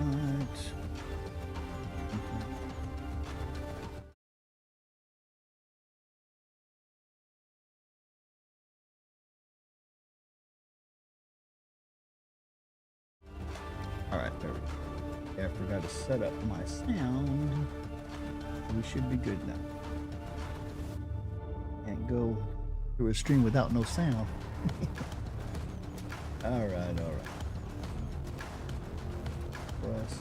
Alright, there we go. Yeah, I forgot to set up my sound. We should be good now. Can't go through a stream without no sound. Alright. Let's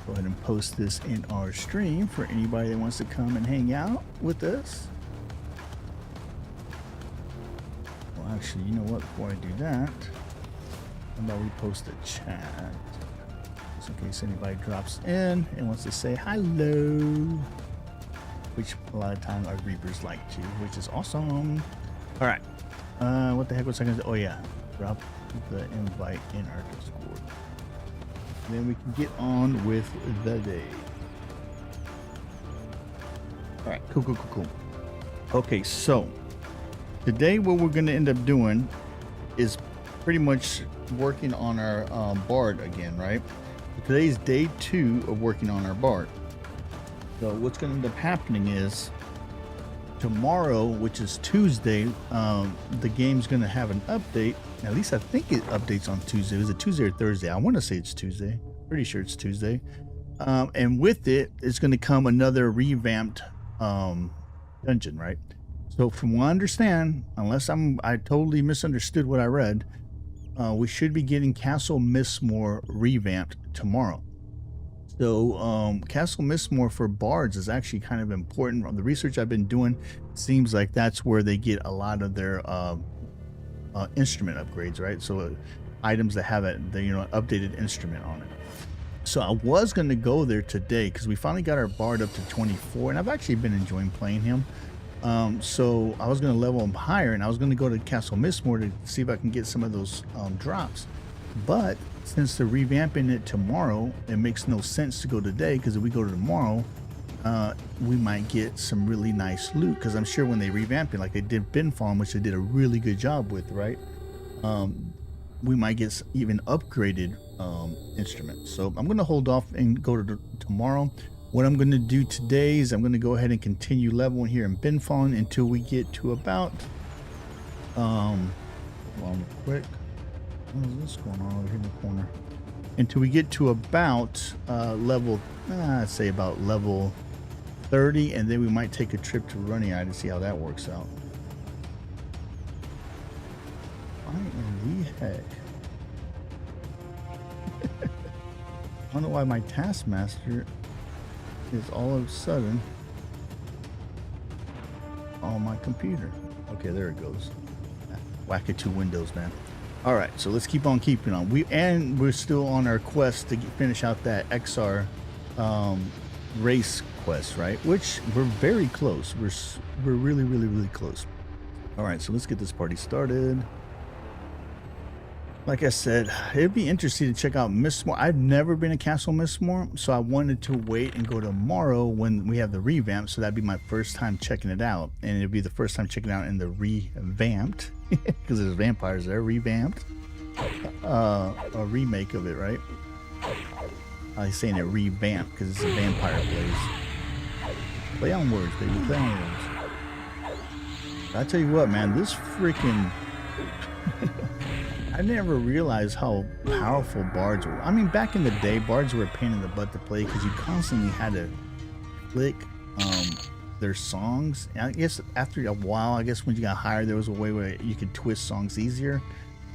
go ahead and post this in our stream for anybody that wants to come and hang out with us. Well, actually, you know what? Before I do that, how about we post a chat? Just in case anybody drops in and wants to say hello. Which a lot of times our Reapers like to, which is awesome. Alright. What the heck was I going to do? Oh yeah. Drop the invite in our Discord. Then we can get on with the day. Alright, cool. Okay, so today what we're going to end up doing is pretty much working on our BARD again, right? Today's day 2 of working on our BARD. So what's going to end up happening is tomorrow, which is Tuesday, the game's going to have an update. At least I think it updates on Tuesday. Is it Tuesday or Thursday? I want to say it's Tuesday. Pretty sure it's Tuesday. And with it, it's going to come another revamped dungeon, right? So from what I understand, unless I totally misunderstood what I read, we should be getting Castle Mistmore revamped tomorrow. So Castle Mistmore for bards is actually kind of important. From the research I've been doing, seems like that's where they get a lot of their instrument upgrades, right? So items that have an updated instrument on it. So I was going to go there today because we finally got our bard up to 24, and I've actually been enjoying playing him. So I was going to level him higher, and I was going to go to Castle Mistmore to see if I can get some of those drops. But since they're revamping it tomorrow, it makes no sense to go today, because if we go to tomorrow, we might get some really nice loot, because I'm sure when they revamp it, like they did Bin Farm, which they did a really good job with, right? We might get even upgraded instruments. So I'm going to hold off and go to tomorrow. What I'm going to do today is I'm going to go ahead and continue leveling here in Bin Farm until we get to about hold on real quick. What is this going on over here in the corner? Until we get to about level, I'd say about level 30, and then we might take a trip to Running Eye to see how that works out. Why in the heck? I don't know why my Taskmaster is all of a sudden on my computer. Okay, there it goes. Whack it to Windows, man. All right, so let's keep on keeping on. We're still on our quest to finish out that XR race quest, right? Which we're very close. We're really close. All right, so let's get this party started. Like I said, it'd be interesting to check out Mistmore. I've never been to Castle Mistmore, so I wanted to wait and go tomorrow when we have the revamp, so that'd be my first time checking it out, and it'd be the first time checking it out in the revamped, because there's vampires there, revamped, a remake of it, right? I'm saying it revamped because it's a vampire place. Play on words, baby, play on words. I tell you what, man, this freaking I never realized how powerful bards were. I mean, back in the day, bards were a pain in the butt to play because you constantly had to click their songs. And I guess after a while, I guess when you got higher, there was a way where you could twist songs easier.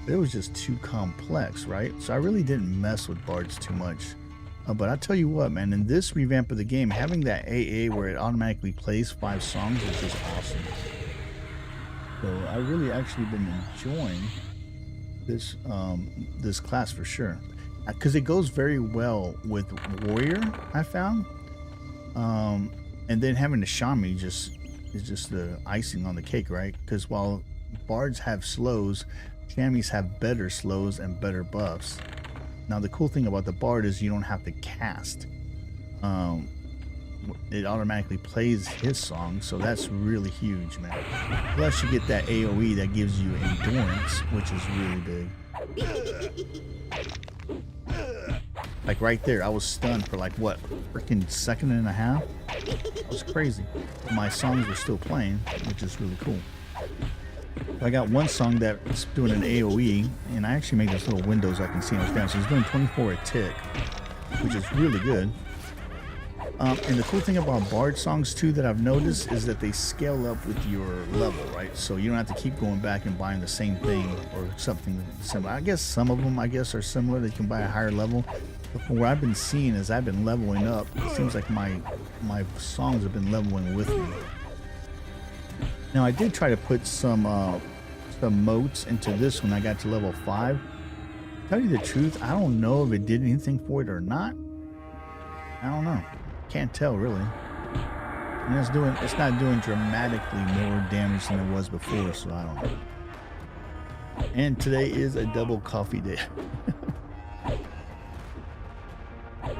But it was just too complex, right? So I really didn't mess with bards too much. But I tell you what, man, in this revamp of the game, having that AA where it automatically plays 5 songs is just awesome. So I really actually been enjoying this class for sure, because it goes very well with warrior, I found, and then having the shaman is just the icing on the cake, right? Because while bards have slows, shamans have better slows and better buffs. Now the cool thing about the bard is you don't have to cast, it automatically plays his song, so that's really huge, man. Plus you get that AoE that gives you endurance, which is really big. Like right there, I was stunned for like what, freaking second and a half? It was crazy. My songs were still playing, which is really cool. I got one song that's doing an AoE, and I actually made this little windows I can see on his down. So he's doing 24 a tick, which is really good. And the cool thing about BARD songs too that I've noticed is that they scale up with your level, right? So you don't have to keep going back and buying the same thing or something similar. I guess some of them, are similar. They can buy a higher level. But from what I've been seeing as I've been leveling up, it seems like my songs have been leveling with me. Now I did try to put some motes into this when I got to level 5. To tell you the truth, I don't know if it did anything for it or not. I don't know. Can't tell really. And it's not doing dramatically more damage than it was before, so I don't know. And today is a double coffee day.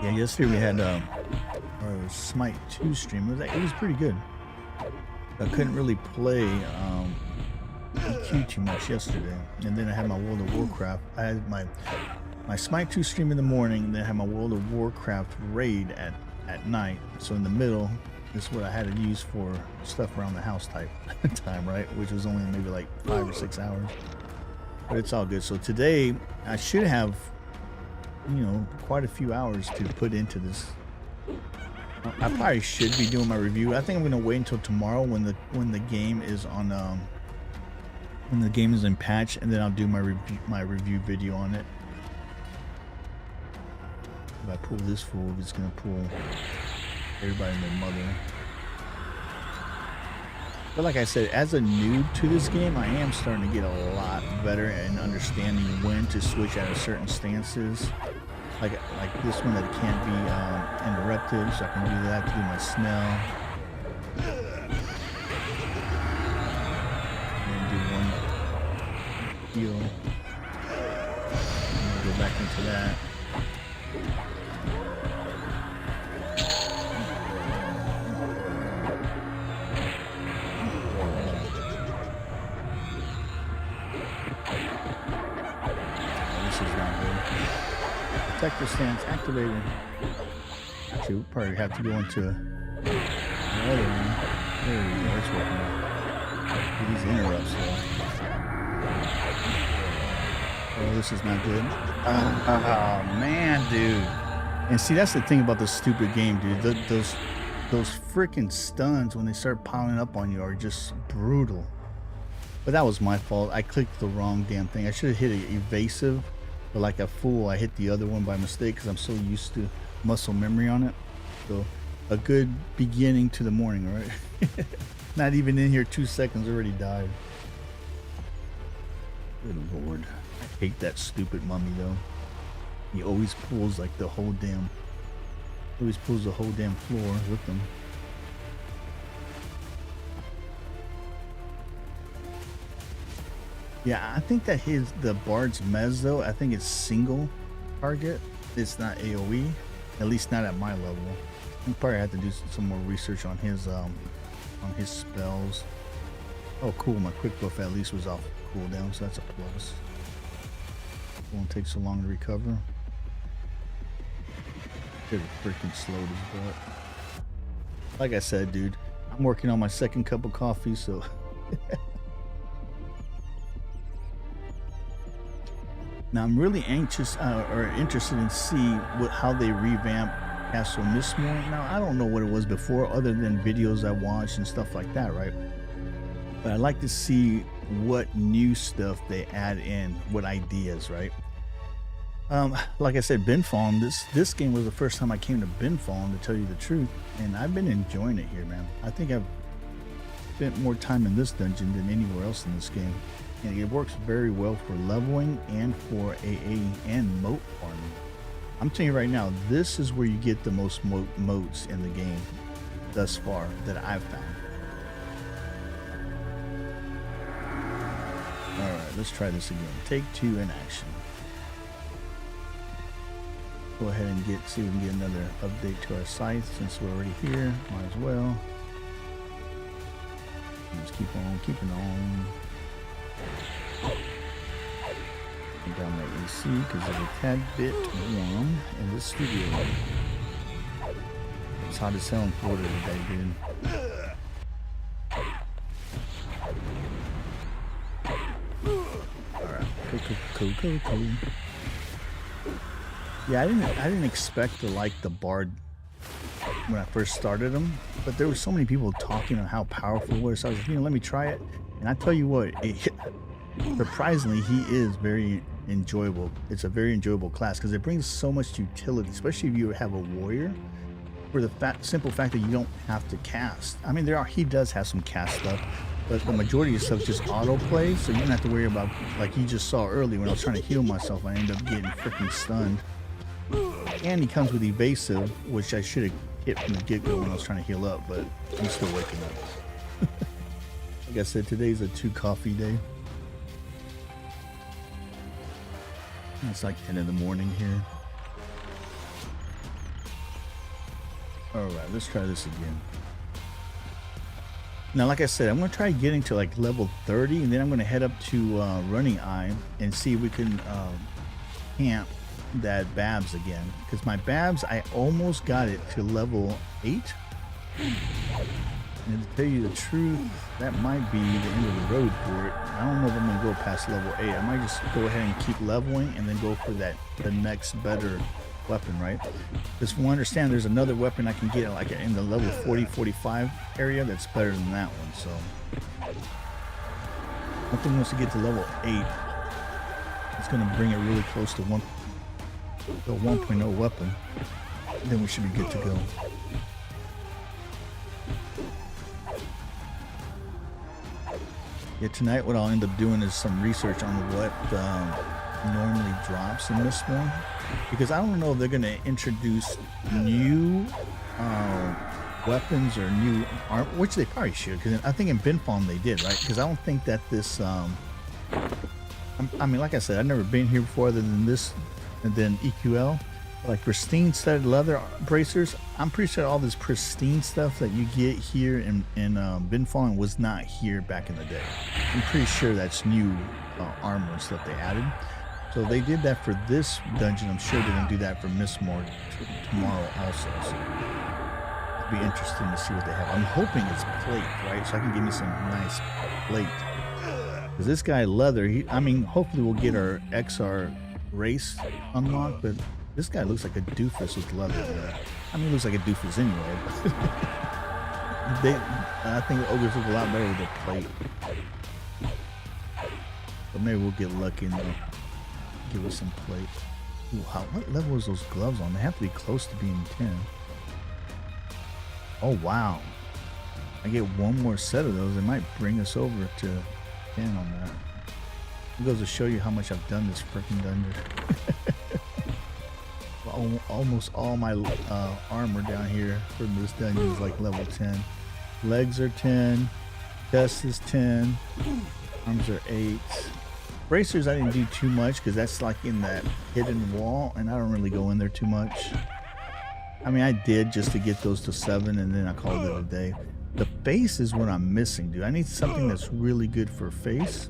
Yeah, yesterday we had our SMITE 2 stream. It was pretty good. I couldn't really play EQ too much yesterday, and then I had my World of Warcraft. I had my SMITE 2 stream in the morning, and then I had my World of Warcraft raid at night. So in the middle is what I had to use for stuff around the house type time, right? Which was only maybe like 5 or 6 hours, but it's all good. So today I should have, quite a few hours to put into this. I probably should be doing my review. I think I'm gonna wait until tomorrow when the game is on when the game is in patch, and then I'll do my review video on it. If I pull this fool, it's gonna pull everybody and their mother. But like I said, as a noob to this game, I am starting to get a lot better in understanding when to switch out of certain stances. Like this one that can't be interrupted, so I can do that to do my smell. And then do one heal. And go back into that. Protector stance activated. Actually, we'll probably have to go into the other one. There we go. It's working. These interrupts though. Oh, this is not good. Oh man, dude. And see, that's the thing about this stupid game, dude. Those freaking stuns when they start piling up on you are just brutal. But that was my fault. I clicked the wrong damn thing. I should have hit an evasive. But like a fool, I hit the other one by mistake because I'm so used to muscle memory on it. So a good beginning to the morning, right? Not even in here 2 seconds, already died. Good lord. I hate that stupid mummy though. He always pulls like the whole damn floor with him. Yeah, I think that the Bard's mez though, I think it's single target. It's not AoE, at least not at my level. I probably have to do some more research on his spells. Oh cool, my quick buff at least was off cooldown, so that's a plus. Won't take so long to recover. They're freaking slow as butt. Like I said, dude, I'm working on my second cup of coffee, so now I'm really anxious or interested in see how they revamp Castle Mistmore. Now I don't know what it was before, other than videos I watched and stuff like that, right? But I'd like to see what new stuff they add in, what ideas, right? Like I said, Binfallen, this game was the first time I came to Binfallen, to tell you the truth, and I've been enjoying it here, man. I think I've spent more time in this dungeon than anywhere else in this game. And it works very well for leveling and for AA and moat farming. I'm telling you right now, this is where you get the most moats in the game thus far that I've found. Alright, let's try this again. Take 2 in action. Go ahead and see if we can get another update to our scythe since we're already here. Might as well. Just keep on keeping on. Down my AC because it's a tad bit warm in this studio. It's hot as hell in Florida today, dude. Alright, cool. Yeah, I didn't expect to like the BARD when I first started them, but there were so many people talking on how powerful it was. So I was like, let me try it. And I tell you what, surprisingly, he is very enjoyable. It's a very enjoyable class because it brings so much utility, especially if you have a warrior, for the simple fact that you don't have to cast. I mean, he does have some cast stuff, but the majority of stuff is just auto play, so you don't have to worry about, like you just saw earlier when I was trying to heal myself, I ended up getting freaking stunned. And he comes with evasive, which I should have hit from the get-go when I was trying to heal up, but I'm still waking up. Like I said, today's a 2 coffee day. It's like 10 in the morning here. Alright, let's try this again. Now, like I said, I'm going to try getting to like level 30, and then I'm going to head up to Running Eye and see if we can camp that Babs again. Because my Babs, I almost got it to level 8. And to tell you the truth, that might be the end of the road for it. I don't know if I'm going to go past level 8. I might just go ahead and keep leveling and then go for the next better weapon, right? Because from what I understand, there's another weapon I can get like in the level 40-45 area that's better than that one. So I think once we get to level 8, it's going to bring it really close to the 1.0 weapon. Then we should be good to go. Yeah, tonight what I'll end up doing is some research on what normally drops in this one, because I don't know if they're going to introduce new weapons or new armor, which they probably should, because I think in Binfalm they did, right? Because I don't think that this I mean, like I said, I've never been here before other than this and then EQL, like pristine studded leather bracers. I'm pretty sure all this pristine stuff that you get here in Binfalm was not here back in the day. I'm pretty sure that's new armor and stuff they added. So they did that for this dungeon. I'm sure they're gonna do that for Mistmore tomorrow also. So it'll be interesting to see what they have. I'm hoping it's plate, right? So I can give me some nice plate. Because this guy leather, I mean, hopefully we'll get our XR race unlocked, but this guy looks like a doofus with leather there. I mean, he looks like a doofus anyway, but I think the ogres look a lot better with their plate. But maybe we'll get lucky and they'll give us some plate. Ooh, what level is those gloves on? They have to be close to being 10. Oh, wow. I get one more set of those. It might bring us over to 10 on that. It goes to show you how much I've done this freaking dungeon. Almost all my armor down here for this dungeon is like level 10. Legs are 10, chest is 10, arms are 8. Bracers I didn't do too much because that's like in that hidden wall and I don't really go in there too much. I mean, I did just to get those to 7 and then I called it a day. The face is what I'm missing, dude. I need something that's really good for face.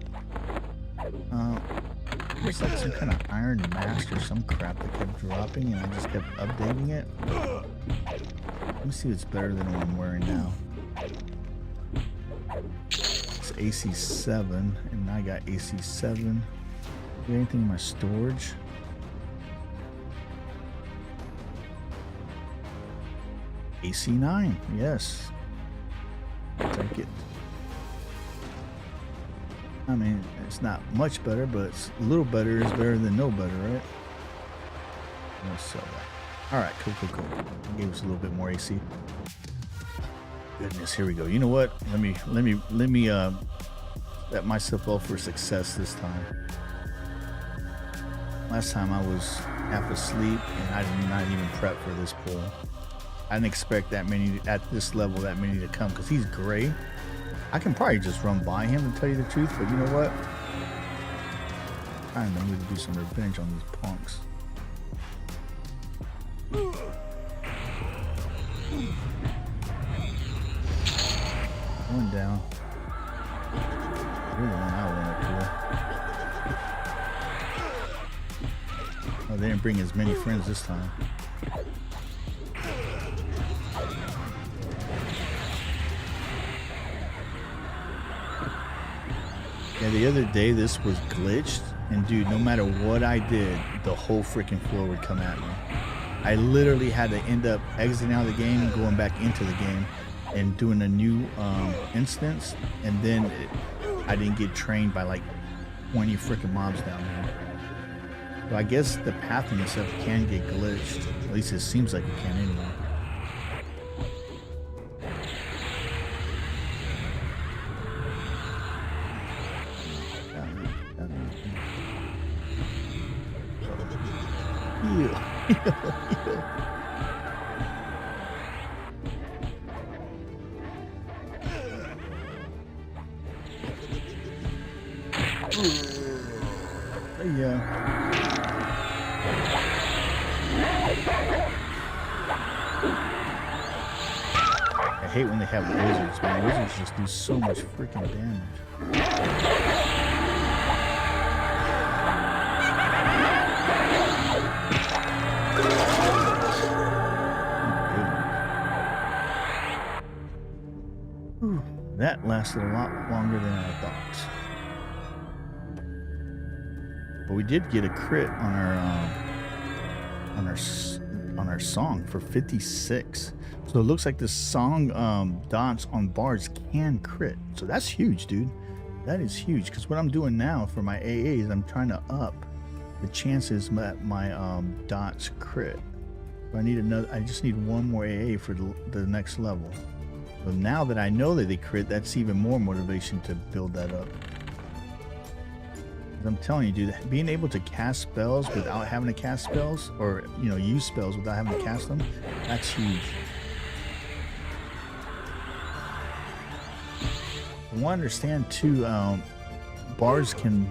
It's like some kind of iron mask or some crap that kept dropping and I just kept updating it. Let me see if it's better than what I'm wearing now. It's AC 7 and I got AC 7. Do anything in my storage? AC 9, yes. Take it. I mean, it's not much better, but it's a little better is better than no better, right? Let's sell that. All right, cool. Gave us a little bit more AC. Goodness, here we go. You know what? Let me set myself up for success this time. Last time I was half asleep and I did not even prep for this pull. I didn't expect that many at this level, that many to come because he's gray. I can probably just run by him to tell you the truth, but you know what? I need to do some revenge on these punks. One down. You're the one I want to Oh, they didn't bring as many friends this time. Yeah, the other day this was glitched, and dude, no matter what I did, the whole freaking floor would come at me. I literally had to end up exiting out of the game, going back into the game, and doing a new instance, and then I didn't get trained by like 20 freaking mobs down there. So I guess the pathing and stuff can get glitched. At least it seems like it can anyway. Yeah. I hate when they have wizards, man. Wizards just do so much freaking damage. That lasted a lot longer than I thought. But we did get a crit on our song for 56. So it looks like the song dots on bards can crit. So that's huge, dude. That is huge, because what I'm doing now for my AA is I'm trying to up the chances that my dots crit. So I just need one more AA for the next level. So now that I know that they crit, that's even more motivation to build that up. I'm telling you, dude, being able to cast spells without having to cast spells, or use spells without having to cast them, that's huge. I want to understand too, bards can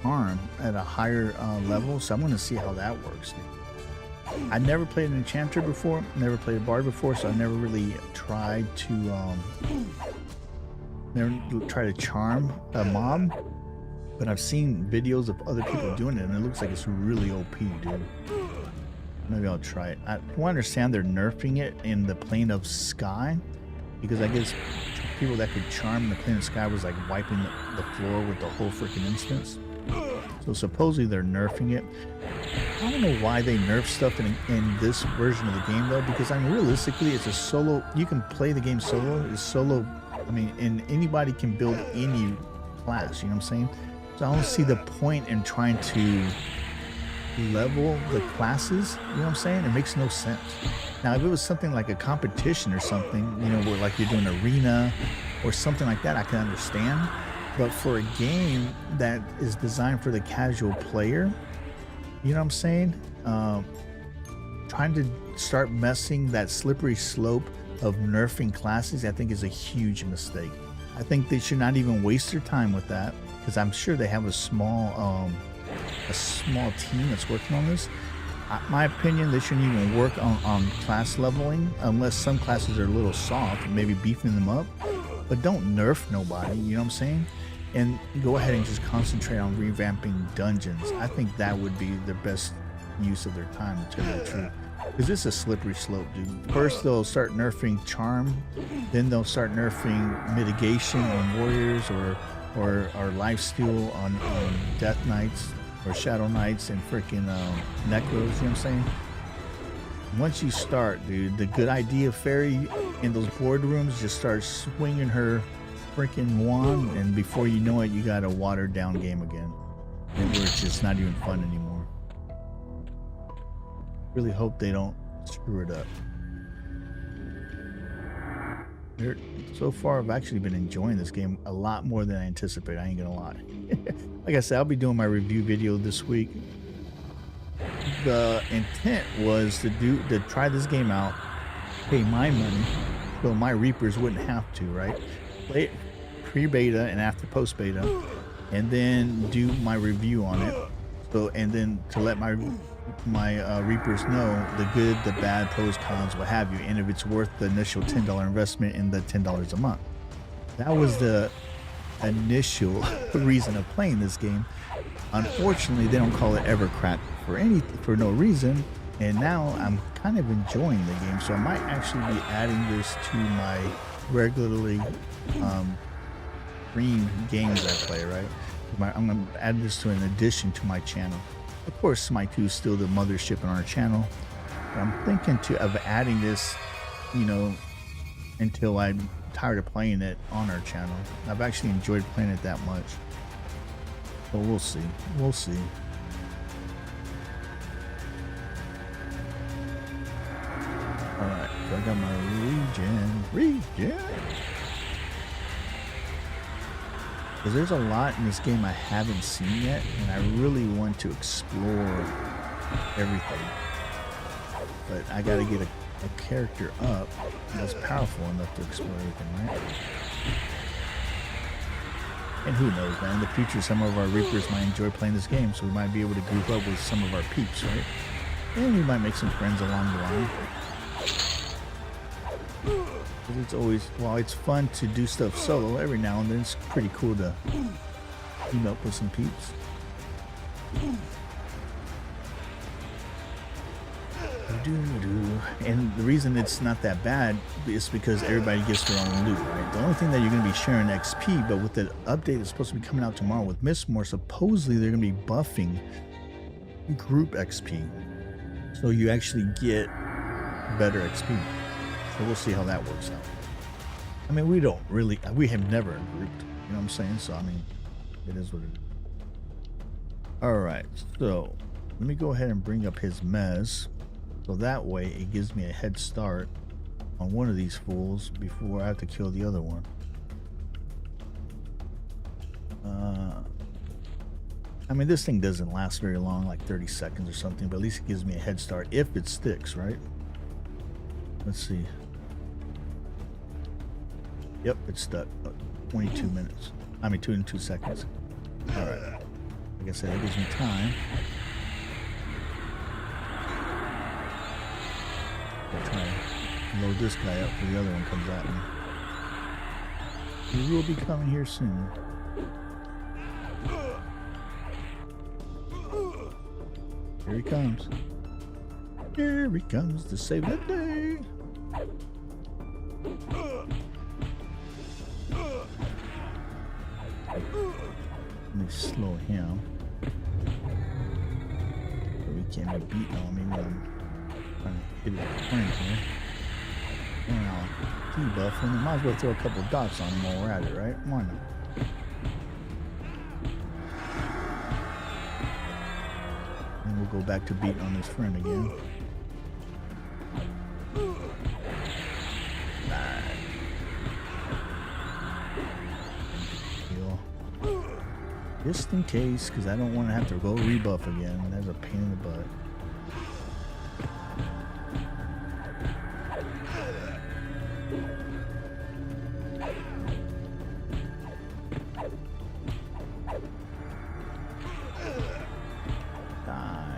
harm at a higher level, so I'm going to see how that works. I never played an enchanter before, never played a bard before, so I never really tried to charm a mob. But I've seen videos of other people doing it, and it looks like it's really OP, dude. Maybe I'll try it. I want to understand they're nerfing it in the plane of sky, because I guess people that could charm in the plane of sky was like wiping the floor with the whole freaking instance. So supposedly they're nerfing it. I don't know why they nerf stuff in this version of the game though, because I mean realistically it's a solo. You can play the game solo. It's solo. I mean, and anybody can build any class. You know what I'm saying? So I don't see the point in trying to level the classes. You know what I'm saying? It makes no sense. Now, if it was something like a competition or something, where like you're doing arena or something like that, I can understand. But for a game that is designed for the casual player, you know what I'm saying? Trying to start messing that slippery slope of nerfing classes, I think is a huge mistake. I think they should not even waste their time with that, because I'm sure they have a small team that's working on this. My opinion, they shouldn't even work on class leveling unless some classes are a little soft, maybe beefing them up, but don't nerf nobody, you know what I'm saying? And go ahead and just concentrate on revamping dungeons. I think that would be the best use of their time, to tell you the truth. Because it's a slippery slope, dude. First they'll start nerfing charm, then they'll start nerfing mitigation on warriors, or lifesteal on death knights or shadow knights and freaking necros. You know what I'm saying? Once you start, dude, the good idea fairy in those boardrooms just starts swinging her freaking wand, and before you know it, you got a watered down game again, where it's just not even fun anymore. Really hope they don't screw it up. So far, I've actually been enjoying this game a lot more than I anticipated. I ain't gonna lie. Like I said, I'll be doing my review video this week. The intent was to try this game out, pay my money, so my Reapers wouldn't have to, right? Play it pre-beta and after post-beta, and then do my review on it. So, and then to let my Reapers know the good, the bad, pros, cons, what have you, and if it's worth the initial $10 investment in the $10 a month. That was the initial reason of playing this game. Unfortunately, they don't call it EverQuest for no reason, and now I'm kind of enjoying the game. So I might actually be adding this to my regularly stream games I play, right? I'm going to add this to an addition to my channel. Of course, SMITE 2 is still the mothership on our channel. But I'm thinking of adding this, you know, until I'm tired of playing it on our channel. I've actually enjoyed playing it that much. But we'll see. We'll see. Alright, so I got my regen. Because there's a lot in this game I haven't seen yet, and I really want to explore everything. But I gotta get a character up that's powerful enough to explore everything, right? And who knows, man, in the future some of our Reapers might enjoy playing this game, so we might be able to group up with some of our peeps, right? And we might make some friends along the line. Because it's always, while it's fun to do stuff solo, every now and then it's pretty cool to team up with some peeps. And the reason it's not that bad is because everybody gets their own loot, right? The only thing that you're going to be sharing XP, but with the update that's supposed to be coming out tomorrow with Mistmore, supposedly they're going to be buffing group XP, so you actually get better XP. So we'll see how that works out. I mean, we have never grouped, you know what I'm saying? So I mean, it is what it is. All right, so let me go ahead and bring up his mez. So that way it gives me a head start on one of these fools before I have to kill the other one. I mean, this thing doesn't last very long, like 30 seconds or something, but at least it gives me a head start if it sticks, right? Let's see. Yep, it's stuck. 22 minutes. I mean, 2 seconds. All right. Like I said, it gives me time. I'll try to load this guy up before the other one comes at me. He will be coming here soon. Here he comes. Here he comes to save the day. Let me slow him. So he can't be beaten on me when I'm trying to hit it with the flank here. And I'll debuff him. Might as well throw a couple dots on him while we're at it, right? Why not? And we'll go back to beating on his friend again. Just in case, because I don't want to have to go rebuff again. That's a pain in the butt. Die.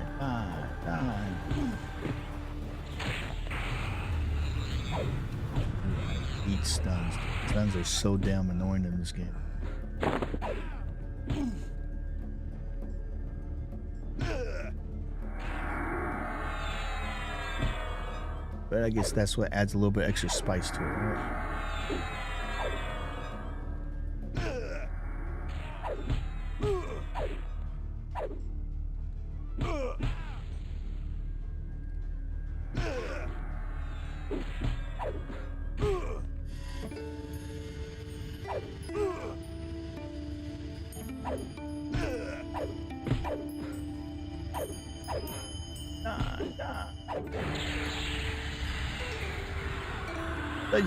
Eat stuns. Stuns are so damn annoying in this game. But I guess that's what adds a little bit extra spice to it, right?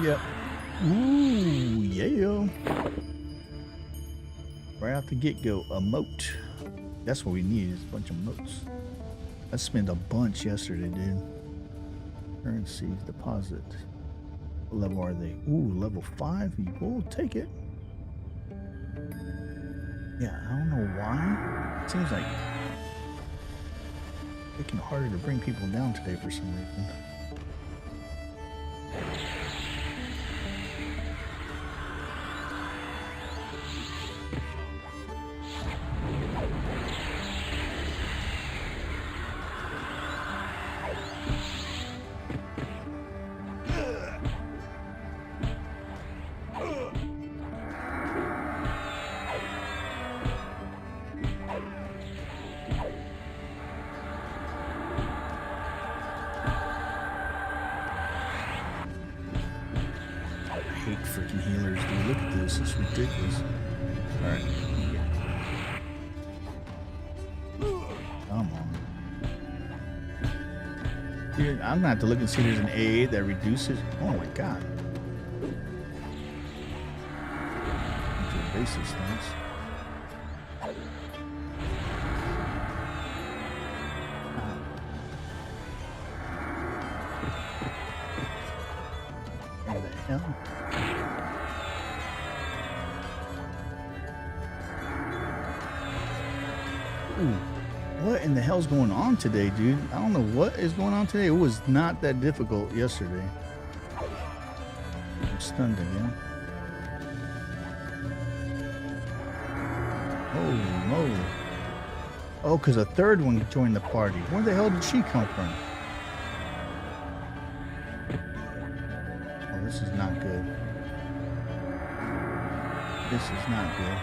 Yeah. Ooh, yeah. Right out the get-go, a moat. That's what we need, is a bunch of moats. I spent a bunch yesterday, dude. Currency deposit. What level are they? Ooh, level 5. We'll take it. Yeah, I don't know why. It seems like it's making it harder to bring people down today for some reason. just ridiculous. All right. Come on. Dude, I'm gonna have to look and see if there's an AA that reduces. Oh my god. Basic things. What the hell? Ooh, what in the hell's going on today, dude? I don't know what is going on today. It was not that difficult yesterday. I'm stunned again. Holy moly. Oh, because a third one joined the party. Where the hell did she come from? Oh, this is not good. This is not good.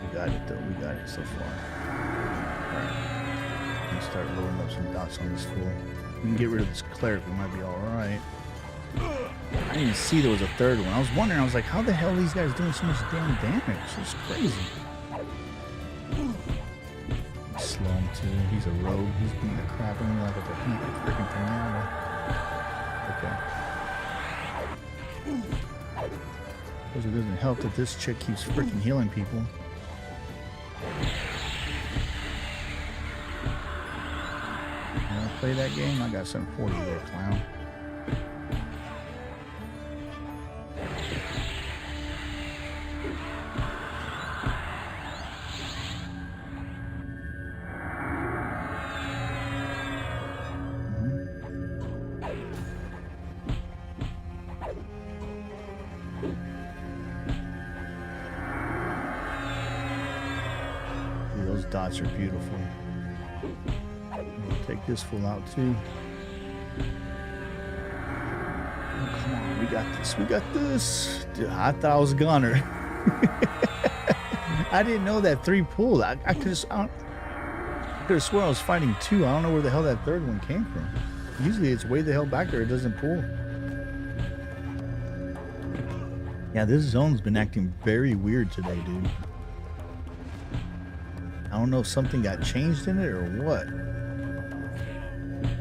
We got it though. We got it so far. Alright. Let's start loading up some dots on this fool. We can get rid of this cleric, we might be alright. I didn't see there was a third one. I was wondering, I was like, how the hell are these guys doing so much damn damage? It's crazy. Slow him too. He's a rogue. He's beating the crap out of me like a freaking pinata. Okay. Because it doesn't help that this chick keeps freaking healing people. Play that game? I got something for you there, clown. See, those dots are beautiful. Take this fool out too. Oh, come on, we got this. We got this. Dude, I thought I was a gunner. I didn't know that 3 pulled. I could have sworn I was fighting 2. I don't know where the hell that third one came from. Usually it's way the hell back there. It doesn't pull. Yeah, this zone's been acting very weird today, dude. I don't know if something got changed in it or what.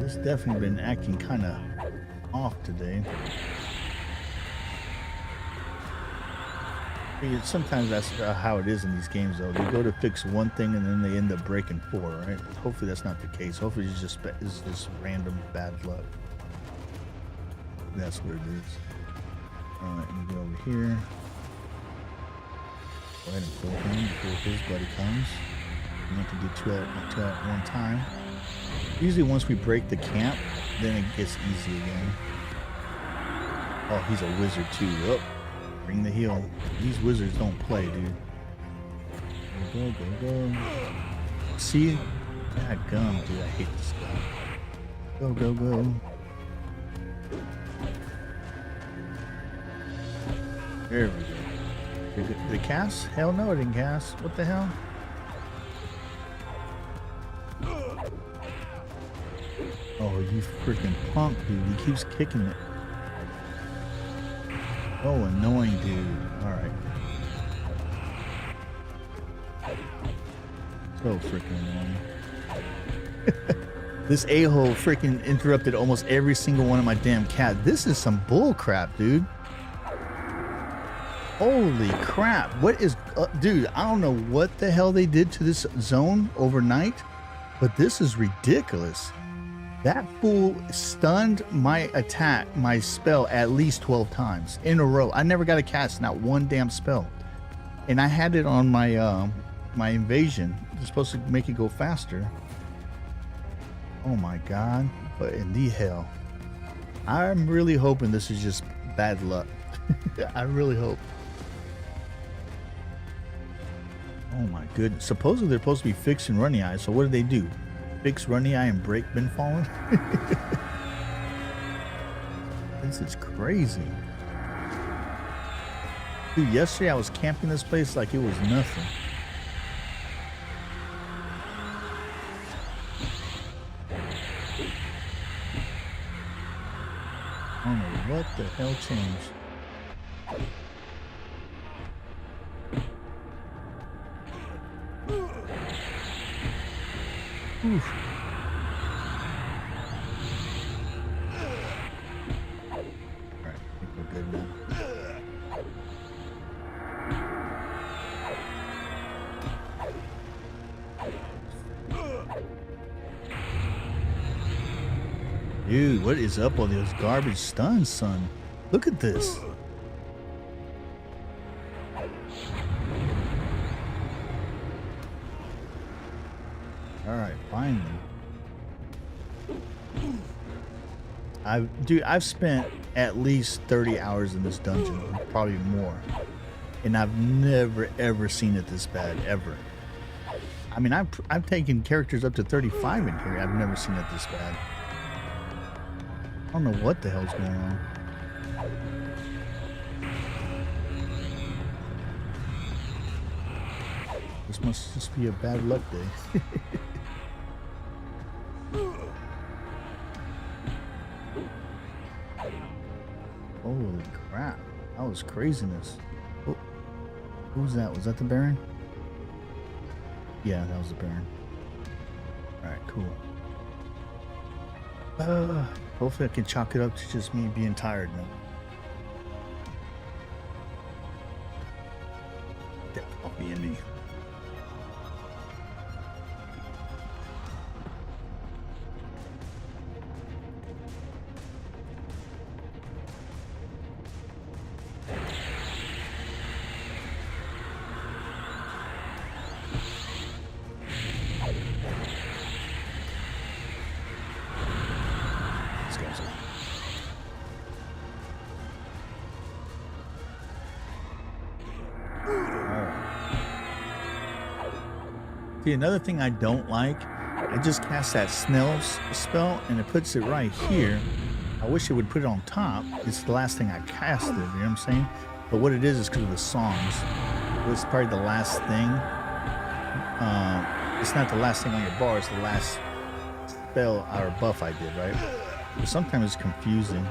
It's definitely been acting kind of off today. Sometimes that's how it is in these games, though. They go to fix one thing and then they end up breaking 4, right? Hopefully that's not the case. Hopefully it's just random bad luck. That's what it is. All right, let me go over here. Go ahead and pull him before his buddy comes. You have to do two at one time. Usually once we break the camp, then it gets easy again. Oh, he's a wizard too. Oh, bring the heal. These wizards don't play, dude. Go, go, go. See? God gum, dude. I hate this guy. Go, go, go. There we go. Did it cast? Hell no, it didn't cast. What the hell? Oh, you freaking punk, dude. He keeps kicking it. Oh, annoying, dude. Alright. So freaking annoying. This a-hole freaking interrupted almost every single one of my damn cat. This is some bull crap, dude. Holy crap. What is... dude, I don't know what the hell they did to this zone overnight, but this is ridiculous. That fool stunned my attack, my spell, at least 12 times in a row. I never got to cast not one damn spell. And I had it on my my invasion. It's supposed to make it go faster. Oh my god. But in the hell. I'm really hoping this is just bad luck. I really hope. Oh my goodness. Supposedly they're supposed to be fixing runny eyes. So what did they do? Fix runny eye and break bin fallen? This is crazy. Dude, yesterday I was camping this place like it was nothing. What the hell changed? Oof. Alright, I think we're good now. Dude, what is up with those garbage stuns, son? Look at this. Alright, finally. I've spent at least 30 hours in this dungeon, probably more. And I've never ever seen it this bad, ever. I mean, I've taken characters up to 35 in here. I've never seen it this bad. I don't know what the hell's going on. This must just be a bad luck day. Holy crap. That was craziness. Oh, who's that? Was that the Baron? Yeah, that was the Baron. Alright, cool. Hopefully I can chalk it up to just me being tired now. That coffee in me. See, another thing I don't like, I just cast that snail's spell and it puts it right here. I wish it would put it on top. It's the last thing I casted, you know what I'm saying? But what it is because of the songs. It's probably the last thing. It's not the last thing on your bar, it's the last spell or buff I did, right? But sometimes it's confusing.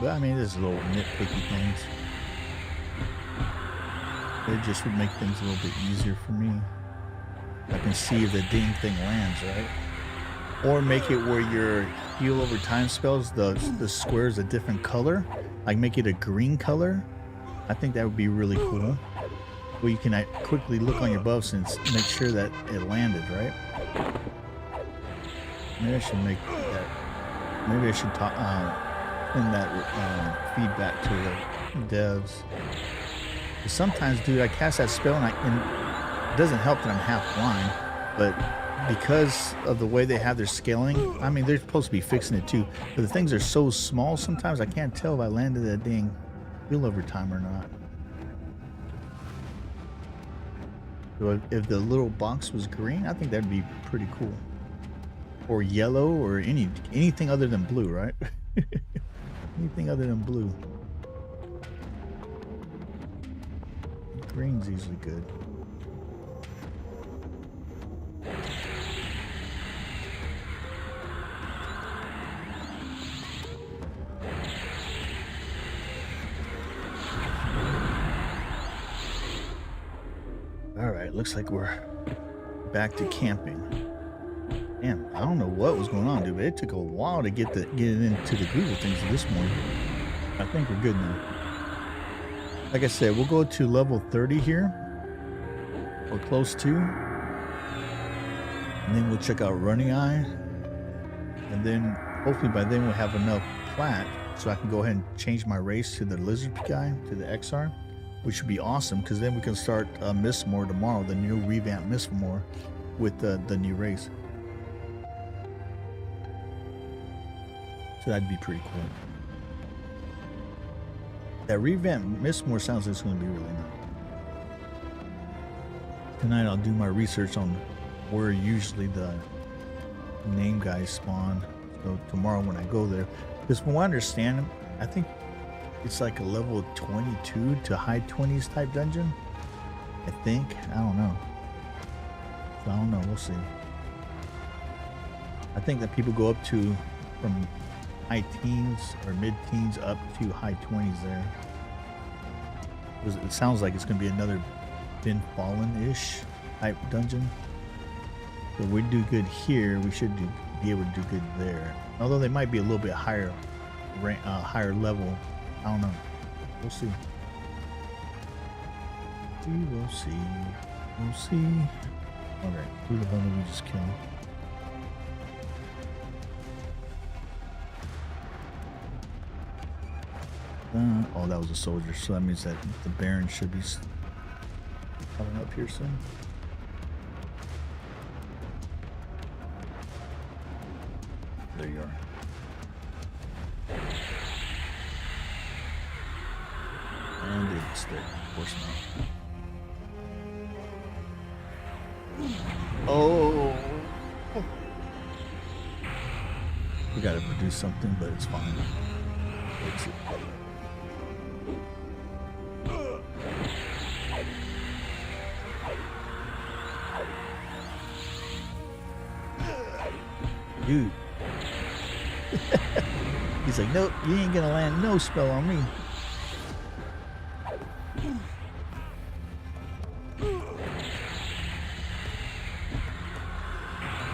But I mean, there's little nitpicky things. It just would make things a little bit easier for me. I can see if the ding thing lands, right? Or make it where your heal over time spells, the square is a different color. Like make it a green color. I think that would be really cool. Where you can quickly look on your buffs and make sure that it landed, right? Maybe I should make that. Maybe I should send that feedback to the devs. Sometimes, dude, I cast that spell and it doesn't help that I'm half blind, but because of the way they have their scaling, I mean, they're supposed to be fixing it too, but the things are so small sometimes I can't tell if I landed that dang heal over time or not. So if the little box was green, I think that'd be pretty cool. Or yellow or anything other than blue, right? Anything other than blue. Green's usually good. All right, looks like we're back to camping. Damn, I don't know what was going on, dude, but it took a while to get it into the groove of things this morning. I think we're good now. Like I said, we'll go to level 30 here, or close to, and then we'll check out Running Eye, and then hopefully by then we'll have enough plat so I can go ahead and change my race to the lizard guy, to the XR, which would be awesome because then we can start Mistmore tomorrow, the new revamped Mistmore with the new race. So that'd be pretty cool. That revamped Mistmore sounds like it's going to be really nice. Tonight I'll do my research on where usually the name guys spawn. So tomorrow when I go there, because from what I understand, I think it's like a level 22 to high 20s type dungeon. I think. I don't know. So I don't know. We'll see. I think that people go up to from high teens or mid-teens up to high 20s there. It sounds like it's going to be another Been Fallen-ish type dungeon. So if we do good here, we should be able to do good there. Although they might be a little bit higher, higher level. I don't know. We'll see. We will see. We'll see. Alright, who the hell did we just kill? Oh, that was a soldier, so that means that the Baron should be coming up here soon. There you are. And it's there, of course not. Oh! We gotta produce something, but it's fine. Let's see. Dude. He's like, nope, you ain't gonna land no spell on me.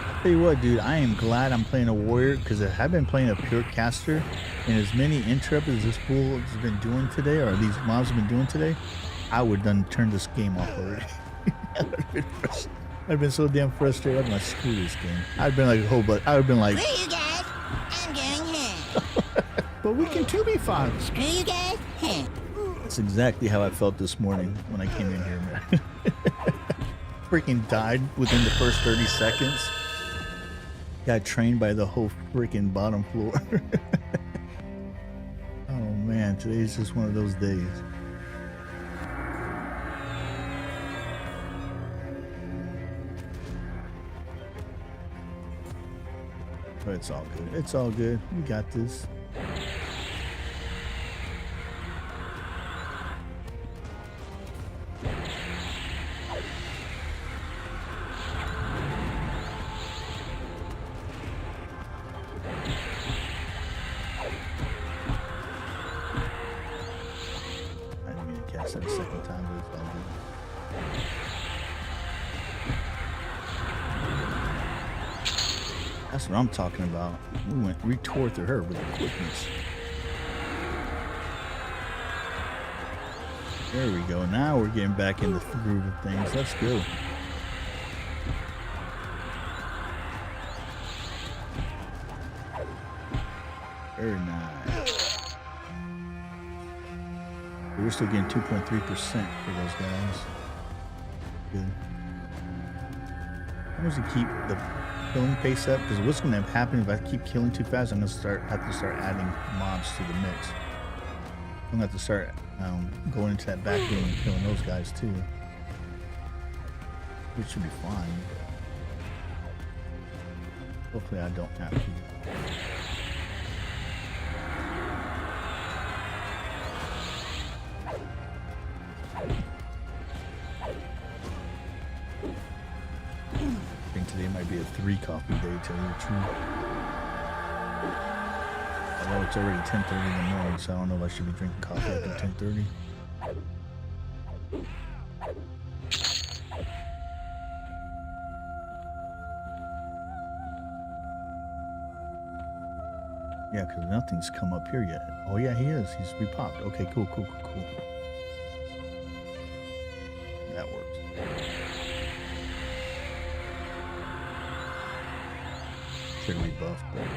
I'll tell you what, dude, I am glad I'm playing a warrior, because if I've been playing a pure caster, and as many interrupts as this fool has been doing today, or these mobs have been doing today, I would have done turn this game off already. I've been so damn frustrated. I'd be like, screw this game. I'd been like a whole but I would have been like, Screw you guys, I'm going home. But we can too be fun. Screw you guys, home. that's exactly how I felt this morning when I came in here, man. Freaking died within the first 30 seconds. Got trained by the whole freaking bottom floor. Oh man, today's just one of those days. But it's all good. It's all good. We got this. I didn't mean to cast that a second time, but it's all good. That's what I'm talking about. We tore through her with quickness. There we go. Now we're getting back in the groove of things. Let's go. Very nice. We're still getting 2.3% for those guys. Good. How does he keep the killing pace up? Because what's going to happen if I keep killing too fast? I'm going to have to start adding mobs to the mix. I'm going to have to start going into that back room and killing those guys too. Which should be fine. Hopefully I don't have to. I think today might be a 3 coffee day, to tell you the truth. Although it's already 10:30 in the morning, so I don't know if I should be drinking coffee after 10:30. Yeah, because nothing's come up here yet. Oh yeah, he is. He's repopped. Okay, cool. That works. Should rebuff, but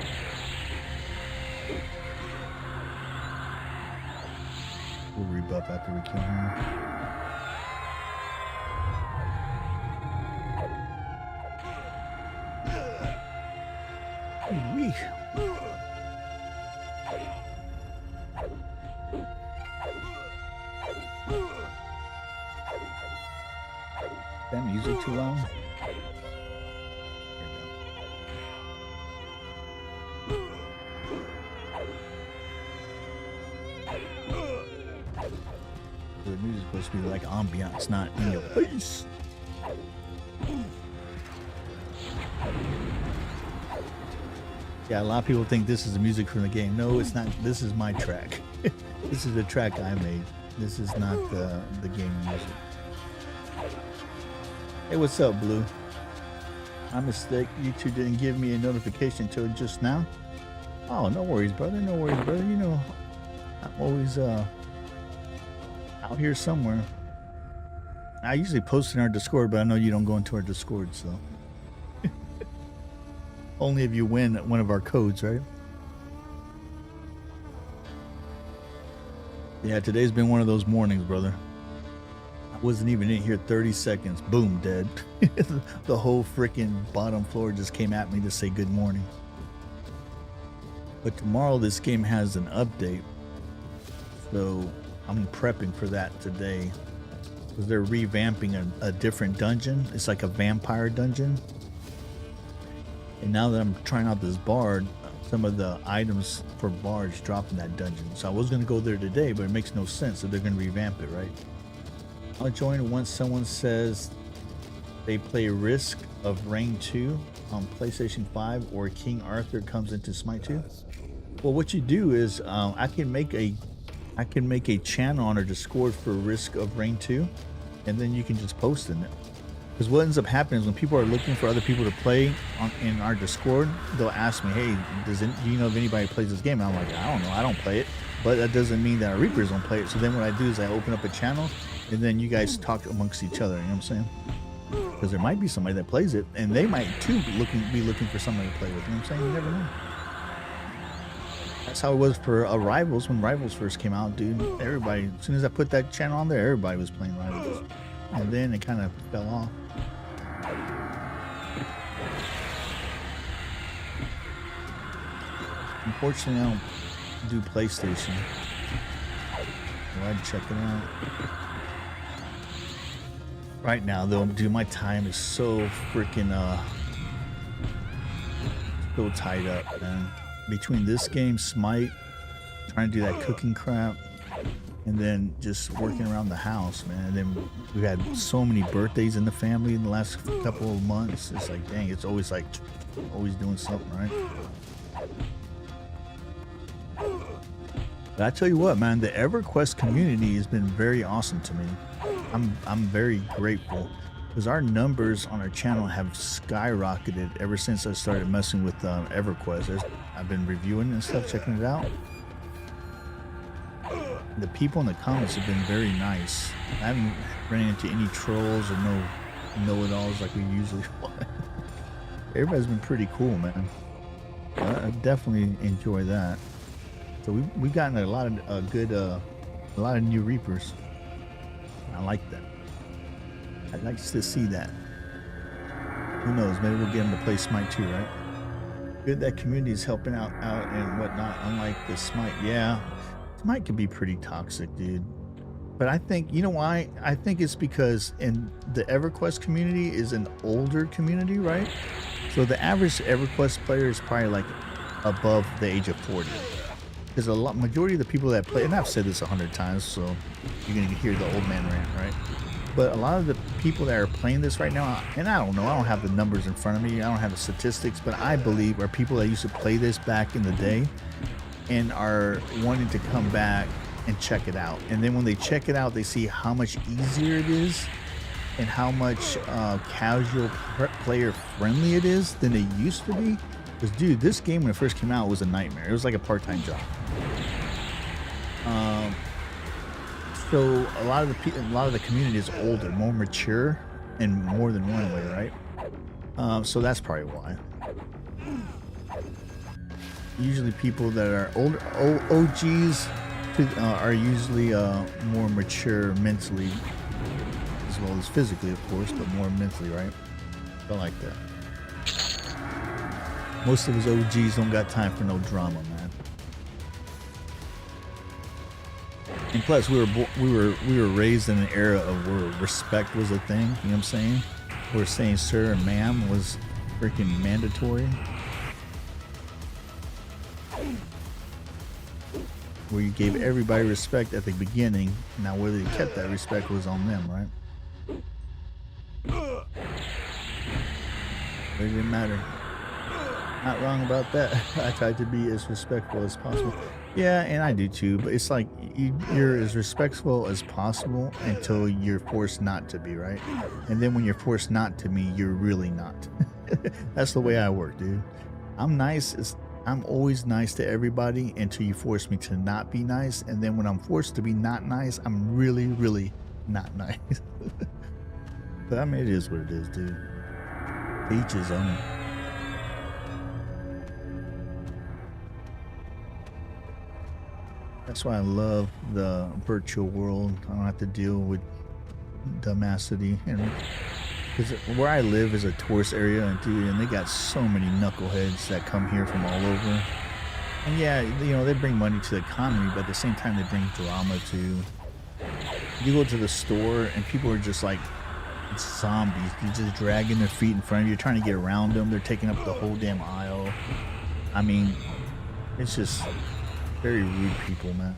we'll rebuff after we kill him. Wee. That music too loud? The music's supposed to be like ambiance, not in your face. Yeah, a lot of people think this is the music from the game. No, it's not. This is my track. This is the track I made. This is not the game music. Hey, what's up, Blue? My mistake. YouTube didn't give me a notification until just now. Oh, no worries, brother. No worries, brother. You know, I'm always out here somewhere. I usually post in our Discord, but I know you don't go into our Discord, so. Only if you win one of our codes, right? Yeah, today's been one of those mornings, brother. I wasn't even in here 30 seconds. Boom, dead. The whole freaking bottom floor just came at me to say good morning. But tomorrow this game has an update. So I'm prepping for that today. Because they're revamping a different dungeon. It's like a vampire dungeon. And now that I'm trying out this BARD, some of the items for BARDs drop in that dungeon. So I was going to go there today, but it makes no sense. So they're going to revamp it, right? I'll join once someone says they play Risk of Rain 2 on PlayStation 5 or King Arthur comes into SMITE 2. Well, what you do is I can make a channel on our Discord for Risk of Rain 2, and then you can just post in it. Because what ends up happening is when people are looking for other people to play in our Discord, they'll ask me, hey, do you know if anybody plays this game? And I'm like, I don't know, I don't play it. But that doesn't mean that our Reapers don't play it. So then what I do is I open up a channel, and then you guys talk amongst each other, you know what I'm saying? Because there might be somebody that plays it, and they might too be looking for somebody to play with, you know what I'm saying? You never know. That's how it was for Rivals when Rivals first came out, dude. Everybody, as soon as I put that channel on there, everybody was playing Rivals. And then it kind of fell off. Unfortunately, I don't do PlayStation. Well, I'd check it out. Right now, though, dude, my time is so freaking so tied up, man. Between this game, SMITE, trying to do that cooking crap, and then just working around the house, man. And then we've had so many birthdays in the family in the last couple of months. It's like, dang, it's always like, always doing something, right? But I tell you what, man, the EverQuest community has been very awesome to me. I'm very grateful because our numbers on our channel have skyrocketed ever since I started messing with EverQuest. I've been reviewing and stuff, checking it out. The people in the comments have been very nice. I haven't run into any trolls or no know-it-alls like we usually want. Everybody's been pretty cool, man. I definitely enjoy that. So we've gotten a lot of good, a lot of new Reapers. I like that. I'd like to see that. Who knows? Maybe we'll get them to play SMITE too, right? Good that community is helping out and whatnot. Unlike the SMITE, yeah, SMITE can be pretty toxic, dude. But I think, you know why? I think it's because in the EverQuest community is an older community, right? So the average EverQuest player is probably like above the age of 40. Because majority of the people that play, and I've said this 100 times, so you're gonna hear the old man rant, right? But a lot of the people that are playing this right now, and I don't know, I don't have the numbers in front of me, I don't have the statistics, but I believe are people that used to play this back in the day and are wanting to come back and check it out. And then when they check it out, they see how much easier it is and how much casual player friendly it is than it used to be. Because dude, this game when it first came out was a nightmare. It was like a part-time job. So a lot of the community is older, more mature, in more than one way, right? So that's probably why. Usually people that are older, OGs, are usually more mature mentally, as well as physically, of course, but more mentally, right? I like that. Most of us OGs don't got time for no drama, man. And plus, we were raised in an era of where respect was a thing. You know what I'm saying? Where saying sir and ma'am was freaking mandatory. Where you gave everybody respect at the beginning. Now, whether you kept that respect was on them, right? It didn't matter. Not wrong about that. I try to be as respectful as possible. Yeah, and I do too, but it's like you're as respectful as possible until you're forced not to be, right? And then when you're forced not to be, you're really not. That's the way I work, dude. I'm nice. I'm always nice to everybody until you force me to not be nice. And then when I'm forced to be not nice, I'm really, really not nice. But I mean, it is what it is, dude. To each his own. That's why I love the virtual world. I don't have to deal with dumbassity, and because where I live is a tourist area, and dude, and they got so many knuckleheads that come here from all over. And yeah, you know, they bring money to the economy, but at the same time, they bring drama too. You go to the store, and people are just like zombies. You're just dragging their feet in front of you, trying to get around them. They're taking up the whole damn aisle. I mean, it's just very rude people, man.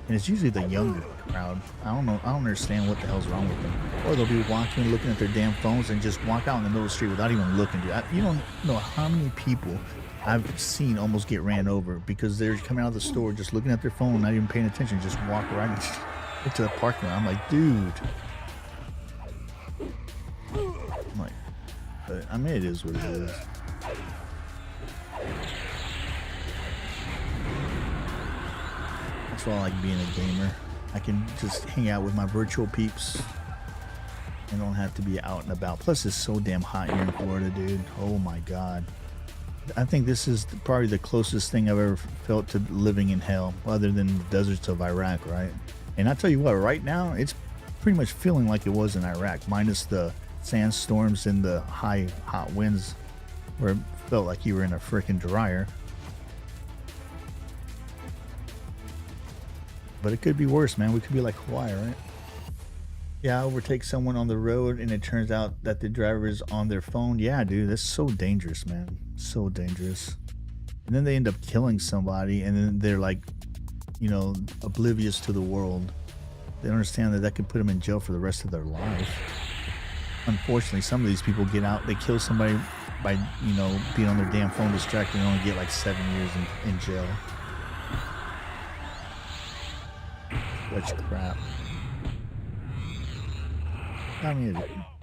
And it's usually the younger crowd. I don't know. I don't understand what the hell's wrong with them. Or they'll be walking, looking at their damn phones, and just walk out in the middle of the street without even looking. Dude, you don't know how many people I've seen almost get ran over because they're coming out of the store, just looking at their phone, not even paying attention, just walk right into the parking lot. I'm like, dude. I'm like, but I mean, it is what it is. That's why I like being a gamer. I can just hang out with my virtual peeps and don't have to be out and about. Plus, it's so damn hot here in Florida, dude. Oh my god. I think this is probably the closest thing I've ever felt to living in hell, other than the deserts of Iraq, right? And I tell you what, right now, it's pretty much feeling like it was in Iraq, minus the sandstorms and the high hot winds, where it felt like you were in a freaking dryer. But it could be worse, man. We could be like Hawaii, right? Yeah, I overtake someone on the road and it turns out that the driver is on their phone. Yeah, dude, that's so dangerous, man. So dangerous. And then they end up killing somebody and then they're like, you know, oblivious to the world. They don't understand that that could put them in jail for the rest of their life. Unfortunately, some of these people get out, they kill somebody by, you know, being on their damn phone distracted and only get like 7 years in jail. Such crap. I mean,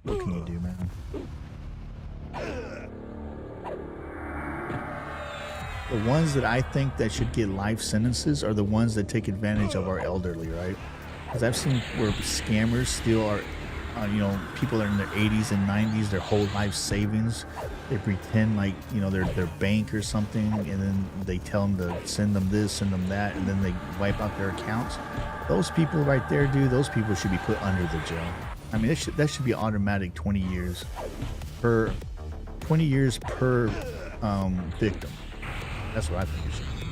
what can you do, man? The ones that I think that should get life sentences are the ones that take advantage of our elderly, right? Because I've seen where scammers steal our, you know, people that are in their 80s and 90s, their whole life savings. They pretend like, you know, they're their bank or something, and then they tell them to send them this, send them that, and then they wipe out their accounts. Those people right there, dude, those people should be put under the jail. I mean, that should be automatic 20 years per victim. That's what I think it should be.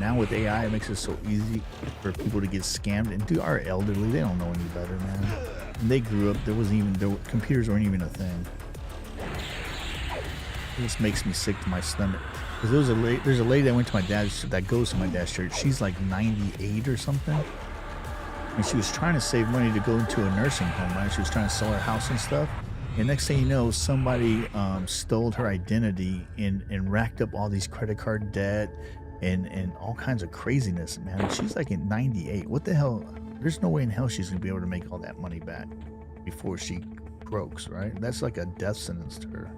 Now with AI, it makes it so easy for people to get scammed. And dude, our elderly, they don't know any better, man. When they grew up, computers weren't even a thing. It just makes me sick to my stomach. Because there's a lady that went to my dad's, that goes to my dad's church. She's like 98 or something. And she was trying to save money to go into a nursing home, right? She was trying to sell her house and stuff. And next thing you know, somebody stole her identity and racked up all these credit card debt and all kinds of craziness, man. And she's like at 98. What the hell? There's no way in hell she's gonna be able to make all that money back before she croaks, right? That's like a death sentence to her.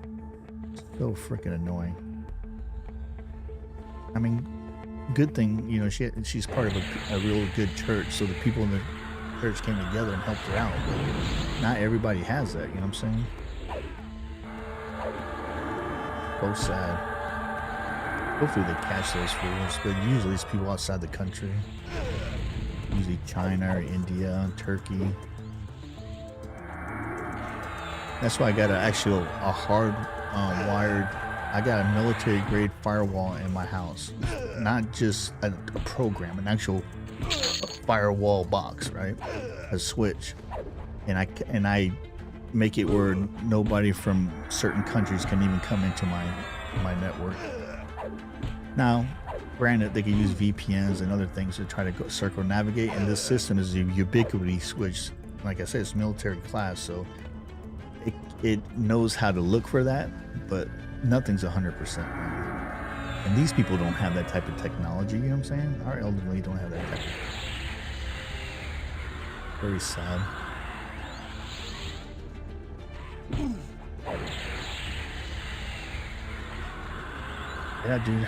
So freaking annoying. I mean, good thing, you know, she's part of a real good church, so the people in the church came together and helped her out. But not everybody has that, you know what I'm saying? So sad. Hopefully they catch those fools, but usually it's people outside the country. Usually China or India, Turkey. That's why I got a hard wired. I got a military grade firewall in my house, not just a program, an actual firewall box, right? A switch, and I make it where nobody from certain countries can even come into my network. Now, granted, they can use VPNs and other things to try to circumnavigate, and this system is a ubiquity switch. Like I said, it's military class, so it knows how to look for that, but nothing's 100%. And these people don't have that type of technology, you know what I'm saying? Our elderly don't have that type of very sad. Yeah, dude.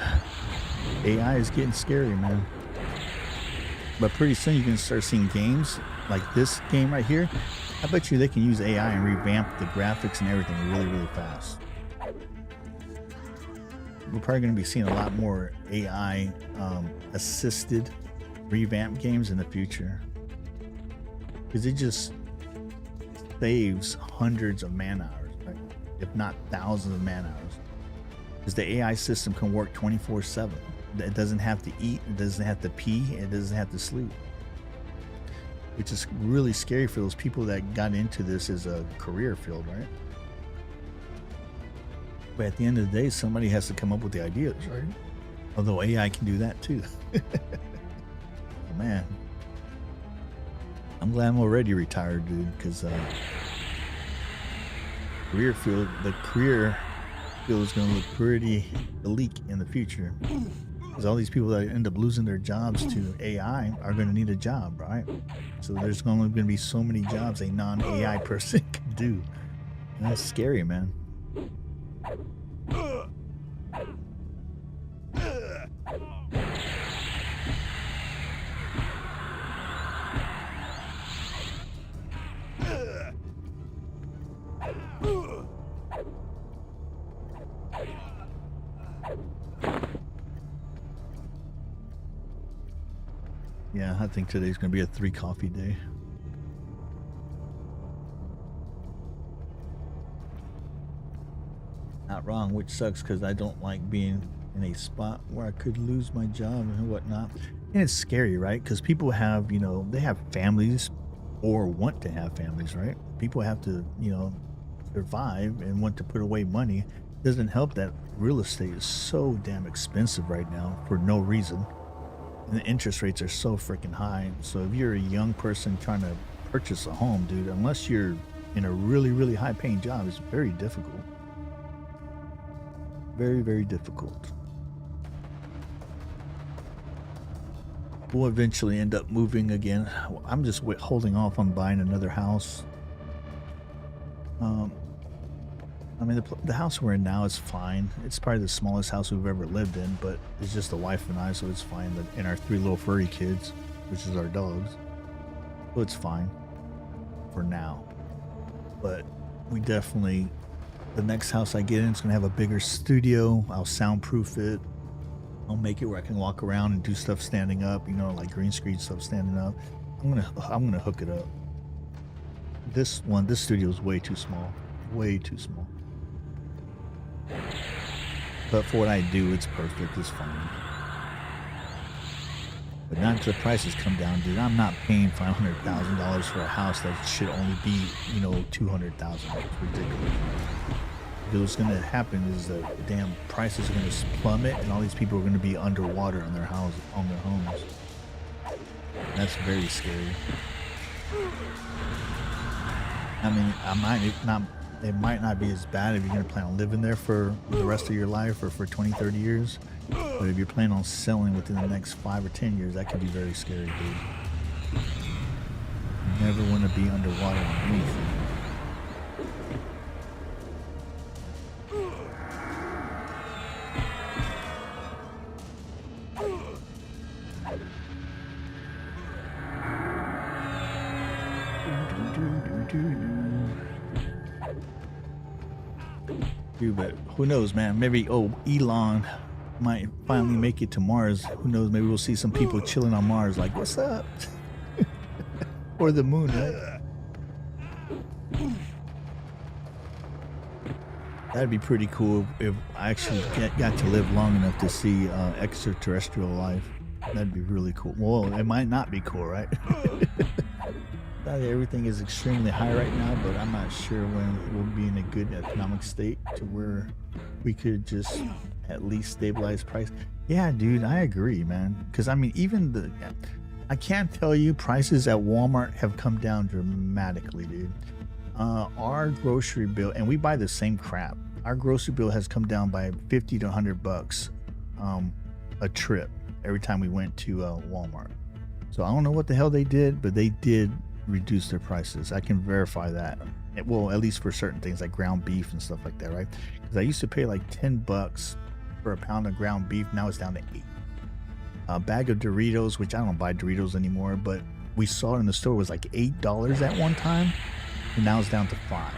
AI is getting scary, man. But pretty soon you can start seeing games like this game right here. I bet you they can use AI and revamp the graphics and everything really, really fast. We're probably going to be seeing a lot more AI assisted revamp games in the future. Because it just saves hundreds of man hours, right? If not thousands of man hours. Because the AI system can work 24/7. It doesn't have to eat, it doesn't have to pee, it doesn't have to sleep. Which is really scary for those people that got into this as a career field, right? But at the end of the day, somebody has to come up with the ideas, right? Although AI can do that too. Oh, man. I'm glad I'm already retired, dude, because the career field is going to look pretty bleak in the future. Because all these people that end up losing their jobs to AI are going to need a job, right? So there's only going to be so many jobs a non-AI person can do. And that's scary, man. Yeah, I think today's going to be a 3 coffee day. Not wrong, which sucks because I don't like being in a spot where I could lose my job and whatnot. And it's scary, right? Because people have, you know, they have families or want to have families, right? People have to, you know, survive and want to put away money. It doesn't help that real estate is so damn expensive right now for no reason. And the interest rates are so freaking high. So if you're a young person trying to purchase a home, dude, unless you're in a really, really high paying job, it's very difficult. Very, very difficult. We'll eventually end up moving again. I'm just holding off on buying another house. I mean, the house we're in now is fine. It's probably the smallest house we've ever lived in, but it's just the wife and I, so it's fine. And our 3 little furry kids, which is our dogs. So it's fine for now. But we definitely, the next house I get in is going to have a bigger studio. I'll soundproof it. I'll make it where I can walk around and do stuff standing up, you know, like green screen stuff standing up. I'm gonna hook it up. This studio is way too small. Way too small. But for what I do, it's perfect. It's fine. But not until the prices come down, dude. I'm not paying $500,000 for a house that should only be, you know, $200,000. It's ridiculous. What's going to happen is the damn prices are going to plummet, and all these people are going to be underwater on their homes. And that's very scary. I mean, it might not be as bad if you're going to plan on living there for the rest of your life or for 20, 30 years. But if you're planning on selling within the next 5 or 10 years, that could be very scary, dude. You never want to be underwater on anything. Dude, but who knows, man? Maybe Elon might finally make it to Mars. Who knows? Maybe we'll see some people chilling on Mars, like, what's up? Or the moon, right? That'd be pretty cool if I actually got to live long enough to see extraterrestrial life. That'd be really cool. Well, it might not be cool, right? Everything is extremely high right now, but I'm not sure when we'll be in a good economic state to where we could just at least stabilize price. Yeah, dude, I agree, man. Because I mean, even I can't tell you, prices at Walmart have come down dramatically, dude. Our grocery bill, and we buy the same crap. Our grocery bill has come down by 50 to 100 bucks a trip every time we went to Walmart. So I don't know what the hell they did, but they did reduce their prices. I can verify that. Well, at least for certain things like ground beef and stuff like that, right? Because I used to pay like 10 bucks for a pound of ground beef. Now it's down to 8. A bag of Doritos, which I don't buy Doritos anymore, but we saw it in the store, was like $8 at one time, and now it's down to 5.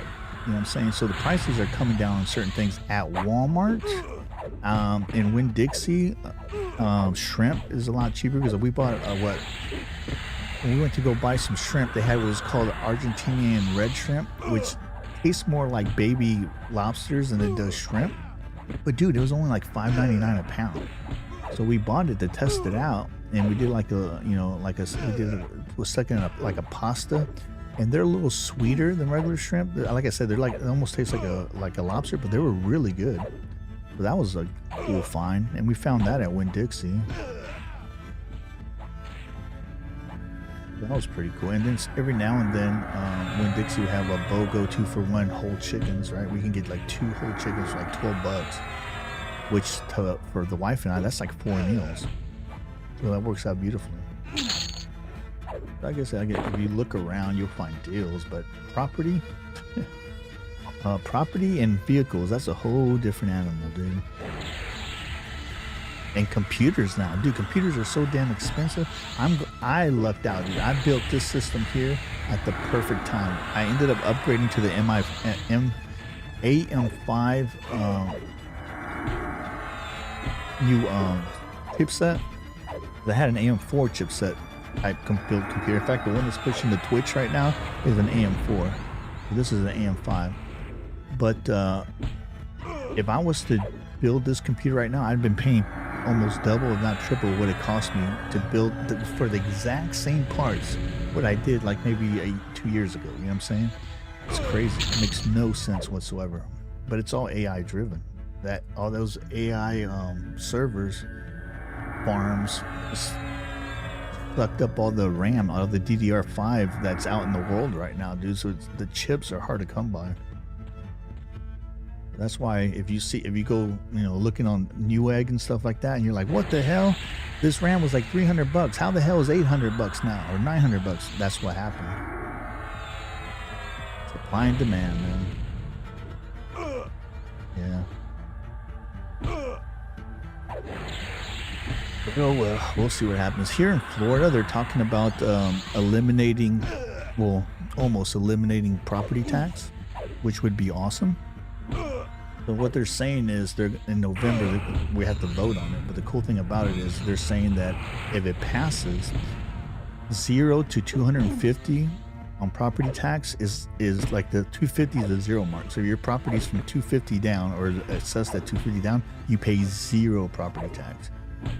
You know what I'm saying? So the prices are coming down on certain things at Walmart. In Winn-Dixie, shrimp is a lot cheaper because we bought when we went to go buy some shrimp, they had what was called Argentinian red shrimp, which tastes more like baby lobsters than it does shrimp. But dude, it was only like $5.99 a pound. So we bought it to test it out, and we did like we're stuck in like a pasta, and they're a little sweeter than regular shrimp. Like I said, they're like, it almost tastes like a lobster, but they were really good. So that was a cool find, and we found that at Winn-Dixie. That was pretty cool. And then every now and then, Winn-Dixie will have a BOGO 2-for-1 whole chickens, right? We can get like 2 whole chickens for like 12 bucks, which for the wife and I, that's like 4 meals. So that works out beautifully. Like I said, if you look around, you'll find deals, but property, property and vehicles, that's a whole different animal, dude. And computers now, dude, computers are so damn expensive. I lucked out, dude. I built this system here at the perfect time. I ended up upgrading to the AM5 new chipset. I had an AM4 chipset type built computer. In fact, the one that's pushing the Twitch right now is an AM4. So this is an AM5. But if I was to build this computer right now, I'd been paying almost double, if not triple, what it cost me to build for the exact same parts what I did like maybe 2 years ago. You know what I'm saying? It's crazy. It makes no sense whatsoever. But it's all AI driven. That all those AI servers farms sucked up all the RAM out of the DDR5 that's out in the world right now, dude. So the chips are hard to come by. That's why if you go, looking on Newegg and stuff like that, and you're like, what the hell? This RAM was like 300 bucks. How the hell is 800 bucks now, or 900 bucks? That's what happened. Supply and demand, man. Yeah. Oh well, we'll see what happens. Here in Florida, they're talking about almost eliminating property tax, which would be awesome. So what they're saying is in November we have to vote on it, but the cool thing about it is they're saying that if it passes, 0 to 250 on property tax is like the 250 is the 0 mark. So if your property's from 250 down, or assessed at 250 down, you pay 0 property tax.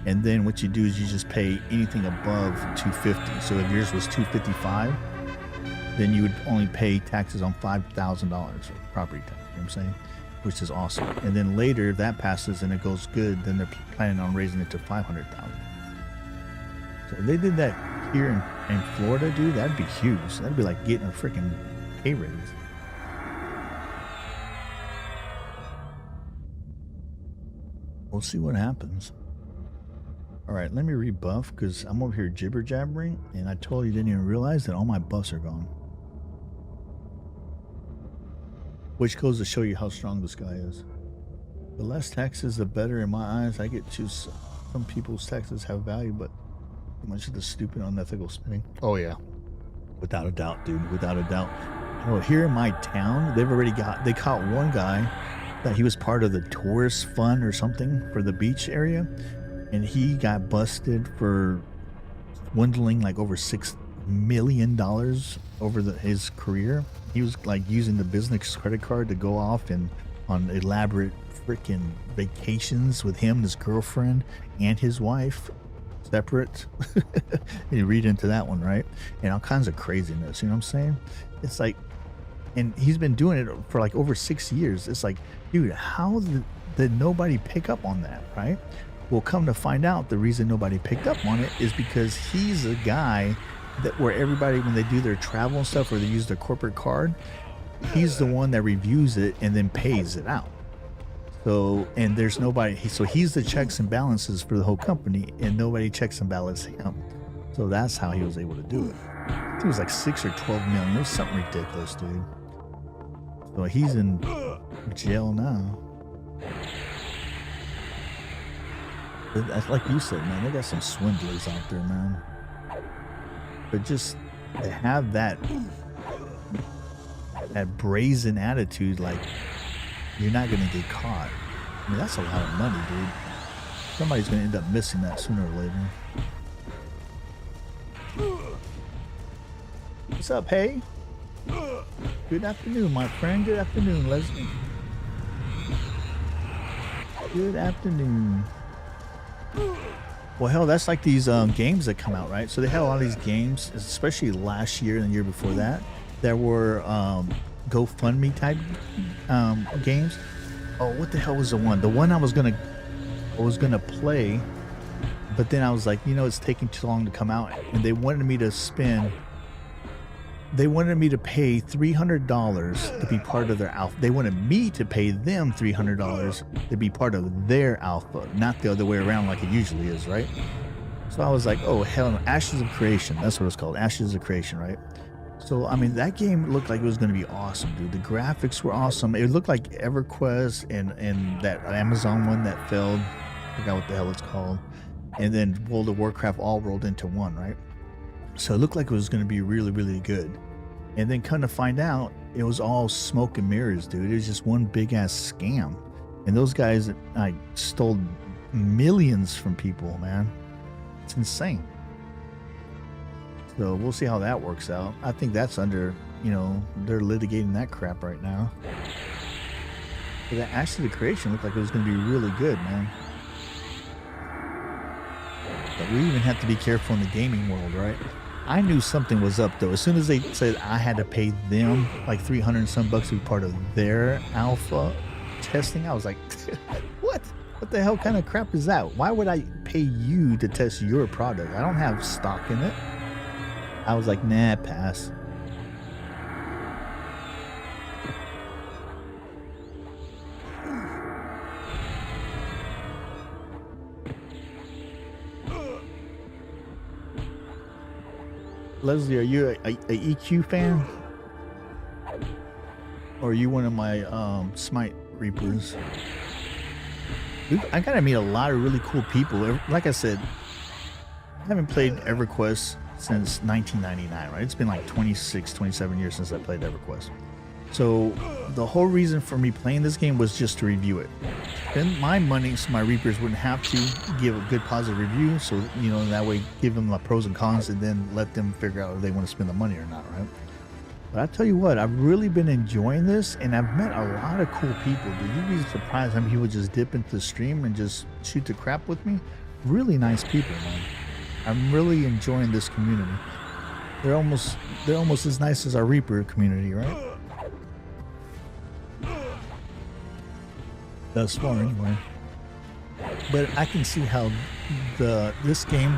And then what you do is you just pay anything above 250. So if yours was 255, then you would only pay taxes on $5,000 of property tax. You know what I'm saying? Which is awesome. And then later, if that passes and it goes good, then they're planning on raising it to 500,000. So if they did that here in Florida, dude, that'd be huge. That'd be like getting a freaking pay raise. We'll see what happens. All right, let me rebuff because I'm over here jibber jabbering, and I totally didn't even realize that all my buffs are gone. Which goes to show you how strong this guy is. The less taxes, the better in my eyes. I get to some people's taxes have value, but too much of the stupid unethical spending. Oh yeah, without a doubt, dude, without a doubt. Oh, here in my town, they caught one guy that he was part of the tourist fund or something for the beach area, and he got busted for swindling like over $6 million over his career. He was like using the business credit card to go off and on elaborate freaking vacations with him and his girlfriend and his wife, separate. You read into that one, right? And all kinds of craziness, you know what I'm saying? It's like, and he's been doing it for like over 6 years. It's like, dude, how did nobody pick up on that, right? Well, come to find out, the reason nobody picked up on it is because he's a guy that where everybody, when they do their travel and stuff, or they use their corporate card, he's the one that reviews it and then pays it out. So, and there's nobody, so he's the checks and balances for the whole company, and nobody checks and balances him. So that's how he was able to do it. I think it was like 6 or 12 million. It was something ridiculous, dude. So he's in jail now. But like you said, man, they got some swindlers out there, man. But just to have that brazen attitude, like you're not gonna get caught. I mean, that's a lot of money, dude. Somebody's gonna end up missing that sooner or later. What's up, hey? Good afternoon, my friend. Good afternoon, Leslie. Good afternoon. Well, hell, that's like these games that come out, right? So they had a lot of these games, especially last year and the year before that, that were GoFundMe type games. Oh, what the hell was the one? The one I was gonna play, but then I was like, you know, it's taking too long to come out, and they wanted me to spend. They wanted me to pay $300 to be part of their alpha. They wanted me to pay them $300 to be part of their alpha, not the other way around like it usually is, right? So I was like, oh, hell no. Ashes of Creation. That's what it's called. Ashes of Creation, right? So, I mean, that game looked like it was going to be awesome, dude. The graphics were awesome. It looked like EverQuest and that Amazon one that failed. I forgot what the hell it's called. And then World of Warcraft all rolled into one, right? So it looked like it was going to be really, really good. And then come to find out, it was all smoke and mirrors, dude. It was just one big ass scam. And those guys like stole millions from people, man. It's insane. So we'll see how that works out. I think that's under, you know, they're litigating that crap right now. But that Ashes of Creation looked like it was going to be really good, man. But we even have to be careful in the gaming world, right? I knew something was up though. As soon as they said I had to pay them like 300 and some bucks to be part of their alpha testing, I was like, what? What the hell kind of crap is that? Why would I pay you to test your product? I don't have stock in it. I was like, nah, pass. Leslie, are you a EQ fan? Or are you one of my SMITE Reapers? I gotta meet a lot of really cool people. Like I said, I haven't played EverQuest since 1999, right? It's been like 26, 27 years since I played EverQuest. So the whole reason for me playing this game was just to review it. Then my money, so my Reapers wouldn't have to give a good positive review. So, you know, that way give them the pros and cons and then let them figure out if they want to spend the money or not, right? But I tell you what, I've really been enjoying this, and I've met a lot of cool people. Dude, you'd be surprised how many people just dip into the stream and just shoot the crap with me. Really nice people, man. I'm really enjoying this community. They're almost as nice as our Reaper community, right? Thus far, anyway. But I can see how this game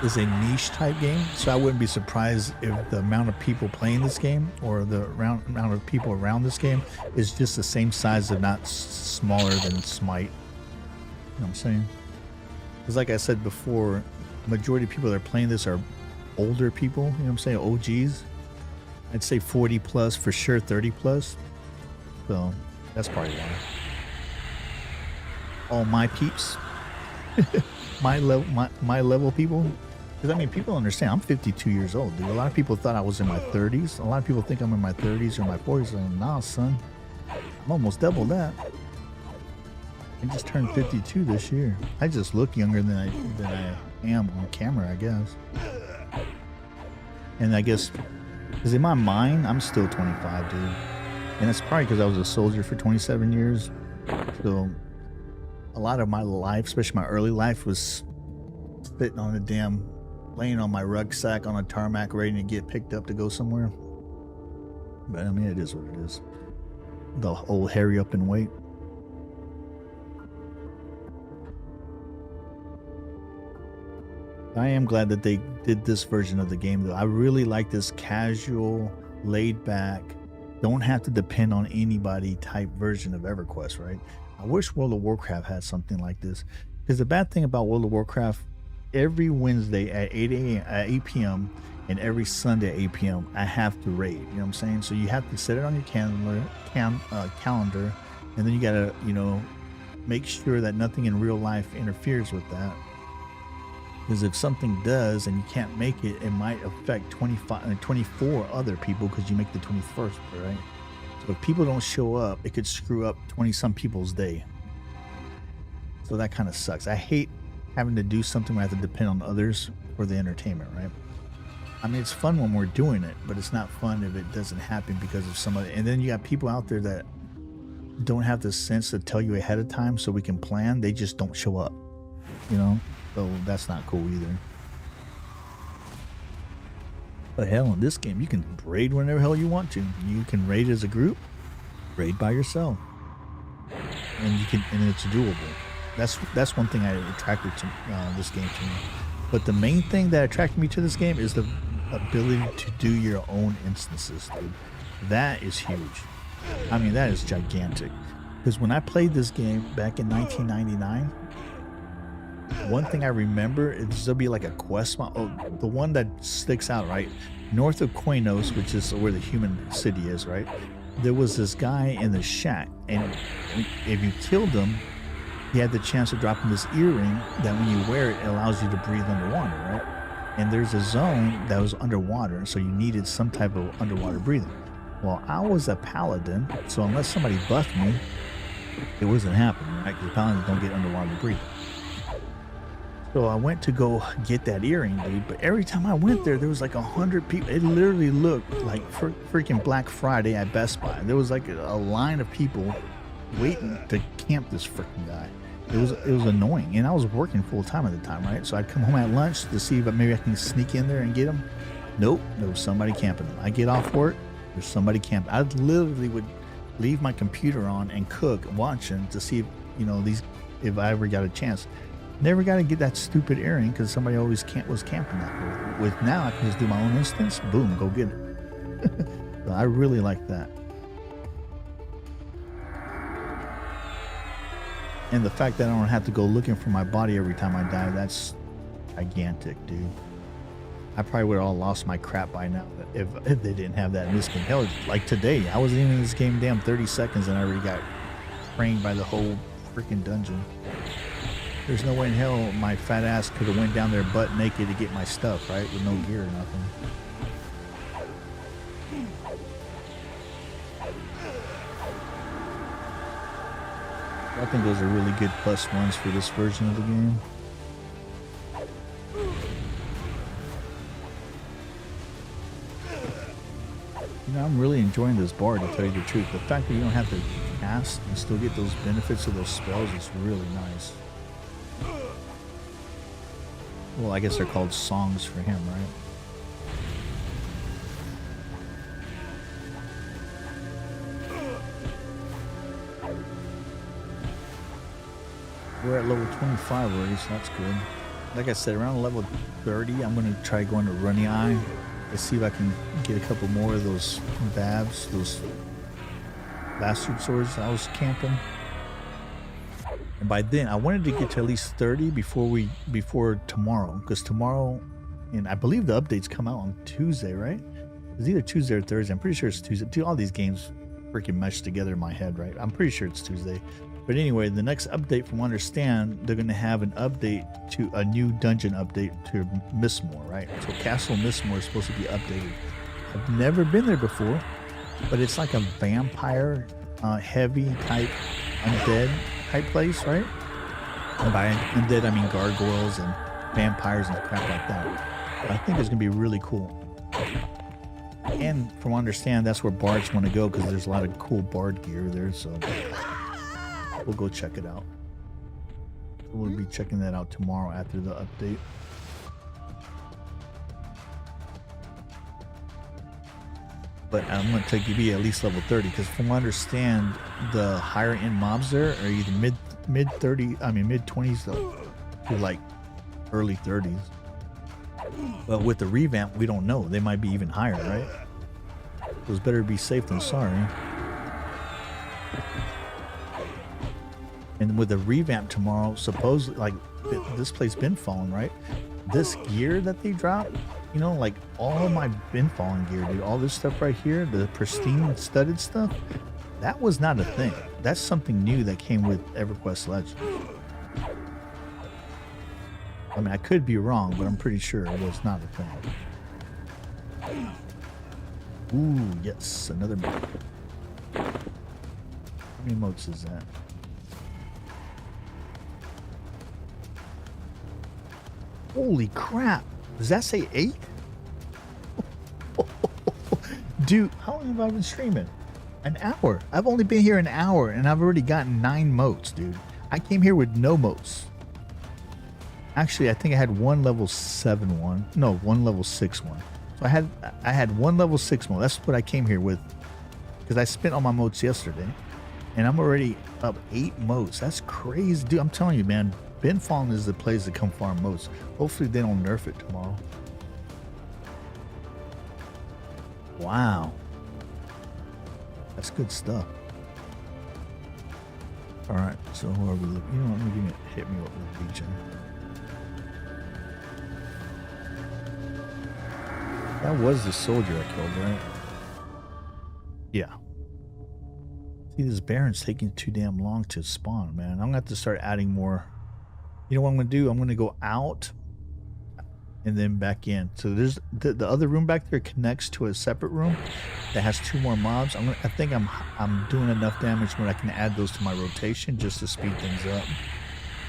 is a niche type game, so I wouldn't be surprised if the amount of people playing this game or the amount of people around this game is just the same size, if not smaller than SMITE. You know what I'm saying? Because like I said before, the majority of people that are playing this are older people, you know what I'm saying, OGs. I'd say 40 plus, for sure 30 plus. So that's probably why. All my peeps, my level people. Because I mean, people understand I'm 52 years old, dude. A lot of people thought I was in my 30s. A lot of people think I'm in my 30s or my 40s. Like, nah, son, I'm almost double that. I just turned 52 this year. I just look younger than I am on camera, I guess. And I guess, because in my mind, I'm still 25, dude. And it's probably because I was a soldier for 27 years. So a lot of my life, especially my early life, was sitting on laying on my rucksack on a tarmac ready to get picked up to go somewhere. But I mean, it is what it is. The old hurry up and wait. I am glad that they did this version of the game though. I really like this casual, laid back don't have to depend on anybody type version of EverQuest, right? I wish World of Warcraft had something like this, because the bad thing about World of Warcraft, every Wednesday at 8 p.m. and every Sunday at 8 p.m. I have to raid. You know what I'm saying? So you have to set it on your calendar, and then you gotta, you know, make sure that nothing in real life interferes with that. Because if something does and you can't make it, it might affect 24 other people because you make the 21st, right? So if people don't show up, it could screw up 20-some people's day. So that kind of sucks. I hate having to do something where I have to depend on others for the entertainment, right? I mean, it's fun when we're doing it, but it's not fun if it doesn't happen because of somebody. And then you got people out there that don't have the sense to tell you ahead of time so we can plan. They just don't show up, you know? So that's not cool either. But hell, in this game, you can raid whenever hell you want to. You can raid as a group, raid by yourself, and it's doable. That's one thing I attracted to this game to me. But the main thing that attracted me to this game is the ability to do your own instances, dude. That is huge. I mean, that is gigantic. Because when I played this game back in 1999, one thing I remember is there'll be like a quest. Oh, the one that sticks out, right? North of Koinos, which is where the human city is, right? There was this guy in the shack, and if you killed him, he had the chance of dropping this earring that when you wear it, it allows you to breathe underwater, right? And there's a zone that was underwater, so you needed some type of underwater breathing. Well, I was a paladin, so unless somebody buffed me, it wasn't happening, right? Because paladins don't get underwater breathing. So I went to go get that earring, dude. But every time I went there, there was like 100 people. It literally looked like freaking Black Friday at Best Buy. There was like a line of people waiting to camp this freaking guy. It was annoying, and I was working full time at the time, right? So I'd come home at lunch to see if maybe I can sneak in there and get him. Nope, there was somebody camping him. I get off work, there's somebody camping. I literally would leave my computer on and cook, watching to see if, you know, if I ever got a chance. Never got to get that stupid earring because somebody always was camping that. With now, I can just do my own instance. Boom, go get it. So I really like that. And the fact that I don't have to go looking for my body every time I die, that's gigantic, dude. I probably would have all lost my crap by now if they didn't have that in this game. Hell, like today, I wasn't even in this game damn 30 seconds and I already got framed by the whole freaking dungeon. There's no way in hell my fat ass could have went down there butt naked to get my stuff, right? With no gear or nothing. I think those are really good plus ones for this version of the game. You know, I'm really enjoying this BARD, to tell you the truth. The fact that you don't have to cast and still get those benefits of those spells is really nice. Well, I guess they're called songs for him, right? We're at level 25 already, so that's good. Like I said, around level 30, I'm going to try going to Runny Eye. Let's see if I can get a couple more of those babs, those bastard swords I was camping. And by then, I wanted to get to at least 30 before tomorrow, because tomorrow, and I believe the updates come out on Tuesday, right? It's either Tuesday or Thursday. I'm pretty sure it's Tuesday. Dude, all these games freaking mesh together in my head, right? I'm pretty sure it's Tuesday. But anyway, the next update, from what I understand, they're going to have an update to a new dungeon update to Mistmore, right? So Castle Mistmore is supposed to be updated. I've never been there before, but it's like a vampire heavy type undead type place, right? And by undead, I mean gargoyles and vampires and crap like that. But I think it's going to be really cool. And from what I understand, that's where bards want to go, because there's a lot of cool bard gear there, so we'll go check it out. We'll be checking that out tomorrow after the update. But I'm going to give you at least level 30, because from what I understand, the higher end mobs there are either mid 20s to like early 30s. But with the revamp, we don't know. They might be even higher, right? It was better to be safe than sorry. And with the revamp tomorrow, supposedly, like, this place been falling, right? This gear that they dropped, you know, like all my bin falling gear, dude, all this stuff right here, the pristine studded stuff, that was not a thing. That's something new that came with EverQuest Legend. I mean, I could be wrong, but I'm pretty sure it was not a thing. Ooh, yes, another mote. How many motes is that? Holy crap. Does that say 8? Dude, how long have I been streaming? An hour. I've only been here an hour and I've already gotten 9 motes, dude. I came here with no motes. Actually, I think I had one level 7 one. No, one level 6 one. So I had one level 6 mote. That's what I came here with. Because I spent all my motes yesterday. And I'm already up 8 motes. That's crazy. Dude, I'm telling you, man. Ben Fallen is the place to come farm motes. Hopefully they don't nerf it tomorrow. Wow. That's good stuff. Alright, so who are we looking? You know what, let me hit me up with region. That was the soldier I killed, right? Yeah. See, this Baron's taking too damn long to spawn, man. I'm gonna have to start adding more. You know what I'm gonna do? I'm gonna go out and then back in. So there's the other room back there connects to a separate room that has 2 more mobs. I think I'm doing enough damage where I can add those to my rotation just to speed things up.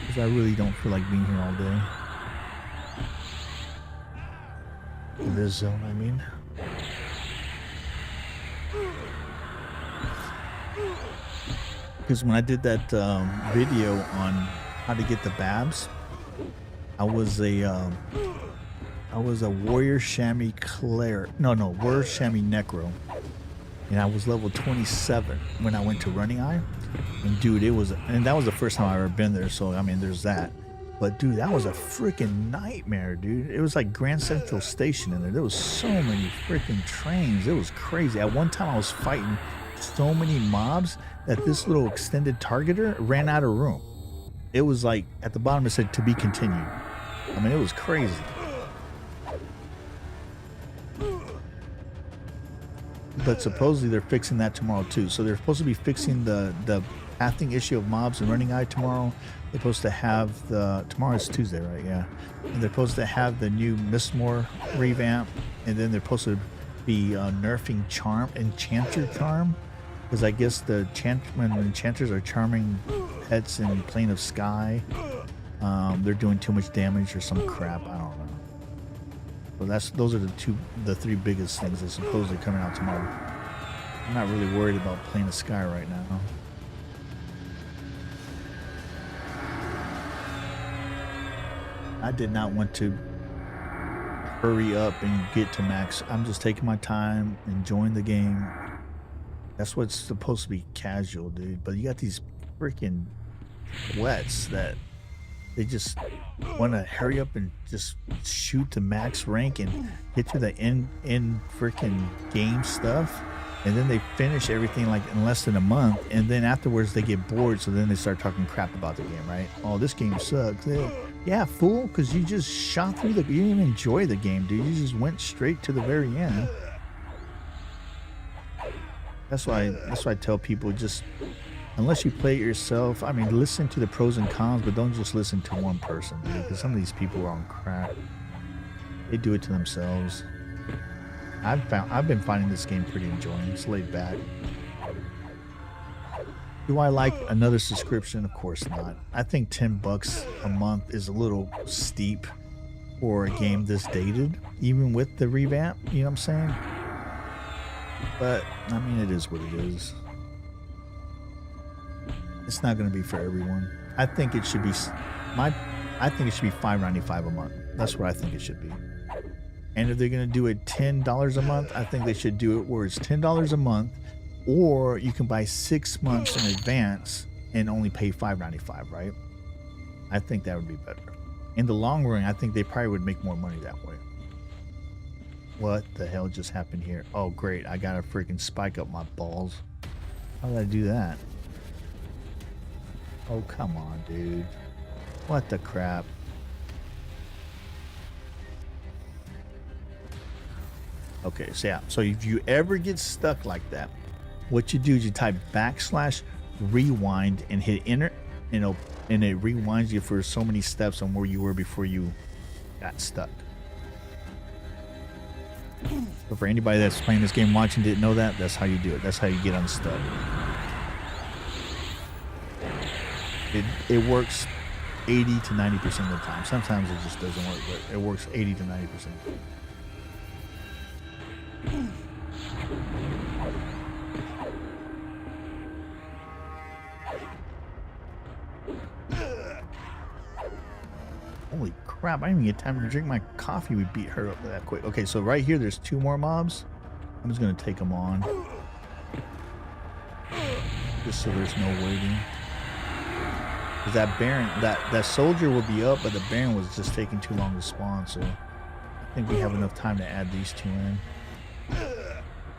Because I really don't feel like being here all day. In this zone, I mean. Because when I did that video on how to get the babs, I was a warrior chamois cleric. No, warrior chamois necro, and I was level 27 when I went to Running Eye. And dude, that was the first time I ever been there. So I mean, there's that. But dude, that was a freaking nightmare, dude. It was like Grand Central Station in there. There was so many freaking trains. It was crazy. At one time, I was fighting so many mobs that this little extended targeter ran out of room. It was like at the bottom it said to be continued. I mean, it was crazy. But supposedly they're fixing that tomorrow too. So they're supposed to be fixing the pathing issue of mobs and Running Eye tomorrow. They're supposed to have tomorrow's Tuesday, right? Yeah. And they're supposed to have the new Mistmore revamp, and then they're supposed to be nerfing Enchanter Charm, because I guess when enchanters are charming pets in Plane of Sky, they're doing too much damage or some crap. I don't know. But those are the 3 biggest things that supposedly coming out tomorrow. I'm not really worried about Plane of Sky right now. I did not want to hurry up and get to max. I'm just taking my time, enjoying the game. That's what's supposed to be casual, dude. But you got these freaking wets that they just want to hurry up and just shoot to max rank and get to the end freaking game stuff. And then they finish everything like in less than a month. And then afterwards they get bored. So then they start talking crap about the game, right? Oh, this game sucks. Yeah, fool, because you just shot through you didn't even enjoy the game, dude. You just went straight to the very end. That's why I tell people, just unless you play it yourself, I mean, listen to the pros and cons, but don't just listen to one person, dude, because some of these people are on crack. They do it to themselves. I've been finding this game pretty enjoying. It's laid back. Do I like another subscription? Of course not. I think $10 a month is a little steep for a game this dated, even with the revamp, you know what I'm saying? But I mean, it is what it is. It's not going to be for everyone. I think it should be $5.95 a month. That's what I think it should be. And if they're going to do it $10 a month, I think they should do it where it's $10 a month, or you can buy 6 months in advance and only pay $5.95, right? I think that would be better. In the long run, I think they probably would make more money that way. What the hell just happened here? Oh, great. I got to freaking spike up my balls. How did I do that? Oh, come on, dude. What the crap? Okay, so yeah. So if you ever get stuck like that, what you do is you type /rewind and hit enter, and it rewinds you for so many steps on where you were before you got stuck. So for anybody that's playing this game watching didn't know that, that's how you do it. That's how you get unstuck. It works 80 to 90% of the time. Sometimes it just doesn't work, but it works 80 to 90%. Holy crap, I didn't even get time to drink my coffee. We beat her up that quick. Okay, so right here there's 2 more mobs. I'm just gonna take them on. Just so there's no waiting. Because that Baron, that soldier will be up, but the Baron was just taking too long to spawn, so I think we have enough time to add these 2 in.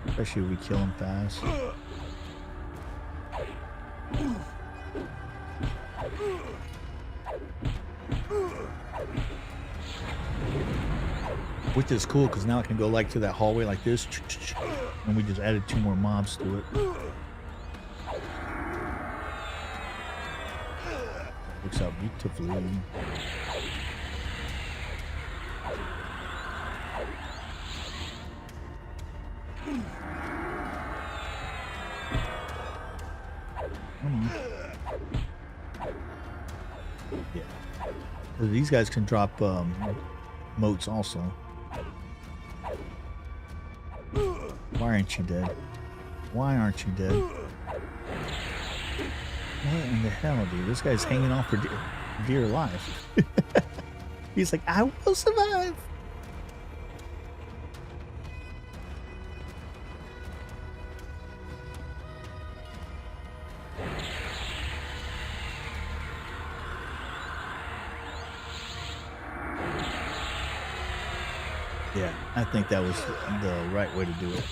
Especially if we kill him fast. Which is cool because now I can go like to that hallway like this, and we just added 2 more mobs to it. Works out beautifully. Yeah. These guys can drop motes also. Why aren't you dead? Why aren't you dead? What in the hell, dude? This guy's hanging on for dear life. He's like, I will survive. Yeah, I think that was the right way to do it.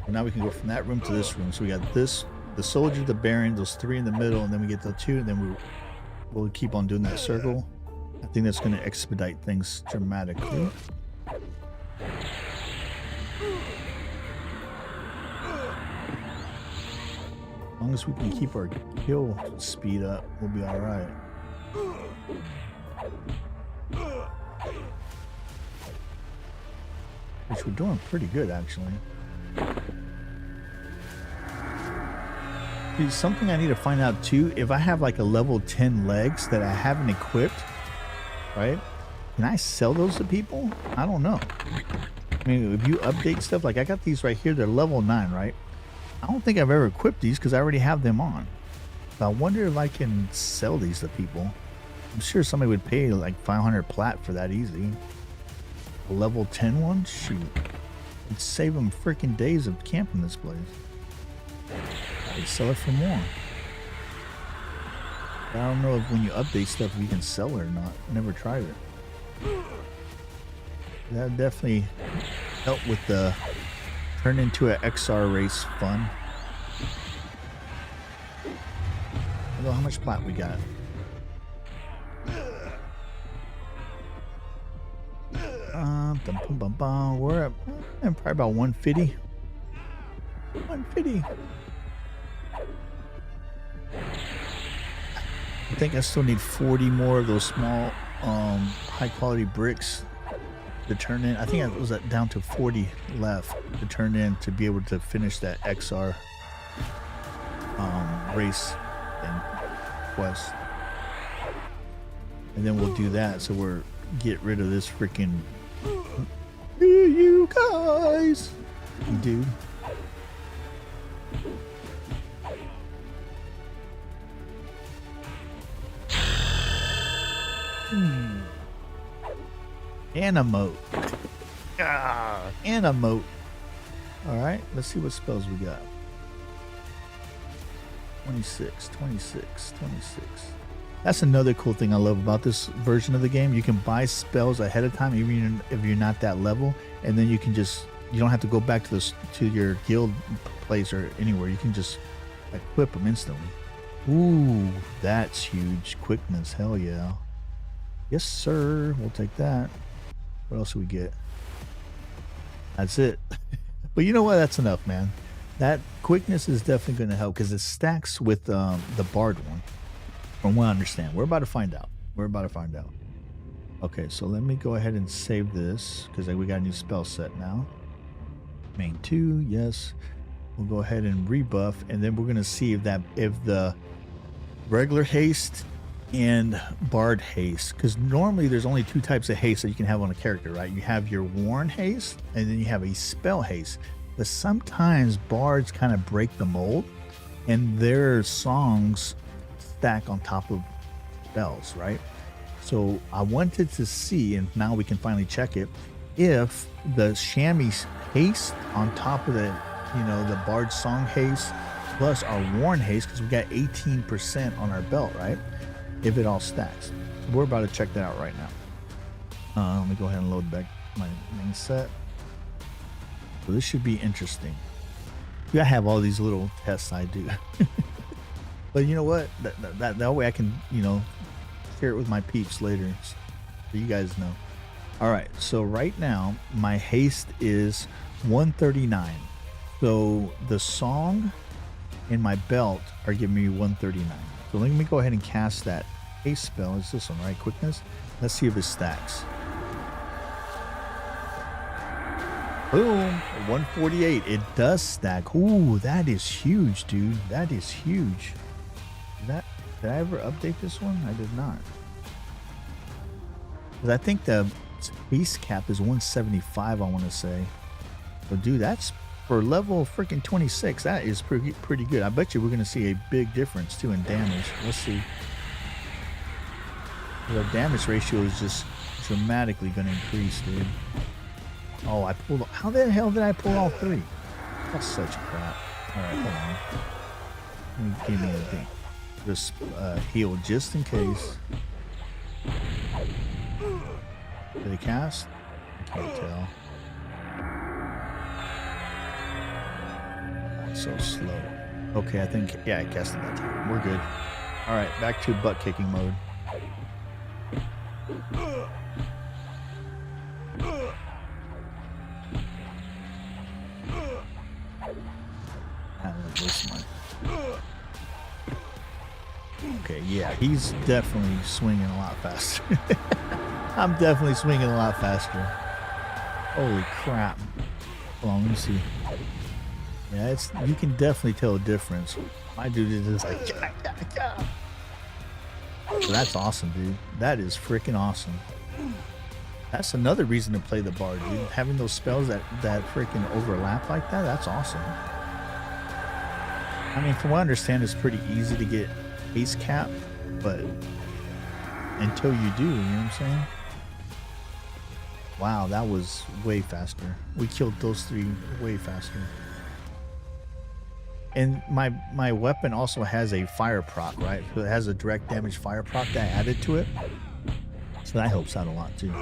And now we can go from that room to this room. So we got this, the soldier, the Baron, those 3 in the middle, and then we get the 2, and then we'll keep on doing that circle. I think that's going to expedite things dramatically. As long as we can keep our kill speed up, we'll be all right. Which we're doing pretty good, actually. Dude, something I need to find out too, if I have like a level 10 legs that I haven't equipped, right? Can I sell those to people? I don't know. I mean, if you update stuff, like I got these right here, they're level 9, right? I don't think I've ever equipped these because I already have them on. But I wonder if I can sell these to people. I'm sure somebody would pay like 500 plat for that easy. A level 10 one? Shoot. It'd save them freaking days of camping this place. I'd sell it for more. But I don't know if when you update stuff if you can sell it or not. Never tried it. That definitely help with the turn into an XR race fun. Although how much plat we got? We're at probably about 150. 150. I think I still need 40 more of those small, high quality bricks to turn in. I think I was down to 40 left to turn in to be able to finish that XR race and quest. And then we'll do that, so we're get rid of this freaking you guys, dude. Animote. Animote. Alright, let's see what spells we got. 26, 26, 26. That's another cool thing I love about this version of the game. You can buy spells ahead of time, even if you're not that level, and then you can just, you don't have to go back to this to your guild place or anywhere. You can just equip them instantly. Ooh, that's huge. Quickness, hell yeah. Yes, sir. We'll take that. What else do we get? That's it. But you know what? That's enough, man. That quickness is definitely going to help because it stacks with the BARD one. From what I understand. We're about to find out. We're about to find out. Okay, so let me go ahead and save this because we got a new spell set now. Main 2, yes. We'll go ahead and rebuff, and then we're going to see if the regular haste and BARD haste, because normally there's only 2 types of haste that you can have on a character, right? You have your worn haste, and then you have a spell haste. But sometimes bards kind of break the mold, and their songs stack on top of spells, right? So I wanted to see, and now we can finally check it, if the chamois haste on top of the, you know, the bard song haste plus our worn haste, because we got 18% on our belt, right? If it all stacks. We're about to check that out right now. Let me go ahead and load back my main set. So this should be interesting. I have all these little tests I do. But you know what? That way I can, you know, share it with my peeps later so you guys know. All right, so right now my haste is 139. So the song and my belt are giving me 139. So let me go ahead and cast that haste spell. It's this one, right? Quickness. Let's see if it stacks. Boom, 148. It does stack. Ooh, that is huge, dude. That is huge. Did I ever update this one? I did not. Because I think the base cap is 175, I want to say. But dude, that's for level freaking 26. That is pretty good. I bet you we're going to see a big difference too in damage. Let's see. The damage ratio is just dramatically going to increase, dude. Oh, I pulled. How the hell did I pull all 3? That's such crap. All right, hold on. Give me a thing. Just heal just in case. Did it cast? I can't tell. That's so slow. Okay, I think, yeah, I casted that time. We're good. All right, back to butt kicking mode. Okay, yeah, he's definitely swinging a lot faster. I'm definitely swinging a lot faster. Holy crap. Hold on, let me see. Yeah, you can definitely tell a difference. My dude is just like, So that's awesome, dude. That is freaking awesome. That's another reason to play the bard, dude. Having those spells that freaking overlap like that, that's awesome. I mean, from what I understand, it's pretty easy to get haste cap, but until you do, you know what I'm saying? Wow, that was way faster. We killed those 3 way faster. And my weapon also has a fire proc, right? So it has a direct damage fire proc that I added to it. So that helps out a lot too.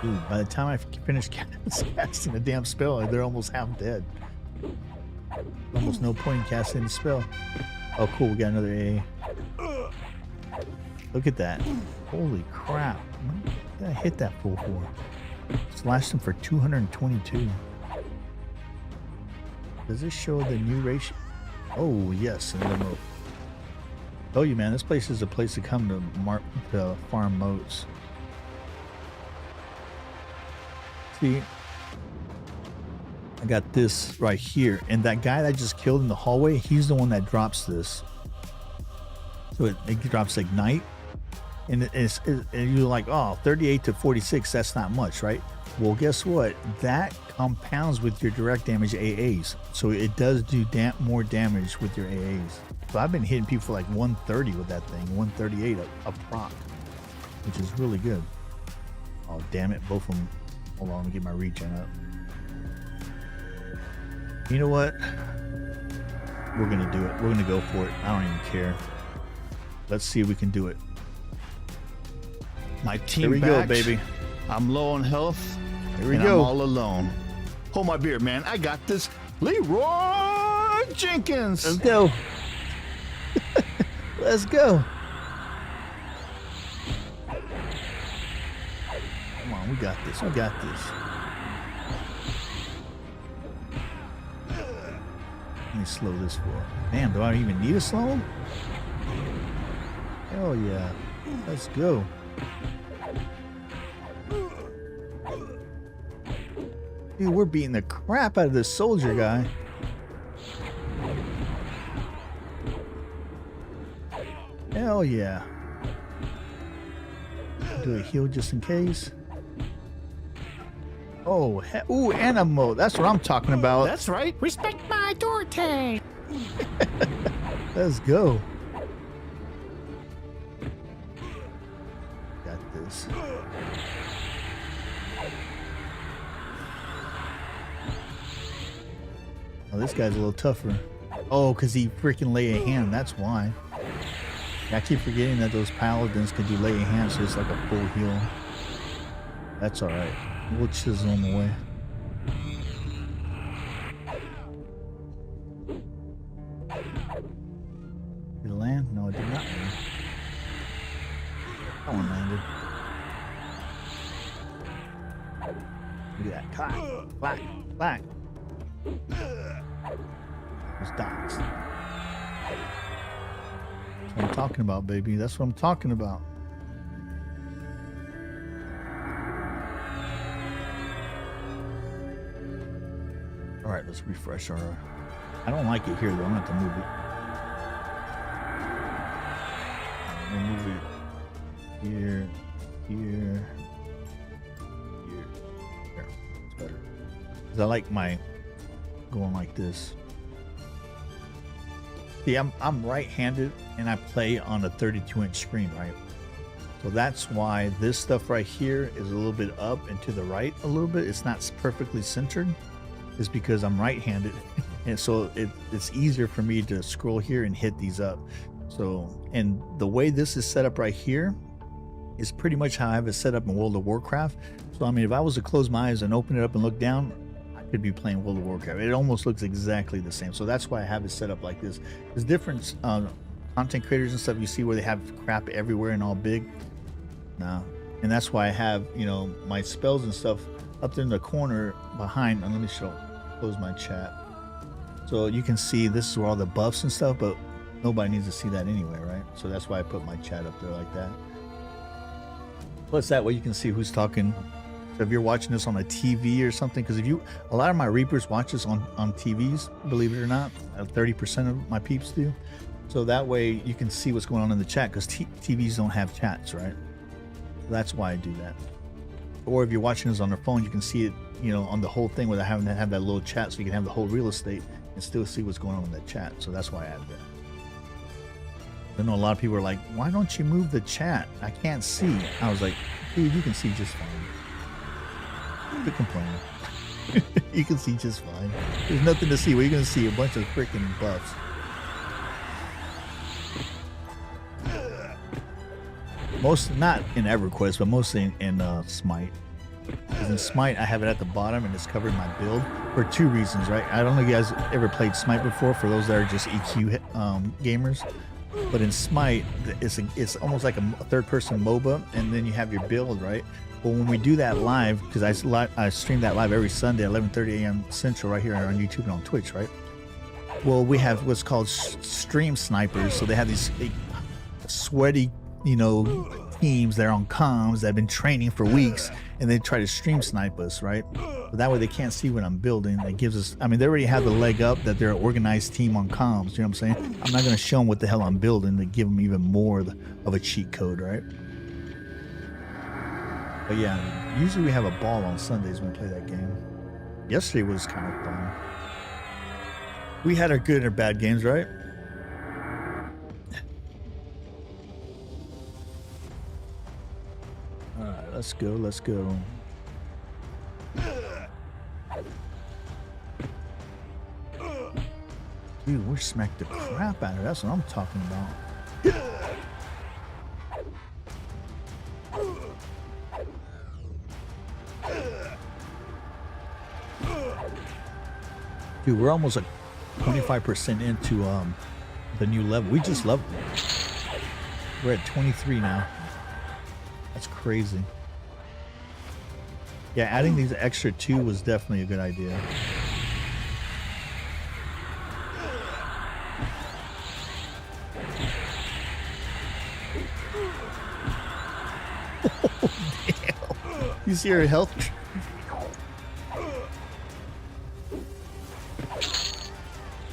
Dude, by the time I finish casting a damn spell, they're almost half dead. Almost no point in casting the spell. Oh, cool. We got another AA. Look at that. Holy crap. What did I hit that fool for? Slashed him for 222. Does this show the new ratio? Oh, yes. Oh, you man, this place is a place to come to farm moats. See, I got this right here, and that guy that I just killed in the hallway, he's the one that drops this. So it drops Ignite, and and you're like, oh, 38 to 46, that's not much, right? Well, guess what? That compounds with your direct damage AAs, so it does do more damage with your AAs. So I've been hitting people for like 130 with that thing, 138 a proc, which is really good. Oh, damn it, both of them. Hold on, let me get my regen up. You know what? We're gonna do it. We're gonna go for it. I don't even care. Let's see if we can do it. My team Here we back. go, baby. I'm low on health. Here we and go. I'm all alone. Hold my beer, man. I got this. Leroy Jenkins. Let's go. Let's go. Come on, we got this. We got this. Let me slow this for. Damn, do I even need to slow him? Hell yeah. Let's go. Dude, we're beating the crap out of this soldier guy. Hell yeah. Do a heal just in case. Oh, ooh, animal. That's what I'm talking about. That's right. Respect my Dorte. Let's go. Got this. Oh, this guy's a little tougher. Oh, because he freaking lay a hand. That's why. I keep forgetting that those paladins can do lay a hand, so it's like a full heal. That's alright. We'll chisel him away. Did it land? No, it did not land. That one landed. Look at that. Clack, clack, clack. Those dots. That's what I'm talking about, baby. That's what I'm talking about. All right, let's refresh our. I don't like it here though. I'm gonna have to move it. I'm gonna move it here, here, here. There. It's better. 'Cause I like my going like this. See, I'm right-handed and I play on a 32-inch screen, right? So that's why this stuff right here is a little bit up and to the right a little bit. It's not perfectly centered. It's because I'm right-handed, and so it's easier for me to scroll here and hit these up. So, and the way this is set up right here is pretty much how I have it set up in World of Warcraft. So I mean, if I was to close my eyes and open it up and look down, I could be playing World of Warcraft. It almost looks exactly the same. So that's why I have it set up like this. There's different content creators and stuff you see where they have crap everywhere and all big. No, and that's why I have, you know, my spells and stuff up there in the corner behind. And let me close my chat. So you can see this is where all the buffs and stuff, but nobody needs to see that anyway, right? So that's why I put my chat up there like that. Plus that way you can see who's talking. So if you're watching this on a TV or something, because a lot of my Reapers watch this on TVs, believe it or not, 30% of my peeps do. So that way you can see what's going on in the chat, because TVs don't have chats, right? That's why I do that. Or if you're watching this on their phone, you can see it, you know, on the whole thing without having to have that little chat, so you can have the whole real estate and still see what's going on in that chat. So that's why I added that. I know a lot of people are like, why don't you move the chat? I can't see. I was like, dude, you can see just fine. Quit complaining. You can see just fine. There's nothing to see. Well, you're going to see a bunch of freaking buffs. Most, not in EverQuest, but mostly in SMITE. Because in SMITE, I have it at the bottom and it's covering my build for two reasons, right? I don't know if you guys ever played SMITE before, for those that are just EQ gamers. But in SMITE, it's almost like a third-person MOBA, and then you have your build, right? But when we do that live, because I stream that live every Sunday at 11:30 a.m. Central right here on YouTube and on Twitch, right? Well, we have what's called stream snipers. So they have these sweaty, you know, teams that are on comms that have been training for weeks, and they try to stream snipe us, right? But that way they can't see what I'm building. It gives us, I mean, they already have the leg up that they're an organized team on comms, you know what I'm saying? I'm not going to show them what the hell I'm building to give them even more of a cheat code, right? But yeah, usually we have a ball on Sundays when we play that game. Yesterday was kind of fun. We had our good and our bad games, right? All right, let's go, let's go. Dude, we're smacked the crap out of it. That's what I'm talking about. Dude, we're almost like 25% into the new level. We just leveled. We're at 23 now. That's crazy. Yeah, adding these extra 2 was definitely a good idea. Oh, damn. You see her health?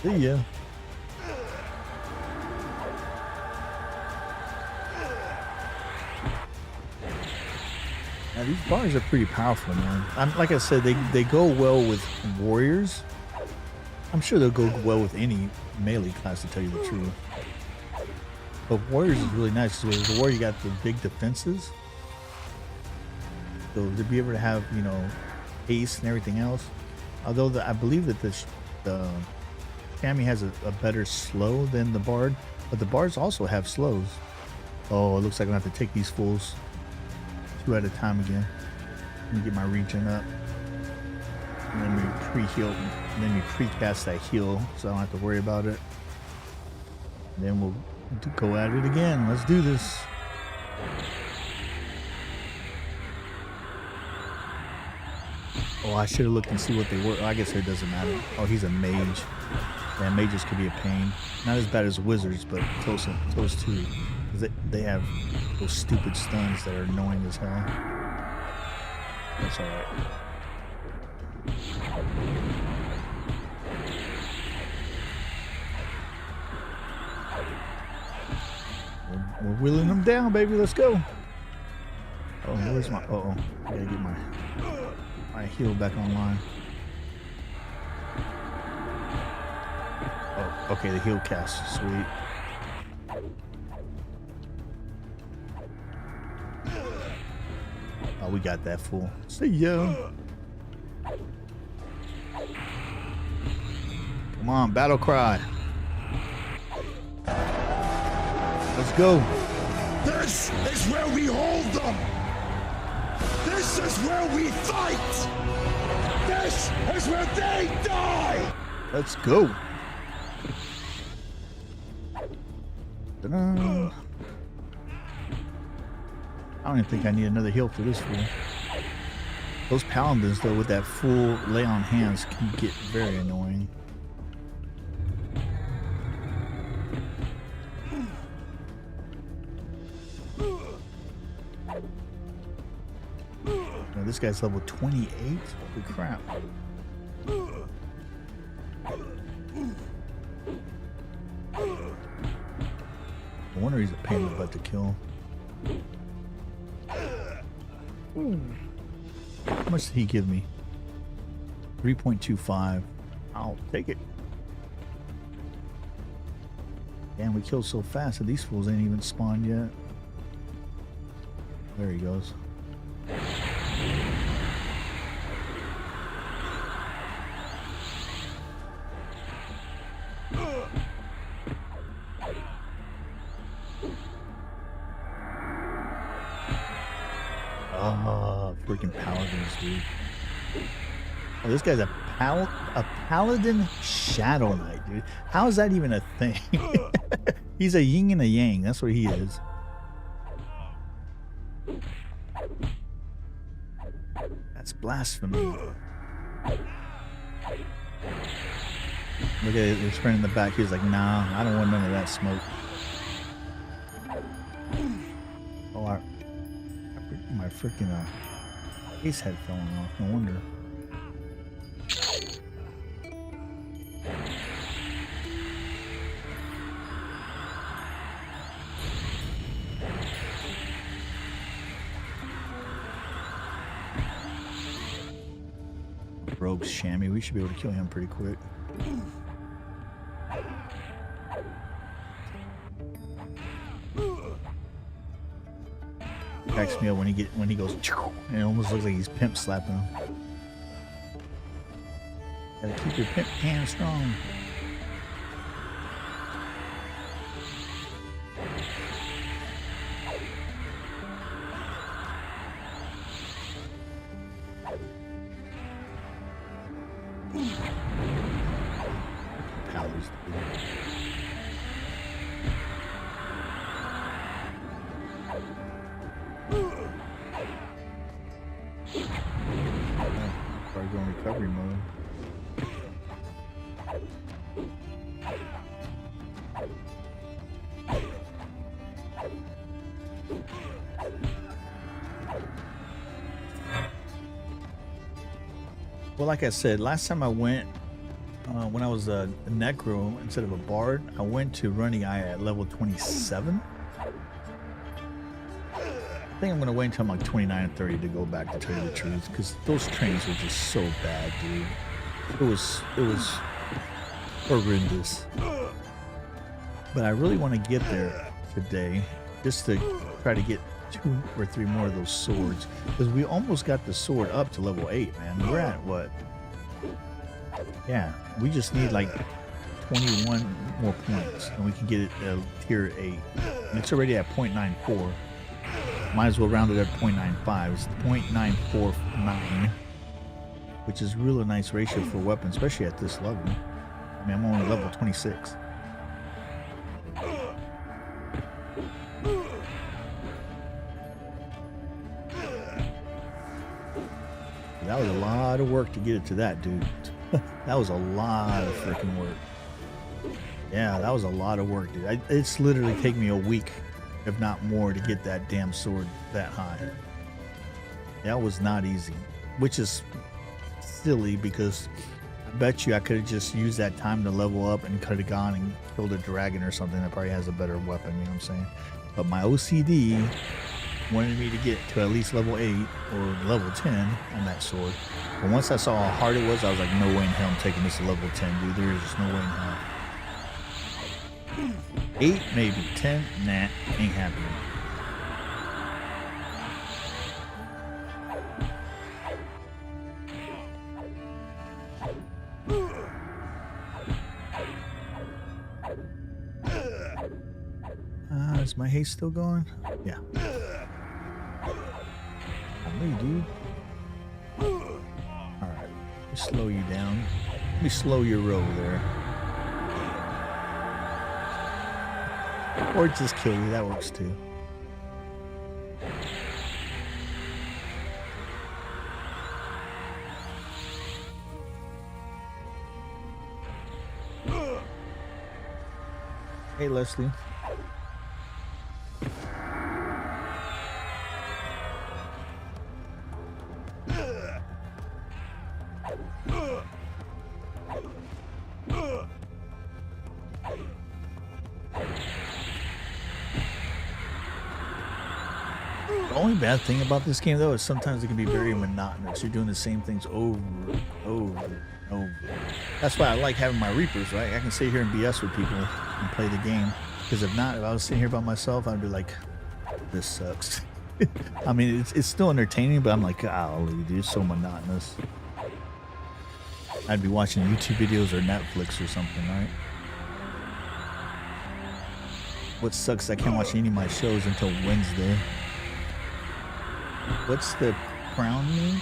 See ya. Now, these bars are pretty powerful, man. Like I said, they go well with warriors. I'm sure they'll go well with any melee class, to tell you the truth. But warriors is really nice. Because with the warrior, you got the big defenses. So to be able to have, you know, haste and everything else. Although I believe that the Cammy has a better slow than the Bard, but the Bards also have slows. Oh, it looks like I'm gonna have to take these fools 2 at a time again. Let me get my regen up. And then we pre-heal, and then we pre-cast that heal, so I don't have to worry about it. And then we'll go at it again. Let's do this. Oh, I should have looked and see what they were. Oh, I guess it doesn't matter. Oh, he's a mage. Yeah, mages could be a pain. Not as bad as wizards, but close to. They have those stupid stuns that are annoying as hell. That's alright. We're wheeling them down, baby. Let's go. Oh, where's my... Uh-oh. I gotta get my heal back online. Oh, okay, the heal cast. Sweet. Oh, we got that fool. See ya. Come on, battle cry. Let's go. This is where we hold them. This is where we fight. This is where they die. Let's go. Ta-da. I don't even think I need another heal for this fool. Those paladins, though, with that full lay on hands can get very annoying. Now, this guy's level 28? Holy crap. No wonder he's a pain in the butt to kill. How much did he give me? 3.25. I'll take it. Damn, we killed so fast that these fools ain't even spawned yet. There he goes. Oh, freaking paladins, dude. Oh, this guy's a paladin shadow knight, dude. How is that even a thing? He's a yin and a yang. That's what he is. That's blasphemy. Look at his friend in the back. He's like, nah, I don't want none of that smoke. Oh, my freaking face head falling off. No wonder. Rogue's chamois. We should be able to kill him pretty quick. Cracks me up when he goes. And it almost looks like he's pimp slapping him. Gotta keep your pimp hand strong. swords. Probably go in recovery mode. Well, like I said, last time I went, when I was a necro instead of a bard, I went to running eye at level 27. I think I'm gonna wait until I'm like 29 and 30 to go back, to tell you the truth, because those trains were just so bad, dude. It was horrendous. But I really want to get there today, just to try to get 2 or 3 more of those swords, because we almost got the sword up to level 8, man. We're at what? Yeah, we just need like 21 more points and we can get it tier 8, and it's already at 0.94. Might as well round it up to 0.95. It's 0.949, which is really a nice ratio for a weapon, especially at this level. I mean, I'm only level 26. That was a lot of work to get it to that, dude. That was a lot of freaking work. Yeah, that was a lot of work, dude. It's literally taken me a week, if not more, to get that damn sword that high. That was not easy, which is silly, because I bet you I could have just used that time to level up and could have gone and killed a dragon or something that probably has a better weapon, you know what I'm saying? But my OCD wanted me to get to at least level 8 or level 10 on that sword. But once I saw how hard it was, I was like, no way in hell I'm taking this to level 10, dude. There is just no way in hell. 8 maybe, 10, nah, ain't happening. Is my haste still going? Yeah. Hey, dude. Alright, let me slow you down. Let me slow your roll there. Or just kill you, that works too. Hey, Leslie. The only bad thing about this game, though, is sometimes it can be very monotonous. You're doing the same things over and over and over. That's why I like having my Reapers, right? I can sit here and BS with people and play the game. Because if not, if I was sitting here by myself, I'd be like, this sucks. I mean, it's still entertaining, but I'm like, golly, dude, it's so monotonous. I'd be watching YouTube videos or Netflix or something, right? What sucks is I can't watch any of my shows until Wednesday. What's the crown mean?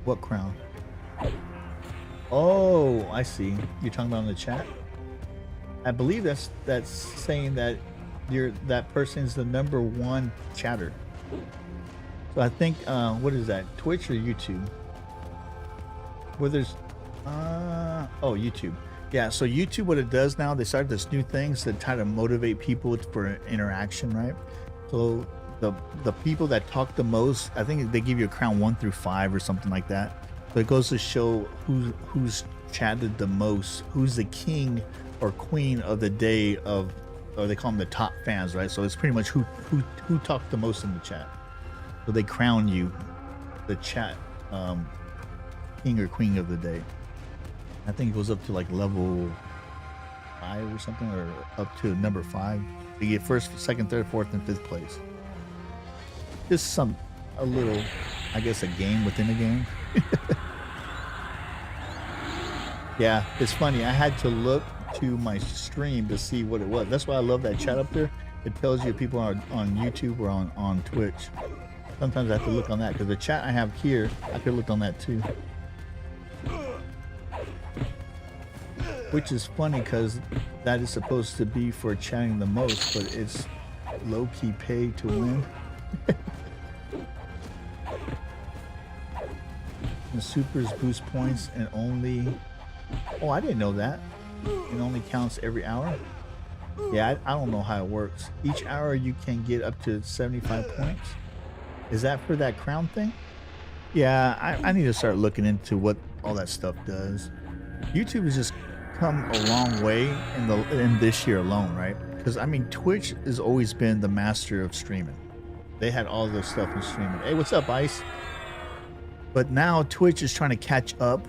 What crown? Oh, I see. You're talking about in the chat? I believe that's saying that that person's the #1 chatter. So I think what is that? Twitch or YouTube? Where there's oh, YouTube. Yeah, so YouTube, what it does now, they started this new thing to try to motivate people for interaction, right? So the people that talk the most, I think they give you a crown 1 through 5 or something like that. So it goes to show who's chatted the most, who's the king or queen of the day of, or they call them the top fans, right? So it's pretty much who talked the most in the chat. So they crown you the chat king or queen of the day. I think it goes up to like level 5 or something, or up to number 5. You get first, second, third, fourth, and 5th place. Just a little, I guess, a game within a game. Yeah, it's funny. I had to look to my stream to see what it was. That's why I love that chat up there. It tells you if people are on YouTube or on Twitch. Sometimes I have to look on that, because the chat I have here, I could look on that too. Which is funny because that is supposed to be for chatting the most, but it's low-key pay to win. The supers boost points and only... Oh, I didn't know that. It only counts every hour. Yeah, I don't know how it works. Each hour you can get up to 75 points. Is that for that crown thing? Yeah, I need to start looking into what all that stuff does. YouTube has just come a long way in this year alone, right? Because I mean, Twitch has always been the master of streaming. They had all this stuff in streaming. Hey, what's up, Ice? But now Twitch is trying to catch up.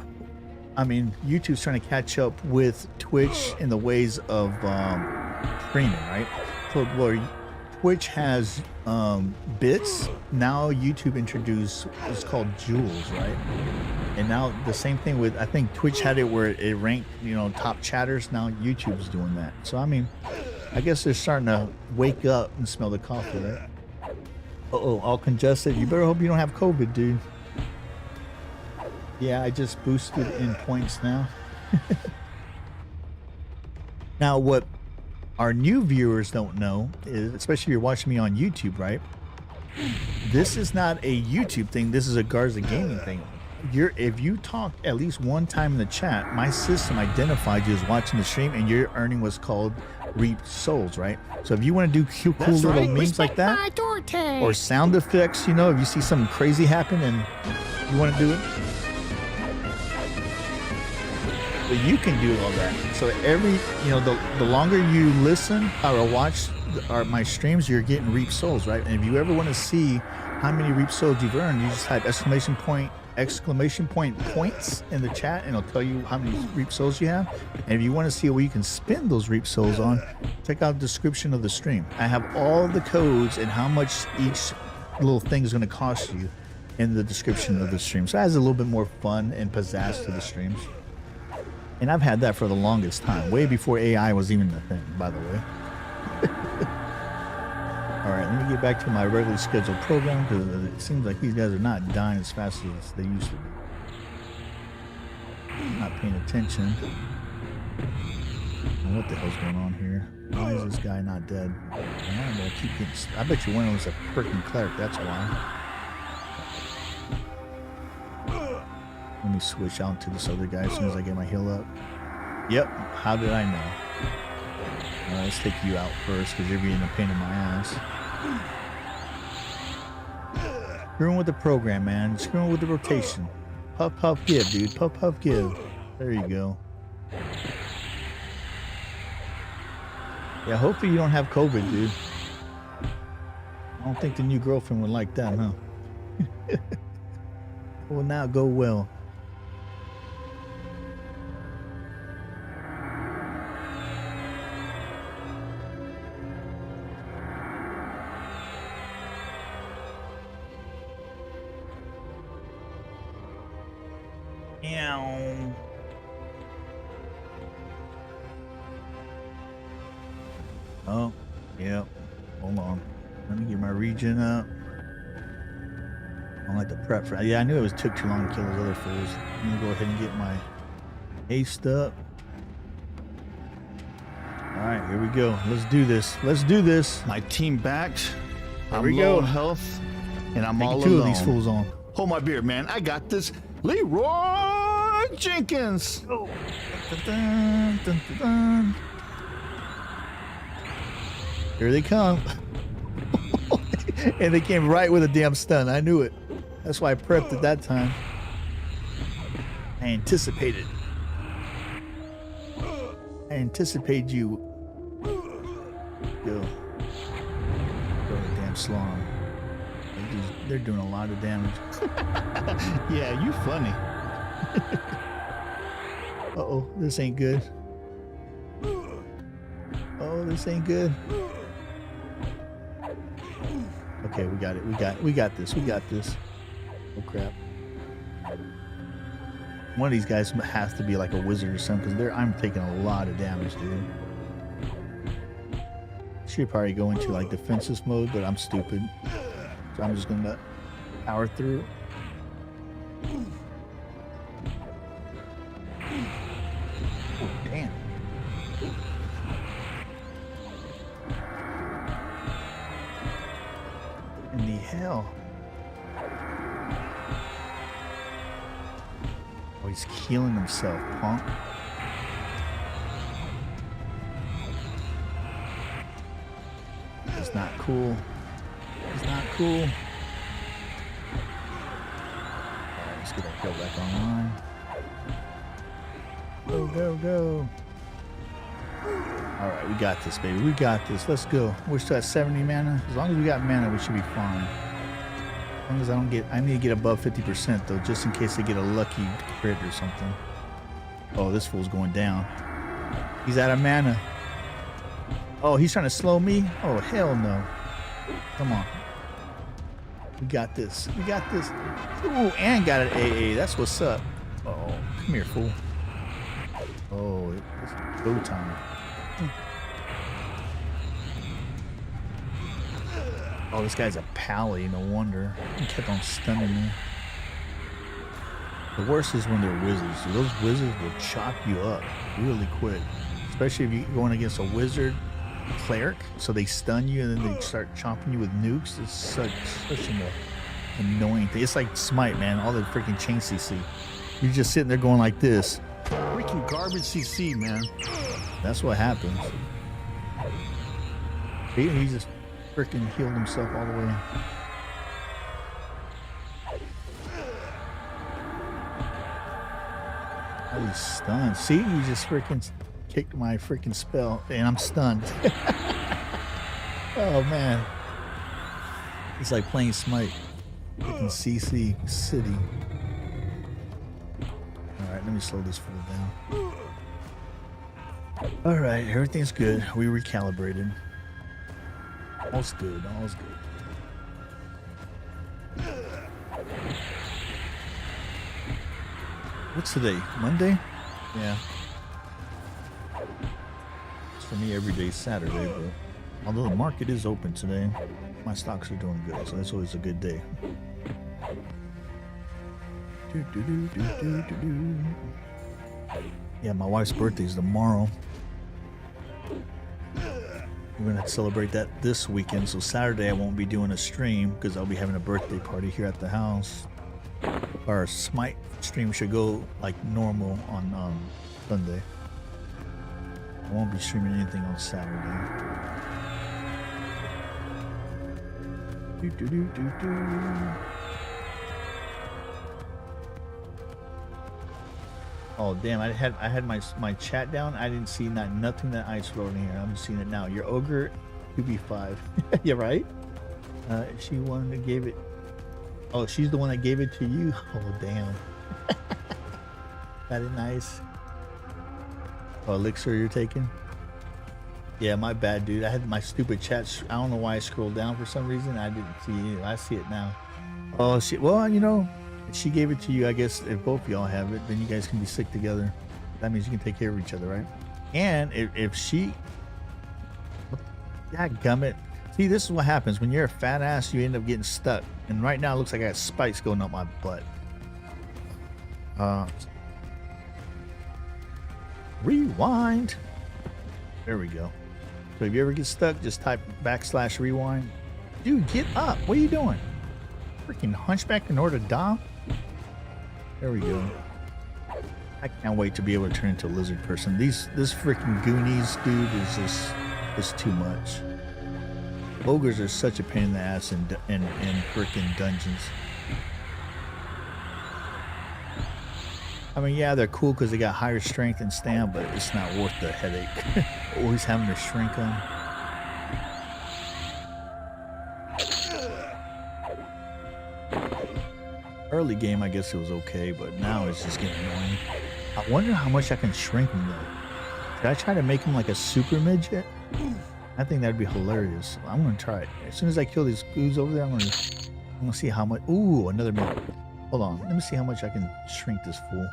I mean, YouTube's trying to catch up with Twitch in the ways of streaming, right? So where Twitch has bits, now YouTube introduced what's called jewels, right? And now the same thing with, I think Twitch had it where it ranked, you know, top chatters. Now YouTube's doing that. So I mean, I guess they're starting to wake up and smell the coffee, right? Uh-oh, all congested. You better hope you don't have COVID, dude. Yeah, I just boosted in points now. Now, what our new viewers don't know is, especially if you're watching me on YouTube, right? This is not a YouTube thing. This is a Garza gaming thing. If you talk at least one time in the chat, my system identified you as watching the stream, and you're earning what's called reaped souls, right? So if you want to do cool little memes like that, or sound effects, you know, if you see something crazy happen and you want to do it, but you can do all that. So every, you know, the longer you listen or watch my streams, you're getting reaped souls, right? And if you ever want to see how many reaped souls you've earned, you just type exclamation point points in the chat, and it'll tell you how many reaped souls you have. And if you want to see where you can spend those reaped souls on, check out the description of the stream. I have all the codes and how much each little thing is going to cost you in the description of the stream. So it adds a little bit more fun and pizzazz to the streams. And I've had that for the longest time, way before AI was even a thing, by the way. All right, let me get back to my regularly scheduled program, because it seems like these guys are not dying as fast as they used to be. Not paying attention. What the hell's going on here? Why is this guy not dead? I bet you one of them was a freaking cleric, that's why. Let me switch out to this other guy as soon as I get my heal up. Yep, how did I know? Alright, let's take you out first because you're being a pain in my ass. Screwing with the program, man. Screwing with the rotation. Puff, puff, give, dude. Puff, puff, give. There you go. Yeah, hopefully you don't have COVID, dude. I don't think the new girlfriend would like that, huh? Will not go well. Oh, yep. Hold on. Let me get my regen up. I don't like the prep for. Yeah, I knew it took too long to kill those other fools. I'm gonna go ahead and get my haste up. All right, here we go. Let's do this. Let's do this. My team backed. I'm low on health, and I'm all two alone. of these fools on. Hold my beer, man. I got this. Leroy Jenkins. Oh. Dun, dun, dun, dun, dun. Here they come. And they came right with a damn stun. I knew it. That's why I prepped at that time. I anticipated. I anticipate you. Go. Go to damn slaughter. They're doing a lot of damage. Yeah, you funny. Uh-oh, this ain't good. Oh, this ain't good. Okay, we got it. We got this. We got this. Oh crap. One of these guys has to be like a wizard or something, because I'm taking a lot of damage, dude. Should probably go into like defensive mode, but I'm stupid. So I'm just gonna power through. Oh, damn. in the hell? Oh, he's healing himself, punk. It's not cool. It's not cool. Alright, let's get that kill back online. Go, go, go. Alright, we got this, baby. We got this. Let's go. We're still at 70 mana. As long as we got mana, we should be fine. As long as I don't get... I need to get above 50%, though, just in case they get a lucky crit or something. Oh, this fool's going down. He's out of mana. Oh, he's trying to slow me? Oh, hell no. Come on. We got this. We got this. Ooh, and got an AA. That's what's up. Oh, come here, fool. Oh, it's go time. Oh, this guy's a pally, no wonder. He kept on stunning me. The worst is when they're wizards. Those wizards will chop you up really quick. Especially if you're going against a wizard cleric. So they stun you and then they start chopping you with nukes. It's such an annoying thing. It's like Smite, man. All the freaking chain CC. You're just sitting there going like this. Freaking garbage CC, man. That's what happens. He just freaking healed himself all the way. Oh, he's stunned. See, he just freaking kicked my freaking spell, and I'm stunned. Oh man, it's like playing Smite. Freaking CC City. All right, let me slow this fool down. All right, everything's good. We recalibrated. All's good. All's good. What's today? Monday? Yeah. It's for me every day Saturday, but although the market is open today, my stocks are doing good, so that's always a good day. Yeah, my wife's birthday is tomorrow. We're gonna celebrate that this weekend, so Saturday I won't be doing a stream because I'll be having a birthday party here at the house. Our SMITE stream should go like normal on Sunday. I won't be streaming anything on Saturday. Oh damn! I had my chat down. I didn't see nothing that I wrote in here. I'm seeing it now. Your ogre, 2b5. Yeah, right. She wanted to give it. Oh, she's the one that gave it to you. Oh damn. That is nice. Oh, elixir you're taking? Yeah, my bad, dude. I had my stupid chat. I don't know why I scrolled down for some reason. I didn't see it. I see it now. Oh shit. Well, you know. She gave it to you. I guess if both of y'all have it, then you guys can be sick together. That means you can take care of each other, right? And if she, God gummit. See, this is what happens when you're a fat ass. You end up getting stuck. And right now, it looks like I got spikes going up my butt. Rewind. There we go. So if you ever get stuck, just type /rewind. Dude, get up. What are you doing? Freaking hunchback in order to die. There we go. I can't wait to be able to turn into a lizard person. This freaking Goonies dude is just too much. Ogres are such a pain in the ass in freaking dungeons. I mean, yeah, they're cool because they got higher strength and stamina, but it's not worth the headache. Always having their shrink on. Early game, I guess it was okay, but now it's just getting annoying. I wonder how much I can shrink him though. Should I try to make him like a super midget? I think that'd be hilarious. I'm gonna try it. As soon as I kill these goos over there, I'm gonna see how much. Ooh, another minute. Hold on. Let me see how much I can shrink this fool.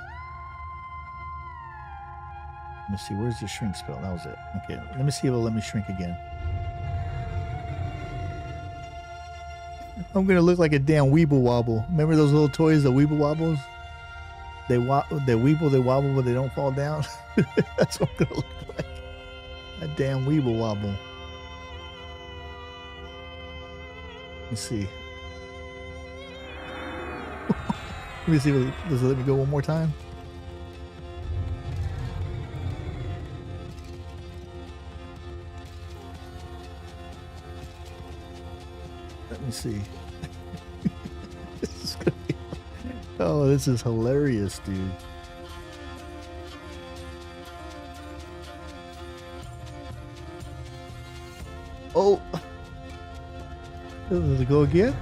Let me see. Where's the shrink spell? That was it. Okay. Let me see if it'll let me shrink again. I'm gonna look like a damn Weeble Wobble. Remember those little toys, the Weeble Wobbles? They weeble, they wobble, but they don't fall down. That's what I'm gonna look like. A damn Weeble Wobble. Let's see. Let me see. Does it let me go one more time? Let me see. This is gonna be... Oh, this is hilarious, dude. Oh, does it go again?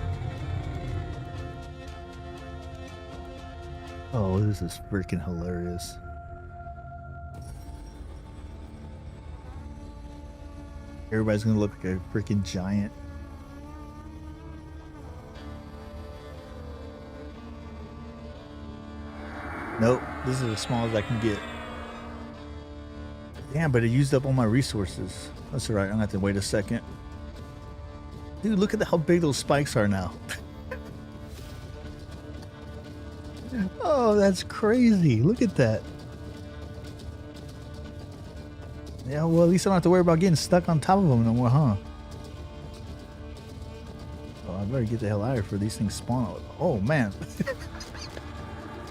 Oh, this is freaking hilarious. Everybody's gonna look like a freaking giant. Nope, this is as small as I can get. Damn, but it used up all my resources. That's alright, I'm gonna have to wait a second. Dude, look at how big those spikes are now. Oh, that's crazy. Look at that. Yeah, well, at least I don't have to worry about getting stuck on top of them no more, huh? Oh, I better get the hell out of here before these things spawn out. Oh, man.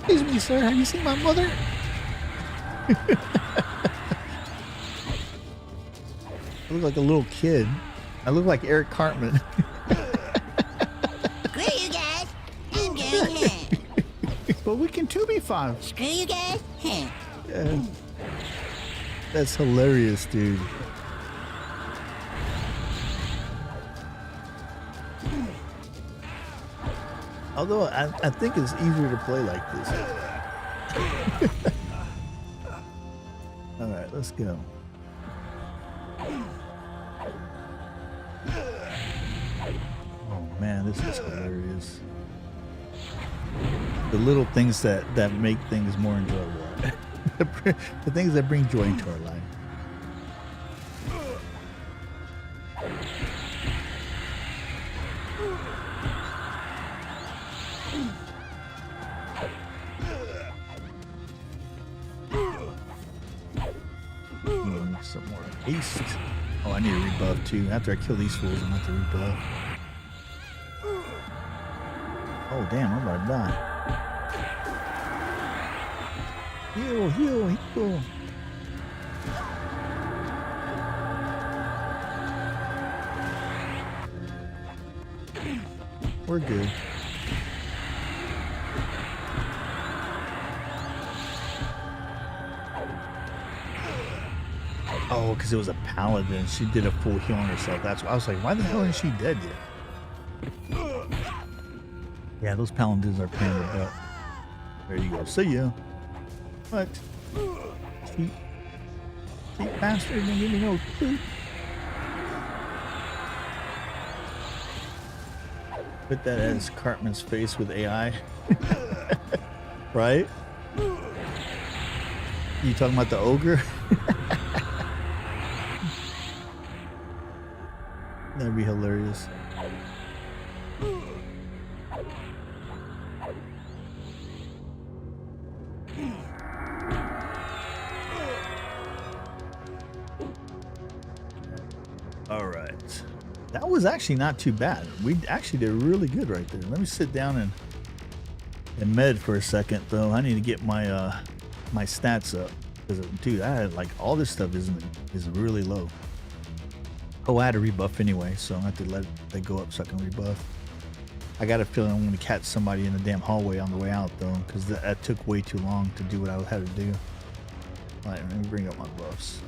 Excuse me, sir. Have you seen my mother? I look like a little kid. I look like Eric Cartman. Screw you guys. I'm going home. But we can 2v5. Screw you guys. Home. Yeah. That's hilarious, dude. Although I think it's easier to play like this. Alright, let's go. Oh man, this is hilarious. The little things that make things more enjoyable. The things that bring joy into our life. Some more haste. Oh, I need a rebuff too. After I kill these fools, I'm going to have to rebuff. Oh, damn, I'm about to die. Heal, heal, heal. We're good. Oh, because it was a paladin. She did a full heal on herself. That's why I was like, why the hell isn't she dead yet? Yeah, those paladins are paying the butt. There you go. See ya. What? Cheap bastard didn't give me no food. Put that as Cartman's face with AI. Right? You talking about the ogre? That'd be hilarious. All right. That was actually not too bad. We actually did really good right there. Let me sit down and med for a second though. I need to get my my stats up. Because dude, I had like all this stuff is really low. Oh, I had a rebuff anyway, so I have to let that go up so I can rebuff. I got a feeling I'm going to catch somebody in the damn hallway on the way out, though, because that took way too long to do what I had to do. Alright, let me bring up my buffs.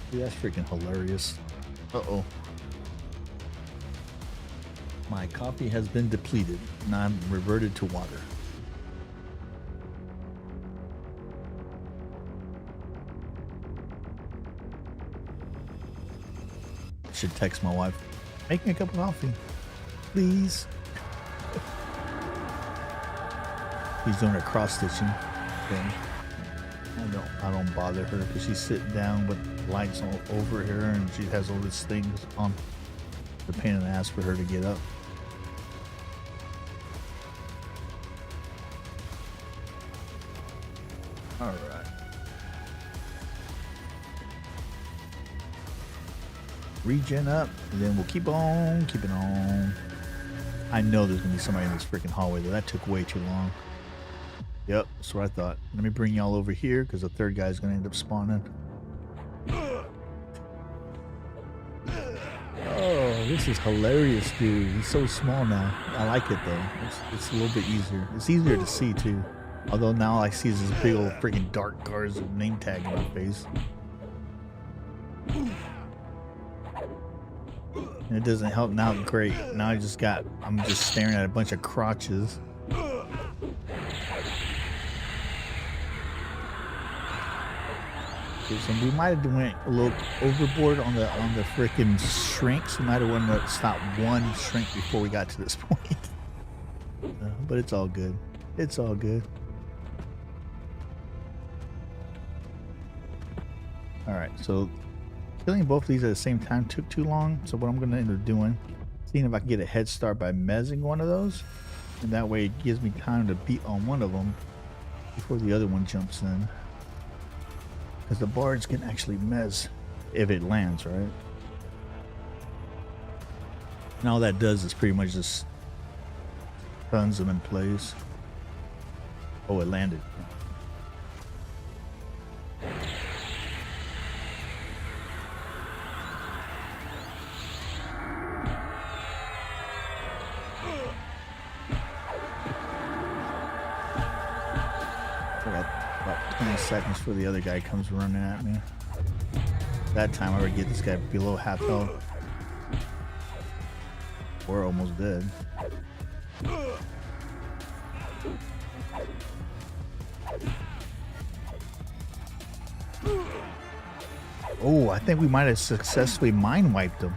Dude, that's freaking hilarious. Uh-oh. My coffee has been depleted, and I'm reverted to water. Should text my wife, make me a cup of coffee, please. He's doing her cross stitching thing. I don't bother her because she's sitting down with lights all over her and she has all these things on. The pain in the ass for her to get up. All right. Regen up, and then we'll keep on keeping on. I know there's gonna be somebody in this freaking hallway though. That took way too long. Yep, that's what I thought. Let me bring y'all over here because the third guy's gonna end up spawning. Oh, this is hilarious, dude. He's so small now. I like it though. It's a little bit easier. It's easier to see too. Although now I see this big old freaking Darkgarza name tag in my face. And it doesn't help now. Great. Now I'm just staring at a bunch of crotches. So we might have went a little overboard on the freaking shrinks. We might have wanted to stop one shrink before we got to this point. But it's all good. It's all good. All right, so killing both of these at the same time took too long. So what I'm going to end up doing, seeing if I can get a head start by mezzing one of those, and that way it gives me time to beat on one of them before the other one jumps in. Because the bards can actually mezz if it lands, right? And all that does is pretty much just stuns them in place. Oh, it landed. About 20 seconds before the other guy comes running at me. That time I would get this guy below half health. We're almost dead. Oh, I think we might have successfully mind wiped them.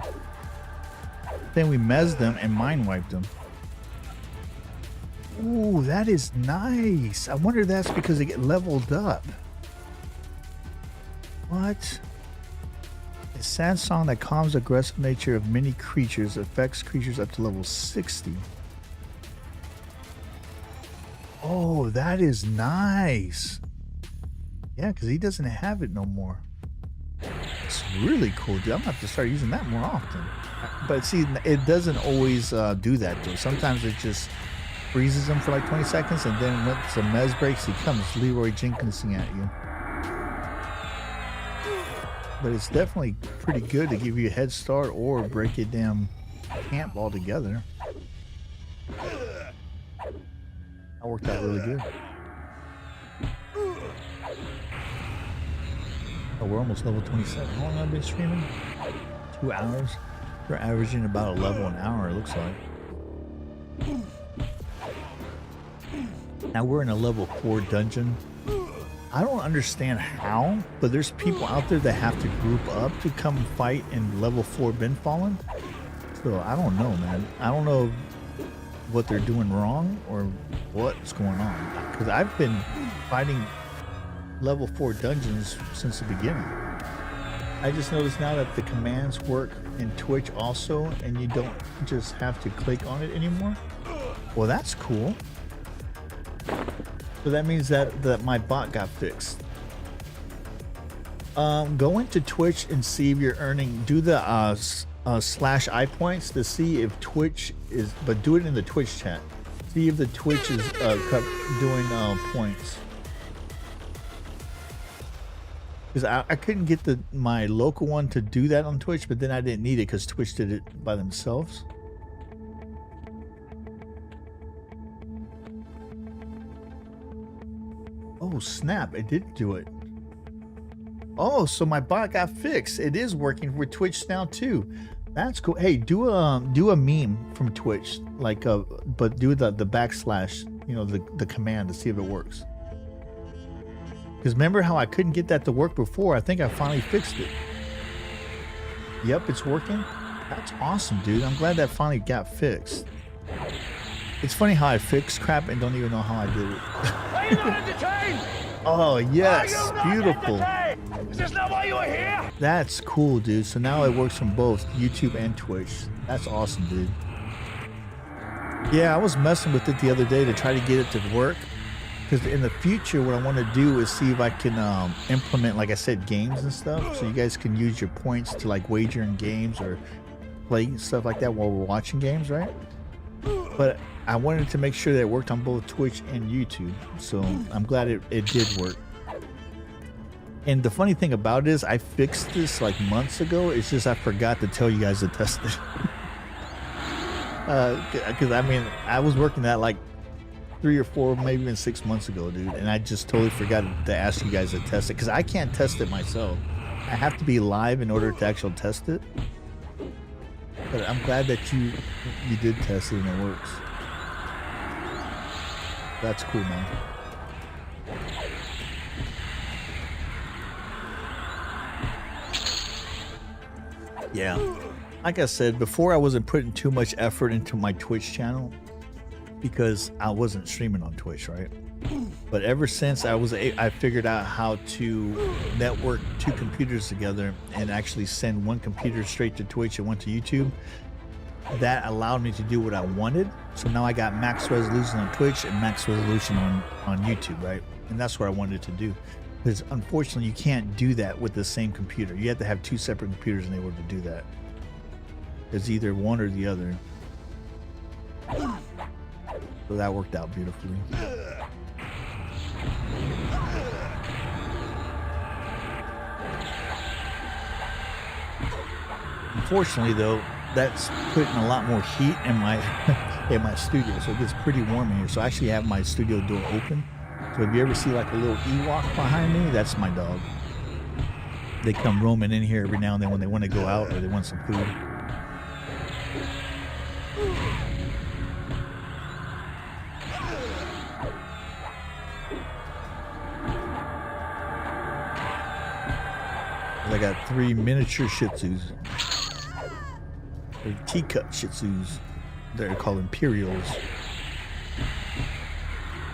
I think we mezzed them and mind wiped them. Ooh, that is nice. I wonder if that's because they get leveled up. What? A sad song that calms the aggressive nature of many creatures, affects creatures up to level 60. Oh, that is nice. Yeah, because he doesn't have it no more. It's really cool, dude. I'm gonna have to start using that more often. But see, it doesn't always do that though. Sometimes it just freezes him for like 20 seconds, and then once the mez breaks, he comes Leroy Jenkinsing at you. But it's definitely pretty good to give you a head start or break your damn camp altogether. That worked out really good. Oh, we're almost level 27. How long have I been streaming? 2 hours. We're averaging about a level an hour, it looks like. Now we're in a level 4 dungeon. I don't understand how, but there's people out there that have to group up to come fight in level 4 bin fallen. So I don't know, man. I don't know what they're doing wrong or what's going on. Because I've been fighting level 4 dungeons since the beginning. I just noticed now that the commands work in Twitch also, and you don't just have to click on it anymore. Well, that's cool. So that means that my bot got fixed. Go into Twitch and see if you're earning. Do the slash I points to see if Twitch is, but do it in the Twitch chat. See if the Twitch is doing points. Because I couldn't get my local one to do that on Twitch, but then I didn't need it because Twitch did it by themselves. Oh snap, it did do it. Oh, so my bot got fixed. It is working with Twitch now too. That's cool. Hey, do a meme from Twitch, like but do the backslash, you know, the command to see if it works. Because remember how I couldn't get that to work before? I think I finally fixed it. Yep, it's working. That's awesome, dude. I'm glad that finally got fixed. It's funny how I fix crap and don't even know how I did it. Are you not entertained? Oh, yes. Are you not Beautiful. entertained? Is this not why you were here? That's cool, dude. So now it works from both YouTube and Twitch. That's awesome, dude. Yeah, I was messing with it the other day to try to get it to work. because in the future, what I want to do is see if I can implement, like I said, games and stuff, so you guys can use your points to like wager in games or play stuff like that while we're watching games, right? But I wanted to make sure that it worked on both Twitch and YouTube, so I'm glad it did work. And the funny thing about it is I fixed this like months ago. It's just I forgot to tell you guys to test it. Because I mean, I was working that like 3 or 4, maybe even 6 months ago, dude, and I just totally forgot to ask you guys to test it because I can't test it myself. I have to be live in order to actually test it. But I'm glad that you did test it and it works. That's cool, man. Yeah, like I said before, I wasn't putting too much effort into my Twitch channel because I wasn't streaming on Twitch, right? But ever since I figured out how to network 2 computers together and actually send one computer straight to Twitch and one to YouTube, that allowed me to do what I wanted. So now I got max resolution on Twitch and max resolution on YouTube, right? And that's what I wanted to do. Because unfortunately, you can't do that with the same computer. You have to have 2 separate computers in order to do that. It's either one or the other. So that worked out beautifully. Unfortunately, though, that's putting a lot more heat in my in my studio, so it gets pretty warm in here. So I actually have my studio door open. So if you ever see like a little Ewok behind me, that's my dog. They come roaming in here every now and then when they want to go out or they want some food. I got 3 miniature Shih Tzus. They're teacup Shih Tzus. They're called Imperials.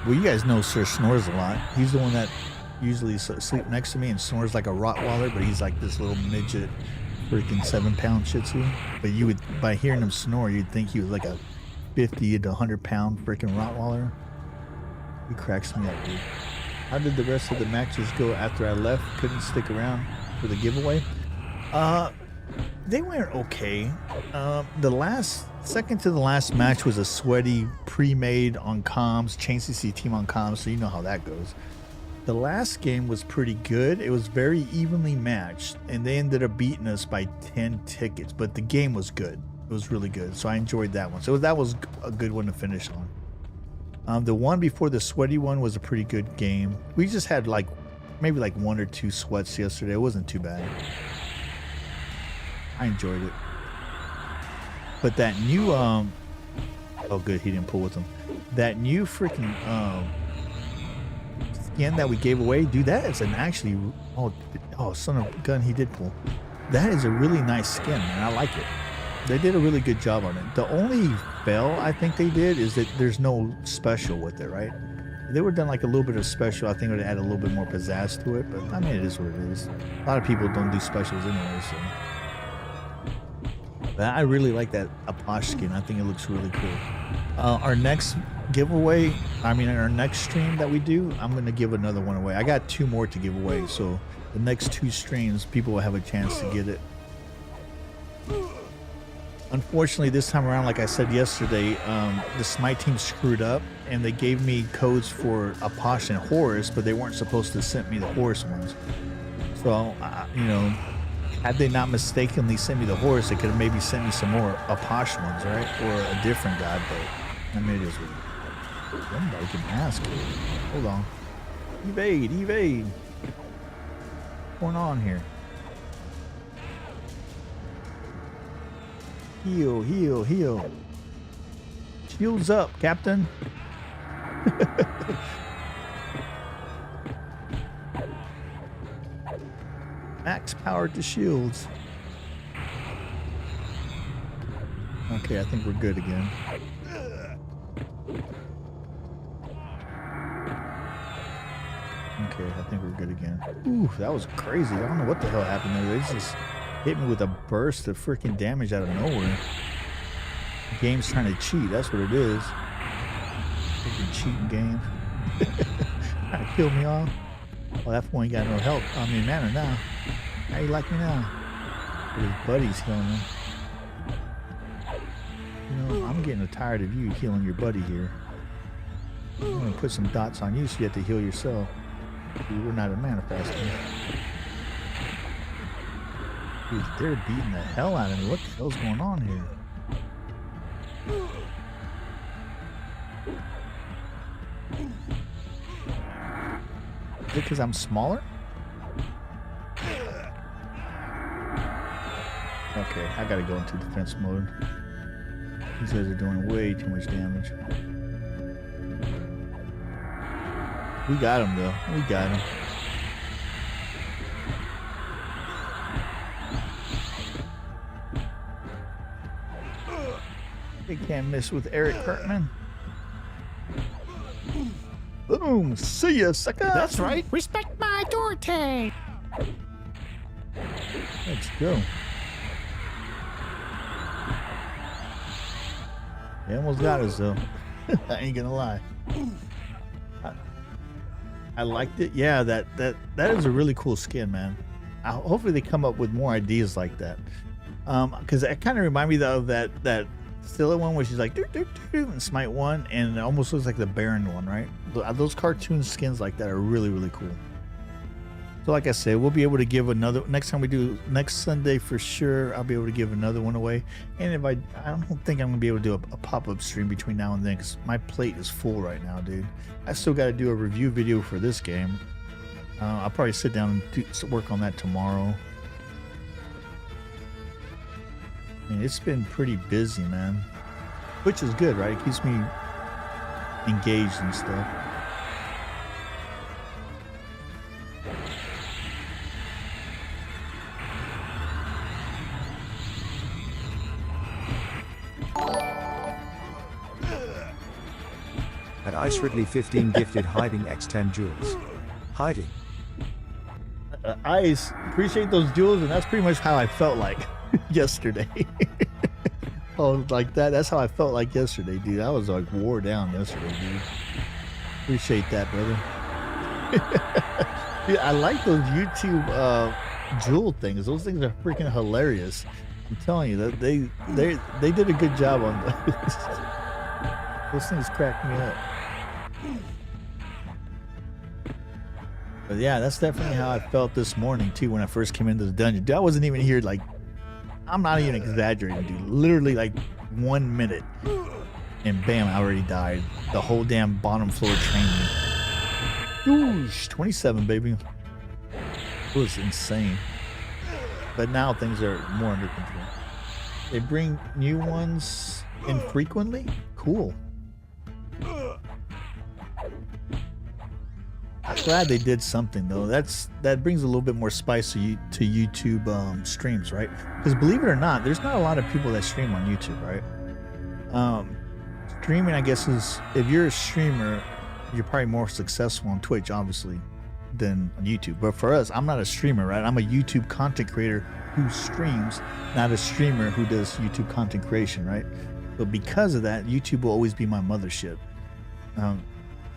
Well, you guys know Sir snores a lot. He's the one that usually sleeps next to me and snores like a Rottweiler, but he's like this little midget, freaking 7-pound Shih Tzu. But you would, by hearing him snore, you'd think he was like a 50 to 100-pound freaking Rottweiler. He cracks me up, dude. How did the rest of the matches go after I left? Couldn't stick around for the giveaway. They went okay. The second to the last match was a sweaty pre-made on comms, Chain CC team on comms, so you know how that goes. The last game was pretty good. It was very evenly matched, and they ended up beating us by 10 tickets, but the game was good. It was really good, so I enjoyed that one. So that was a good one to finish on. The one before the sweaty one was a pretty good game. We just had like maybe like 1 or 2 sweats yesterday. It wasn't too bad. I enjoyed it. But that new oh good, he didn't pull with him. That new freaking skin that we gave away, dude, that is an actually oh son of a gun, he did pull. That is a really nice skin, man. I like it. They did a really good job on it. The only fail I think they did is that there's no special with it, right? If they would have done like a little bit of special, I think it would have added a little bit more pizzazz to it, but I mean, it is what it is. A lot of people don't do specials anyway, so. But I really like that Apache skin. I think it looks really cool. Our next giveaway, I mean, our next stream that we do, I'm going to give another one away. I got 2 more to give away, so the next 2 streams, people will have a chance to get it. Unfortunately, this time around, like I said yesterday, the SMITE team screwed up, and they gave me codes for Apache and Horus, but they weren't supposed to send me the Horus ones. So, you know, had they not mistakenly sent me the Horus, they could have maybe sent me some more Apache ones, right? Or a different god, but I mean, it is what it is. Somebody can ask. Hold on. Evade. What's going on here? Heal. Shields up, Captain. Max power to shields. Okay, I think we're good again. Okay, I think we're good again. Ooh, that was crazy. I don't know what the hell happened there. They just hit me with a burst of freaking damage out of nowhere. The game's trying to cheat. That's what it is. Freaking cheating game. Trying to kill me off. Well, that fool ain't got no help. I mean, mana now. How you like me now? But his buddy's healing him. You know, I'm getting tired of you healing your buddy here. I'm gonna put some dots on you so you have to heal yourself. We're not a manifesting. Dude, they're beating the hell out of me. What the hell's going on here? Is it because I'm smaller? Okay, I gotta go into defense mode. These guys are doing way too much damage. We got him though. We got him. They can't miss with Eric Kirkman. Boom! See ya, sucker! That's right. Respect my authority. Let's go. They almost got us though. I ain't gonna lie. I liked it. Yeah, that is a really cool skin, man. Hopefully they come up with more ideas like that. Because it kind of reminded me though of that Scylla one where she's like doo, doo, doo, and Smite one, and it almost looks like the Baron one, right? Those cartoon skins like that are really, really cool. So like I said, we'll be able to give another next time we do next Sunday for sure. I'll be able to give another one away. And if I don't think I'm gonna be able to do a pop-up stream between now and then because my plate is full right now, dude. I still got to do a review video for this game. I'll probably sit down and work on that tomorrow. I mean, it's been pretty busy, man, which is good, right? It keeps me engaged and stuff. At Ice Ridley 15 gifted hiding X 10 jewels. Hiding. Ice, appreciate those jewels, and that's pretty much how I felt like yesterday. Oh, like that. That's how I felt like yesterday, dude. I was like wore down yesterday, dude. Appreciate that, brother. Dude, I like those YouTube jewel things. Those things are freaking hilarious. I'm telling you that they did a good job on those. Those things crack me up. But yeah, that's definitely how I felt this morning too when I first came into the dungeon. Dude, I wasn't even here, like, I'm not even exaggerating, dude. Literally like 1 minute and bam, I already died. The whole damn bottom floor trained me. Ooh, 27, baby. It was insane. But now things are more under control. They bring new ones infrequently? Cool. I'm glad they did something though. That brings a little bit more spice to YouTube streams, right? Because believe it or not, there's not a lot of people that stream on YouTube, right? Streaming, I guess, is if you're a streamer, you're probably more successful on Twitch, obviously, than on YouTube. But for us, I'm not a streamer, right? I'm a YouTube content creator who streams, not a streamer who does YouTube content creation, right? But because of that, YouTube will always be my mothership.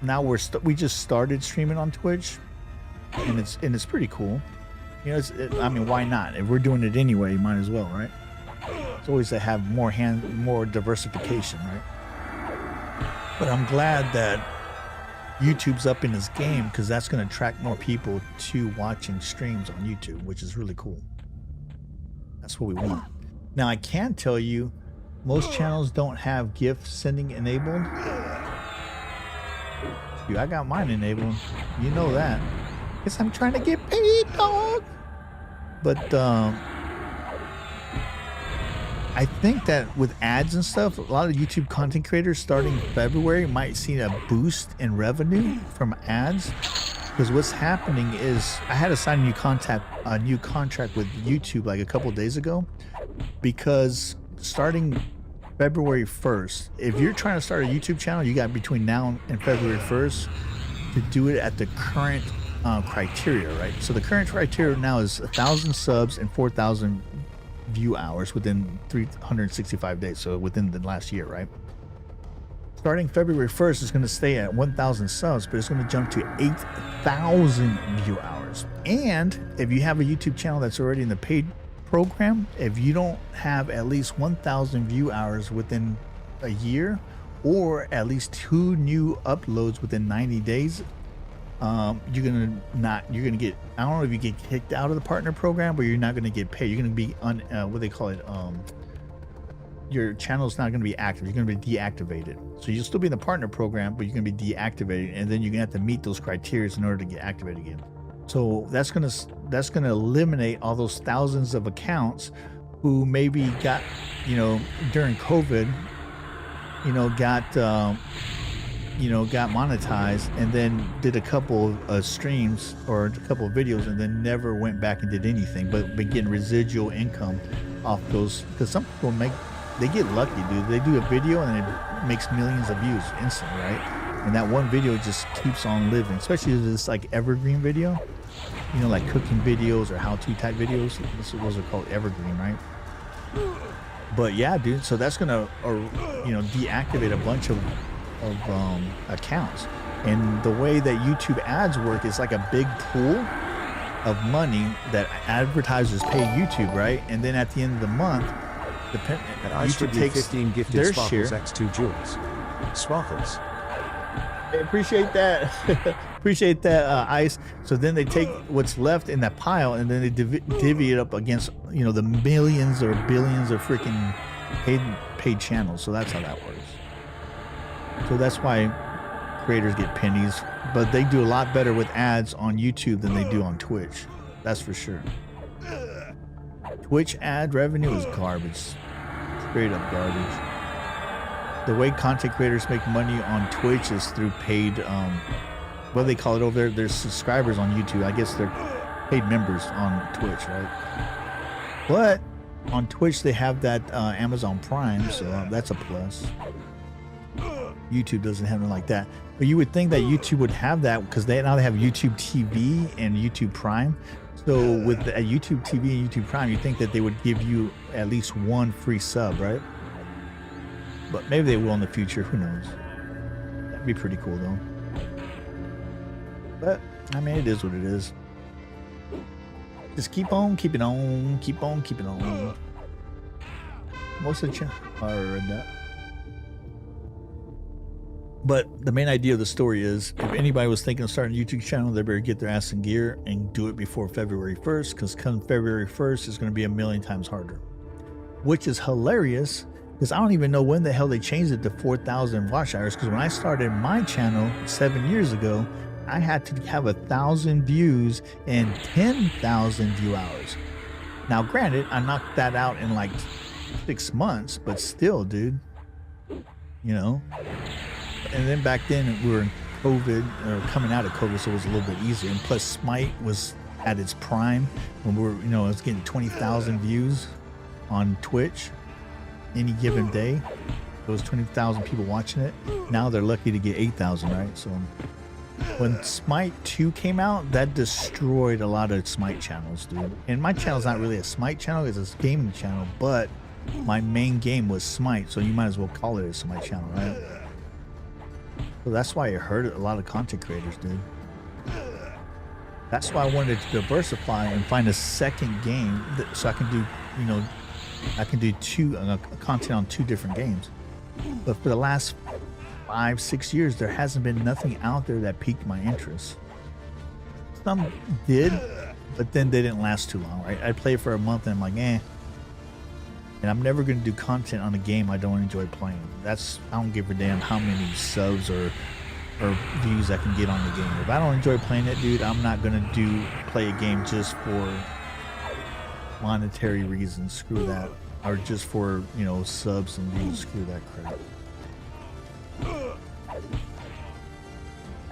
Now we just started streaming on Twitch, and it's pretty cool. You know, I mean, why not? If we're doing it anyway, you might as well, right? It's always to have more diversification, right? But I'm glad that YouTube's up in this game because that's going to attract more people to watching streams on YouTube, which is really cool. That's what we want. Now, I can tell you, most channels don't have gift sending enabled. Dude, I got mine enabled. You know that. Guess I'm trying to get paid, dog. But I think that with ads and stuff, a lot of YouTube content creators starting February might see a boost in revenue from ads. Because what's happening is I had to sign a new contract with YouTube like a couple of days ago. Because starting February 1st, if you're trying to start a YouTube channel, you got between now and February 1st to do it at the current criteria, right? So the current criteria now is 1,000 subs and 4,000 view hours within 365 days, so within the last year, right? starting February 1st, it's going to stay at 1,000 subs, but it's going to jump to 8,000 view hours. And if you have a YouTube channel that's already in the paid program, if you don't have at least 1,000 view hours within a year, or at least 2 new uploads within 90 days, you're gonna get, I don't know if you get kicked out of the partner program, but you're not gonna get paid. You're gonna be what they call it, your channel's not gonna be active. You're gonna be deactivated. So you'll still be in the partner program, but you're gonna be deactivated, and then you're gonna have to meet those criteria in order to get activated again. So that's gonna eliminate all those thousands of accounts who maybe got, you know, during COVID, you know, got monetized and then did a couple of streams or a couple of videos and then never went back and did anything, but been getting residual income off those. Because some people they get lucky, dude. They do a video and it makes millions of views instantly, right? And that one video just keeps on living, especially if it's like evergreen video, you know, like cooking videos or how-to type videos. Those are called evergreen, right? But yeah, dude, so that's gonna, you know, deactivate a bunch of accounts. And the way that YouTube ads work is like a big pool of money that advertisers pay YouTube, right? And then at the end of the month, YouTube takes 15 gifted their Sparkles share. X2 jewels. Sparkles. I appreciate that. Appreciate that, Ice. So then they take what's left in that pile and then they divvy it up against, you know, the millions or billions of freaking paid channels. So that's how that works. So that's why creators get pennies, but they do a lot better with ads on YouTube than they do on Twitch. That's for sure. Twitch ad revenue is garbage. Straight up garbage. The way content creators make money on Twitch is through paid, what do they call it over there? There's subscribers on YouTube. I guess they're paid members on Twitch, right? But on Twitch, they have that Amazon Prime, so that's a plus. YouTube doesn't have it like that. But you would think that YouTube would have that because now they have YouTube TV and YouTube Prime. So with YouTube TV and YouTube Prime, you think that they would give you at least one free sub, right? But maybe they will in the future. Who knows? That'd be pretty cool, though. But, I mean, it is what it is. Just keep on keeping on. Keep on keeping on. Most of the channel. I already read that. But the main idea of the story is, if anybody was thinking of starting a YouTube channel, they better get their ass in gear and do it before February 1st, because come February 1st, it's going to be a million times harder. Which is hilarious, because I don't even know when the hell they changed it to 4,000 watch hours, because when I started my channel 7 years ago, I had to have 1,000 views and 10,000 view hours. Now, granted, I knocked that out in like 6 months, but still, dude, you know. And then back then we were in COVID, or coming out of COVID, so it was a little bit easier. And plus, SMITE was at its prime when we were, you know, I was getting 20,000 views on Twitch any given day. There was 20,000 people watching it. Now they're lucky to get 8,000, right? So when SMITE 2 came out, that destroyed a lot of SMITE channels, dude. And my channel's not really a SMITE channel, it's a gaming channel, but my main game was SMITE, so you might as well call it a SMITE channel, right? So that's why it hurt a lot of content creators, dude. That's why I wanted to diversify and find a second game so I can do, you know, I can do content on 2 different games. But for the last 5-6 years, there hasn't been nothing out there that piqued my interest. Some did, but then they didn't last too long, right? I play for a month and I'm like, eh. And I'm never going to do content on a game I don't enjoy playing. I don't give a damn how many subs or views I can get on the game. If I don't enjoy playing it, dude, I'm not going to play a game just for monetary reasons. Screw that. Or just for, you know, subs and views. Screw that crap.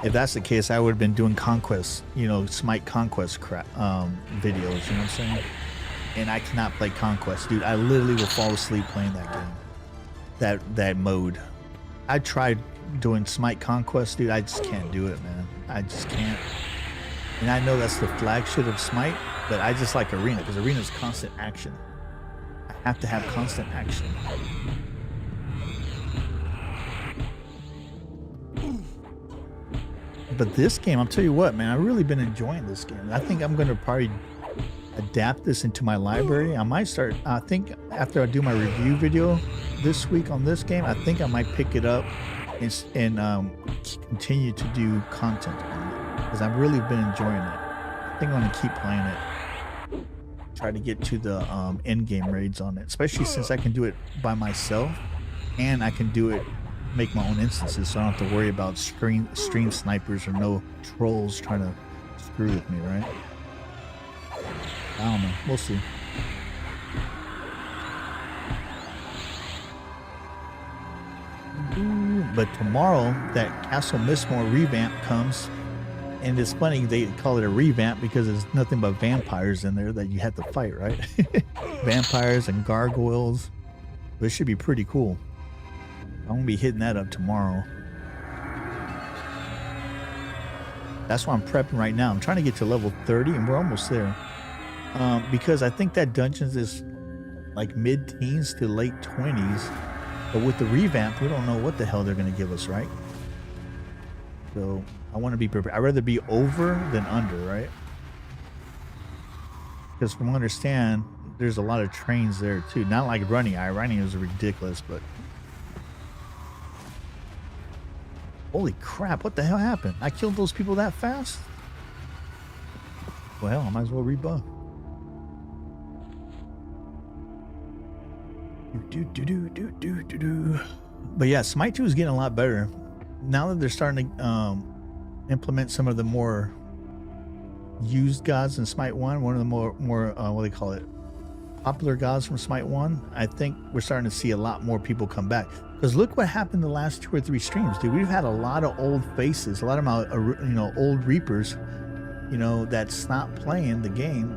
If that's the case, I would have been doing Conquest, you know, SMITE Conquest crap, videos, you know what I'm saying? And I cannot play Conquest, dude. I literally will fall asleep playing that game. That mode. I tried doing SMITE Conquest, dude. I just can't do it, man. I just can't. And I know that's the flagship of SMITE, but I just like Arena, because Arena is constant action. I have to have constant action. But this game, I'll tell you what, man, I've really been enjoying this game. I think I'm gonna probably adapt this into my library. I might start, I think after I do my review video this week on this game, I think I might pick it up and continue to do content on it, because I've really been enjoying it. I think I'm gonna keep playing it. Try to get to the end game raids on it, especially since I can do it by myself, and I can do it, make my own instances, so I don't have to worry about stream snipers or no trolls trying to screw with me, right? I don't know. We'll see. But tomorrow, that Castle Mistmore revamp comes. And it's funny, they call it a revamp because there's nothing but vampires in there that you have to fight, right? Vampires and gargoyles. This should be pretty cool. I'm going to be hitting that up tomorrow. That's why I'm prepping right now. I'm trying to get to level 30, and we're almost there. Because I think that dungeons is like mid-teens to late 20s. But with the revamp, we don't know what the hell they're going to give us, right? So I want to be prepared. I'd rather be over than under, right? Because from what I understand, there's a lot of trains there too. Not like running. Running is ridiculous, but holy crap, what the hell happened? I killed those people that fast? Well, I might as well rebuff. But yeah, Smite 2 is getting a lot better. Now that they're starting to implement some of the more used gods in Smite 1, one of the more what do they call it, popular gods from Smite 1, I think we're starting to see a lot more people come back. Because look what happened the last 2 or 3 streams, dude. We've had a lot of old faces, a lot of my old Reapers, that stopped playing the game.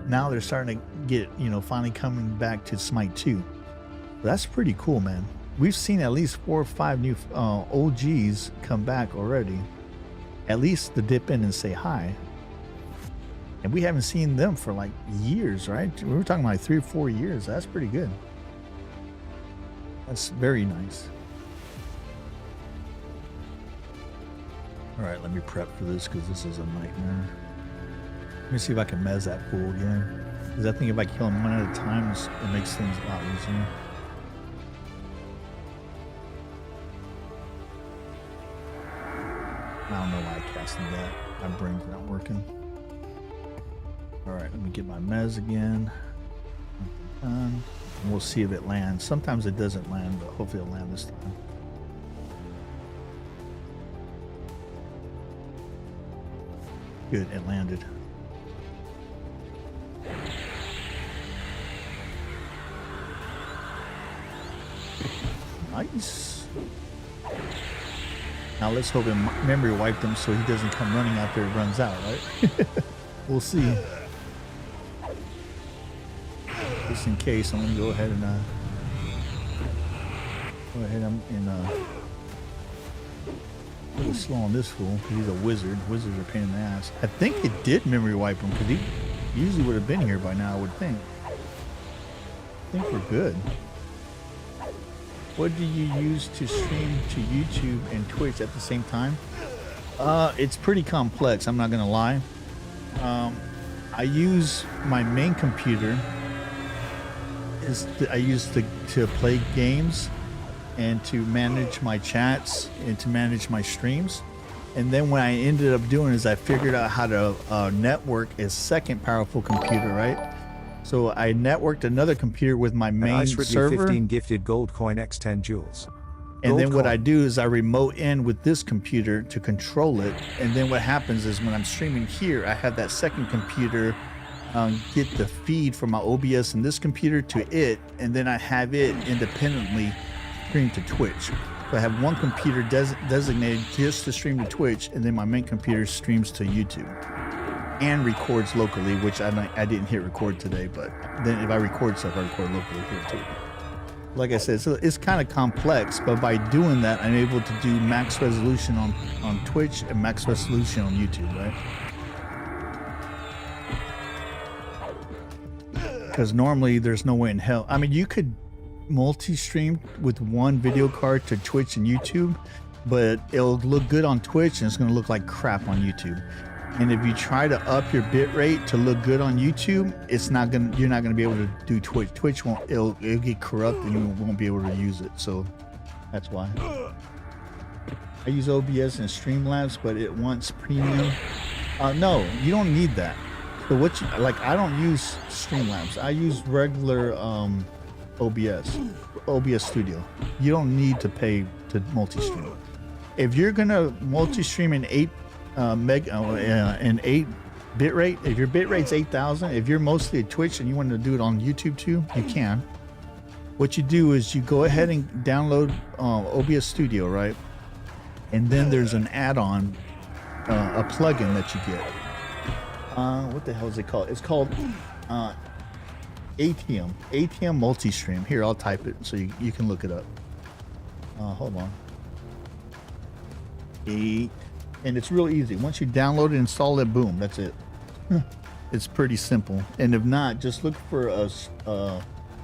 Now they're starting to get, finally coming back to Smite 2. That's pretty cool, man. We've seen at least 4 or 5 new OGs come back already. At least to dip in and say hi. And we haven't seen them for like years, right? We were talking about like 3 or 4 years. That's pretty good. That's very nice. All right, let me prep for this because this is a nightmare. Let me see if I can mez that fool again. Because I think if I kill him one at a time, it makes things a lot easier. I don't know why I casted that. My brain's not working. Alright, let me get my mez again. And we'll see if it lands. Sometimes it doesn't land, but hopefully it'll land this time. Good, it landed. Nice. Now let's hope it memory wiped him so he doesn't come running out there and runs out, right? We'll see. Just in case, I'm gonna go ahead and a little slow on this fool because he's a wizard. Wizards are a pain in the ass. I think it did memory wipe him because he usually would have been here by now, I would think. I think we're good. What do you use to stream to YouTube and Twitch at the same time? It's pretty complex, I'm not gonna lie. I use my main computer. I use to play games and to manage my chats and to manage my streams. And then what I ended up doing is I figured out how to network a second powerful computer, right? So I networked another computer with my main server. 15 gifted gold coin x 10 jewels. And then what I do is I remote in with this computer to control it. And then what happens is when I'm streaming here, I have that second computer get the feed from my OBS and this computer to it. And then I have it independently stream to Twitch. So I have one computer designated just to stream to Twitch. And then my main computer streams to YouTube. And records locally, which I didn't hit record today, but then if I record stuff, I record locally here too. Like I said, so it's kind of complex, but by doing that, I'm able to do max resolution on Twitch and max resolution on YouTube, right? Because normally there's no way in hell. I mean, you could multi-stream with one video card to Twitch and YouTube, but it'll look good on Twitch and it's going to look like crap on YouTube. And if you try to up your bit rate to look good on YouTube, it's not gonna. You're not gonna be able to do Twitch. Twitch won't. It'll get corrupt and you won't be able to use it. So that's why. I use OBS and Streamlabs, but it wants premium. No, you don't need that. So what you like? I don't use Streamlabs. I use regular OBS Studio. You don't need to pay to multi-stream. If you're gonna multi-stream in 8 bit rate, if your bit rate's 8,000, if you're mostly at Twitch and you want to do it on YouTube too, you can. What you do is you go ahead and download OBS Studio, right? And then there's an add-on, a plugin that you get. What the hell is it called? It's called ATM multi-stream. Here, I'll type it so you can look it up. Hold on. And it's real easy. Once you download it, install it, boom, that's it. It's pretty simple. And if not, just look for us.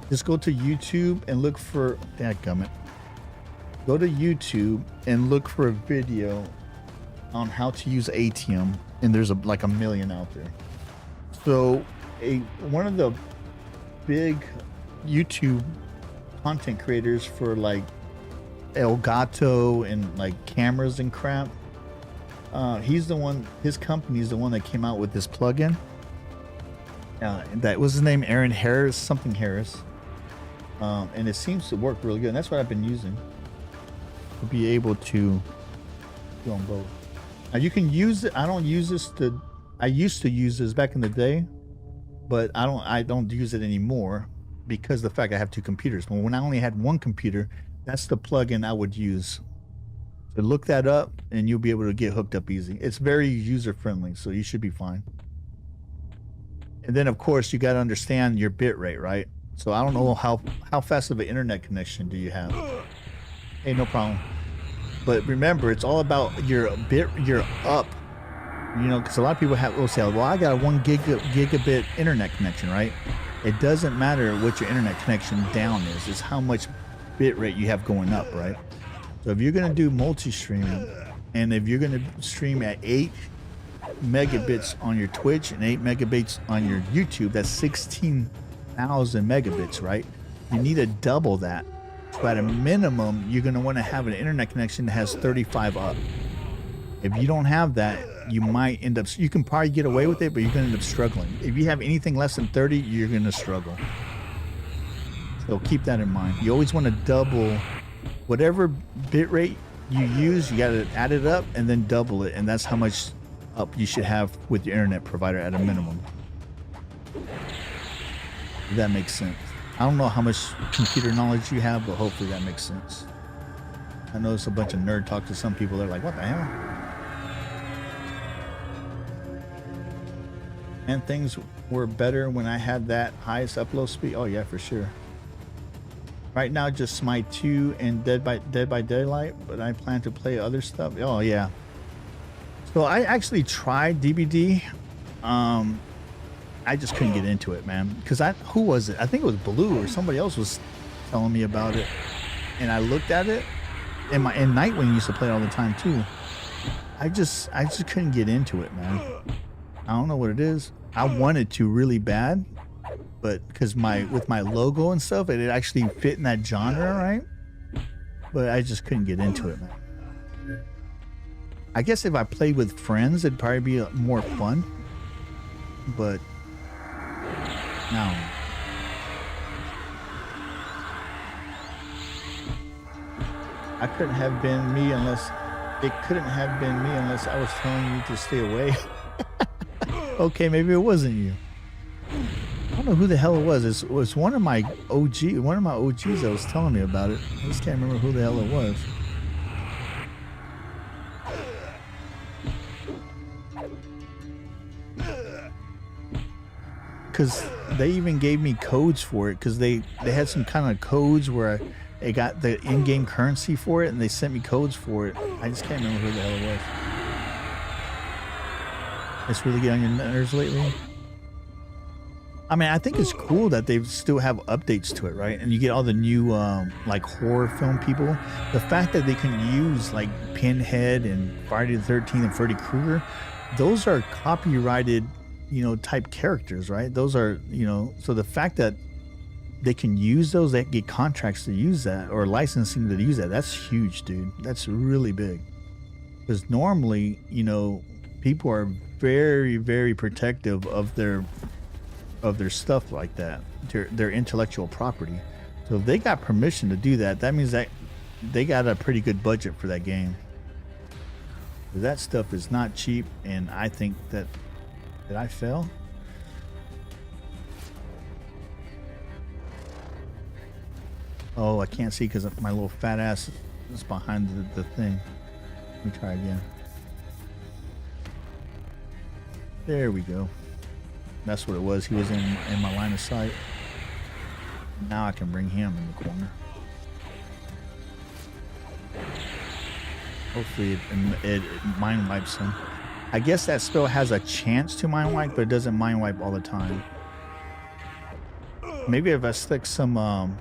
Just go to YouTube and look for dadgummit. Go to YouTube and look for a video on how to use ATM, and there's like a million out there. So one of the big YouTube content creators for like Elgato and like cameras and crap, he's the one, his company's the one that came out with this plugin. That was his name, Aaron Harris, something Harris. And it seems to work really good. And that's what I've been using to be able to do on both. Now you can use it. I don't use this I used to use this back in the day, but I don't use it anymore because of the fact I have 2 computers. But when I only had 1 computer, that's the plugin I would use. So look that up and you'll be able to get hooked up easy. It's very user friendly, so you should be fine. And then of course you got to understand your bit rate, right? So I don't know how fast of an internet connection do you have. Hey, no problem. But remember, it's all about your up. You know, because a lot of people will say, well, I got a 1 gigabit internet connection, right? It doesn't matter what your internet connection down is. It's how much bit rate you have going up, right? So if you're going to do multi-streaming, and if you're going to stream at 8 megabits on your Twitch and 8 megabits on your YouTube, that's 16,000 megabits, right? You need to double that. So at a minimum, you're going to want to have an internet connection that has 35 up. If you don't have that, you might end up, you can probably get away with it, but you're going to end up struggling. If you have anything less than 30, you're going to struggle. So keep that in mind. You always want to double whatever bit rate you use. You got to add it up and then double it. And that's how much up you should have with your internet provider at a minimum. If that makes sense. I don't know how much computer knowledge you have, but hopefully that makes sense. I know it's a bunch of nerd talk to some people. They're like, what the hell? And things were better when I had that highest upload speed. Oh yeah, for sure. Right now, just SMITE 2 and Dead by Daylight, but I plan to play other stuff. Oh yeah. So I actually tried DBD. I just couldn't get into it, man. Because who was it? I think it was Blue or somebody else was telling me about it, and I looked at it. And Nightwing used to play all the time too. I just couldn't get into it, man. I don't know what it is. I wanted to really bad, but because with my logo and stuff, it actually fit in that genre, right? But I just couldn't get into it, man. I guess if I played with friends, it'd probably be more fun. But no. I couldn't have been me unless it couldn't have been me unless I was telling you to stay away. Okay, maybe it wasn't you. I don't know who the hell it was. It was one of my OGs that was telling me about it. I just can't remember who the hell it was. Because they even gave me codes for it, because they had some kind of codes where they got the in-game currency for it, and they sent me codes for it. I just can't remember who the hell it was. It's really getting on your nerves lately. I mean, I think it's cool that they still have updates to it, right? And you get all the new like horror film people. The fact that they can use like Pinhead and Friday the 13th and Freddy Krueger, those are copyrighted, you know, type characters, right? Those are, you know, so the fact that they can use those, they get contracts to use that or licensing to use that, that's huge, dude. That's really big. Because normally, you know, people are very, very protective of their stuff like that, their intellectual property. So if they got permission to do that, that means that they got a pretty good budget for that game. That stuff is not cheap, and I think that I fell. Oh, I can't see because my little fat ass is behind the thing. Let me try again. There we go. That's what it was. He was in my line of sight. Now I can bring him in the corner. Hopefully it mind wipes him. I guess that spell has a chance to mind wipe, but it doesn't mind wipe all the time. Maybe if I stick some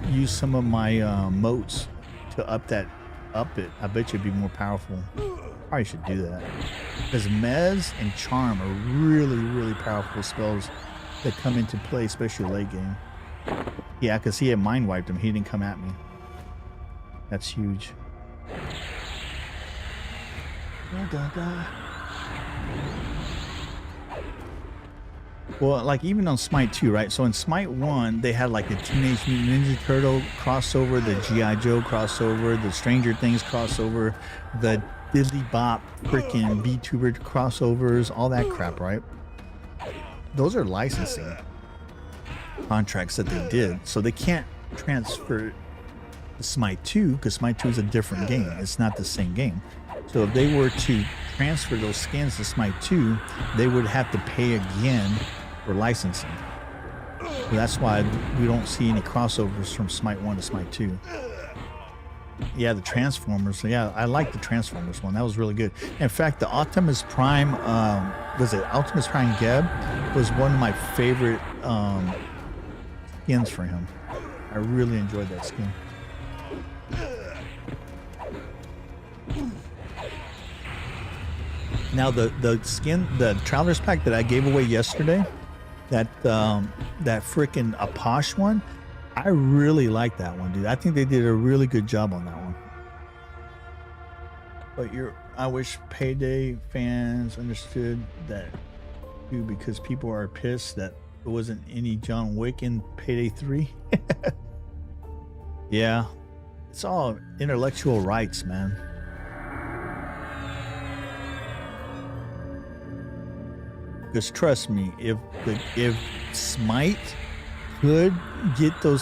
use some of my motes to up it, I bet you'd be more powerful. Probably should do that. Because Mez and Charm are really, really powerful spells that come into play, especially late game. Yeah, because he had mind wiped him. He didn't come at me. That's huge. Well, like even on Smite 2, right? So in Smite 1, they had like the Teenage Mutant Ninja Turtle crossover, the G.I. Joe crossover, the Stranger Things crossover, the Diddly Bop freaking VTuber crossovers, all that crap, right? Those are licensing contracts that they did. So they can't transfer to Smite 2 because Smite 2 is a different game. It's not the same game. So if they were to transfer those skins to Smite 2, they would have to pay again for licensing. So that's why we don't see any crossovers from Smite 1 to Smite 2. Yeah, the Transformers. So yeah, I like the Transformers one. That was really good. In fact, the Optimus Prime, was it Optimus Prime Geb? Was one of my favorite skins for him. I really enjoyed that skin. Now the skin, the Traveler's Pack that I gave away yesterday, that frickin' Aposh one, I really like that one, dude. I think they did a really good job on that one. But I wish Payday fans understood that too, because people are pissed that there wasn't any John Wick in Payday 3. Yeah, it's all intellectual rights, man. Because trust me, if Smite could get those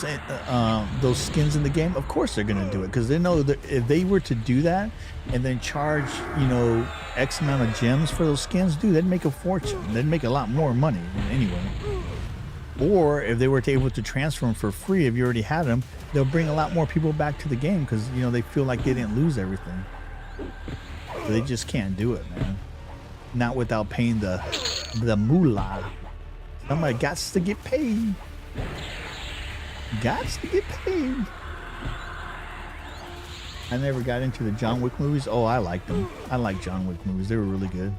skins in the game, of course they're gonna do it, because they know that if they were to do that and then charge, you know, X amount of gems for those skins, dude, they'd make a fortune. They'd make a lot more money anyway. Or if they were able to transfer them for free, if you already had them, they'll bring a lot more people back to the game because, you know, they feel like they didn't lose everything. So they just can't do it, man. Not without paying the moolah. Somebody gots to get paid. Gots to get paid. I never got into the John Wick movies. Oh, I liked them. I like John Wick movies. They were really good.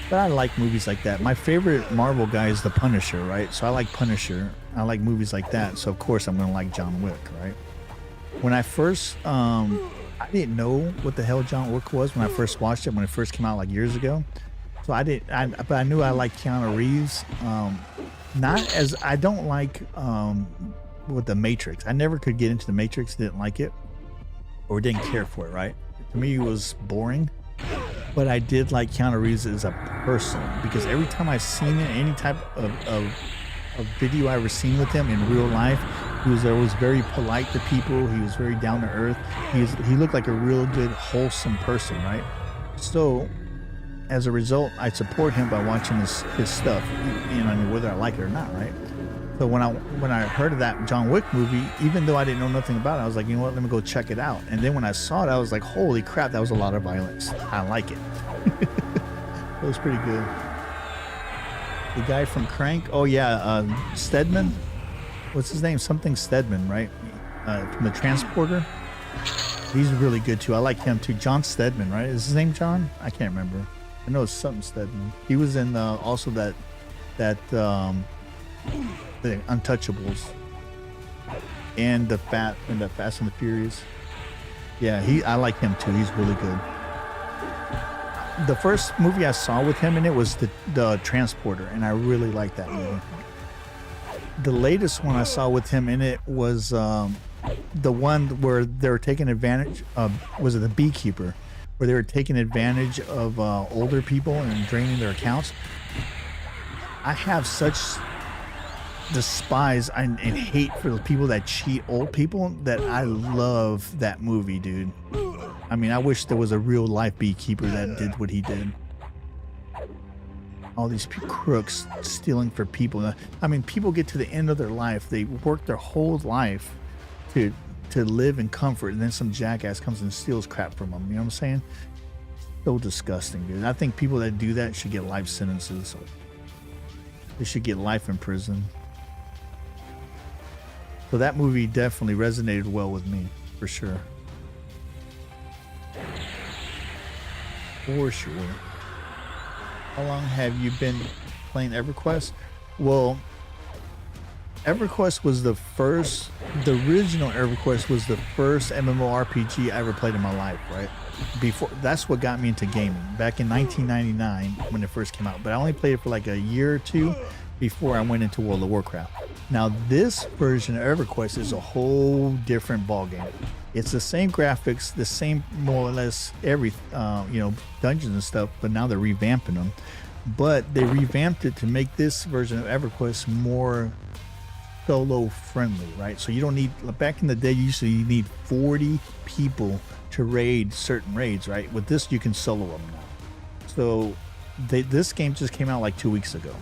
But I like movies like that. My favorite Marvel guy is the Punisher, right? So I like Punisher. I like movies like that. So of course I'm gonna like John Wick, right? When I first, I didn't know what the hell John Wick was when I first watched it, when it first came out like years ago. So but I knew I liked Keanu Reeves. Not as, I don't like with the Matrix. I never could get into the Matrix, didn't like it, or didn't care for it, right? To me, it was boring. But I did like Keanu Reeves as a person, because every time I've seen it, any type of video I ever seen with him in real life, he was always very polite to people. He was very down to earth. He looked like a real good, wholesome person, right? So as a result, I support him by watching his stuff, you know, I mean, whether I like it or not, right? So when I heard of that John Wick movie, even though I didn't know nothing about it, I was like, you know what, let me go check it out. And then when I saw it, I was like, holy crap, that was a lot of violence. I like it. It was pretty good. The guy from Crank. Oh yeah, Stedman. What's his name? Something Stedman, right? From the Transporter. He's really good too. I like him too. John Stedman, right? Is his name John? I can't remember. I know it's something Stedman. He was in also that the Untouchables and the Fast and the Furious. Yeah, I like him too. He's really good. The first movie I saw with him in it was the Transporter, and I really liked that movie. The latest one I saw with him in it was the one where they were taking advantage of, was it The Beekeeper, where they were taking advantage of older people and draining their accounts. I have such despise and hate for the people that cheat old people that I love that movie, dude. I mean, I wish there was a real life beekeeper that did what he did. All these crooks stealing for people. I mean, people get to the end of their life. They work their whole life to live in comfort, and then some jackass comes and steals crap from them. You know what I'm saying? So disgusting, dude. I think people that do that should get life sentences. They should get life in prison. So that movie definitely resonated well with me, for sure. For sure. How long have you been playing EverQuest? Well, EverQuest was the original EverQuest was the first MMORPG I ever played in my life, right? That's what got me into gaming back in 1999 when it first came out. But I only played it for like a year or two before I went into World of Warcraft. Now this version of EverQuest is a whole different ballgame. It's the same graphics, the same more or less every dungeons and stuff, but now they're revamping them. But they revamped it to make this version of EverQuest more solo friendly, right? So you don't need, back in the day, you need 40 people to raid certain raids, right? With this, you can solo them now. So this game just came out like 2 weeks ago.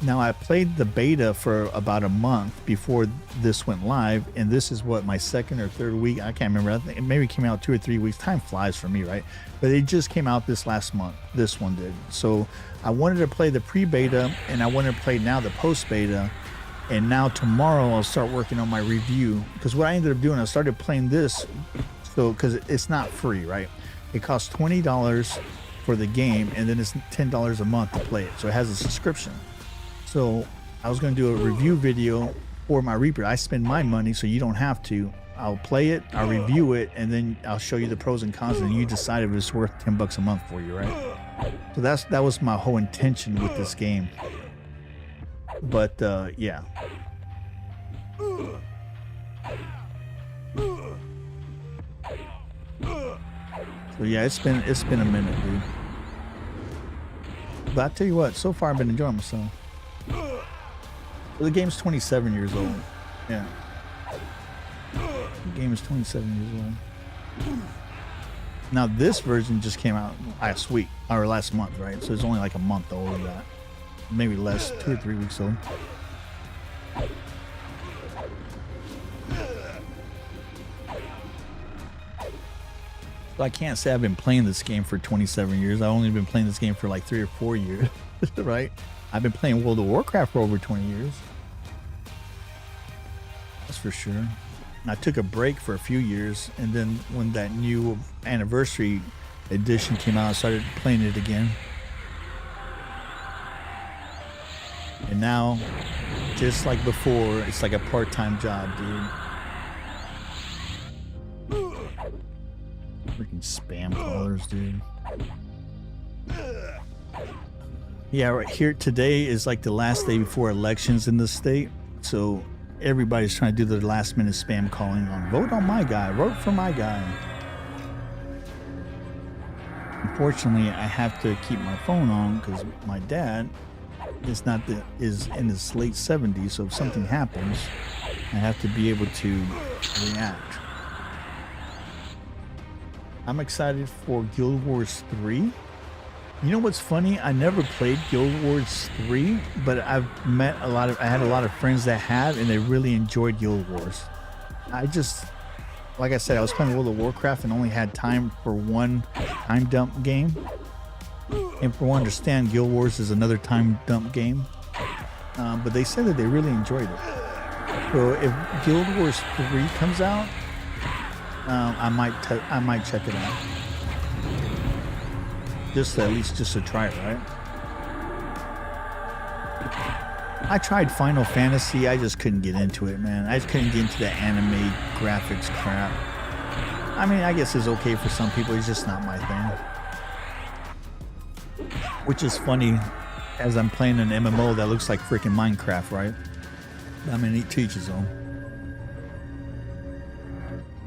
Now I played the beta for about a month before this went live, and this is what, my second or third week. I can't remember. I think it maybe came out 2 or 3 weeks. Time flies for me, right? But it just came out this last month. This one did. So I wanted to play the pre-beta, and I wanted to play now the post-beta. And now tomorrow I'll start working on my review, because what I ended up doing, I started playing this, so because it's not free, right? It costs $20 for the game, and then it's $10 a month to play it. So it has a subscription. So I was going to do a review video for my Reaper. I spend my money, so you don't have to. I'll play it, I'll review it, and then I'll show you the pros and cons, and you decide if it's worth $10 a month for you, right? So that was my whole intention with this game. But yeah. So yeah, it's been a minute, dude. But I tell you what, so far I've been enjoying myself. The game's 27 years old. Yeah. The game is 27 years old. Now this version just came out last week, or last month, right? So it's only like a month old of that. Maybe less, 2 or 3 weeks old. So I can't say I've been playing this game for 27 years. I've only been playing this game for like 3 or 4 years, right? I've been playing World of Warcraft for over 20 years. That's for sure. And I took a break for a few years, and then when that new anniversary edition came out, I started playing it again. And now, just like before, it's like a part-time job, dude. Freaking spam callers, dude. Yeah, right here today is like the last day before elections in the state. So everybody's trying to do their last-minute spam calling on vote on my guy, vote for my guy. Unfortunately, I have to keep my phone on because my dad is in his late 70s, so if something happens, I have to be able to react. I'm excited for Guild Wars 3. You know what's funny? I never played Guild Wars 3, but I had a lot of friends that have, and they really enjoyed Guild Wars. Like I said, I was playing World of Warcraft and only had time for one time dump game. And for one, understand, Guild Wars is another time dump game. but they said that they really enjoyed it. So if Guild Wars 3 comes out, I might check it out. Just at least just to try it, right? I tried Final Fantasy. I just couldn't get into it, man. I just couldn't get into the anime graphics crap. I mean, I guess it's okay for some people. It's just not my thing. Which is funny, as I'm playing an MMO that looks like freaking Minecraft, right? I mean, it teaches them.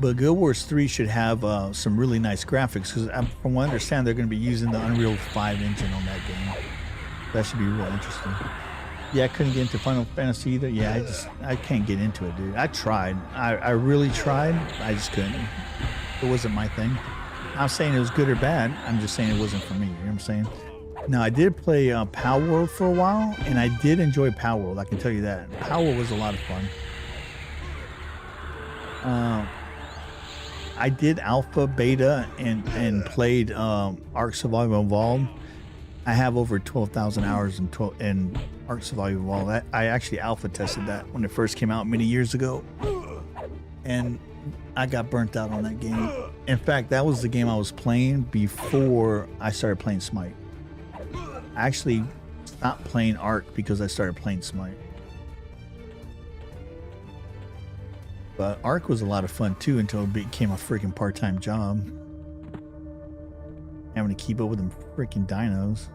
But Guild Wars 3 should have some really nice graphics, because from what I understand, they're going to be using the Unreal 5 engine on that game. That should be real interesting. Yeah, I couldn't get into Final Fantasy either. Yeah, I can't get into it, dude. I tried. I really tried. I just couldn't. It wasn't my thing. I'm not saying it was good or bad. I'm just saying it wasn't for me. You know what I'm saying? Now, I did play Power World for a while, and I did enjoy Power World. I can tell you that. Power World was a lot of fun. I did alpha, beta, and played Ark Survival Evolved. I have over 12,000 hours in Ark Survival Evolved. I actually alpha tested that when it first came out many years ago, and I got burnt out on that game. In fact, that was the game I was playing before I started playing Smite. I actually stopped playing Ark because I started playing Smite. But Ark was a lot of fun too until it became a freaking part-time job. Having to keep up with them freaking dinos.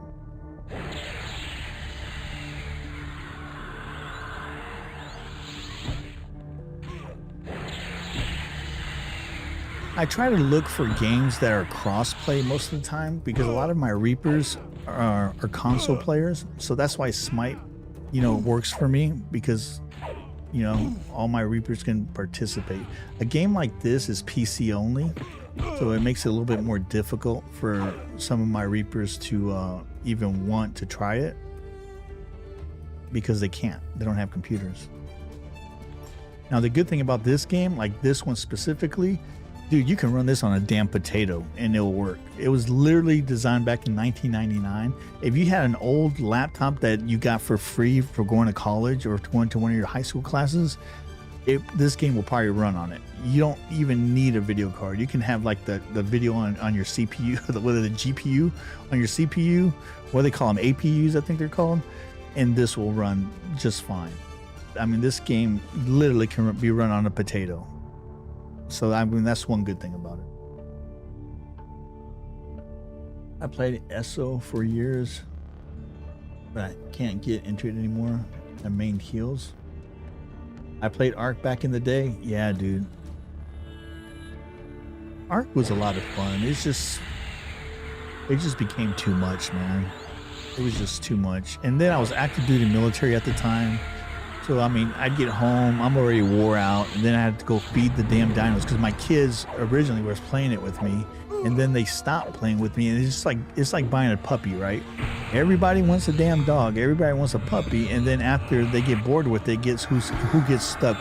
I try to look for games that are cross-play most of the time, because a lot of my Reapers are console players. So that's why Smite, you know, works for me, because, you know, all my Reapers can participate. A game like this is PC only, so it makes it a little bit more difficult for some of my Reapers to even want to try it, because they can't. They don't have computers. Now, the good thing about this game, like this one specifically, dude, you can run this on a damn potato and it'll work. It was literally designed back in 1999. If you had an old laptop that you got for free for going to college or going to one of your high school classes, this game will probably run on it. You don't even need a video card. You can have like the video on your CPU, whether the GPU on your CPU, what they call them, APUs, I think they're called, and this will run just fine. I mean, this game literally can be run on a potato. So, I mean, that's one good thing about it. I played ESO for years, but I can't get into it anymore. I mained heals. I played Ark back in the day. Yeah, dude. Ark was a lot of fun. It just became too much, man. It was just too much. And then I was active duty military at the time. So, I mean, I'd get home, I'm already wore out, and then I had to go feed the damn dinos, because my kids originally were playing it with me, and then they stopped playing with me, and it's like buying a puppy, right? Everybody wants a damn dog, everybody wants a puppy, and then after they get bored with it, who gets stuck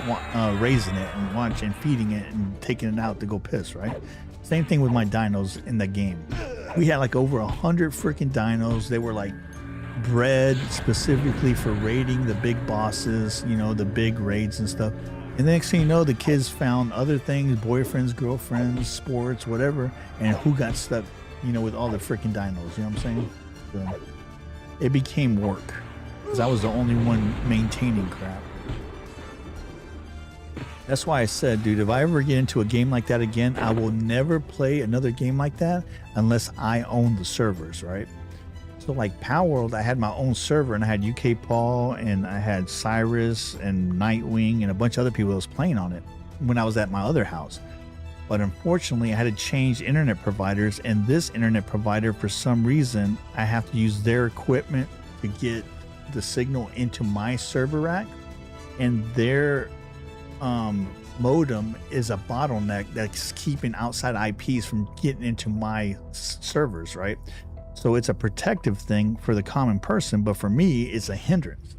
raising it and watching and feeding it and taking it out to go piss, right? Same thing with my dinos in the game. We had like over 100 freaking dinos. They were like bred specifically for raiding the big bosses, you know, the big raids and stuff. And the next thing you know, the kids found other things, boyfriends, girlfriends, sports, whatever, and who got stuck, you know, with all the freaking dinos, you know what I'm saying? So it became work, because I was the only one maintaining crap. That's why I said, dude, if I ever get into a game like that again, I will never play another game like that unless I own the servers, right? So like Power World, I had my own server, and I had UK Paul, and I had Cyrus and Nightwing and a bunch of other people that was playing on it when I was at my other house. But unfortunately, I had to change internet providers, and this internet provider, for some reason, I have to use their equipment to get the signal into my server rack, and their modem is a bottleneck that's keeping outside IPs from getting into my servers, right? So it's a protective thing for the common person, but for me, it's a hindrance.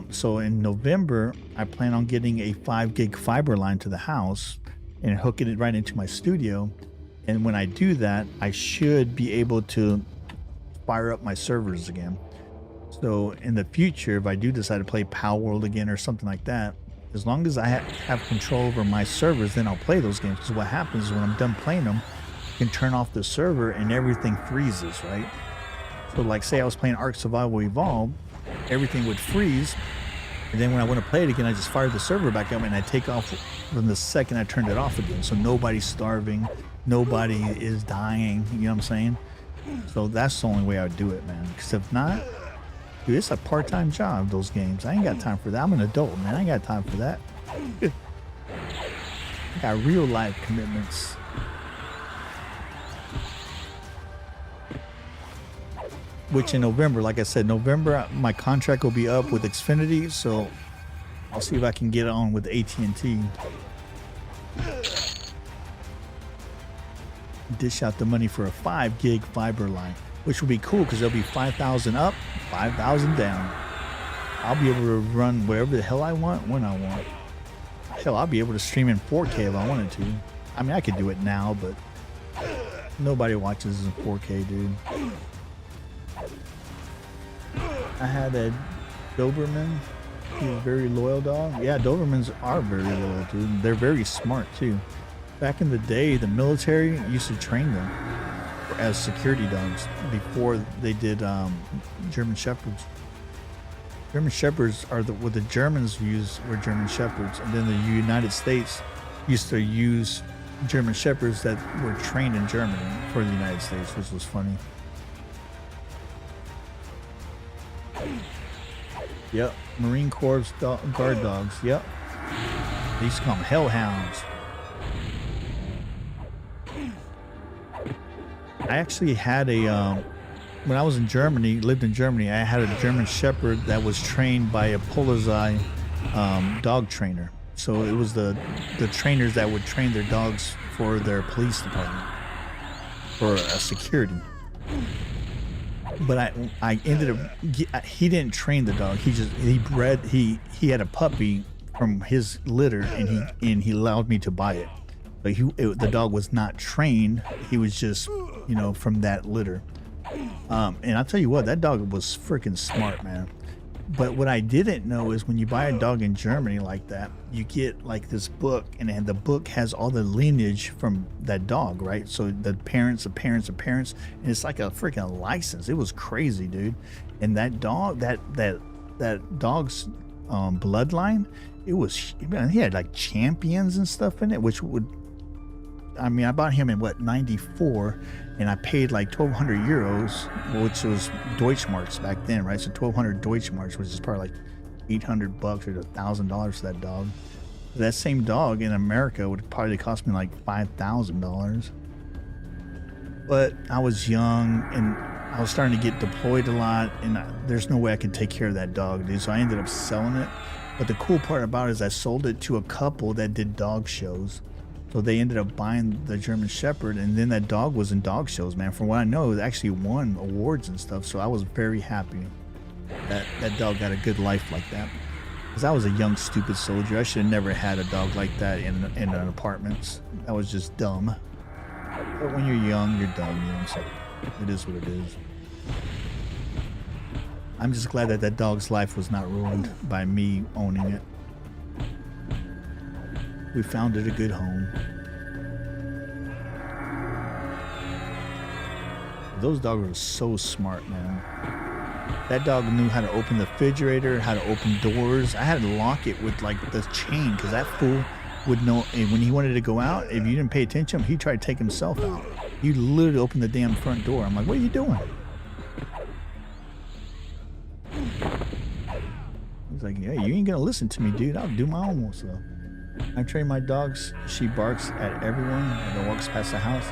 So in November, I plan on getting a 5 gig fiber line to the house and hooking it right into my studio. And when I do that, I should be able to fire up my servers again. So in the future, if I do decide to play Power World again or something like that, as long as I have control over my servers, then I'll play those games. Because what happens is when I'm done playing them, you can turn off the server and everything freezes, right? So like say I was playing Ark Survival Evolved, everything would freeze. And then when I want to play it again, I just fire the server back up and I take off from the second I turned it off again. So nobody's starving, nobody is dying, you know what I'm saying? So that's the only way I would do it, man. Because if not, dude, it's a part-time job, those games. I ain't got time for that. I'm an adult, man. I ain't got time for that. I got real life commitments. Which in November, like I said, November, my contract will be up with Xfinity, so I'll see if I can get on with AT&T. Dish out the money for a 5 gig fiber line, which will be cool because there'll be 5,000 up, 5,000 down. I'll be able to run wherever the hell I want, when I want. Hell, I'll be able to stream in 4K if I wanted to. I mean, I could do it now, but nobody watches in 4K, dude. I had a Doberman. He's a very loyal dog. Yeah, Dobermans are very loyal, dude. They're very smart, too. Back in the day, the military used to train them as security dogs before they did German Shepherds. German Shepherds are what the Germans used were German Shepherds, and then the United States used to use German Shepherds that were trained in Germany for the United States, which was funny. Yep, Marine Corps guard dogs. Yep, they used to call them hellhounds. I actually had a when I was in Germany, lived in Germany, I had a German Shepherd that was trained by a Polizei dog trainer. So it was the trainers that would train their dogs for their police department for security. But I ended up, he didn't train the dog. He had a puppy from his litter, and he allowed me to buy it. But the dog was not trained. He was just, from that litter. And I'll tell you what, that dog was freaking smart, man. But what I didn't know is when you buy a dog in Germany like that, you get like this book, and the book has all the lineage from that dog, right? So the parents, and it's like a freaking license. It was crazy, dude. And that dog, that dog's bloodline, it was, man, he had like champions and stuff in it, which would, I mean, I bought him in 94, and I paid like 1,200 euros, which was Deutschmarks back then, right? So 1,200 Deutschmarks, which is probably like $800 or $1,000 for that dog. That same dog in America would probably cost me like $5,000. But I was young, and I was starting to get deployed a lot, and there's no way I could take care of that dog, dude. So I ended up selling it. But the cool part about it is I sold it to a couple that did dog shows. So they ended up buying the German Shepherd, and then that dog was in dog shows, man. From what I know, it actually won awards and stuff. So I was very happy that that dog got a good life like that. Because I was a young, stupid soldier. I should have never had a dog like that in an apartment. That was just dumb. But when you're young, you're dumb, So it is what it is. I'm just glad that dog's life was not ruined by me owning it. We found it a good home. Those dogs were so smart, man. That dog knew how to open the refrigerator, how to open doors. I had to lock it with like the chain, because that fool would know. And when he wanted to go out, if you didn't pay attention, he tried to take himself out. He literally opened the damn front door. I'm like, what are you doing? He's like, yeah, you ain't gonna listen to me, dude. I'll do my own stuff. I train my dogs. She barks at everyone that walks past the house.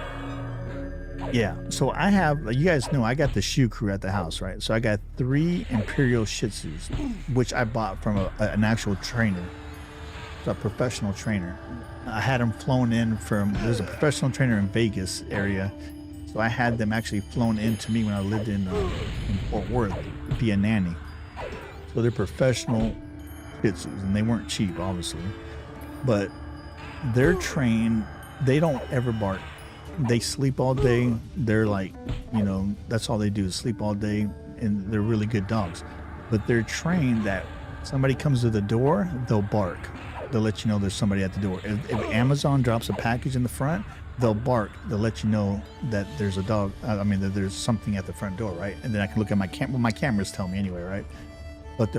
Yeah, so I have, you guys know, I got the shoe crew at the house, right? So I got 3 Imperial Shih Tzus, which I bought from an actual trainer, a professional trainer. I had them flown in from, there's a professional trainer in Vegas area. So I had them actually flown in to me when I lived in Fort Worth via nanny. So they're professional Shih Tzus, and they weren't cheap, obviously. But they're trained, they don't ever bark. They sleep all day. They're like, that's all they do is sleep all day. and they're really good dogs, but they're trained that somebody comes to the door, they'll bark. They'll let you know there's somebody at the door. If Amazon drops a package in the front, they'll bark. They'll let you know that there's a dog. That there's something at the front door, right? And then I can look at my camera. Well, my cameras tell me anyway, right? But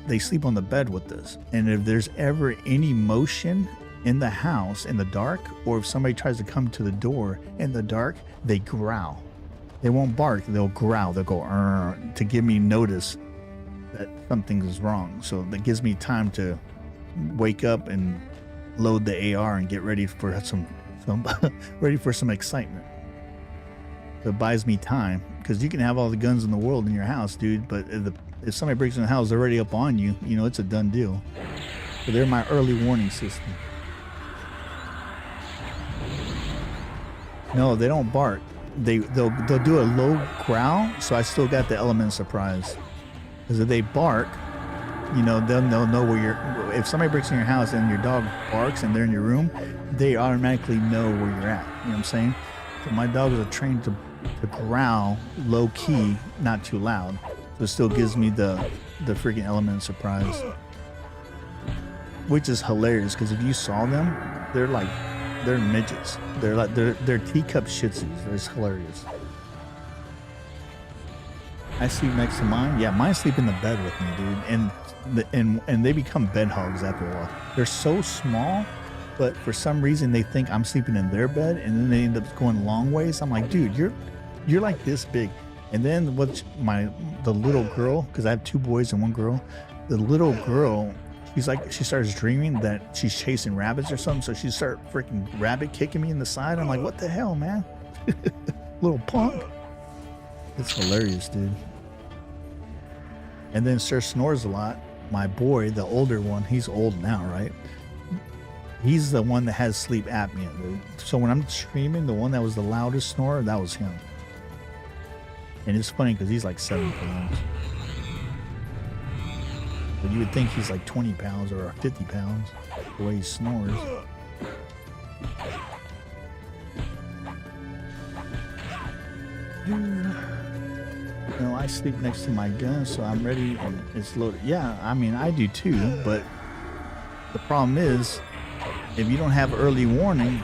they sleep on the bed with us. And if there's ever any motion in the house in the dark, or if somebody tries to come to the door in the dark, they growl. They won't bark. They'll growl. They'll go to give me notice that something is wrong. So that gives me time to wake up and load the AR and get ready for some excitement. So it buys me time, because you can have all the guns in the world in your house, dude, but if somebody breaks in the house, they're already up on you. You know, it's a done deal. So they're my early warning system. No, they don't bark. They'll do a low growl, so I still got the element of surprise. Because if they bark, you know, they'll know where you're. If somebody breaks in your house and your dog barks and they're in your room, they automatically know where you're at. You know what I'm saying? So my dogs are trained to growl low key, not too loud. So it still gives me the freaking element of surprise, which is hilarious. Because if you saw them, they're midgets. They're teacup Shih Tzus. It's hilarious. I sleep next to mine. Yeah, mine sleep in the bed with me, dude. And they become bed hugs after a while. They're so small, but for some reason they think I'm sleeping in their bed, and then they end up going long ways. I'm like, dude, you're like this big. And then the little girl, because I have 2 boys and 1 girl. The little girl, she starts dreaming that she's chasing rabbits or something. So she starts freaking rabbit kicking me in the side. I'm like, what the hell, man? Little punk. It's hilarious, dude. And then Sir snores a lot. My boy, the older one, he's old now, right? He's the one that has sleep apnea, dude. So when I'm streaming, the one that was the loudest snorer, that was him. And it's funny because he's like 7 pounds. But you would think he's like 20 pounds or 50 pounds, the way he snores. No, I sleep next to my gun, so I'm ready and it's loaded. Yeah, I mean, I do too, but the problem is, if you don't have early warning,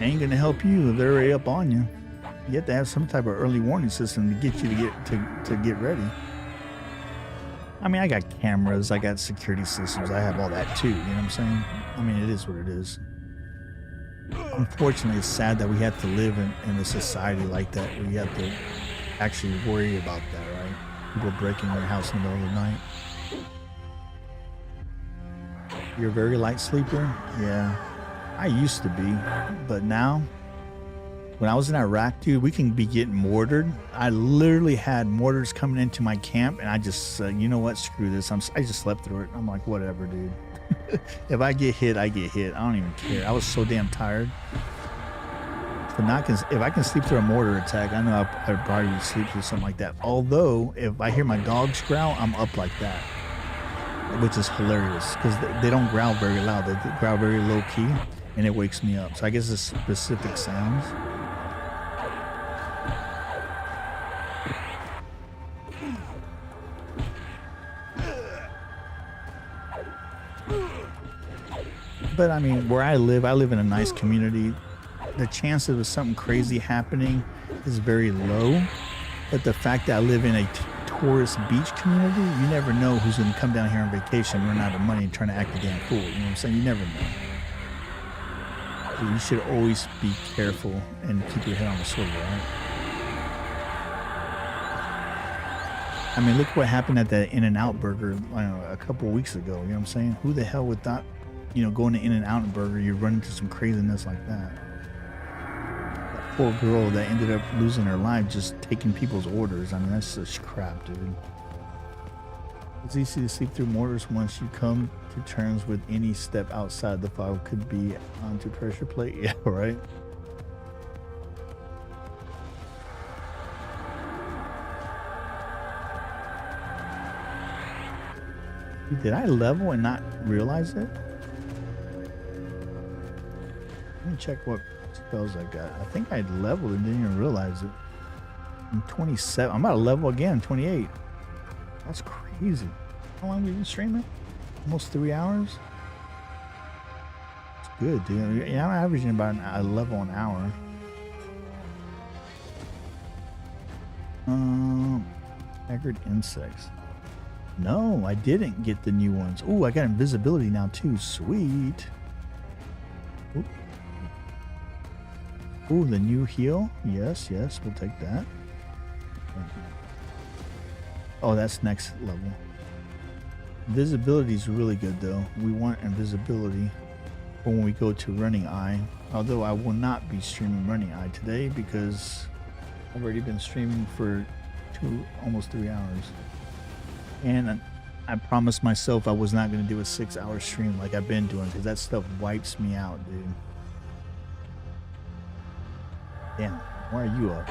it ain't gonna help you if they're already up on you. You have to have some type of early warning system to get you to get ready. I mean, I got cameras, I got security systems, I have all that too, you know what I'm saying? I mean, it is what it is. Unfortunately, it's sad that we have to live in a society like that, where you have to actually worry about that, right? People breaking your house in the middle of the night. You're a very light sleeper? Yeah, I used to be, but now, when I was in Iraq, dude, we can be getting mortared. I literally had mortars coming into my camp, and I just said, you know what, screw this. I just slept through it. I'm like, whatever, dude. If I get hit, I get hit. I don't even care. I was so damn tired. But now, if I can sleep through a mortar attack, I know I'd probably sleep through something like that. Although, if I hear my dogs growl, I'm up like that, which is hilarious because they don't growl very loud. They growl very low key, and it wakes me up. So I guess it's specific sounds. But I mean, where I live in a nice community. The chances of something crazy happening is very low. But the fact that I live in a tourist beach community, you never know who's going to come down here on vacation, run out of money, and trying to act a damn fool. You know what I'm saying? You never know. So you should always be careful and keep your head on the swivel, right? I mean, look what happened at that In-N-Out burger a couple of weeks ago. You know what I'm saying? Who the hell would thought, going to In-N-Out burger, you run into some craziness like that. That poor girl that ended up losing her life just taking people's orders. I mean, that's such crap, dude. It's easy to sleep through mortars once you come to terms with any step outside the file could be onto pressure plate. Yeah, right? Did I level and not realize it? Let me check what spells I got. I think I leveled and didn't even realize it. I'm 27. I'm at a level again, 28. That's crazy. How long have we been streaming? Almost 3 hours. It's good, dude. Yeah, I'm averaging about a level an hour. Haggard insects. No, I didn't get the new ones. Oh, I got invisibility now too. Sweet. Ooh, the new heal. Yes, yes, we'll take that. Oh, that's next level. Invisibility is really good though. We want invisibility for when we go to Running Eye. Although I will not be streaming Running Eye today because I've already been streaming for almost 3 hours. And I promised myself I was not going to do a 6-hour stream like I've been doing because that stuff wipes me out, dude. Damn, why are you up?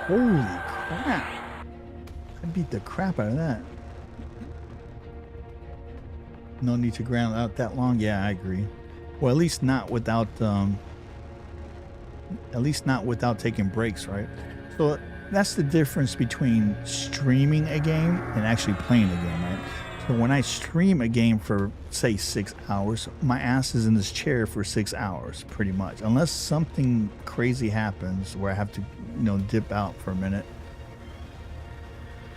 Holy crap. I beat the crap out of that. No need to ground out that long. Yeah, I agree. Well, at least not without taking breaks, right? So that's the difference between streaming a game and actually playing a game, right? So when I stream a game for say 6 hours, my ass is in this chair for 6 hours pretty much, unless something crazy happens where I have to, you know, dip out for a minute.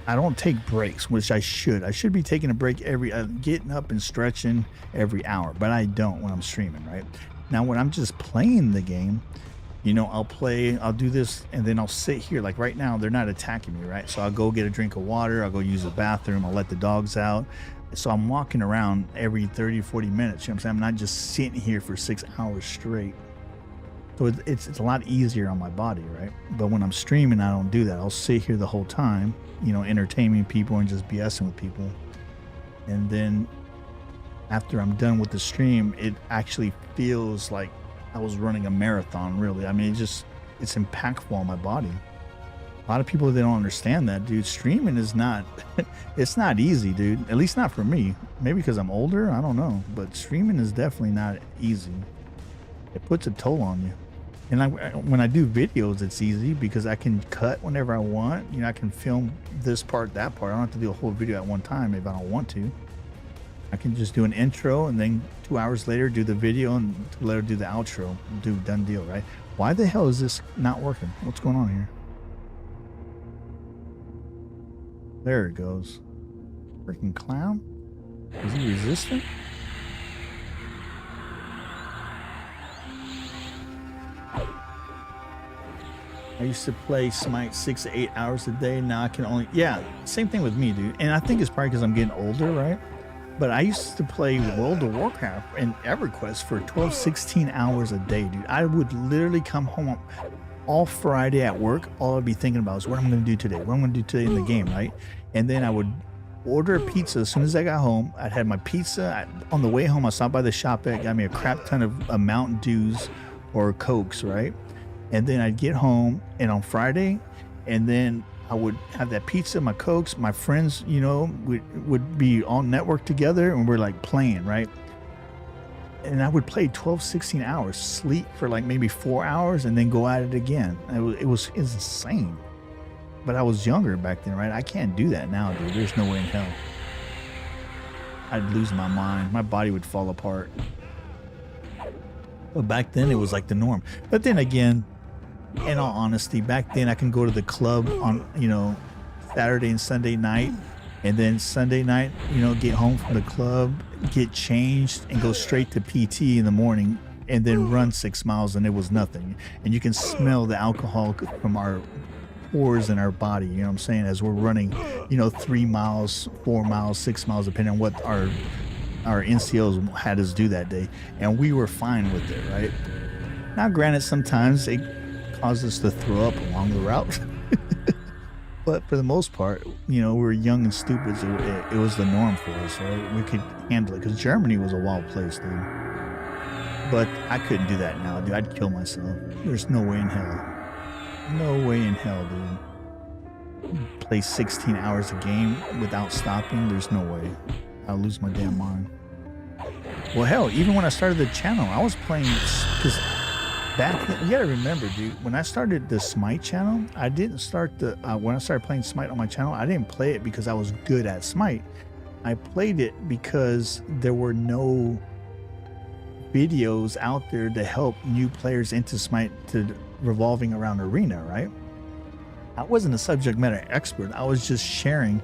I don't take breaks, which I should. I should be taking a break getting up and stretching every hour, but I don't when I'm streaming, right? Now, when I'm just playing the game, you know, I'll do this and then I'll sit here. Like right now, they're not attacking me, right? So I'll go get a drink of water. I'll go use the bathroom. I'll let the dogs out. So I'm walking around every 30, 40 minutes. You know what I'm saying? I'm not just sitting here for 6 hours straight. So it's a lot easier on my body, right? But when I'm streaming, I don't do that. I'll sit here the whole time, you know, entertaining people and just BSing with people. And then after I'm done with the stream, it actually feels like I was running a marathon, really. I mean, it's impactful on my body. A lot of people, they don't understand that, dude. Streaming is not, it's not easy, dude. At least not for me. Maybe because I'm older, I don't know. But streaming is definitely not easy. It puts a toll on you. And when I do videos, it's easy because I can cut whenever I want. You know, I can film this part, that part. I don't have to do a whole video at one time if I don't want to. I can just do an intro and then 2 hours later do the video and later do the outro. Done deal, right? Why the hell is this not working? What's going on here? There it goes. Freaking clown. Is he resistant? I used to play Smite 6 to 8 hours a day. Now I can only, yeah, same thing with me, dude. And I think it's probably because I'm getting older, right? But I used to play World of Warcraft and EverQuest for 12, 16 hours a day, dude. I would literally come home all Friday at work. All I'd be thinking about is what I'm going to do today, what I'm going to do today in the game, right? And then I would order a pizza as soon as I got home. I'd had my pizza. On the way home, I stopped by the shop. It got me a crap ton of Mountain Dews or Cokes, right? And then I'd get home, and on Friday, and then I would have that pizza, my Cokes, my friends, you know, would be all networked together, and we're like playing, right? And I would play 12, 16 hours, sleep for like maybe 4 hours, and then go at it again. It was insane. But I was younger back then, right? I can't do that now, dude. There's no way in hell. I'd lose my mind. My body would fall apart. But back then, it was like the norm. But then again, in all honesty, back then I can go to the club on, you know, Saturday and Sunday night, and then Sunday night, you know, get home from the club, get changed, and go straight to PT in the morning, and then run 6 miles, and it was nothing. And you can smell the alcohol from our pores in our body, you know what I'm saying, as we're running, you know, 3 miles, 4 miles, 6 miles, depending on what our NCOs had us do that day, and we were fine with it, right? Now, granted, sometimes it caused us to throw up along the route, but for the most part, you know, we were young and stupid, so it was the norm for us, right? We could handle it because Germany was a wild place, dude. But I couldn't do that now, dude. I'd kill myself. There's no way in hell. No way in hell, dude. Play 16 hours a game without stopping. There's no way. I'll lose my damn mind. Well, hell, even when I started the channel, I was playing, because back then, you gotta remember, dude, when I started the SMITE channel, I didn't start the, when I started playing SMITE on my channel, I didn't play it because I was good at SMITE. I played it because there were no videos out there to help new players into SMITE to revolving around arena, right? I wasn't a subject matter expert. I was just sharing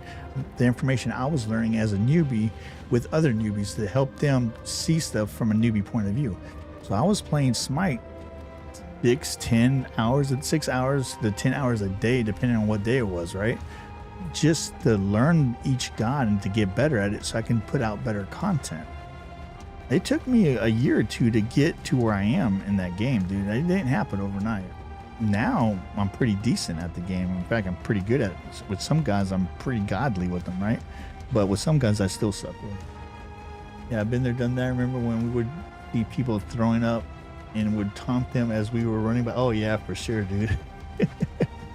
the information I was learning as a newbie with other newbies to help them see stuff from a newbie point of view. So I was playing SMITE 6 hours to 10 hours a day, depending on what day it was, right? Just to learn each god and to get better at it so I can put out better content. It took me a year or two to get to where I am in that game, dude. It didn't happen overnight. Now I'm pretty decent at the game. In fact, I'm pretty good at it. With some guys, I'm pretty godly with them, right? But with some guys, I still suck with. Yeah, I've been there, done that. I remember when we would see people throwing up and would taunt them as we were running by. Oh yeah, for sure, dude.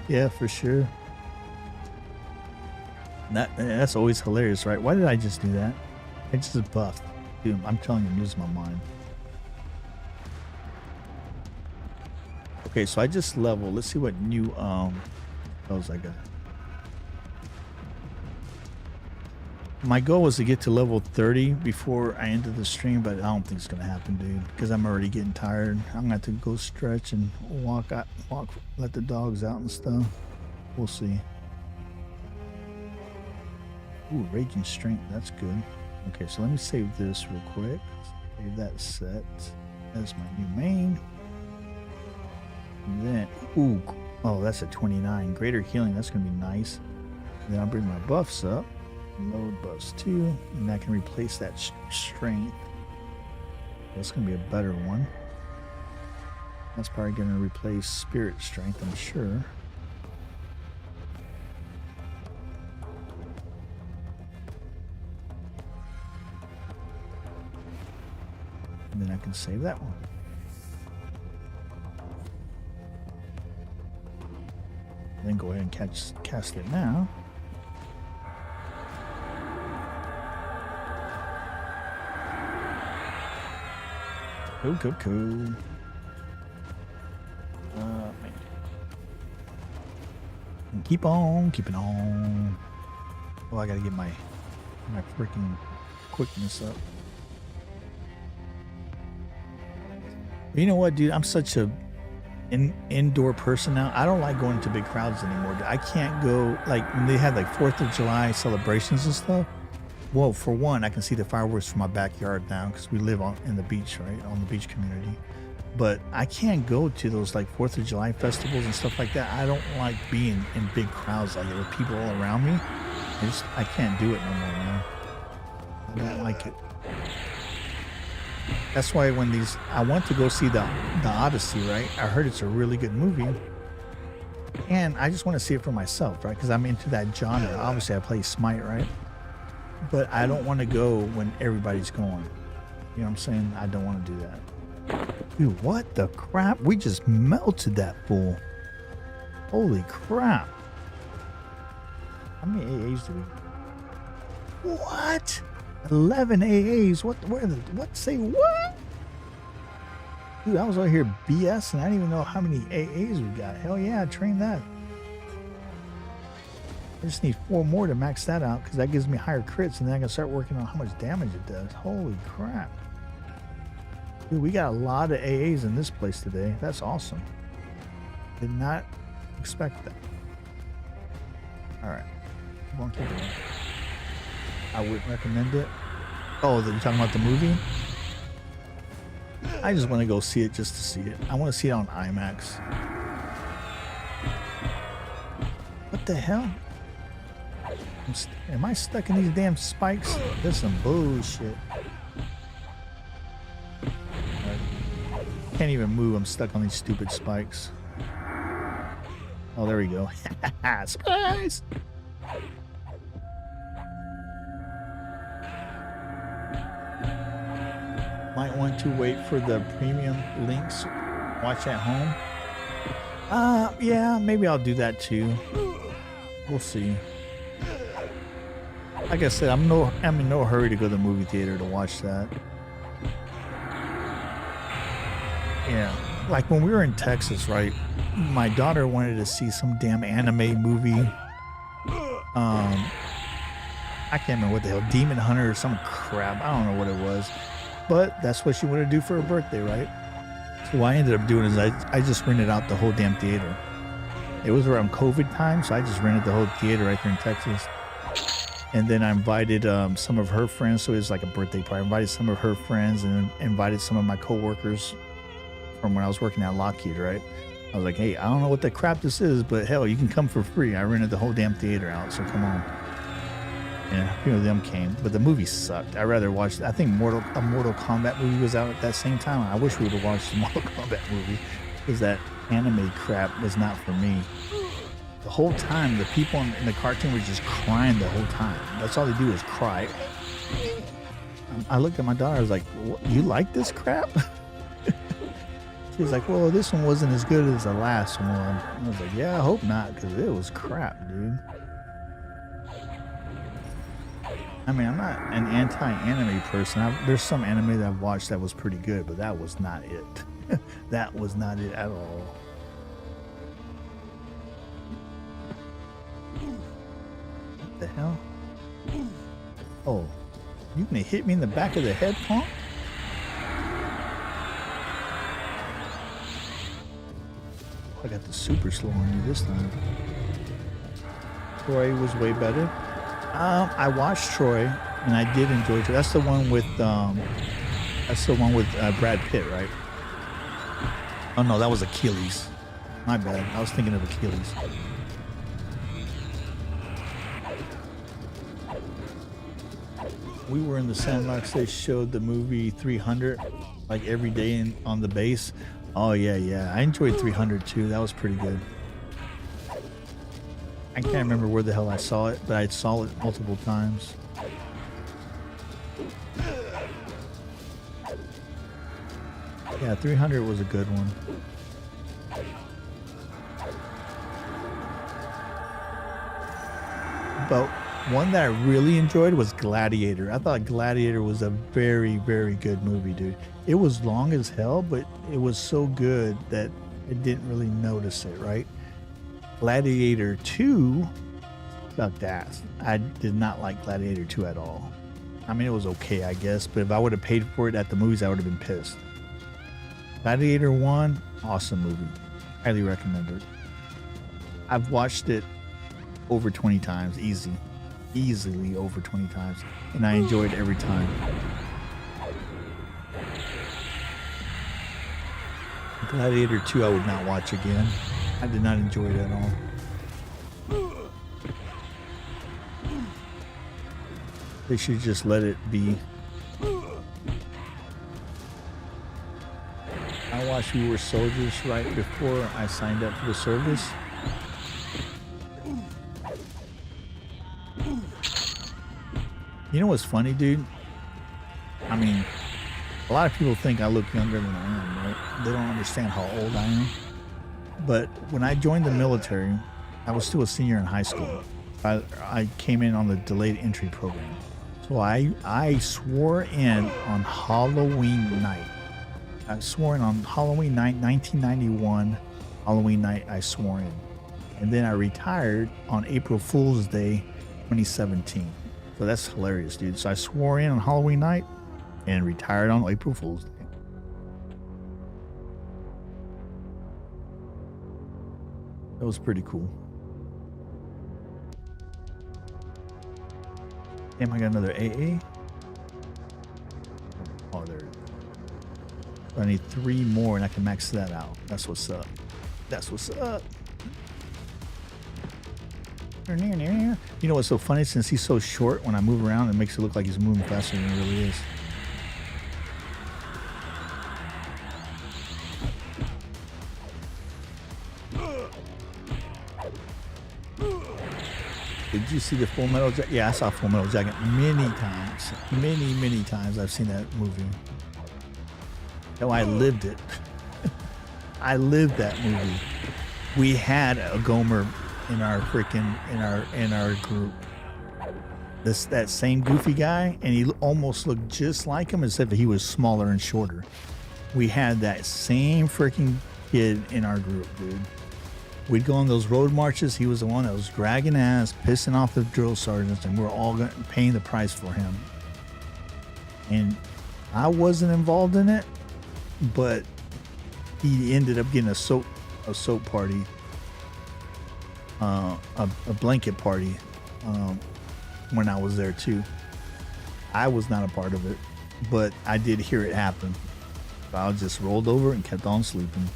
Yeah, for sure. That's always hilarious, right? Why did I just do that? I just buffed. Dude, I'm telling you, I'm losing my mind. Okay, so I just leveled. Let's see what new spells I got. My goal was to get to level 30 before I ended the stream, but I don't think it's gonna happen, dude, because I'm already getting tired. I'm gonna have to go stretch and walk, let the dogs out and stuff. We'll see. Ooh, raging strength, that's good. Okay, so let me save this real quick. Save that set as my new main. And then, ooh, oh, that's a 29. Greater healing, that's gonna be nice. And then I'll bring my buffs up. Load buffs too, and I can replace that strength. That's gonna be a better one. That's probably gonna replace spirit strength, I'm sure. And then I can save that one. Then go ahead and cast it now. Cool. Man. And keep on keeping on. Oh, I gotta get my freaking quickness up. You know what, dude? I'm such a indoor person now. I don't like going to big crowds anymore. Dude. I can't go, like when they had like 4th of July celebrations and stuff. Well, for one, I can see the fireworks from my backyard now because we live in the beach, right? On the beach community. But I can't go to those like 4th of July festivals and stuff like that. I don't like being in big crowds like it with people all around me. I can't do it no more, man. I don't like it. That's why when I went to go see the Odyssey, right? I heard it's a really good movie. And I just want to see it for myself, right? Because I'm into that genre. Obviously, I play SMITE, right? But I don't want to go when everybody's going. You know what I'm saying? I don't want to do that. Dude, what the crap? We just melted that fool. Holy crap. How many AAs do we... What? 11 AAs? What? Say what? Dude, I was out here BS and I didn't even know how many AAs we got. Hell yeah, train that. I just need 4 more to max that out because that gives me higher crits and then I can start working on how much damage it does. Holy crap. Dude, we got a lot of AAs in this place today. That's awesome. Did not expect that. Alright. Keep it. I wouldn't recommend it. Oh, you're talking about the movie? I just want to go see it just to see it. I want to see it on IMAX. What the hell? Am I stuck in these damn spikes? This is some bullshit. Can't even move. I'm stuck on these stupid spikes. Oh, there we go. Surprise! Might want to wait for the premium links. Watch at home. Yeah, maybe I'll do that too. We'll see. Like I said, I'm in no hurry to go to the movie theater to watch that. Yeah, like when we were in Texas, right? My daughter wanted to see some damn anime movie. I can't remember what the hell, Demon Hunter or some crap. I don't know what it was, but that's what she wanted to do for her birthday, right? So what I ended up doing is I just rented out the whole damn theater. It was around COVID time, so I just rented the whole theater right there in Texas. And then I invited some of her friends, so it was like a birthday party. I invited some of her friends and invited some of my coworkers from when I was working at Lockheed, right? I was like, hey, I don't know what the crap this is, but hell, you can come for free. I rented the whole damn theater out, so come on. And a few of them came, but the movie sucked. I'd rather watch, I think a Mortal Kombat movie was out at that same time. I wish we would have watched the Mortal Kombat movie, because that anime crap was not for me. The whole time, the people in the cartoon were just crying the whole time. That's all they do is cry. I looked at my daughter, I was like, you like this crap? She was like, well, this one wasn't as good as the last one. I was like, yeah, I hope not, because it was crap, dude. I mean, I'm not an anti-anime person. There's some anime that I've watched that was pretty good, but that was not it. That was not it at all. What the hell? Oh, you gonna hit me in the back of the head, punk? I got the super slow on you this time. Troy was way better. I watched Troy, and I did enjoy Troy. That's the one with Brad Pitt, right? Oh no, that was Achilles. My bad. I was thinking of Achilles. We were in the Sandbox. They showed the movie 300 like every day on the base. Oh yeah. I enjoyed 300 too. That was pretty good. I can't remember where the hell I saw it, but I saw it multiple times. Yeah, 300 was a good one. But one that I really enjoyed was Gladiator. I thought Gladiator was a very, very good movie, dude. It was long as hell, but it was so good that I didn't really notice it, right? Gladiator 2 sucked ass. I did not like Gladiator 2 at all. I mean, it was okay, I guess, but if I would have paid for it at the movies, I would have been pissed. Gladiator 1, awesome movie. Highly recommended. I've watched it over 20 times, easily over 20 times, and I enjoyed it every time. Gladiator 2 I would not watch again. I did not enjoy it at all. They should just let it be. I watched We Were Soldiers right before I signed up for the service. You know what's funny, dude? I mean, a lot of people think I look younger than I am, right? They don't understand how old I am. But when I joined the military, I was still a senior in high school. I came in on the delayed entry program. So I swore in on Halloween night. I swore in on Halloween night, 1991. Halloween night, I swore in. And then I retired on April Fool's Day, 2017. So that's hilarious, dude. So I swore in on Halloween night and retired on April Fool's Day. That was pretty cool. Damn, I got another AA. Oh, there. I need 3 more and I can max that out. That's what's up. That's what's up. You know what's so funny? Since he's so short, when I move around, it makes it look like he's moving faster than he really is. Did you see the Full Metal Jacket? Yeah, I saw Full Metal Jacket many times. Many times I've seen that movie. No, I lived it. I lived that movie. We had a Gomer in our freaking in our group. That same goofy guy, and he almost looked just like him, except that he was smaller and shorter. We had that same freaking kid in our group, dude. We'd go on those road marches. He was the one that was dragging ass, pissing off the drill sergeants, and we're all paying the price for him. And I wasn't involved in it, but he ended up getting a soap party, a blanket party, when I was there too. I was not a part of it, but I did hear it happen. So I just rolled over and kept on sleeping.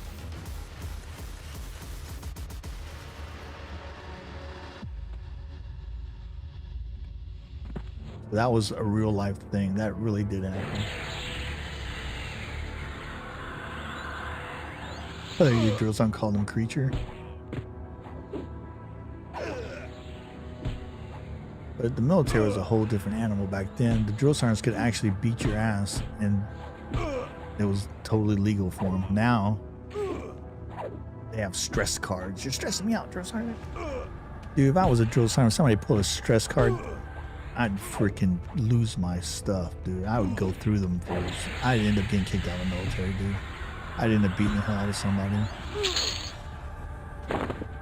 That was a real life thing. That really did happen. I think your drill sergeant called him creature. But the military was a whole different animal back then. The drill sergeants could actually beat your ass, and it was totally legal for them. Now, they have stress cards. You're stressing me out, drill sergeant. Dude, if I was a drill sergeant, somebody pulled a stress card, I'd freaking lose my stuff, dude. I would go through them first. I'd end up getting kicked out of the military, dude. I'd end up beating the hell out of somebody.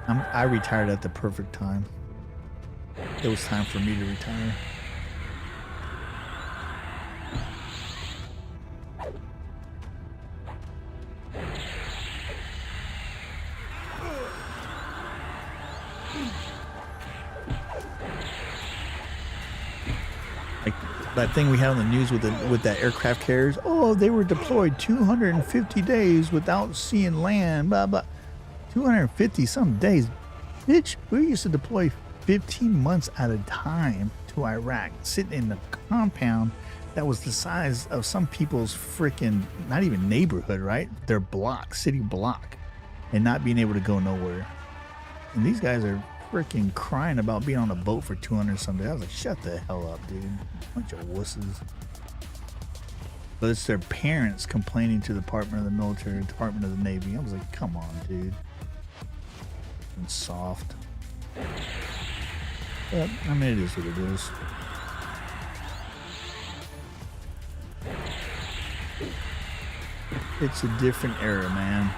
I retired at the perfect time. It was time for me to retire. Like that thing we had on the news with that aircraft carriers. Oh, they were deployed 250 days without seeing land. Blah blah. 250 some days, bitch. We used to deploy 15 months at a time to Iraq, sitting in the compound that was the size of some people's freaking, not even neighborhood, right? Their block, city block, and not being able to go nowhere. And these guys are freaking crying about being on a boat for 200 some days. I was like, shut the hell up, dude. Bunch of wusses. But it's their parents complaining to the Department of the Military, Department of the Navy. I was like, come on, dude. And soft. But, I mean, it is what it is. It's a different era, man.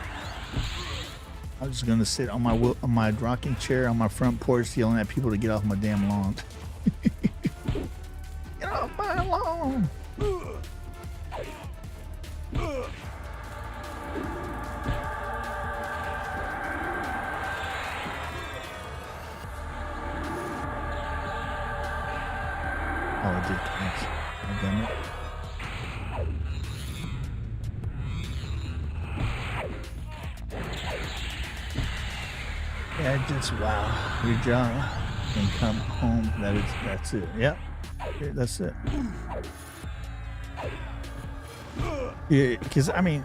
I was just gonna sit on my rocking chair on my front porch yelling at people to get off my damn lawn. Get off my lawn! Oh, I did. Thanks. I've done it. Yeah, just wow. Your job and come home. That's it. Yep. Yeah, that's it. Yeah, because I mean,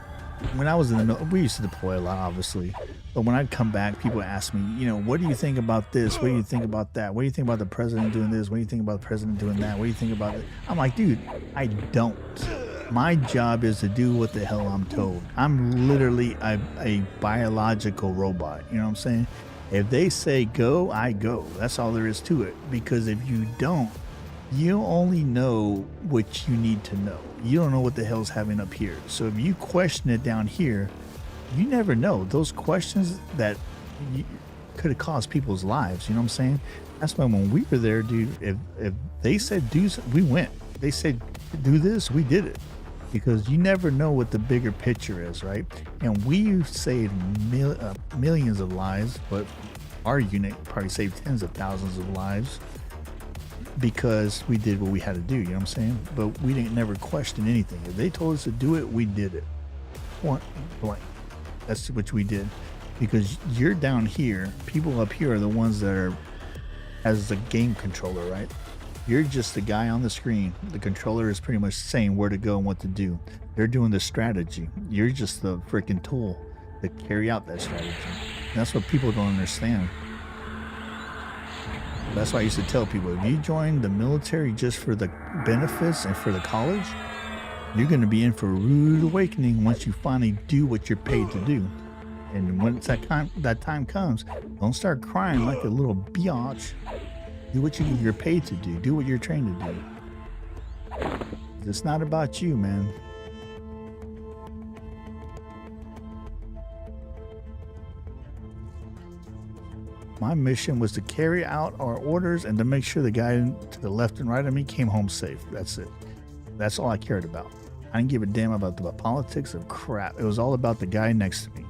when I was in the military, we used to deploy a lot, obviously. But when I'd come back, people would ask me, you know, what do you think about this? What do you think about that? What do you think about the president doing this? What do you think about the president doing that? What do you think about it? I'm like, dude, I don't. My job is to do what the hell I'm told. I'm literally a biological robot. You know what I'm saying? If they say go, I go. That's all there is to it. Because if you don't, you only know what you need to know. You don't know what the hell's happening up here. So if you question it down here, you never know. Those questions that could have cost people's lives. You know what I'm saying? That's why when we were there, dude, if they said do, we went. They said do this, we did it. Because you never know what the bigger picture is, right? And we saved millions of lives, but our unit probably saved tens of thousands of lives because we did what we had to do, you know what I'm saying? But we didn't never question anything. If they told us to do it, we did it. Point blank. That's what we did. Because you're down here, people up here are the ones that are as a game controller, right? You're just the guy on the screen. The controller is pretty much saying where to go and what to do. They're doing the strategy. You're just the freaking tool to carry out that strategy. And that's what people don't understand. That's why I used to tell people, if you join the military just for the benefits and for the college, You're going to be in for a rude awakening once you finally do what you're paid to do. And when that time comes, don't start crying like a little biatch. Do what you're paid to do. Do what you're trained to do. It's not about you, man. My mission was to carry out our orders and to make sure the guy to the left and right of me came home safe. That's it. That's all I cared about. I didn't give a damn about the politics of crap. It was all about the guy next to me.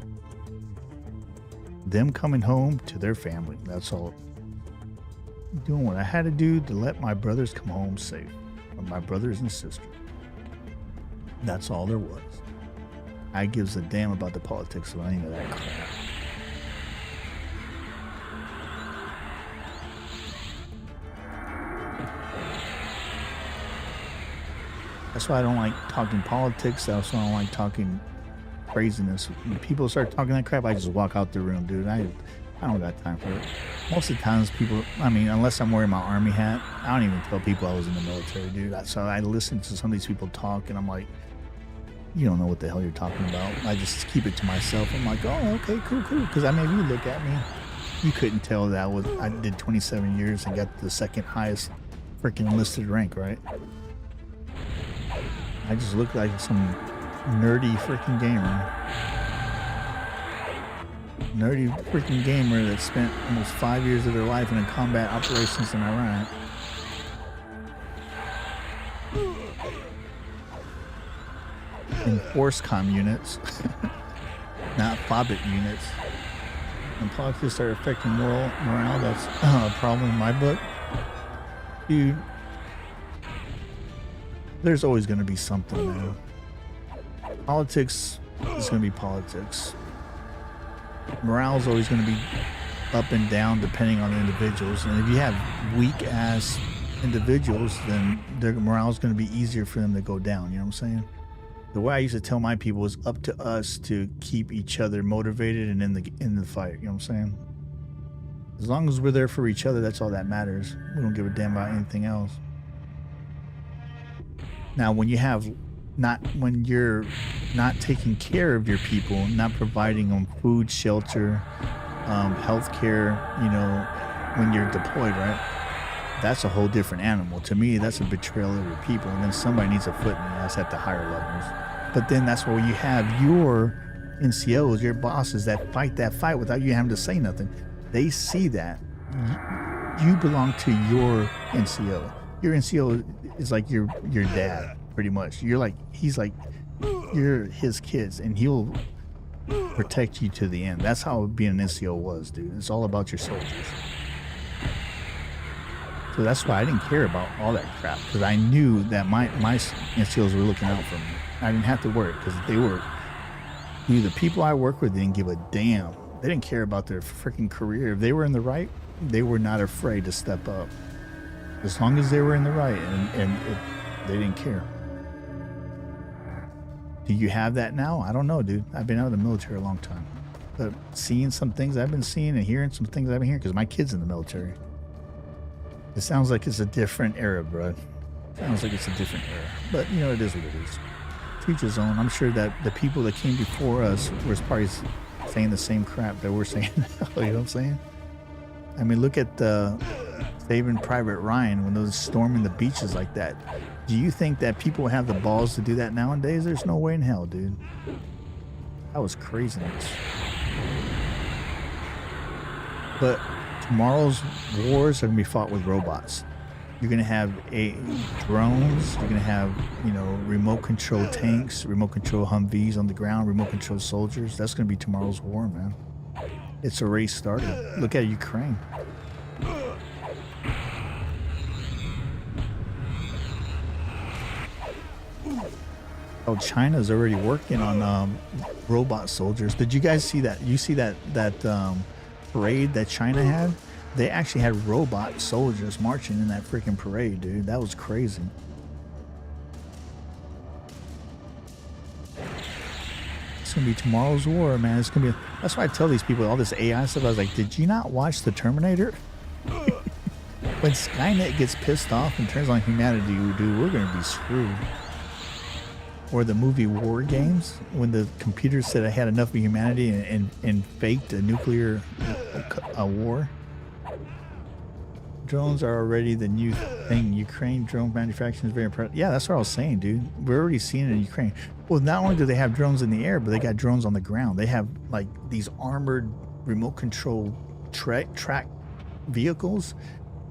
Them coming home to their family. That's all. Doing what I had to do to let my brothers come home safe. Or my brothers and sisters. That's all there was. I gives a damn about the politics of any of that crap. That's why I don't like talking politics. That's why I don't like talking craziness. When people start talking that crap, I just walk out the room, dude. I don't got time for it. Most of the times people, I mean, unless I'm wearing my army hat, I don't even tell people I was in the military, dude. So I listen to some of these people talk and I'm like, you don't know what the hell you're talking about. I just keep it to myself. I'm like, oh, okay, cool. Because I mean, if you look at me, you couldn't tell that I did 27 years and got the second highest freaking enlisted rank, right? I just look like some nerdy freaking gamer. Nerdy freaking gamer that spent almost 5 years of their life in combat operations in Iraq. In force comm units, not fobbit units. When politics start affecting morale, that's a problem in my book. Dude, there's always going to be something, man. Politics is going to be politics. Morale is always going to be up and down depending on the individuals. And if you have weak-ass individuals, then their morale is going to be easier for them to go down. You know what I'm saying? The way I used to tell my people was up to us to keep each other motivated and in the fight. You know what I'm saying? As long as we're there for each other, that's all that matters. We don't give a damn about anything else. Now, when you're not taking care of your people, not providing them food, shelter, health care, you know, when you're deployed, right? That's a whole different animal. To me, that's a betrayal of your people. And then somebody needs a foot in the ass at the higher levels. But then that's where you have your NCOs, your bosses that fight without you having to say nothing. They see that. You belong to your NCO. Your NCO is like your dad, pretty much. He's like, you're his kids, and he'll protect you to the end. That's how being an NCO was, dude. It's all about your soldiers. So that's why I didn't care about all that crap, because I knew that my NCOs were looking out for me. I didn't have to worry, because the people I work with didn't give a damn. They didn't care about their freaking career. If they were in the right, they were not afraid to step up. As long as they were in the right, and they didn't care. Do you have that now? I don't know, dude. I've been out of the military a long time. But seeing some things I've been seeing and hearing some things I've been hearing, because my kid's in the military. It sounds like it's a different era, bro. Sounds like it's a different era. But, you know, it is what it is. To each his own. I'm sure that the people that came before us were probably saying the same crap that we're saying now. You know what I'm saying? I mean, look at Saving Private Ryan when those storming the beaches like that. Do you think that people have the balls to do that nowadays? There's no way in hell, dude. That was craziness. But tomorrow's wars are going to be fought with robots. You're going to have drones. You're going to have, you know, remote control tanks, remote control Humvees on the ground, remote control soldiers. That's going to be tomorrow's war, man. It's a race started. Look at Ukraine. Oh, China's already working on robot soldiers. Did you guys see that? You see that parade that China had? They actually had robot soldiers marching in that freaking parade, dude. That was crazy. It's gonna be tomorrow's war, man. It's gonna be. That's why I tell these people all this AI stuff. I was like, did you not watch the Terminator? When Skynet gets pissed off and turns on humanity, dude, we're gonna be screwed. or the movie War Games, when the computer said I had enough of humanity and faked a nuclear war. Drones are already the new thing. Ukraine drone manufacturing is very impressive. Yeah, that's what I was saying, dude. We're already seeing it in Ukraine. Well, not only do they have drones in the air, but they got drones on the ground. They have like these armored remote control track vehicles.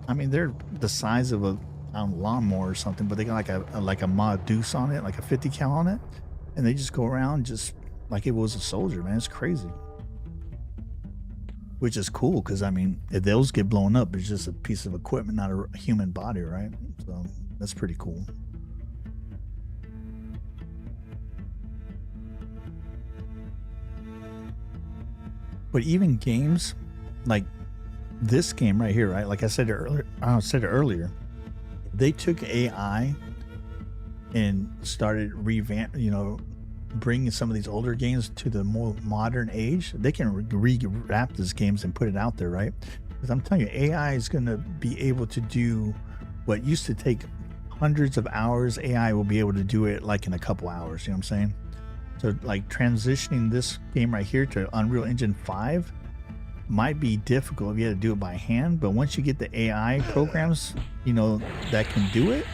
I mean, they're the size of a lawnmower or something, but they got like a mod deuce on it, like a 50 cal on it, and they just go around just like it was a soldier, man. It's crazy. Which is cool, because I mean, if those get blown up, it's just a piece of equipment, not a human body, right? So that's pretty cool. But even games like this game right here, right? Like I said earlier, they took AI and started bringing some of these older games to the more modern age. They can rewrap these games and put it out there, right? Because I'm telling you, AI is going to be able to do what used to take hundreds of hours. AI will be able to do it like in a couple hours. You know what I'm saying? So like transitioning this game right here to Unreal Engine 5 might be difficult if you had to do it by hand, but once you get the AI programs, that can do it,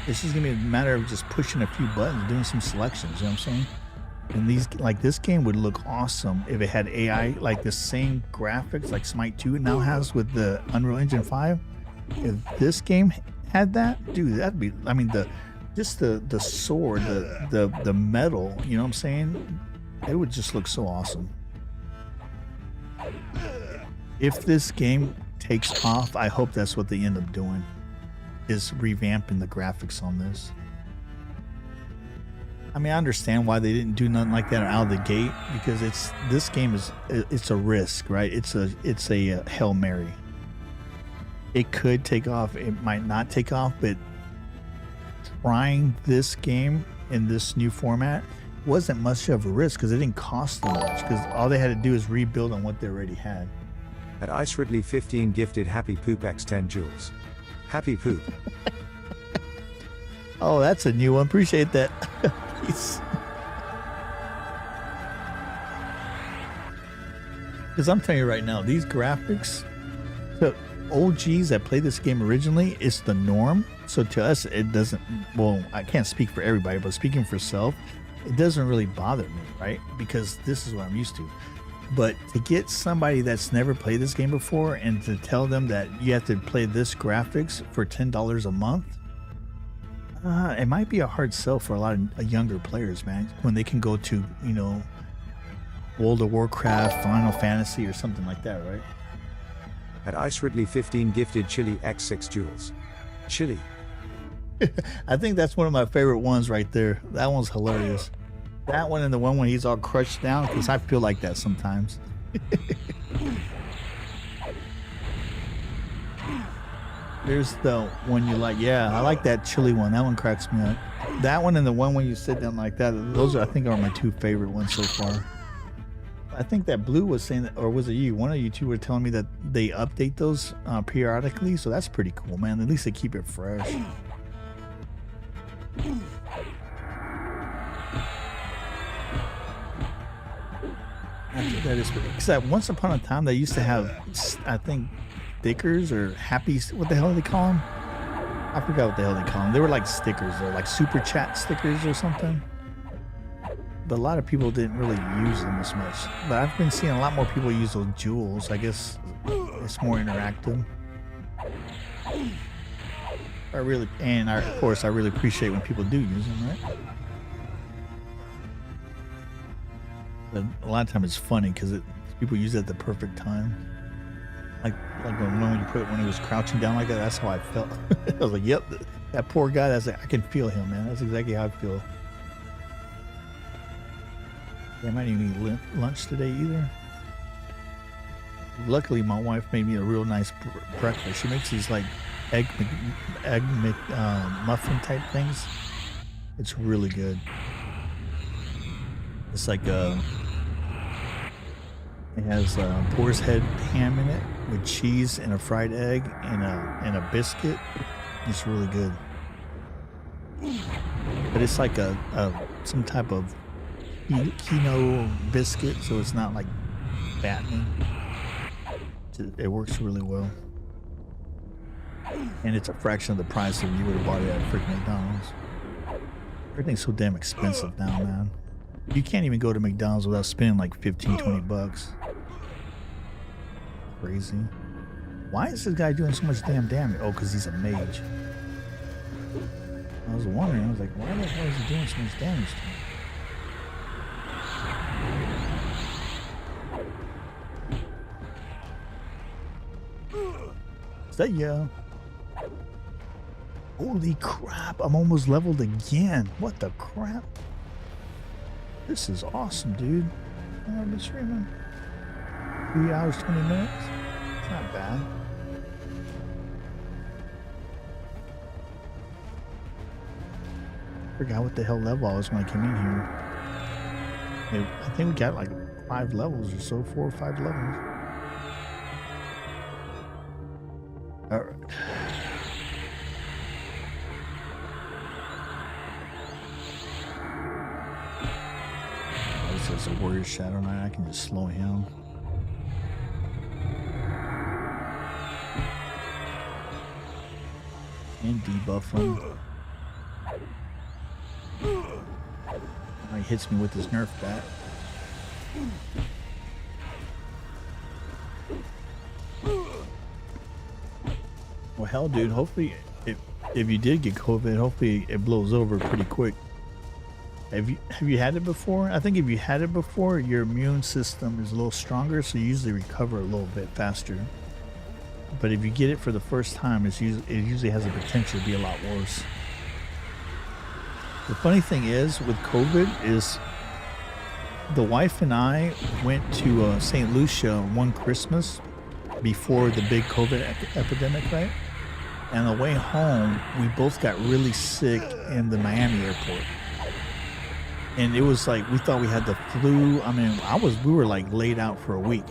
it's just gonna be a matter of just pushing a few buttons, doing some selections. You know what I'm saying? And this game would look awesome if it had AI, like the same graphics like SMITE 2 now has with the Unreal Engine 5. If this game had that, dude, that'd be, I mean, the sword, the metal, you know what I'm saying? It would just look so awesome. If this game takes off, I hope that's what they end up doing, is revamping the graphics on this. I mean, I understand why they didn't do nothing like that out of the gate, because this game is a risk, right? It's a Hail Mary. It could take off, it might not take off, but trying this game in this new format wasn't much of a risk, because it didn't cost them much, because all they had to do is rebuild on what they already had. At Ice Ridley 15 gifted Happy Poop X 10 jewels. Happy Poop. Oh, that's a new one. Appreciate that. Because I'm telling you right now, these graphics, the OGs that played this game originally, it's the norm. So to us, it doesn't, well, I can't speak for everybody, but speaking for self, it doesn't really bother me, right? Because this is what I'm used to. But to get somebody that's never played this game before and to tell them that you have to play this graphics for $10 a month, it might be a hard sell for a lot of younger players, man, when they can go to, World of Warcraft, Final Fantasy, or something like that, right? At Ice Ridley 15 gifted Chili X 6 jewels. Chili. I think that's one of my favorite ones right there. That one's hilarious. That one and the one when he's all crushed down, because I feel like that sometimes. There's the one you like. Yeah, I like that chili one. That one cracks me up. That one and the one when you sit down like that, those are, I think, are my two favorite ones so far. I think that Blue was saying that, or was it you? One of you two were telling me that they update those periodically, so that's pretty cool, man. At least they keep it fresh. I think that is because once upon a time they used to have, I think, stickers or happy, what the hell do they call them? I forgot what the hell they call them. They were like stickers, or like super chat stickers or something. But a lot of people didn't really use them as much. But I've been seeing a lot more people use those jewels. I guess it's more interactive. Of course, I really appreciate when people do use them, right? But a lot of times it's funny because people use it at the perfect time. Like when you put it when he was crouching down like that, that's how I felt. I was like, yep, that poor guy, I can feel him, man. That's exactly how I feel. I might even eat lunch today either. Luckily, my wife made me a real nice breakfast. She makes these like egg muffin type things. It's really good. It's like it has boar's head ham in it with cheese and a fried egg and a biscuit. It's really good. but it's like a some type of quinoa biscuit, so it's not like fattening. It works really well, and it's a fraction of the price if you would have bought it at freaking McDonald's. Everything's so damn expensive now, man. You can't even go to McDonald's without spending like 15, 20 bucks. Crazy. Why is this guy doing so much damn damage? Oh, because he's a mage. I was wondering, I was like, why the hell is he doing so much damage to me? Is that yeah? Holy crap, I'm almost leveled again. What the crap? This is awesome, dude. I've been streaming 3 hours, 20 minutes. It's not bad. Forgot what the hell level I was when I came in here. I think we got like 5 levels or so, 4 or 5 levels. All right. This is a warrior shadow knight. I can just slow him. And debuff him. He hits me with his nerf bat. Well, hell, dude. Hopefully, if you did get COVID, hopefully it blows over pretty quick. Have you had it before? I think if you had it before, your immune system is a little stronger, so you usually recover a little bit faster. But if you get it for the first time, it usually has the potential to be a lot worse. The funny thing is with COVID is the wife and I went to St. Lucia one Christmas before the big COVID epidemic, right? And on the way home, we both got really sick in the Miami airport. And it was like, we thought we had the flu. I mean, we were like laid out for a week.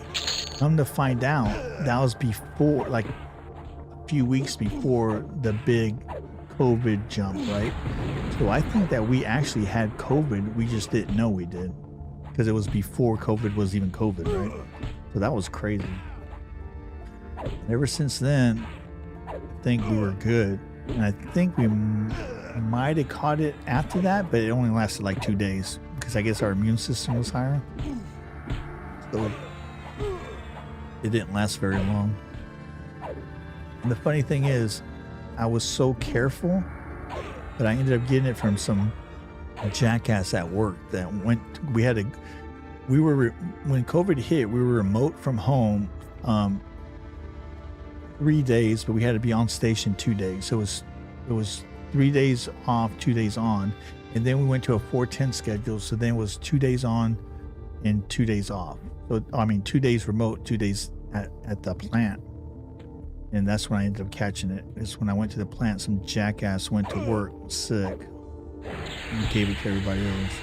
Come to find out, that was before, like a few weeks before the big COVID jump, right? So I think that we actually had COVID. We just didn't know we did because it was before COVID was even COVID, right? So that was crazy. Ever since then, I think we were good. And I think we might have caught it after that, but it only lasted like 2 days because I guess our immune system was higher. So it didn't last very long. And the funny thing is, I was so careful, but I ended up getting it from some jackass at work that when COVID hit, we were remote from home 3 days, but we had to be on station 2 days. So it was 3 days off, 2 days on, and then we went to a 4-10 schedule. So then it was 2 days on and 2 days off. So I mean, 2 days remote, 2 days at the plant. And that's when I ended up catching it. It's when I went to the plant, some jackass went to work sick and gave it to everybody else.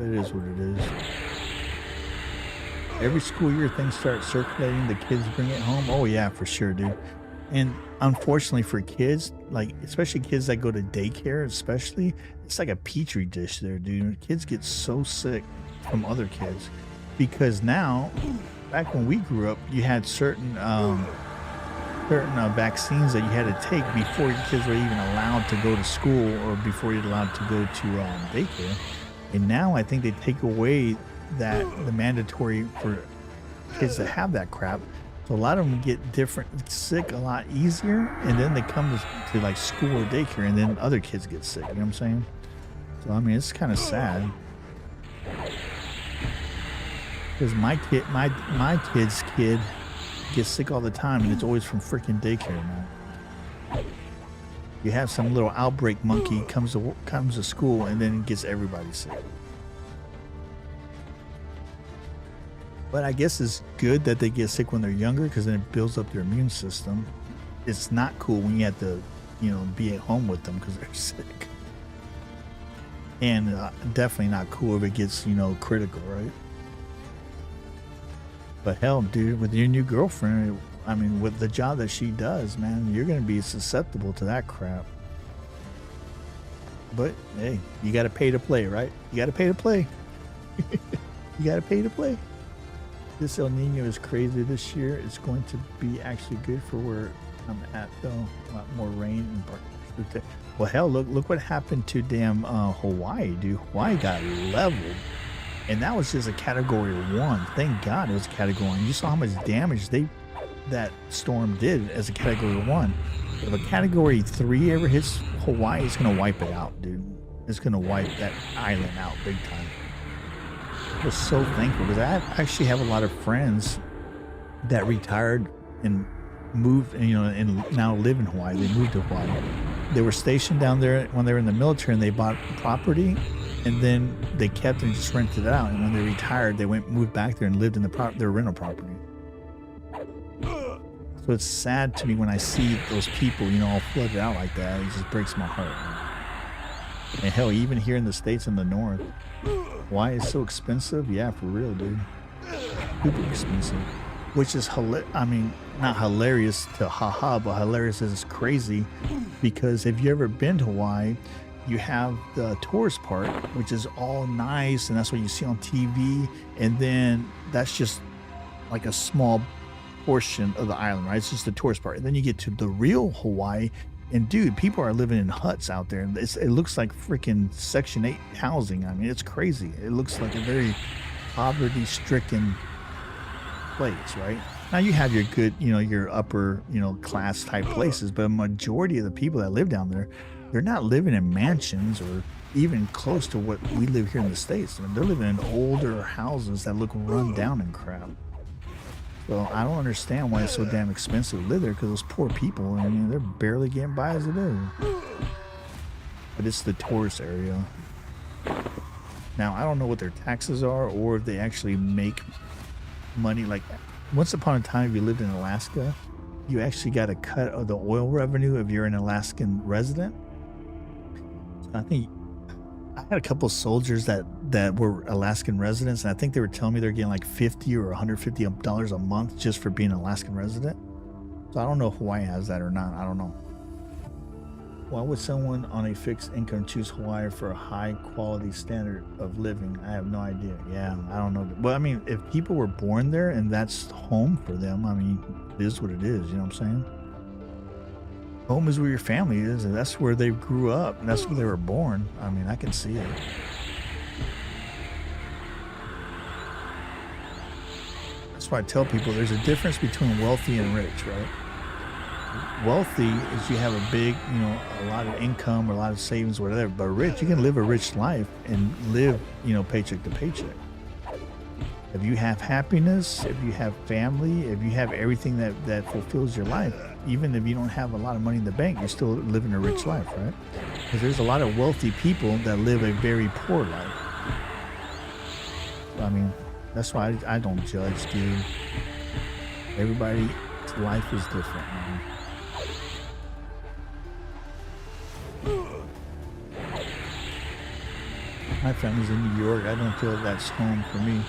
It is what it is. Every school year things start circulating, the kids bring it home. Oh yeah, for sure, dude. And unfortunately for kids, like especially kids that go to daycare, especially, it's like a petri dish there, dude. Kids get so sick from other kids. Because now, back when we grew up, you had certain vaccines that you had to take before your kids were even allowed to go to school or before you're allowed to go to daycare. And now I think they take away the mandatory for kids that have that crap. So a lot of them get sick a lot easier, and then they come to like school or daycare, and then other kids get sick. You know what I'm saying? So I mean, it's kind of sad. Because my kid's kid gets sick all the time, and it's always from freaking daycare, man. You have some little outbreak monkey comes to school and then gets everybody sick. But I guess it's good that they get sick when they're younger because then it builds up their immune system. It's not cool when you have to, be at home with them because they're sick. And definitely not cool if it gets, critical, right? But hell, dude, with your new girlfriend, I mean, with the job that she does, man, you're gonna be susceptible to that crap. But hey, you gotta pay to play, right? You gotta pay to play. You gotta pay to play. This El Nino is crazy this year. It's going to be actually good for where I'm at, though. A lot more rain and well, hell, look what happened to damn Hawaii, dude. Hawaii got leveled, and that was just a Category 1. Thank God it was a Category 1. You saw how much damage that storm did as a Category 1. If a Category 3 ever hits Hawaii, it's gonna wipe it out, dude. It's gonna wipe that island out big time. I was so thankful because I actually have a lot of friends that retired and moved, and now live in Hawaii. They moved to Hawaii. They were stationed down there when they were in the military, and they bought property, and then they kept and just rented it out. And when they retired, they moved back there and lived in their rental property. So it's sad to me when I see those people, all flooded out like that. It just breaks my heart, man. And hell, even here in the States in the north, why is so expensive? Yeah, for real, dude. Super expensive. Which is not hilarious to haha, but hilarious as it's crazy. Because if you ever been to Hawaii, you have the tourist part, which is all nice, and that's what you see on TV. And then that's just like a small portion of the island, right? It's just the tourist part. And then you get to the real Hawaii, and dude, people are living in huts out there. It looks like freaking Section 8 housing. I mean, it's crazy. It looks like a very poverty-stricken place, right? Now you have your good, your upper, class type places, but a majority of the people that live down there, they're not living in mansions or even close to what we live here in the States. I mean, they're living in older houses that look run down and crap. So I don't understand why it's so damn expensive to live there, because those poor people, I mean, they're barely getting by as it is. But it's the tourist area. Now, I don't know what their taxes are, or if they actually make money. Like, once upon a time, if you lived in Alaska, you actually got a cut of the oil revenue if you're an Alaskan resident. So I think I had a couple of soldiers that were Alaskan residents, and I think they were telling me they're getting like $50 or $150 a month just for being an Alaskan resident. So I don't know if Hawaii has that or not. I don't know. Why would someone on a fixed income choose Hawaii for a high quality standard of living? I have no idea. Yeah, I don't know. Well, I mean, if people were born there and that's home for them, I mean, it is what it is. You know what I'm saying? Home is where your family is, and that's where they grew up, and that's where they were born. I mean, I can see it. That's why I tell people there's a difference between wealthy and rich, right? Wealthy is you have a big, a lot of income or a lot of savings or whatever, but rich, you can live a rich life and live, paycheck to paycheck. If you have happiness, if you have family, if you have everything that fulfills your life, even if you don't have a lot of money in the bank, you're still living a rich life, right? Because there's a lot of wealthy people that live a very poor life. I mean, that's why I don't judge, dude. Everybody's life is different, man. My family's in New York. I don't feel that's home for me.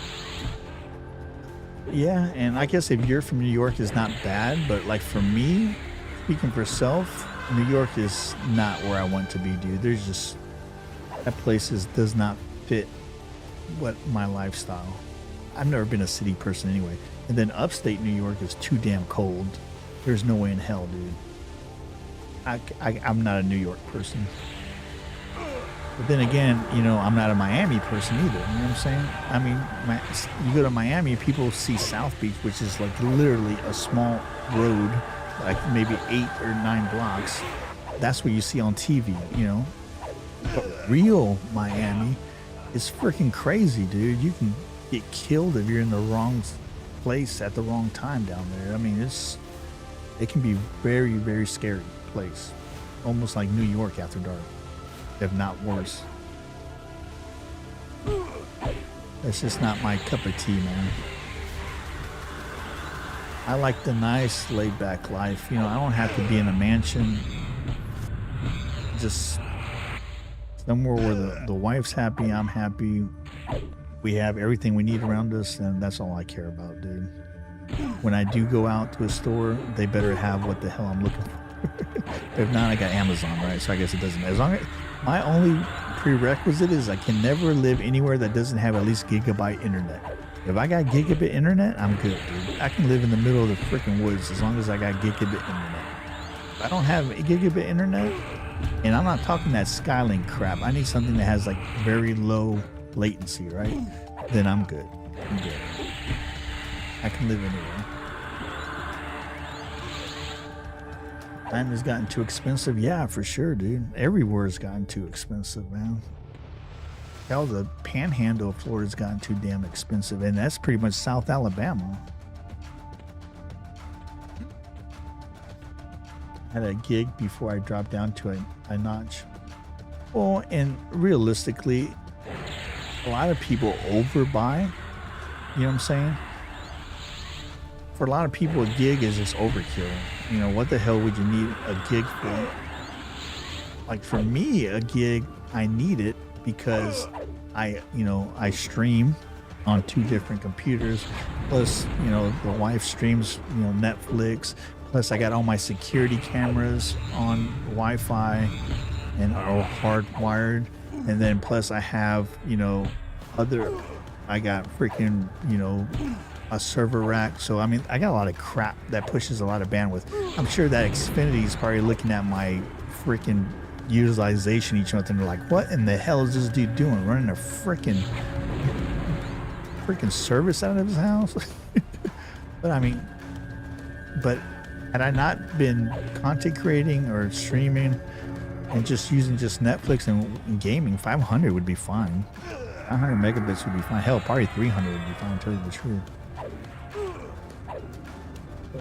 Yeah, and I guess if you're from New York, it's not bad, but like for me, speaking for self, New York is not where I want to be, dude. There's just, that place does not fit what my lifestyle. I've never been a city person anyway. And then upstate New York is too damn cold. There's no way in hell, dude. I'm not a New York person. But then again, I'm not a Miami person either. You know what I'm saying? I mean, you go to Miami, people see South Beach, which is like literally a small road, like maybe 8 or 9 blocks. That's what you see on TV, But real Miami is freaking crazy, dude. You can get killed if you're in the wrong place at the wrong time down there. I mean, it can be very, very scary place. Almost like New York after dark, if not worse. That's just not my cup of tea, man. I like the nice laid back life. I don't have to be in a mansion. Just somewhere where the wife's happy, I'm happy. We have everything we need around us, and that's all I care about, dude. when I do go out to a store, they better have what the hell I'm looking for. If not, I got Amazon, right? So I guess it doesn't matter. As long as my only prerequisite is I can never live anywhere that doesn't have at least gigabyte internet. If I got gigabit internet, I'm good, dude. I can live in the middle of the freaking woods as long as I got gigabit internet. If I don't have gigabit internet, and I'm not talking that Skylink crap, I need something that has like very low latency, right? Then I'm good. I'm good. I can live anywhere. Time has gotten too expensive. Yeah, for sure, dude. Everywhere's gotten too expensive, man. Hell, the panhandle of Florida's gotten too damn expensive, and that's pretty much South Alabama. I had a gig before I dropped down to a notch. Well, and realistically, a lot of people overbuy. You know what I'm saying? For a lot of people, a gig is just overkill. You know, what the hell would you need a gig for? Like for me, a gig, I need it because I stream on 2 different computers. Plus, you know, the wife streams, you know, Netflix. Plus, I got all my security cameras on Wi-Fi and are hardwired. And then plus I have, you know, I got freaking, you know, a server rack. So I mean, I got a lot of crap that pushes a lot of bandwidth. I'm sure that Xfinity is probably looking at my freaking utilization each month and they're like, what in the hell is this dude doing, running a freaking service out of his house? But I mean, but had I not been content creating or streaming and just using just Netflix and gaming, 500 would be fine. 500 megabits would be fine. Hell, probably 300 would be fine, to tell you the truth.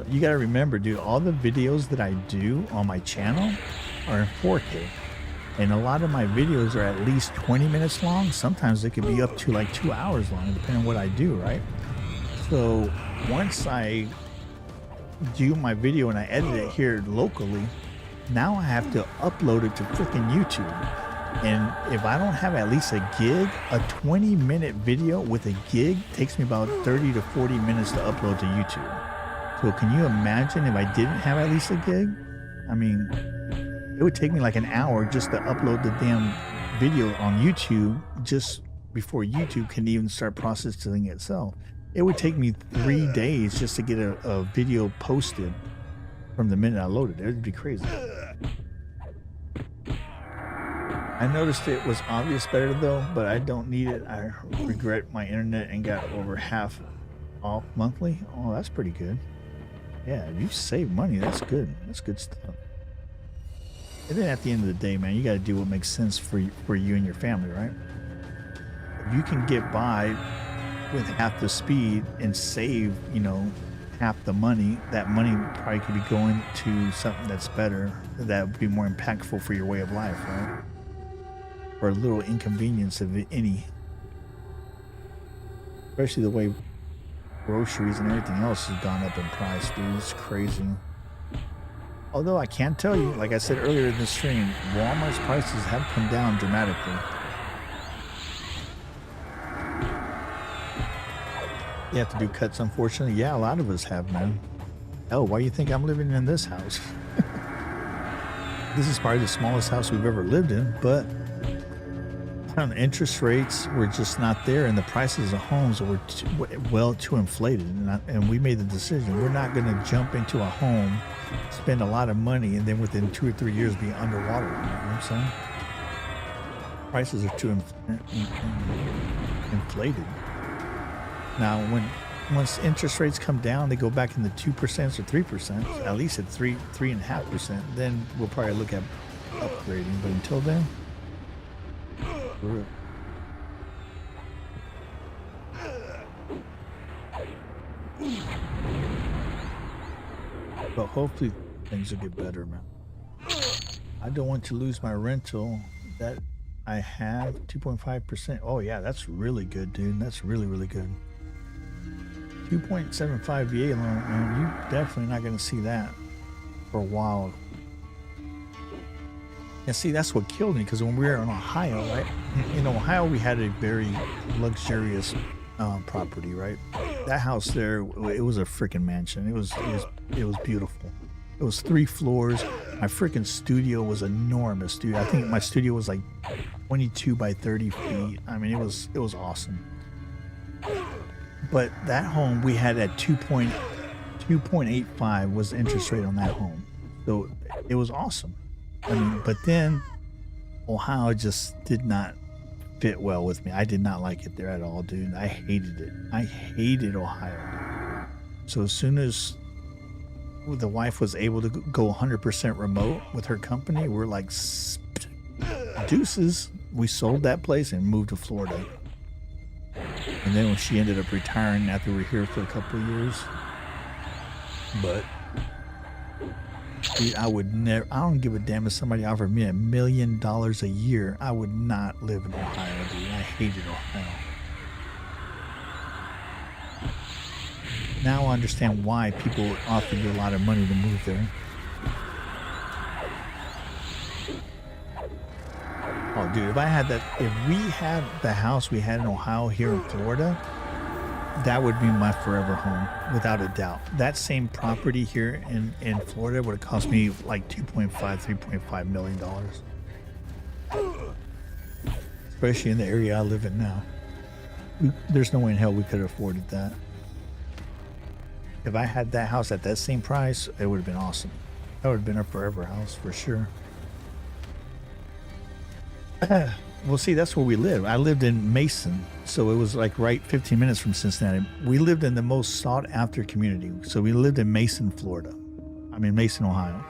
You gotta remember, dude, all the videos that I do on my channel are in 4K. And a lot of my videos are at least 20 minutes long. Sometimes they could be up to like 2 hours long, depending on what I do, right? So once I do my video and I edit it here locally, now I have to upload it to freaking YouTube. And if I don't have at least a gig, a 20-minute video with a gig takes me about 30 to 40 minutes to upload to YouTube. So can you imagine if I didn't have at least a gig? I mean, it would take me like an hour just to upload the damn video on YouTube just before YouTube can even start processing itself. It would take me 3 days just to get a video posted from the minute I loaded it. It would be crazy. I noticed it was obvious better though, but I don't need it. I regret my internet and got over half off monthly. Oh, that's pretty good. Yeah, if you save money, that's good. That's good stuff. And then at the end of the day, man, you got to do what makes sense for you and your family, right? If you can get by with half the speed and save, you know, half the money, that money probably could be going to something that's better, that would be more impactful for your way of life, right? Or a little inconvenience of any. Especially the way groceries and everything else has gone up in price, dude. It's crazy. Although I can tell you, like I said earlier in the stream, Walmart's prices have come down dramatically. You have to do cuts, unfortunately. Yeah, a lot of us have, man. Oh, why do you think I'm living in this house? This is probably the smallest house we've ever lived in, but interest rates were just not there, and the prices of homes were too inflated. And we made the decision, we're not going to jump into a home, spend a lot of money, and then within 2 or 3 years be underwater. You know what I'm saying? Prices are too inflated. Now, once interest rates come down, they go back in the 2% or 3%, at least at 3.5%. Then we'll probably look at upgrading. But until then, but hopefully things will get better, man. I don't want to lose my rental that I have 2.5%. Oh yeah, that's really good, dude. That's really, really good. 2.75 VA loan, man. You're definitely not going to see that for a while. And see, that's what killed me, because when we were in Ohio, right? In Ohio, we had a very luxurious property, right? That house there, it was a freaking mansion. It was beautiful. It was 3 floors. My freaking studio was enormous, dude. I think my studio was like 22 by 30 feet. I mean, it was awesome. But that home we had at 2.85 was the interest rate on that home. So it was awesome. I mean, but then Ohio just did not fit well with me. I did not like it there at all, dude. I hated it. I hated Ohio. So as soon as the wife was able to go 100% remote with her company, we're like, deuces. We sold that place and moved to Florida. And then when she ended up retiring after we were here for a couple of years. But dude, I would never, I don't give a damn if somebody offered me $1 million a year. I would not live in Ohio, dude. I hated Ohio. Now I understand why people offer you a lot of money to move there. Oh, dude, if I had that, if we had the house we had in Ohio here in Florida, that would be my forever home, without a doubt. That same property here in Florida would have cost me like $3.5 million. Especially in the area I live in now. There's no way in hell we could have afforded that. If I had that house at that same price, it would have been awesome. That would have been a forever house for sure. Well, see, that's where we live. I lived in Mason, so it was like right 15 minutes from Cincinnati. We lived in the most sought after community. So we lived in Mason, Florida. I mean, Mason, Ohio.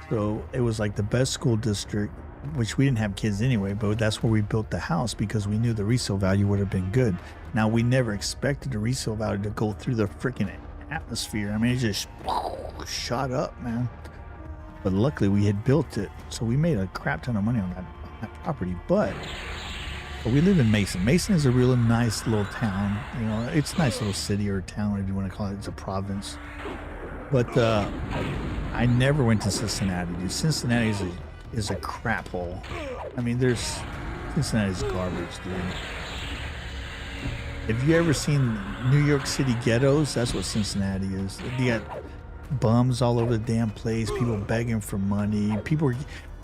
So it was like the best school district, which we didn't have kids anyway, but that's where we built the house because we knew the resale value would have been good. Now, we never expected the resale value to go through the freaking atmosphere. I mean, it just shot up, man. But luckily we had built it, so we made a crap ton of money on that property. But we live in Mason. Mason is a real nice little town. You know, it's a nice little city or town, whatever you want to call it. It's a province. But I never went to Cincinnati, dude. Cincinnati is a crap hole. I mean, Cincinnati's garbage, dude. Have you ever seen New York City ghettos? That's what Cincinnati is. You got bums all over the damn place, people begging for money.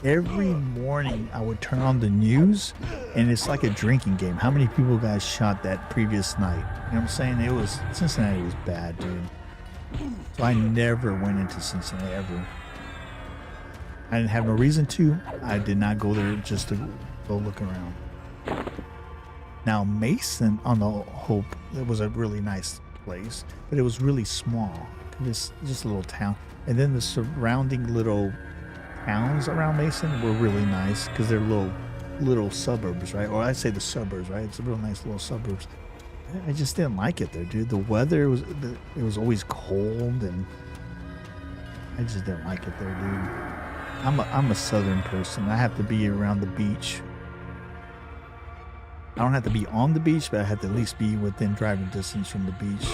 Every morning I would turn on the news and it's like a drinking game. How many people got shot that previous night? You know what I'm saying? Cincinnati was bad, dude. So I never went into Cincinnati ever. I didn't have no reason to. I did not go there just to go look around. Now Mason, on the whole, it was a really nice place, but it was really small. It's just a little town. And then the surrounding little towns around Mason were really nice because they're little suburbs, right? Or I'd say the suburbs, right? It's a real nice little suburbs. I just didn't like it there, dude. The weather was always cold, and I just didn't like it there, dude. I'm a southern person. I have to be around the beach. I don't have to be on the beach, but I have to at least be within driving distance from the beach.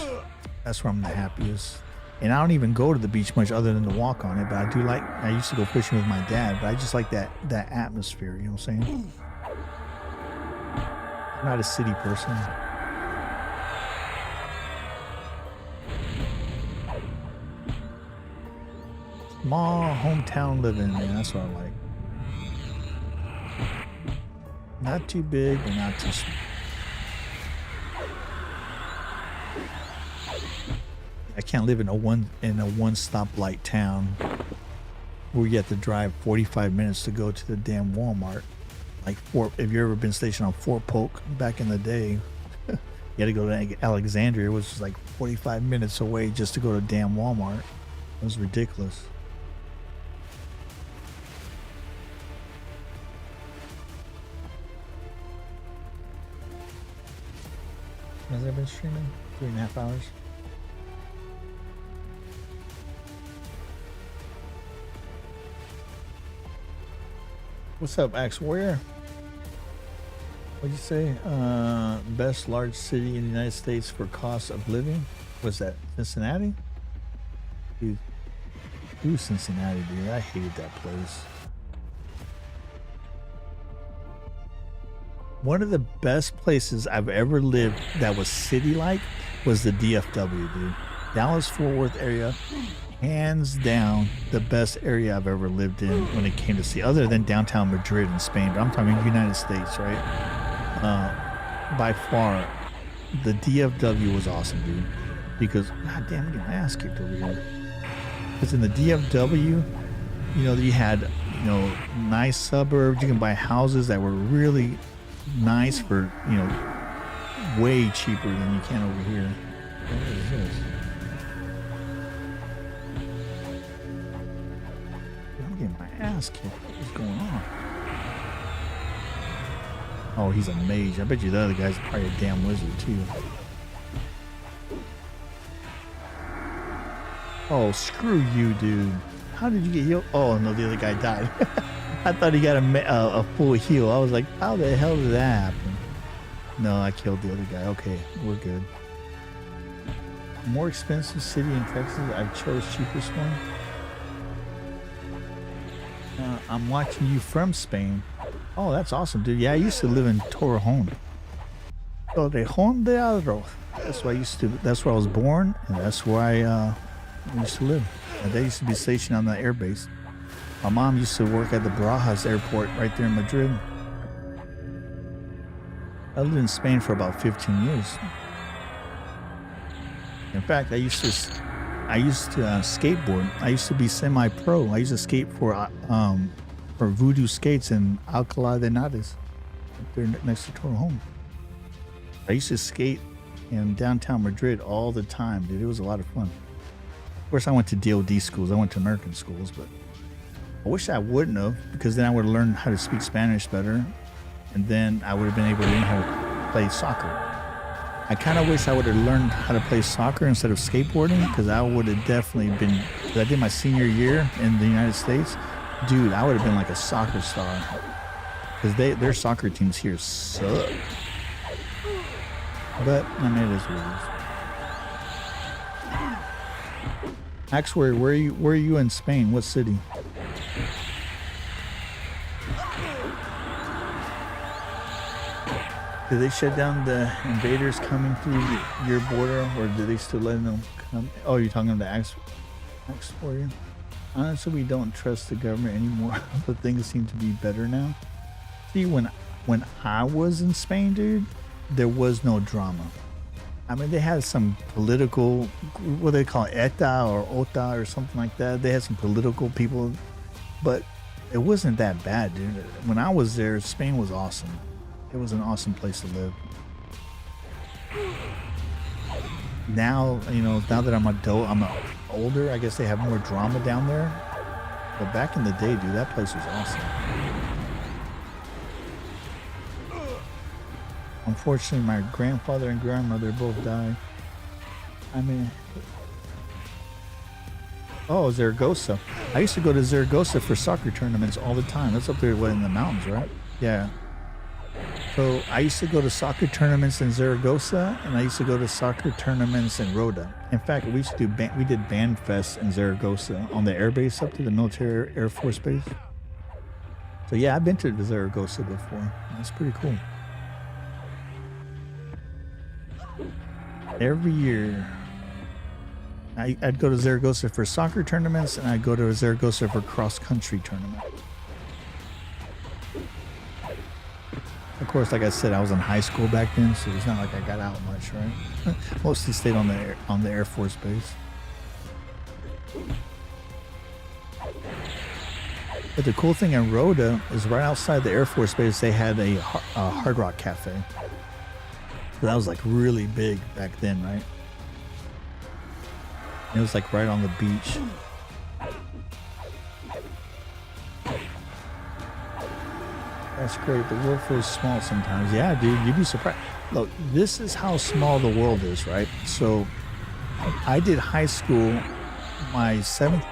That's where I'm the happiest. And I don't even go to the beach much other than to walk on it, but I used to go fishing with my dad, but I just like that atmosphere, you know what I'm saying? I'm not a city person. Small hometown living, man, that's what I like. Not too big, but not too small. I can't live in a one stoplight town where you have to drive 45 minutes to go to the damn Walmart. Like if you've ever been stationed on Fort Polk back in the day, you had to go to Alexandria, which was like 45 minutes away just to go to damn Walmart. It was ridiculous. Has that been streaming? 3.5 hours? What's up, Axe Warrior? What'd you say? Best large city in the United States for cost of living? Was that Cincinnati? Dude, Cincinnati, dude. I hated that place. One of the best places I've ever lived that was city-like was the DFW, dude. Dallas-Fort Worth area, hands down, the best area I've ever lived in when it came to see, other than downtown Madrid in Spain, but I'm talking United States, right? By far, the DFW was awesome, dude. Because, god damn, I'm getting my ass kicked over here. Because in the DFW, you know, you had, you know, nice suburbs. You can buy houses that were really nice for, you know, way cheaper than you can over here. What is this? I'm getting my ass kicked. What is going on? Oh, he's a mage. I bet you the other guy's probably a damn wizard too. Oh, screw you, dude. How did you get healed? Oh, no, the other guy died. I thought he got a full heal. I was like, how the hell did that happen? No, I killed the other guy. Okay, we're good. More expensive city in Texas. I chose cheapest one. I'm watching you from Spain. Oh, that's awesome, dude. Yeah, I used to live in Torrejon. Torrejon de Adro. That's where I used to. That's where I was born, and that's where I used to live. And they used to be stationed on the air base. My mom used to work at the Barajas airport right there in Madrid. I lived in Spain for about 15 years. In fact, I used to skateboard. I used to be semi-pro. I used to skate for Voodoo Skates in Alcalá de Henares, up there next to Torrejon. I used to skate in downtown Madrid all the time, dude. It was a lot of fun. Of course, I went to DOD schools. I went to American schools, but I wish I wouldn't have, because then I would have learned how to speak Spanish better, and then I would have been able to learn how to play soccer. I kind of wish I would have learned how to play soccer instead of skateboarding, because I would have definitely been, because I did my senior year in the United States, dude, I would have been like a soccer star, because their soccer teams here suck. But I mean, it is what it is. Actually, where are you in Spain? What city? Did they shut down the invaders coming through your border, or did they still let them come? Oh, you're talking about the exporter? Honestly, we don't trust the government anymore, but things seem to be better now. See, when I was in Spain, dude, there was no drama. I mean, they had some political, what do they call it, ETA or OTA or something like that. They had some political people, but it wasn't that bad, dude. When I was there, Spain was awesome. It was an awesome place to live. Now, you know, now that I'm adult, I'm older, I guess they have more drama down there. But back in the day, dude, that place was awesome. Unfortunately, my grandfather and grandmother both died. I mean, oh, Zaragoza. I used to go to Zaragoza for soccer tournaments all the time. That's up there in the mountains, right? Yeah. So I used to go to soccer tournaments in Zaragoza, and I used to go to soccer tournaments in Roda. In fact, we used to we did band fest in Zaragoza on the air base up to the military Air Force base. So yeah, I've been to Zaragoza before. That's pretty cool. Every year, I'd go to Zaragoza for soccer tournaments, and I'd go to Zaragoza for cross-country tournaments. Of course, like I said, I was in high school back then, so it's not like I got out much, right? Mostly stayed on the Air Force base. But the cool thing in Roda is right outside the Air Force base, they had a Hard Rock Cafe. So that was like really big back then, right? And it was like right on the beach. That's great. The world feels small sometimes. Yeah, dude, you'd be surprised. Look, this is how small the world is, right? So I did high school my 7th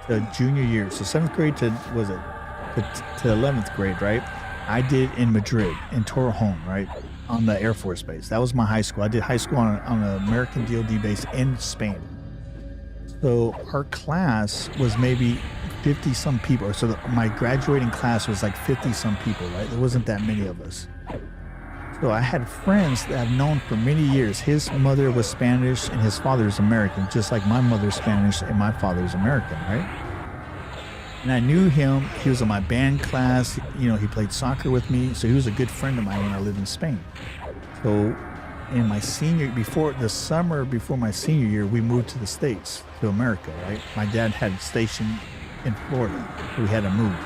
to junior year. So 7th grade to 11th grade, right? I did in Madrid, in Torrejon, right? On the Air Force base. That was my high school. I did high school on an American DoD base in Spain. So our class was maybe 50 some people. So my graduating class was like 50 some people, right? There wasn't that many of us. So I had friends that I've known for many years. His mother was Spanish and his father is American, just like my mother's Spanish and my father's American, right? And I knew him. He was in my band class. You know, he played soccer with me. So he was a good friend of mine when I lived in Spain. So in my the summer before my senior year, we moved to the States, to America, right? My dad had a station in Florida. We had to move.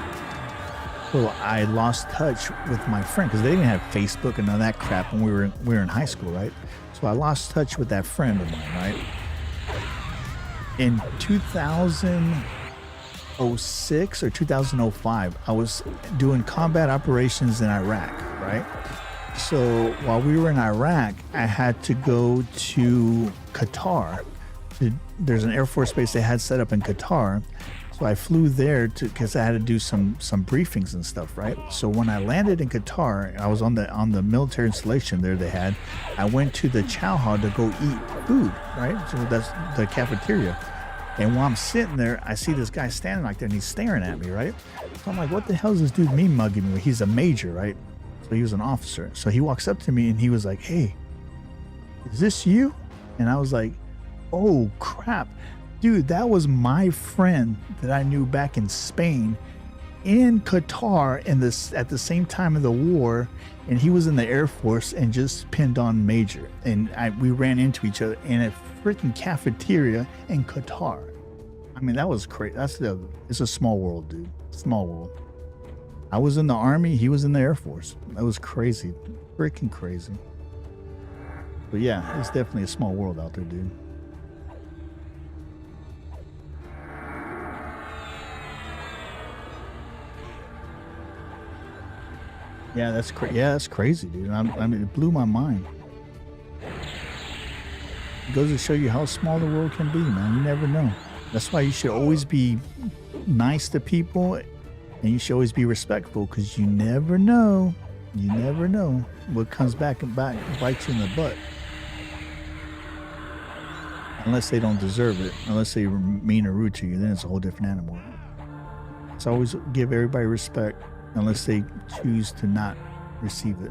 So I lost touch with my friend because they didn't have Facebook and none of that crap when we were in high school, right? So I lost touch with that friend of mine, right? In 2006 or 2005, I was doing combat operations in Iraq, right? So while we were in Iraq, I had to go to Qatar. There's an Air Force base they had set up in Qatar. So I flew there because I had to do some briefings and stuff, right? So when I landed in Qatar, I was on the military installation there they had. I went to the chow hall to go eat food, right? So that's the cafeteria. And while I'm sitting there, I see this guy standing like there and he's staring at me, right? So I'm like, what the hell is this dude mean mugging me? He's a major, right? So he was an officer. So he walks up to me and he was like, hey, is this you? And I was like, oh crap. Dude, that was my friend that I knew back in Spain, in Qatar, at the same time of the war, and he was in the Air Force and just pinned on Major. And we ran into each other in a freaking cafeteria in Qatar. I mean, that was crazy. It's a small world, dude. Small world. I was in the Army, he was in the Air Force. That was crazy, freaking crazy. But yeah, it's definitely a small world out there, dude. Yeah, that's crazy, dude. I mean, it blew my mind. It goes to show you how small the world can be, man. You never know. That's why you should always be nice to people, and you should always be respectful, because you never know. You never know what comes back and bites you in the butt. Unless they don't deserve it. Unless they were mean or rude to you, then it's a whole different animal. So always give everybody respect, unless they choose to not receive it.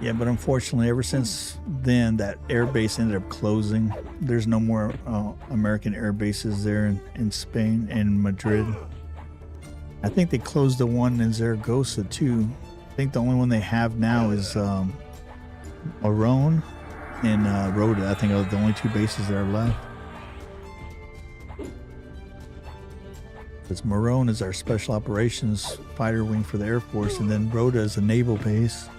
Yeah, but unfortunately, ever since then, that air base ended up closing. There's no more American air bases there in Spain and Madrid. I think they closed the one in Zaragoza too. I think the only one they have now is Oron and Rota. I think are the only two bases that are left. Because Morone is our special operations fighter wing for the Air Force, and then Rota is a naval base.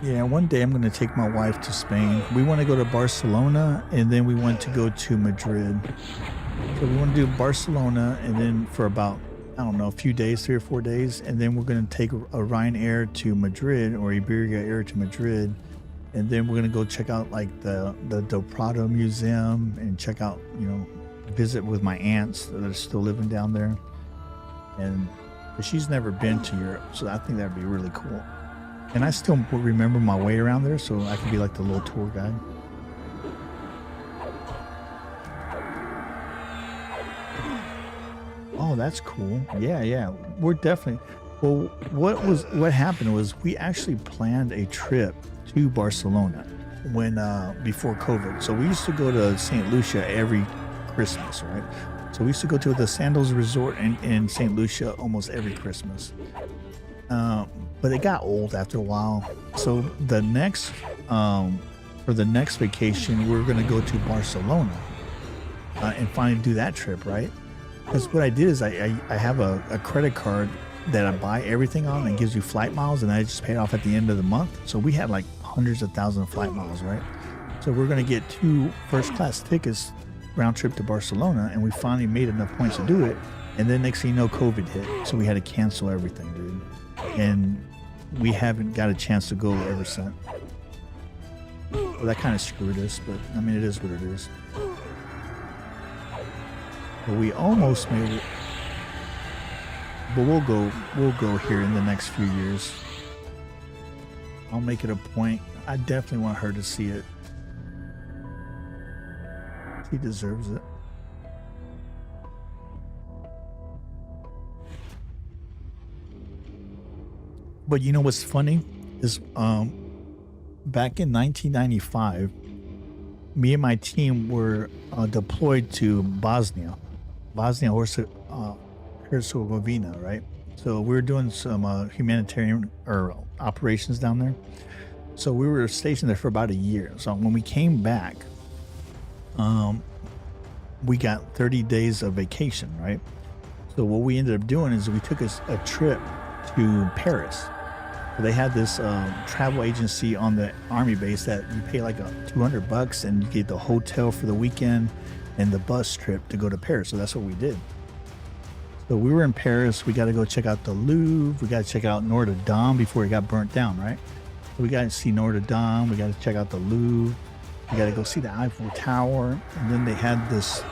Yeah, one day I'm going to take my wife to Spain. We want to go to Barcelona, and then we want to go to Madrid. So we want to do Barcelona, and then for about, I don't know, a few days, 3 or 4 days, and then we're going to take a Ryanair to Madrid, or Iberia Air to Madrid, and then we're going to go check out like the Del Prado Museum, and check out, you know, visit with my aunts that are still living down there. And she's never been to Europe, so I think that'd be really cool. And I still remember my way around there, so I can be like the little tour guide. Oh, that's cool. Yeah. We're definitely. Well, what happened was we actually planned a trip to Barcelona when before COVID. So we used to go to St. Lucia every Christmas, right? So we used to go to the Sandals Resort in St. Lucia almost every Christmas. But it got old after a while. So the next, for the next vacation, we're going to go to Barcelona and finally do that trip, right? Because what I did is I have a credit card that I buy everything on and gives you flight miles, and I just pay it off at the end of the month. So we had like hundreds of thousands of flight miles, right? So we're going to get 2 first-class tickets round trip to Barcelona, and we finally made enough points to do it. And then next thing you know, COVID hit, so we had to cancel everything, dude. And we haven't got a chance to go ever since. Well, that kind of screwed us, but I mean, it is what it is. But we almost made it. But we'll go here in the next few years. I'll make it a point. I definitely want her to see it. She deserves it. But you know what's funny is back in 1995, me and my team were deployed to Bosnia Herzegovina, right? So we were doing some humanitarian operations down there. So we were stationed there for about a year. So when we came back, we got 30 days of vacation, right? So what we ended up doing is we took a trip to Paris. So they had this travel agency on the army base that you pay like $200 and you get the hotel for the weekend and the bus trip to go to Paris. So that's what we did. So we were in Paris. We got to go check out the Louvre. We got to check out Notre Dame before it got burnt down, right? So we got to see Notre Dame. We got to check out the Louvre. We got to go see the Eiffel Tower. And then they had this,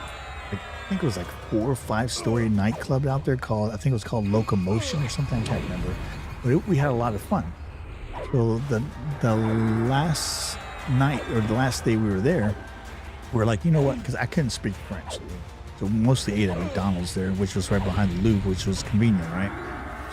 I think it was like 4 or 5 story nightclub out there called, I think it was called Locomotion or something. I can't remember. But we had a lot of fun. So the last night or the last day we were there, we're like, you know what? Because I couldn't speak French. So mostly ate at McDonald's there, which was right behind the Louvre, which was convenient, right?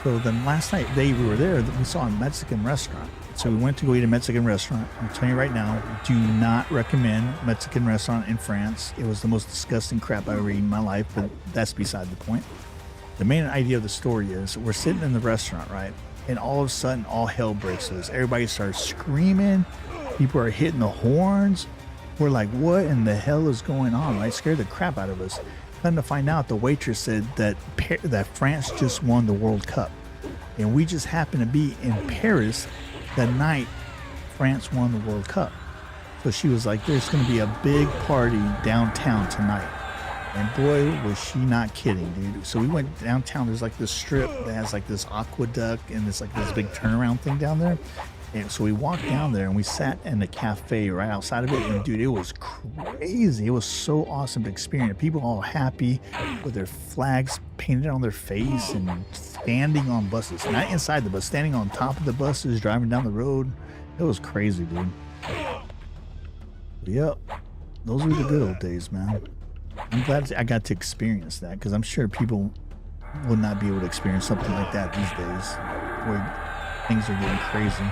So the last day we were there, we saw a Mexican restaurant. So we went to go eat a Mexican restaurant. I'm telling you right now, do not recommend Mexican restaurant in France. It was the most disgusting crap I ever eaten in my life, but that's beside the point. The main idea of the story is we're sitting in the restaurant, right? And all of a sudden, all hell breaks loose. Everybody starts screaming. People are hitting the horns. We're like, what in the hell is going on? Right? Scared the crap out of us. Come to find out, the waitress said that France just won the World Cup. And we just happened to be in Paris the night France won the World Cup. So she was like, there's going to be a big party downtown tonight. And boy, was she not kidding, dude. So we went downtown. There's like this strip that has like this aqueduct and it's like this big turnaround thing down there. And so we walked down there and we sat in the cafe right outside of it. And dude, it was crazy. It was so awesome to experience. People all happy with their flags painted on their face and standing on buses. Not inside the bus, standing on top of the buses, driving down the road. It was crazy, dude. But yep, those were the good old days, man. I'm glad I got to experience that because I'm sure people will not be able to experience something like that these days where things are getting crazy.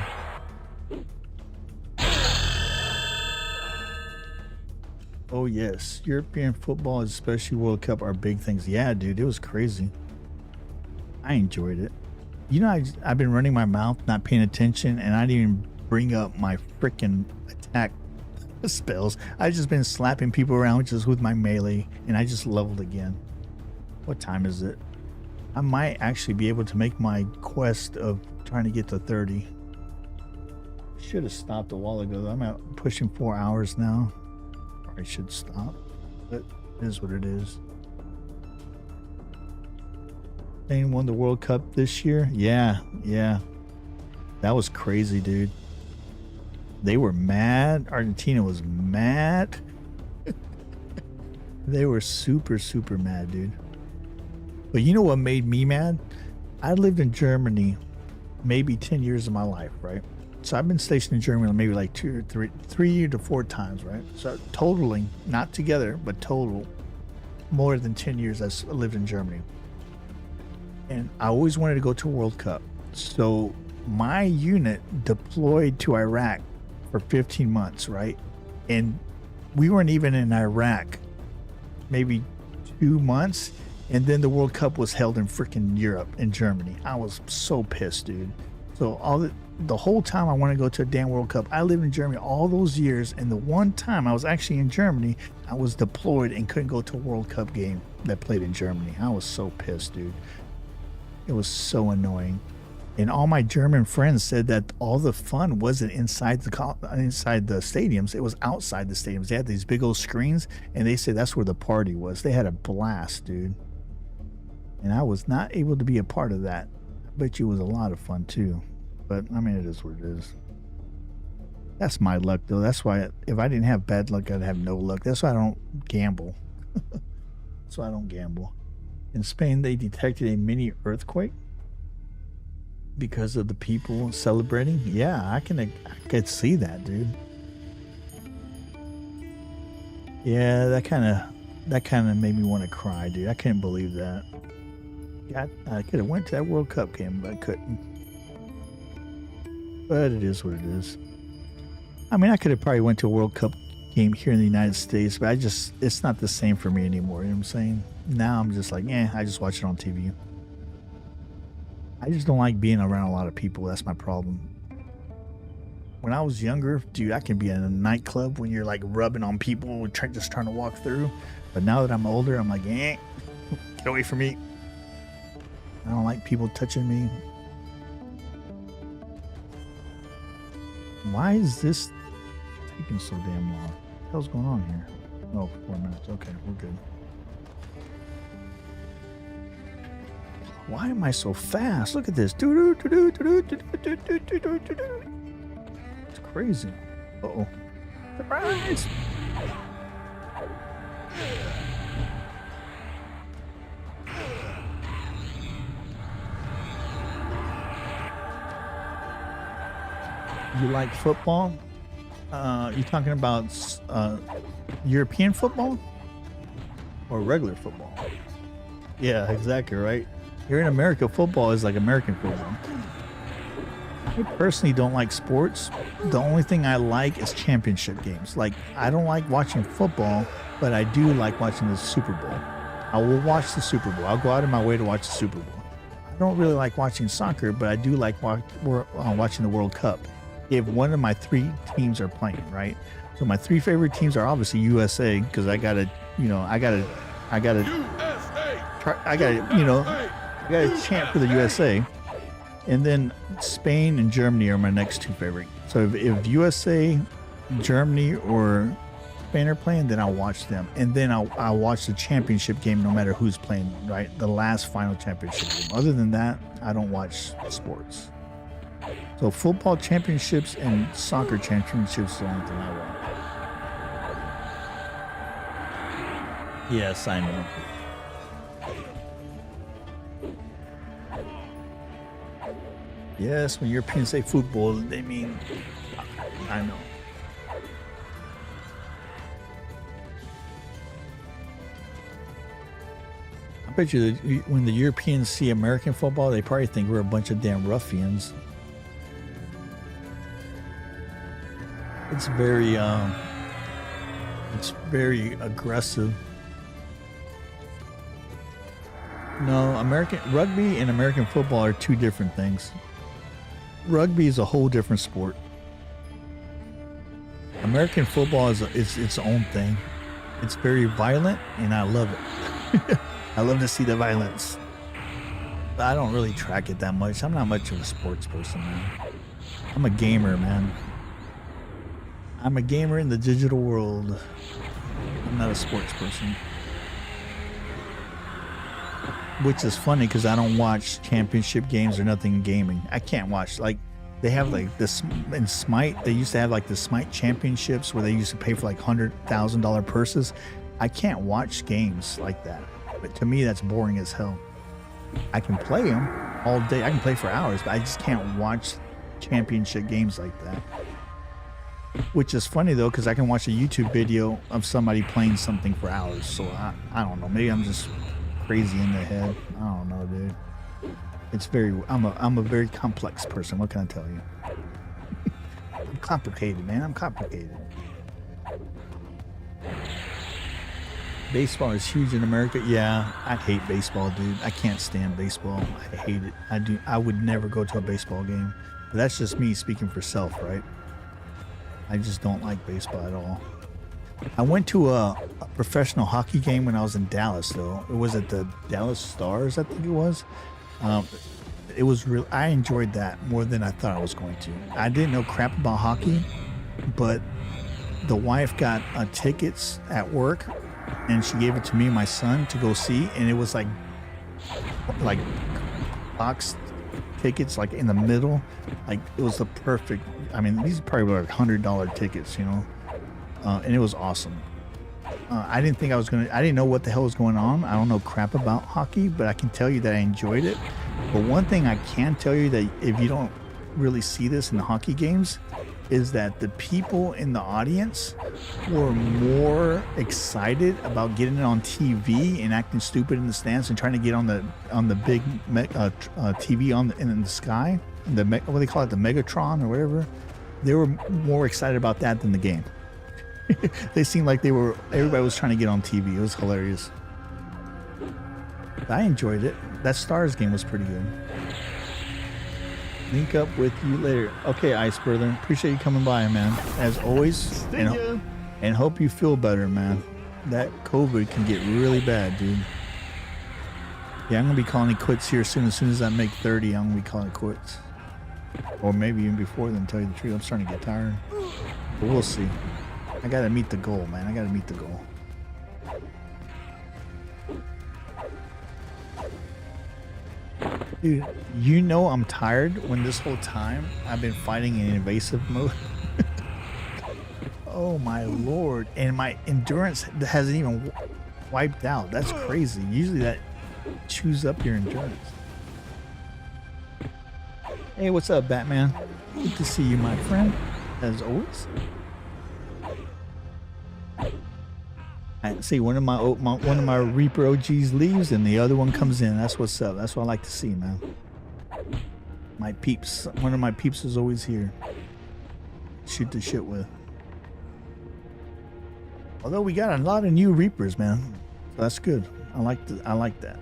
Oh yes, European football, especially World Cup, are big things. Yeah, dude, it was crazy. I enjoyed it. You know, I've been running my mouth, not paying attention, and I didn't even bring up my freaking attack spells. I've just been slapping people around just with my melee, and I just leveled again. What time is it? I might actually be able to make my quest of trying to get to 30. Should have stopped a while ago though. I'm at pushing 4 hours now. I should stop, but it is what it is. Spain won the World Cup this year. Yeah, that was crazy, dude. They were mad. Argentina was mad. They were super mad, dude. But you know what made me mad? I lived in Germany maybe 10 years of my life, right? So I've been stationed in Germany maybe like 2 or 3 to 4 times, right? So totaling, not together, but total, more than 10 years I lived in Germany. And I always wanted to go to a World Cup. So my unit deployed to Iraq for 15 months, right? And we weren't even in Iraq maybe 2 months. And then the World Cup was held in freaking Europe, in Germany. I was so pissed, dude. So the whole time I wanted to go to a damn World Cup, I lived in Germany all those years, and the one time I was actually in Germany, I was deployed and couldn't go to a World Cup game that played in Germany. I was so pissed, dude. It was so annoying. And all my German friends said that all the fun wasn't inside the stadiums. It was outside the stadiums. They had these big old screens, and they said that's where the party was. They had a blast, dude. And I was not able to be a part of that. I bet you it was a lot of fun too. But I mean, it is what it is. That's my luck, though. That's why if I didn't have bad luck, I'd have no luck. That's why I don't gamble. That's why I don't gamble. In Spain, they detected a mini earthquake because of the people celebrating. Yeah, I could see that, dude. Yeah, that kind of made me want to cry, dude. I couldn't believe that. I could have went to that World Cup game, but I couldn't. But it is what it is. I mean, I could have probably went to a World Cup game here in the United States, but it's not the same for me anymore. You know what I'm saying? Now I'm just like, I just watch it on TV. I just don't like being around a lot of people. That's my problem. When I was younger, dude, I can be in a nightclub when you're like rubbing on people, just trying to walk through. But now that I'm older, I'm like, get away from me. I don't like people touching me. Why is this taking so damn long? What the hell's going on here? Oh, 4 minutes. Okay, we're good. Why am I so fast? Look at this. It's crazy. Uh-oh. Surprise! You like football? You talking about European football or regular football? Yeah, exactly right. Here in America, football is like American football. I personally don't like sports. The only thing I like is championship games. Like, I don't like watching football, but I do like watching the Super Bowl. I will watch the Super Bowl. I'll go out of my way to watch the Super Bowl. I don't really like watching soccer, but I do like watching the World Cup. If one of my 3 teams are playing, right? So my 3 favorite teams are obviously USA, because I gotta chant for the USA. And then Spain and Germany are my next 2 favorite. So if USA, Germany, or Spain are playing, then I'll watch them. And then I'll watch the championship game no matter who's playing, right? The last final championship game. Other than that, I don't watch sports. So football championships and soccer championships is the only thing I want. Yes, I know. Yes, when Europeans say football, they mean, I know. I bet you that when the Europeans see American football, they probably think we're a bunch of damn ruffians. It's very aggressive. No, rugby and American football are 2 different things. Rugby is a whole different sport. American football is its own thing. It's very violent, and I love it. I love to see the violence. But I don't really track it that much. I'm not much of a sports person, man. I'm a gamer, man. I'm a gamer in the digital world. I'm not a sports person. Which is funny because I don't watch championship games or nothing in gaming. I can't watch, like, they have like this in SMITE. They used to have like the SMITE championships where they used to pay for like $100,000 purses. I can't watch games like that. But to me, that's boring as hell. I can play them all day. I can play for hours, but I just can't watch championship games like that. Which is funny though, because I can watch a YouTube video of somebody playing something for hours. So I don't know. Maybe I'm just crazy in the head. I don't know, dude. It's I'm a very complex person. What can I tell you? I'm complicated, man. I'm complicated. Baseball is huge in America. Yeah, I hate baseball, dude. I can't stand baseball. I hate it. I would never go to a baseball game. But that's just me speaking for self, right? I just don't like baseball at all. I went to a professional hockey game when I was in Dallas, though. It was at the Dallas Stars, I think it was. It was real. I enjoyed that more than I thought I was going to. I didn't know crap about hockey, but the wife got tickets at work, and she gave it to me and my son to go see, and it was like box tickets, like in the middle. Like, it was the perfect I mean, these probably were like $100 tickets, you know, and it was awesome. I didn't think I didn't know what the hell was going on. I don't know crap about hockey, but I can tell you that I enjoyed it. But one thing I can tell you that if you don't really see this in the hockey games is that the people in the audience were more excited about getting it on TV and acting stupid in the stands and trying to get on the big TV in the sky, what do they call it, the Megatron or whatever. They were more excited about that than the game. They seemed like everybody was trying to get on TV. It was hilarious. I enjoyed it. That Stars game was pretty good. Link up with you later. Okay, Ice Brother. Appreciate you coming by, man. As always. And hope you feel better, man. That COVID can get really bad, dude. Yeah, I'm going to be calling it quits here soon. As soon as I make 30, I'm going to be calling it quits. Or maybe even before then, tell you the truth. I'm starting to get tired. But we'll see. I got to meet the goal, man. I got to meet the goal. Dude, you know I'm tired when this whole time I've been fighting in invasive mode. Oh my lord. And my endurance hasn't even wiped out. That's crazy. Usually that chews up your endurance. Hey, what's up, Batman? Good to see you, my friend. As always. I see one of my Reaper OGs leaves and the other one comes in. That's what's up. That's what I like to see, man. My peeps. One of my peeps is always here. Shoot the shit with. Although we got a lot of new Reapers, man. So that's good. I like that.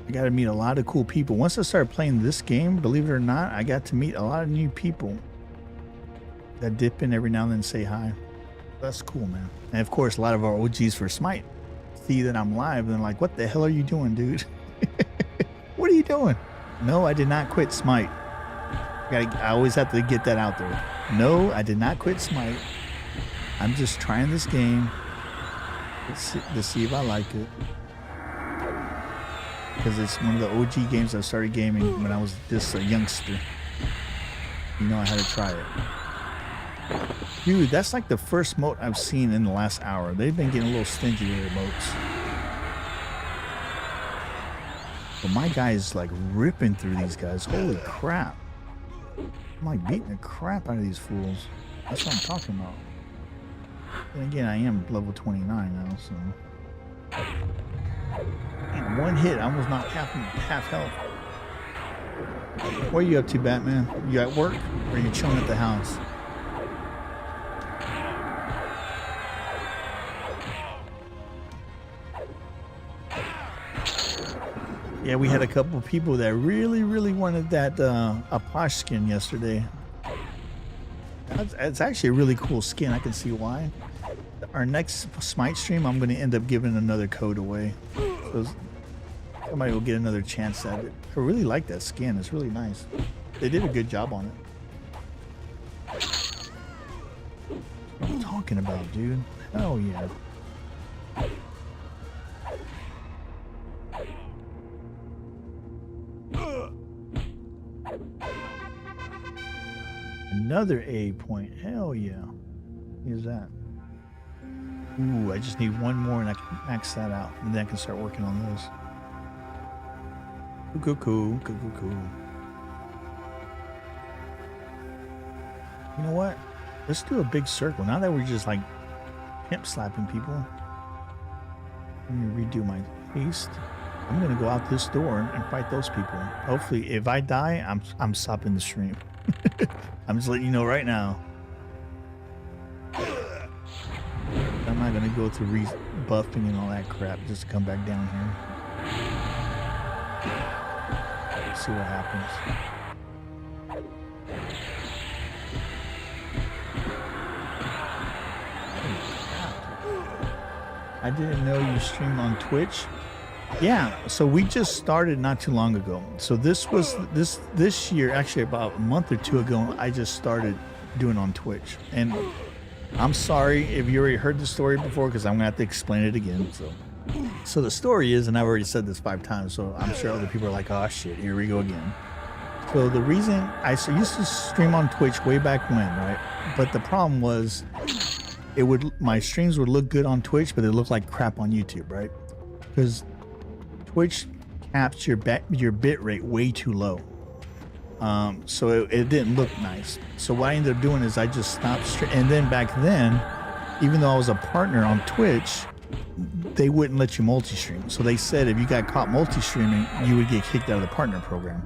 I got to meet a lot of cool people. Once I started playing this game, believe it or not, I got to meet a lot of new people that dip in every now and then and say hi. That's cool, man. And of course, a lot of our OGs for Smite see that I'm live and they're like, what the hell are you doing, dude? What are you doing? No, I did not quit Smite. I always have to get that out there. No, I did not quit Smite. I'm just trying this game to see if I like it. Because it's one of the OG games I started gaming when I was just a youngster. You know I had to try it. Dude, that's like the first moat I've seen in the last hour. They've been getting a little stingy with their moats. But my guy is like ripping through these guys. Holy crap. I'm like beating the crap out of these fools. That's what I'm talking about. And again, I am level 29 now, so. Man, one hit, I almost knocked half health. What are you up to, Batman? You at work or are you chilling at the house? Yeah, we had a couple of people that really wanted that Apache skin yesterday. It's actually a really cool skin. I can see why. Our next Smite stream, I'm going to end up giving another code away. So somebody will get another chance at it. I really like that skin. It's really nice. They did a good job on it. What are you talking about, dude? Oh, yeah. Another A point. Hell yeah. Here's that. Ooh, I just need one more and I can max that out. And then I can start working on those. Cool. You know what? Let's do a big circle. Now that we're just like pimp slapping people. Let me redo my haste. I'm gonna go out this door and fight those people. Hopefully, if I die, I'm stopping the stream. I'm just letting you know right now. I'm not gonna go through buffing and all that crap just to come back down here. Let's see what happens. I didn't know you stream on Twitch. Yeah, so we just started not too long ago. So this was this year, actually about a month or two ago, I just started doing on Twitch. And I'm sorry if you already heard the story before, because I'm gonna have to explain it again. So the story is, and I've already said this 5 times, so I'm sure other people are like, oh shit, here we go again. So the reason used to stream on Twitch way back when, right? But the problem was my streams would look good on Twitch, but they look like crap on YouTube, right? Because Twitch caps your bit rate way too low. So it didn't look nice. So what I ended up doing is I just stopped streaming. And then back then, even though I was a partner on Twitch, they wouldn't let you multi-stream. So they said if you got caught multi-streaming, you would get kicked out of the partner program.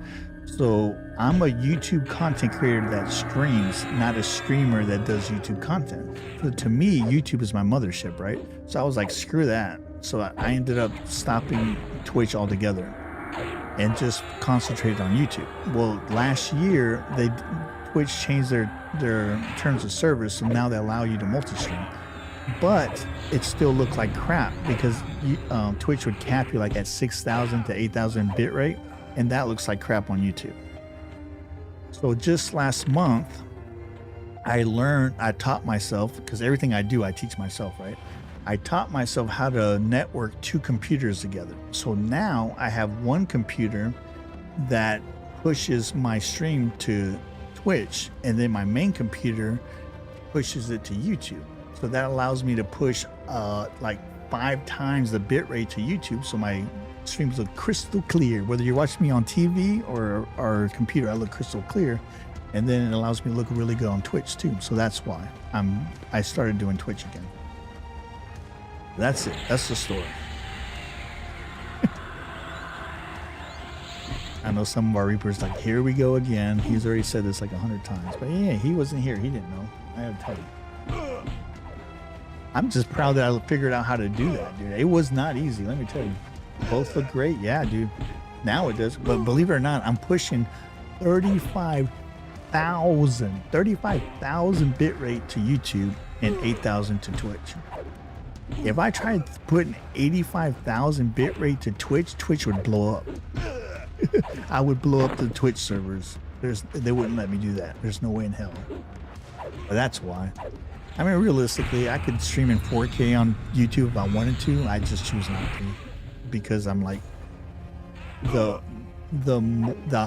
So I'm a YouTube content creator that streams, not a streamer that does YouTube content. So to me, YouTube is my mothership, right? So I was like, screw that. So I ended up stopping Twitch altogether and just concentrated on YouTube. Well, last year, Twitch changed their terms of service, so now they allow you to multi-stream. But it still looked like crap because Twitch would cap you like at 6,000 to 8,000 bit rate, and that looks like crap on YouTube. So just last month, I taught myself, because everything I do, I teach myself, right? I taught myself how to network 2 computers together. So now I have one computer that pushes my stream to Twitch, and then my main computer pushes it to YouTube. So that allows me to push like 5 times the bit rate to YouTube. So my streams look crystal clear. Whether you're watching me on TV or computer, I look crystal clear. And then it allows me to look really good on Twitch too. So that's why I started doing Twitch again. That's it. That's the story. I know some of our Reapers like, here we go again. He's already said this like 100 times. But yeah, he wasn't here. He didn't know. I had to tell you. I'm just proud that I figured out how to do that, dude. It was not easy, let me tell you. Both look great. Yeah, dude. Now it does. But believe it or not, I'm pushing 35,000 bit rate to YouTube and 8,000 to Twitch. If I tried putting 85,000 bit rate to Twitch, Twitch would blow up. I would blow up the Twitch servers. They wouldn't let me do that. There's no way in hell. But that's why. I mean, realistically, I could stream in 4K on YouTube if I wanted to. I just choose not to, because I'm like the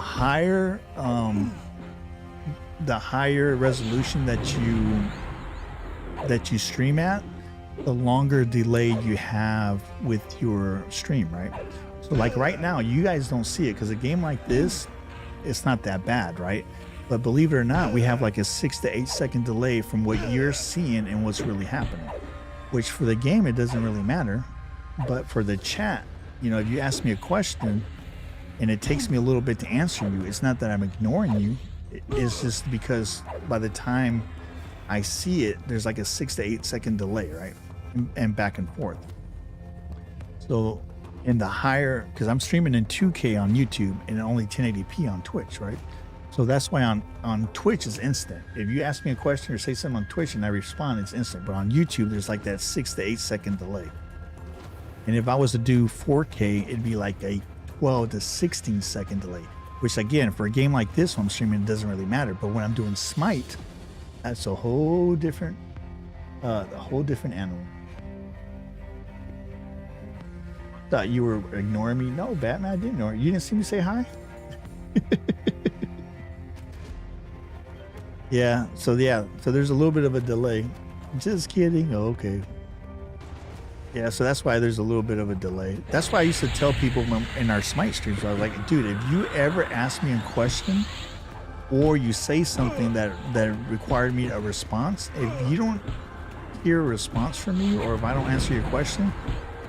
higher resolution that you stream at, the longer delay you have with your stream, right? So like right now, you guys don't see it because a game like this, it's not that bad, right? But believe it or not, we have like a 6 to 8 second delay from what you're seeing and what's really happening. Which for the game, it doesn't really matter. But for the chat, you know, if you ask me a question and it takes me a little bit to answer you, it's not that I'm ignoring you. It's just because by the time I see it, there's like a 6 to 8 second delay, right? And back and forth. So in the higher, because I'm streaming in 2K on YouTube and only 1080p on Twitch, right? So that's why on Twitch it's instant. If you ask me a question or say something on Twitch and I respond, it's instant. But on YouTube, there's like that 6 to 8 second delay. And if I was to do 4K, it'd be like a 12 to 16 second delay. Which again, for a game like this one I'm streaming, it doesn't really matter. But when I'm doing Smite, that's a whole different animal. Thought you were ignoring me. No, Batman, I didn't ignore you. You didn't see me say hi? Yeah, so there's a little bit of a delay. Just kidding. Oh, okay. Yeah, so that's why there's a little bit of a delay. That's why I used to tell people in our Smite streams, I was like, dude, if you ever ask me a question or you say something that required me a response, if you don't hear a response from me or if I don't answer your question,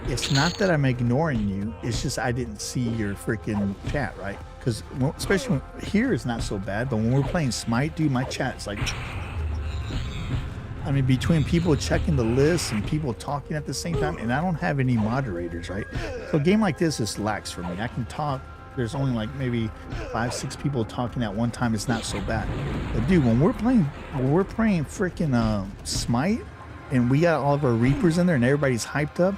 it's not that I'm ignoring you. It's just I didn't see your freaking chat, right? Because especially here it's not so bad, but when we're playing Smite, dude, my chat's like, I mean, between people checking the list and people talking at the same time, and I don't have any moderators, right? So a game like this is lax for me. I can talk. There's only like maybe 5-6 people talking at one time. It's not so bad. But dude, when we're playing freaking Smite, and we got all of our Reapers in there, and everybody's hyped up.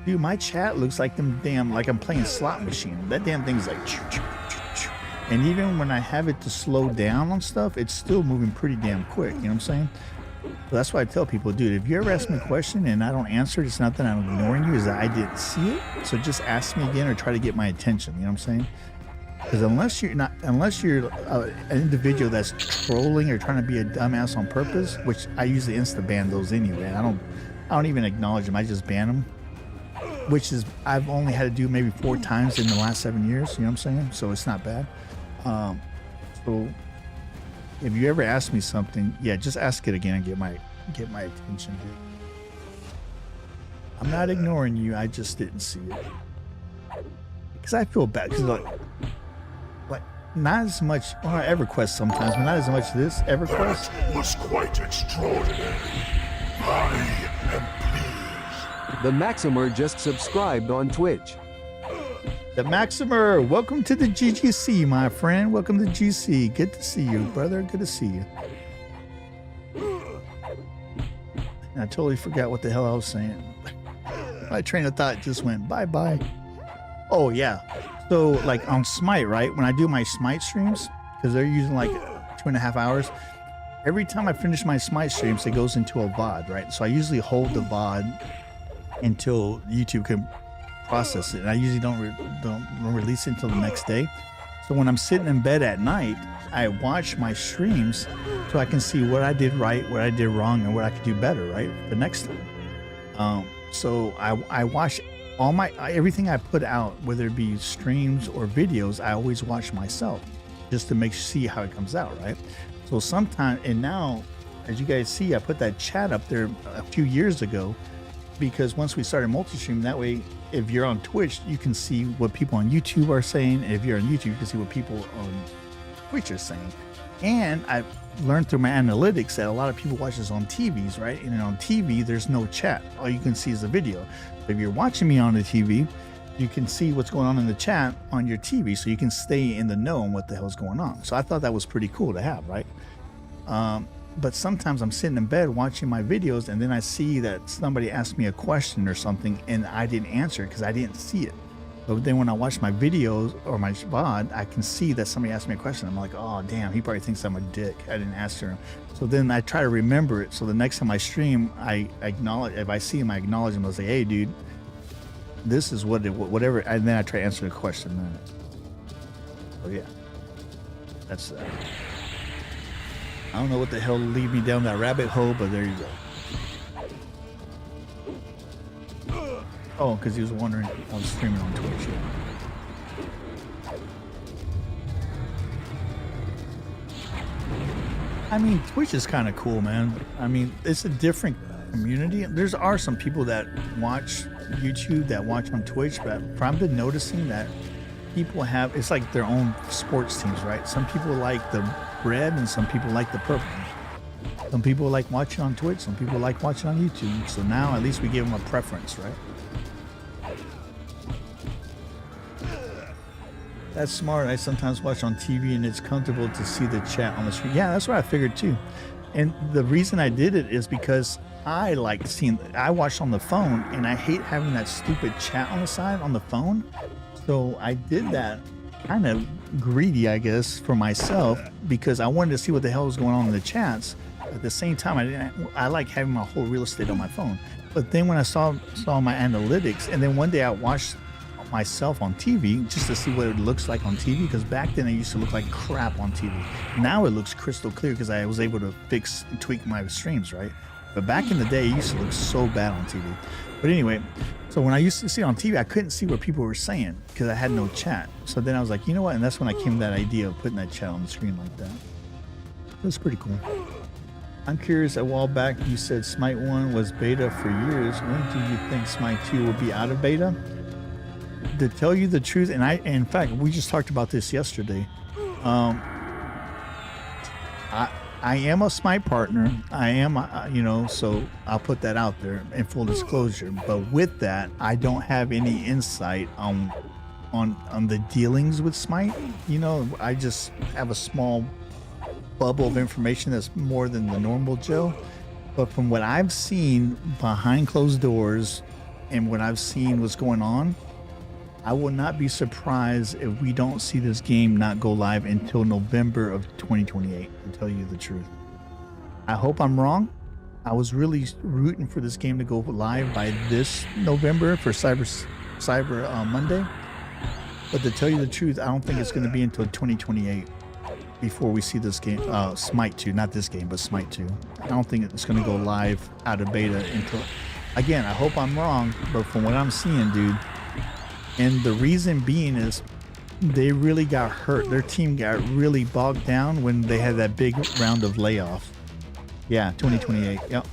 Dude, my chat looks like like I'm playing slot machine. That damn thing's like, and even when I have it to slow down on stuff, it's still moving pretty damn quick. You know what I'm saying? So that's why I tell people, dude, if you ever ask me a question and I don't answer it, it's not that I'm ignoring you, it's that I didn't see it. So just ask me again or try to get my attention. You know what I'm saying? Because unless you're an individual that's trolling or trying to be a dumbass on purpose, which I usually insta ban those anyway. I don't even acknowledge them. I just ban them, which is I've only had to do maybe 4 times in the last 7 years. You know what I'm saying? So it's not bad. So if you ever ask me something, yeah, just ask it again and get my attention, dude. I'm not ignoring you. I just didn't see it because I feel bad. Because like not as much EverQuest sometimes, but not as much this EverQuest. That was quite extraordinary. I am pleased. The Maximer just subscribed on Twitch. The Maximer, welcome to the GGC, my friend. Welcome to GC. Good to see you, brother. Good to see you. I totally forgot what the hell I was saying. My train of thought just went bye-bye. Oh, yeah. So, like on SMITE, right? When I do my SMITE streams, because they're using like 2.5 hours, every time I finish my SMITE streams, it goes into a VOD, right? So I usually hold the VOD until YouTube can process it. And I usually don't release it until the next day. So when I'm sitting in bed at night, I watch my streams so I can see what I did right, what I did wrong, and what I could do better, right, the next time. So I watch all everything I put out, whether it be streams or videos. I always watch myself just to see how it comes out, right? So sometimes, and now, as you guys see, I put that chat up there a few years ago because once we started multi-stream, that way, if you're on Twitch, you can see what people on YouTube are saying. And if you're on YouTube, you can see what people on Twitch are saying. And I've learned through my analytics that a lot of people watch this on TVs, right? And on TV, there's no chat. All you can see is the video. But if you're watching me on the TV, you can see what's going on in the chat on your TV, so you can stay in the know on what the hell's going on. So I thought that was pretty cool to have, right? But sometimes I'm sitting in bed watching my videos, and then I see that somebody asked me a question or something, and I didn't answer it because I didn't see it. But then when I watch my videos or my VOD, I can see that somebody asked me a question. I'm like, oh, damn, he probably thinks I'm a dick. I didn't answer him. So then I try to remember it. So the next time I stream, I acknowledge, if I see him, I acknowledge him. I say, hey, dude, this is whatever. And then I try to answer the question then. So yeah, that's I don't know what the hell lead me down that rabbit hole, but there you go. Oh, because he was wondering I was streaming on Twitch. I mean, Twitch is kind of cool, man. I mean, it's a different community. There are some people that watch YouTube that watch on Twitch, but I've been noticing that people have, it's like their own sports teams, right? Some people like the red and some people like the purple. Some people like watching on Twitch, some people like watching on YouTube. So now at least we give them a preference, right? That's smart. I sometimes watch on TV and it's comfortable to see the chat on the screen. Yeah, that's what I figured too. And the reason I did it is because I like seeing, I watched on the phone and I hate having that stupid chat on the side on the phone. So I did that kind of greedy, I guess, for myself because I wanted to see what the hell was going on in the chats. At the same time, I like having my whole real estate on my phone. But then when I saw my analytics, and then one day I watched myself on TV just to see what it looks like on TV, because back then it used to look like crap on TV. Now it looks crystal clear because I was able to tweak my streams, right? But back in the day, it used to look so bad on TV. But anyway, so when I used to see it on TV, I couldn't see what people were saying because I had no chat. So then I was like, you know what? And that's when I came to that idea of putting that chat on the screen like that. That's pretty cool. I'm curious, a while back you said SMITE 1 was beta for years. When do you think SMITE 2 will be out of beta? To tell you the truth, and in fact, we just talked about this yesterday. I am a SMITE partner. I am, so I'll put that out there in full disclosure. But with that, I don't have any insight on the dealings with SMITE. You know, I just have a small bubble of information that's more than the normal Joe. But from what I've seen behind closed doors and what I've seen what's going on, I will not be surprised if we don't see this game not go live until November of 2028, to tell you the truth. I hope I'm wrong. I was really rooting for this game to go live by this November for Cyber Monday. But to tell you the truth, I don't think it's going to be until 2028 before we see this game, Smite 2, not this game, but Smite 2. I don't think it's going to go live out of beta until, again, I hope I'm wrong, but from what I'm seeing, dude, and the reason being is they really got hurt. Their team got really bogged down when they had that big round of layoffs. Yeah, 2028. Yep.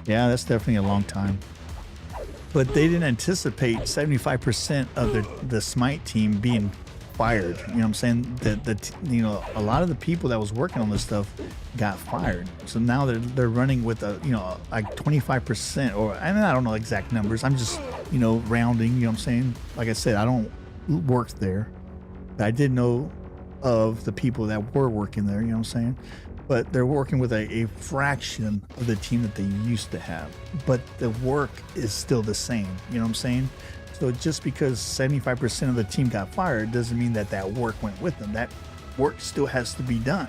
Yeah, that's definitely a long time. But they didn't anticipate 75% of the Smite team being fired. You know what I'm saying? You know, a lot of the people that was working on this stuff got fired. So now they're running with a, you know, like 25%, or I mean, I don't know exact numbers. I'm just, you know, rounding. You know what I'm saying? Like I said, I don't work there. I did know of the people that were working there. You know what I'm saying? But they're working with a fraction of the team that they used to have. But the work is still the same. You know what I'm saying? So just because 75% of the team got fired doesn't mean that that work went with them. That work still has to be done.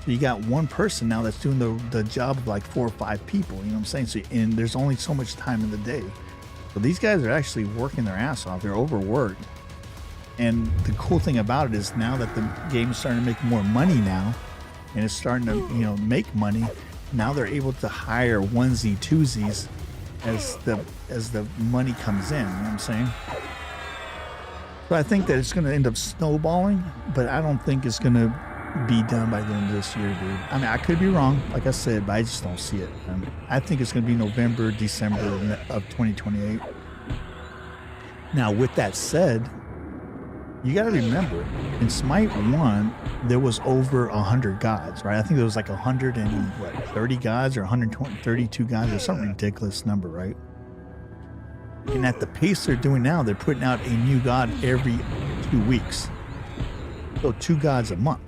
So you got one person now that's doing the job of like 4 or 5 people. You know what I'm saying? So, and there's only so much time in the day. So these guys are actually working their ass off. They're overworked. And the cool thing about it is now that the game is starting to make more money now, and it's starting to, you know, make money, now they're able to hire onesie twosies as the money comes in. You know what I'm saying? So I think that it's going to end up snowballing, but I don't think it's going to be done by the end of this year, dude. I mean, I could be wrong, like I said, but I just don't see it. I think it's going to be November, December of 2028. Now, with that said, you got to remember, in Smite 1, there was over 100 gods, right? I think there was like 130 gods or 132 gods or some ridiculous number, right? And at the pace they're doing now, they're putting out a new god every 2 weeks. So 2 gods a month.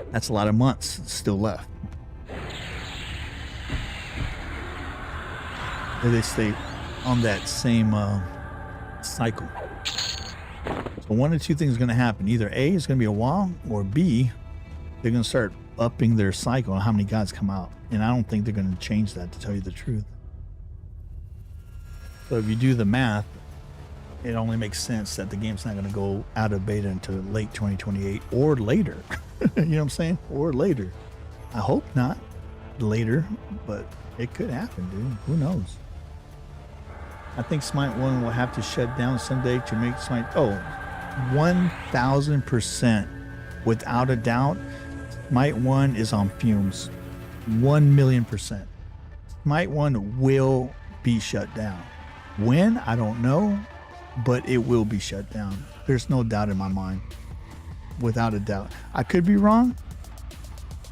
That's a lot of months still left. Or they stay on that same cycle. So one of 2 things is going to happen. Either A, it's going to be a while, or B, they're going to start upping their cycle on how many gods come out. And I don't think they're going to change that, to tell you the truth. So if you do the math, it only makes sense that the game's not going to go out of beta until late 2028 or later. You know what I'm saying? Or later. I hope not later, but it could happen, dude. Who knows? I think Smite 1 will have to shut down someday to make Smite... Oh, 1,000%. Without a doubt, Smite 1 is on fumes. 1,000,000%. Smite 1 will be shut down. When? I don't know, but it will be shut down. There's no doubt in my mind. Without a doubt. I could be wrong,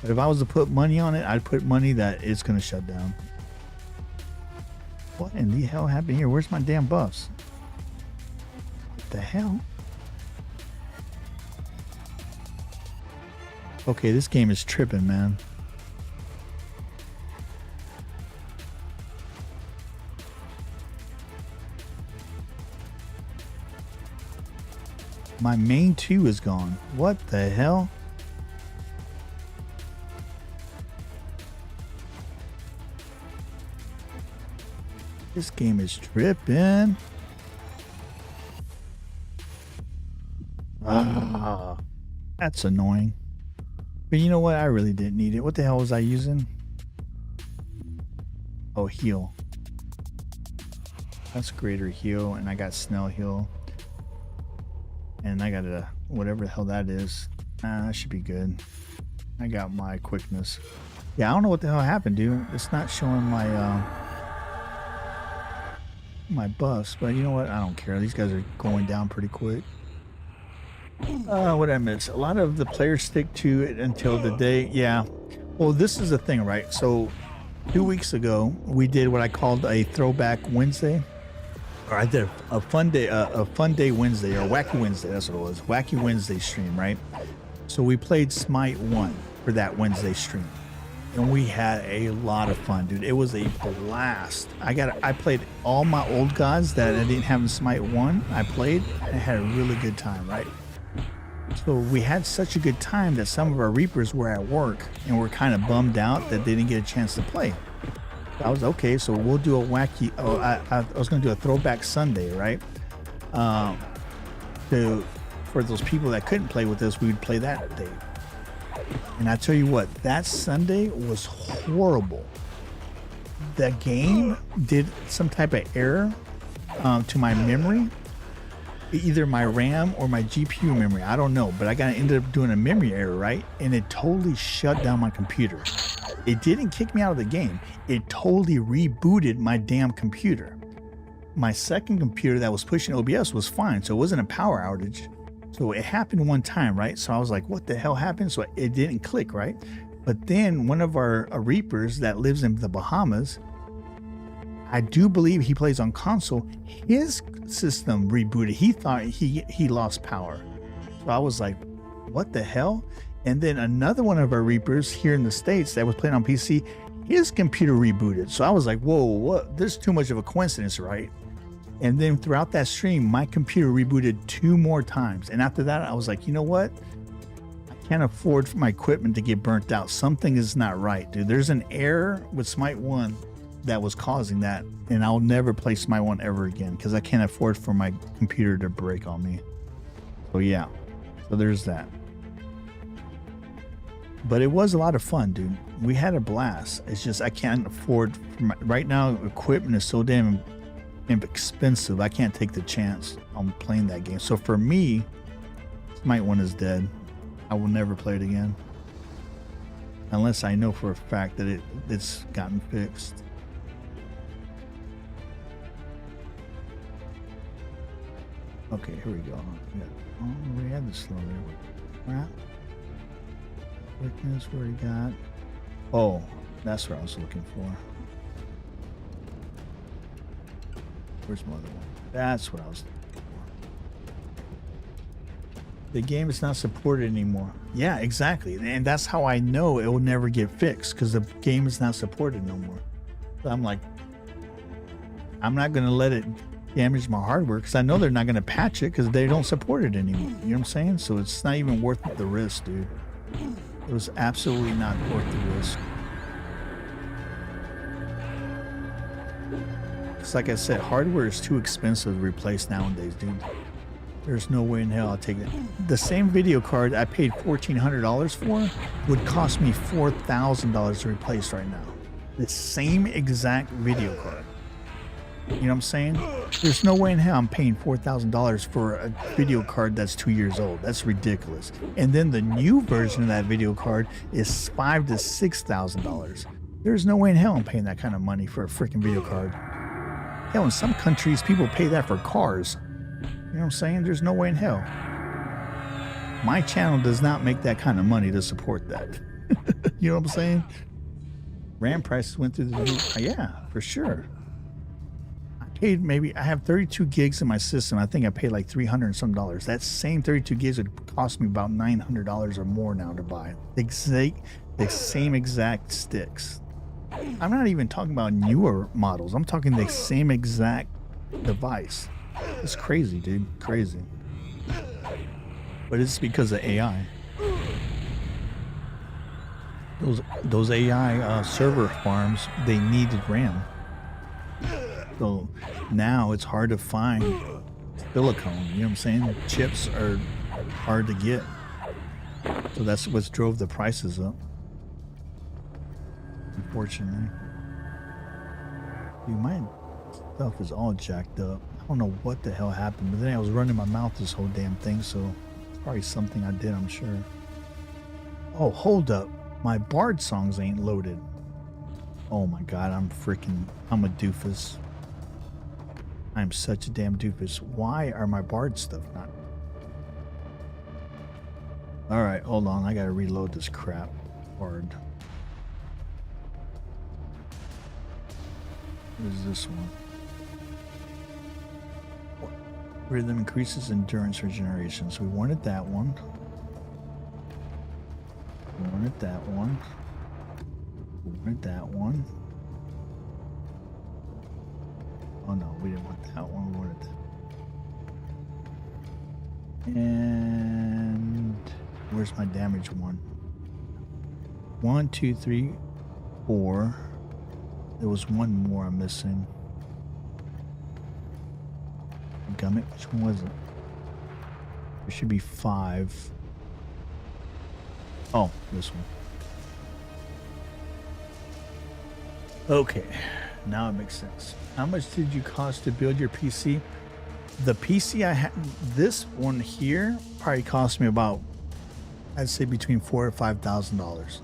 but if I was to put money on it, I'd put money that it's going to shut down. What in the hell happened here? Where's my damn buffs? What the hell? Okay, this game is tripping, man. My main 2 is gone. What the hell? This game is tripping. Ah, that's annoying. But you know what? I really didn't need it. What the hell was I using? Oh, heal. That's greater heal, and I got Snell heal. And I got a whatever the hell that is. That should be good. I got my quickness. Yeah, I don't know what the hell happened, dude. It's not showing my my buffs, but you know what? I don't care. These guys are going down pretty quick. What did I miss? A lot of the players stick to it until the day. Yeah. Well, this is the thing, right? So 2 weeks ago, we did what I called a throwback Wednesday. Or I did a fun day Wednesday, or Wacky Wednesday. That's what it was. Wacky Wednesday stream, right? So we played Smite 1 for that Wednesday stream. And we had a lot of fun, dude. It was a blast. I played all my old gods that I didn't have in Smite 1. I had a really good time, right? So we had such a good time that some of our Reapers were at work and were kind of bummed out that they didn't get a chance to play. I was okay, so we'll do a wacky. I was going to do a throwback Sunday, right? to for those people that couldn't play with us, we would play that day. And I tell you what, that Sunday was horrible. The game did some type of error to my memory, either my RAM or my GPU memory. I don't know, but I ended up doing a memory error, right? And it totally shut down my computer. It didn't kick me out of the game. It totally rebooted my damn computer. My second computer that was pushing OBS was fine, so it wasn't a power outage. So it happened one time, right? So I was like, what the hell happened? So it didn't click, right? But then one of our Reapers that lives in the Bahamas, I do believe he plays on console, his system rebooted. He thought he lost power. So I was like, what the hell? And then another one of our Reapers here in the States that was playing on PC, his computer rebooted. So I was like, whoa, what? This is too much of a coincidence, right? And then throughout that stream, my computer rebooted 2 more times. And after that, I was like, you know what? I can't afford for my equipment to get burnt out. Something is not right, dude. There's an error with SMITE 1 that was causing that. And I'll never play SMITE 1 ever again because I can't afford for my computer to break on me. So yeah, so there's that. But it was a lot of fun, dude. We had a blast. It's just I can't afford, right now, equipment is so damn expensive. I can't take the chance on playing that game. So for me, SMITE 1 is dead. I will never play it again unless I know for a fact that it's gotten fixed. Okay, here we go. Yeah. Oh, we had this slow there. Right? Quickness, where we got? Oh, that's what I was looking for. Where's my other one? That's what I was looking for. The game is not supported anymore. Yeah, exactly. And that's how I know it will never get fixed, because the game is not supported no more. So I'm like, I'm not going to let it damage my hardware, because I know they're not going to patch it because they don't support it anymore. You know what I'm saying? So it's not even worth the risk, dude. It was absolutely not worth the risk. It's like I said, hardware is too expensive to replace nowadays, dude. There's no way in hell I'll take it. The same video card I paid $1,400 for would cost me $4,000 to replace right now. The same exact video card. You know what I'm saying? There's no way in hell I'm paying $4,000 for a video card that's 2 years old. That's ridiculous. And then the new version of that video card is $5,000 to $6,000. There's no way in hell I'm paying that kind of money for a freaking video card. Hell, in some countries, people pay that for cars. You know what I'm saying? There's no way in hell. My channel does not make that kind of money to support that. You know what I'm saying? RAM prices went through the roof. Yeah, for sure. I have 32 gigs in my system. I think I paid like $300 and some dollars. That same 32 gigs would cost me about $900 or more now to buy. The same exact sticks. I'm not even talking about newer models. I'm talking the same exact device. It's crazy, dude. Crazy. But it's because of AI. Those AI server farms, they needed RAM. So now it's hard to find silicone. You know what I'm saying? Chips are hard to get. So that's what drove the prices up. Unfortunately. Dude, my stuff is all jacked up. I don't know what the hell happened, but then I was running my mouth this whole damn thing, so it's probably something I did, I'm sure. Oh, hold up. My BARD songs ain't loaded. Oh my god, I'm a doofus. I'm such a damn doofus. Why are my BARD stuff not? Alright, hold on. I gotta reload this crap. BARD. What is this one? Rhythm increases endurance regeneration. So we wanted that one. We wanted that one. We wanted that one. Oh no, we didn't want that one. We wanted that. And where's my damage one? 1, 2, 3, 4. There was one more I'm missing. dadgummit. Which one was it? There should be 5. Oh, this one. Okay, now it makes sense. How much did you cost to build your PC? The PC I had, this one here, probably cost me about, I'd say between $4,000 or $5,000.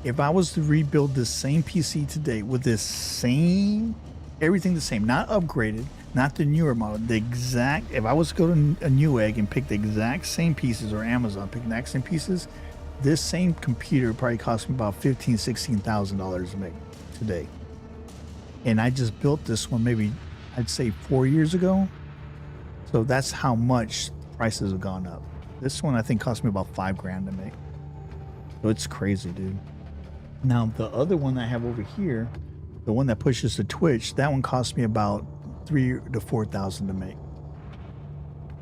If I was to rebuild this same PC today with this same, everything the same, not upgraded, not the newer model, the exact, if I was to go to a Newegg and pick the exact same pieces, or Amazon, pick the exact same pieces, this same computer probably cost me about $15,000, $16,000 to make today. And I just built this one maybe, I'd say 4 years ago. So that's how much prices have gone up. This one I think cost me about $5,000 to make. So it's crazy, dude. Now the other one I have over here, the one that pushes to Twitch, that one cost me about $3,000 to $4,000 to make.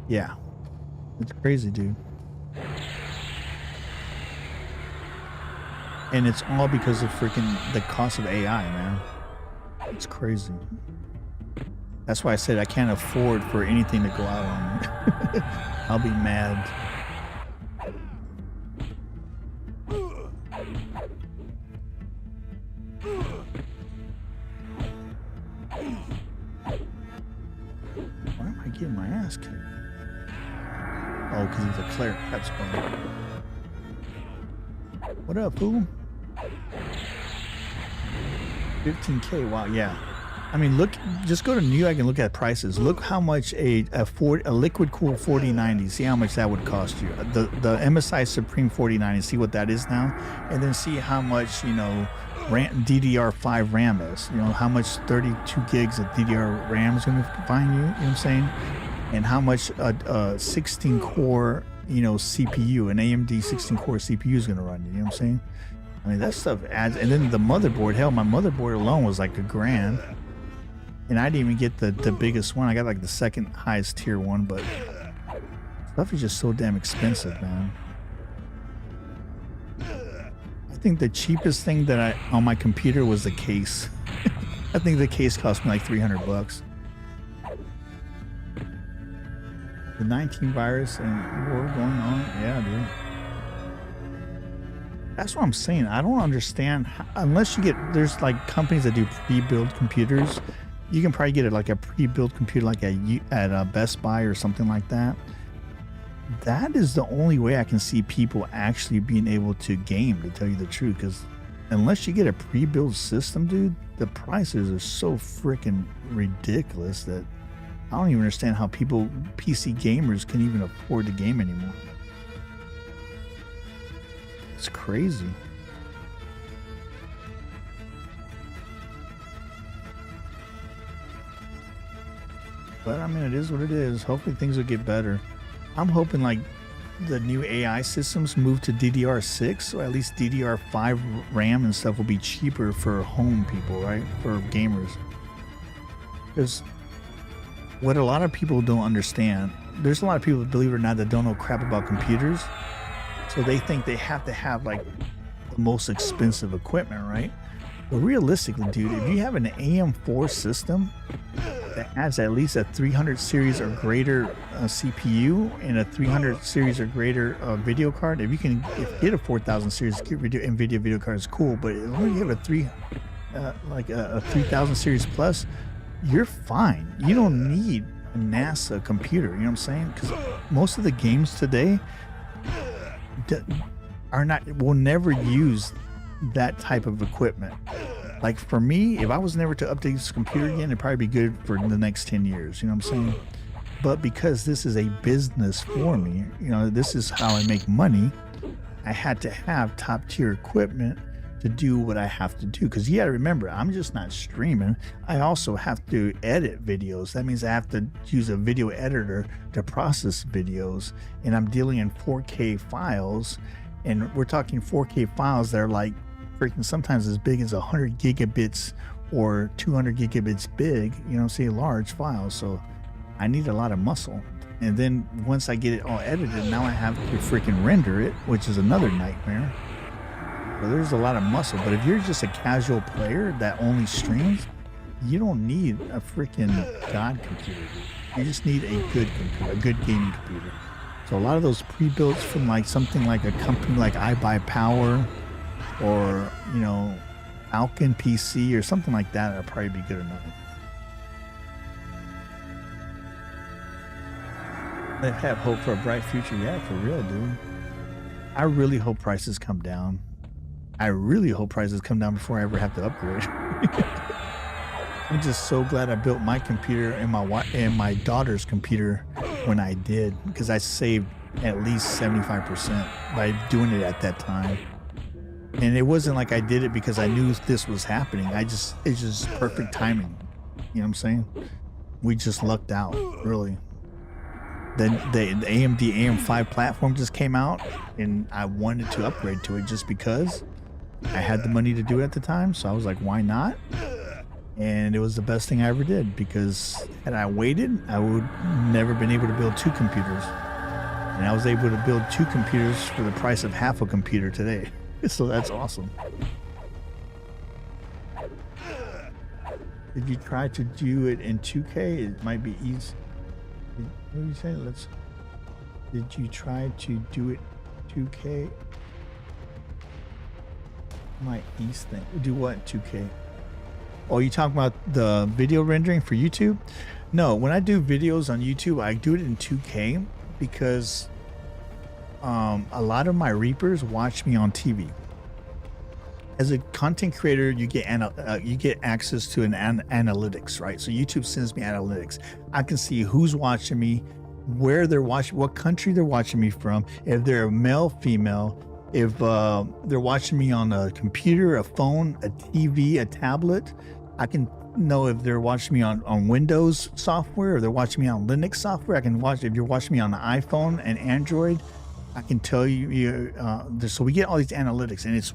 Yeah, it's crazy, dude. And it's all because of freaking the cost of AI, man. It's crazy. That's why I said I can't afford for anything to go out on me. I'll be mad. Why am I getting my ass kicked? Oh, because he's a cleric. That's funny. What up, fool? 15K. Wow, yeah. I mean, look, just go to Newegg and look at prices. Look how much a liquid cool 4090, see how much that would cost you. The MSI Supreme 4090, see what that is now, and then see how much, you know, DDR5 RAM is. You know, how much 32 gigs of DDR RAM is going to find you, you know what I'm saying? And how much a 16 core, you know, CPU, an AMD 16 core CPU is going to run you, you know what I'm saying? I mean, that stuff adds, and then the motherboard, hell, my motherboard alone was like $1,000. And I didn't even get the biggest one. I got like the second highest tier one, but stuff is just so damn expensive, man. I think the cheapest thing that I on my computer was the case. I think the case cost me like $300. The 19 virus and war going on, yeah, dude. That's what I'm saying. I don't understand how, unless you get, there's like companies that do pre-built computers. You can probably get it like a pre-built computer, like at Best Buy or something like that. That is the only way I can see people actually being able to game, to tell you the truth. Because unless you get a pre-built system, dude, the prices are so freaking ridiculous that I don't even understand how people, PC gamers, can even afford to game anymore. It's crazy. But I mean, it is what it is. Hopefully things will get better. I'm hoping like the new AI systems move to DDR6, so at least DDR5 RAM and stuff will be cheaper for home people, right? For gamers. Because what a lot of people don't understand, there's a lot of people, believe it or not, that don't know crap about computers. So they think they have to have like the most expensive equipment, right? But realistically, dude, if you have an AM4 system that has at least a 300 series or greater CPU and a 300 series or greater video card, if you get a 4000 series NVIDIA video card is cool, but as long as you have a 3000 series plus, you're fine. You don't need a NASA computer, you know what I'm saying? Because most of the games today will never use that type of equipment. Like for me, if I was never to update this computer again, it'd probably be good for the next 10 years, you know what I'm saying? But because this is a business for me, you know, this is how I make money, I had to have top tier equipment to do what I have to do. Because you got to remember, I'm just not streaming. I also have to edit videos. That means I have to use a video editor to process videos, and I'm dealing in 4K files, and we're talking 4K files that are like freaking sometimes as big as 100 gigabits or 200 gigabits big, you know, say large files. So I need a lot of muscle. And then once I get it all edited, now I have to freaking render it, which is another nightmare. So there's a lot of muscle. But if you're just a casual player that only streams, you don't need a freaking god computer, dude. You just need a good computer, a good gaming computer. So a lot of those pre-builts from like something like a company like iBuyPower or, you know, Falcon PC or something like that would probably be good enough. They have hope for a bright future. Yeah, for real, dude. I really hope prices come down. I really hope prices come down before I ever have to upgrade. I'm just so glad I built my computer and my daughter's computer when I did, because I saved at least 75% by doing it at that time. And it wasn't like I did it because I knew this was happening. It's just perfect timing. You know what I'm saying? We just lucked out, really. Then the AMD AM5 platform just came out, and I wanted to upgrade to it just because I had the money to do it at the time. So I was like, why not? And it was the best thing I ever did, because had I waited, I would never been able to build 2 computers. And I was able to build 2 computers for the price of half a computer today. So that's awesome. Did you try to do it in 2K? It might be easy. What did you say? Did you try to do it 2K? My East thing. Do what 2K? Oh, you talking about the video rendering for YouTube? No, when I do videos on YouTube, I do it in 2K because a lot of my Reapers watch me on TV. As a content creator, you get access to an analytics, right? So YouTube sends me analytics. I can see who's watching me, where they're watching, what country they're watching me from, if they're male, female, if they're watching me on a computer, a phone, a TV, a tablet. I can know if they're watching me on Windows software or they're watching me on Linux software. I can watch if you're watching me on an iPhone and Android. I can tell you. So we get all these analytics, and it's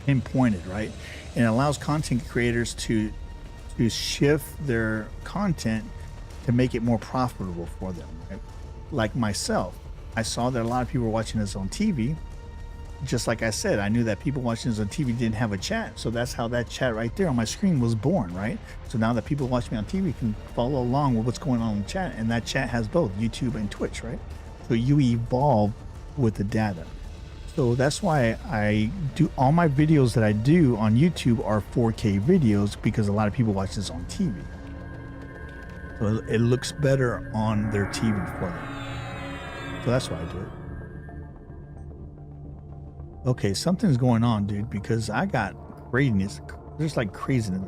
pinpointed, right? And it allows content creators to shift their content to make it more profitable for them. Right? Like myself, I saw that a lot of people were watching this on TV. Just like I said, I knew that people watching this on TV didn't have a chat. So that's how that chat right there on my screen was born, right? So now that people watch me on TV can follow along with what's going on in the chat. And that chat has both YouTube and Twitch, right? So you evolve with the data. So that's why I do all my videos that I do on YouTube are 4K videos, because a lot of people watch this on TV. So it looks better on their TV for them. So that's why I do it. Okay, something's going on, dude, because I got craziness. There's like craziness.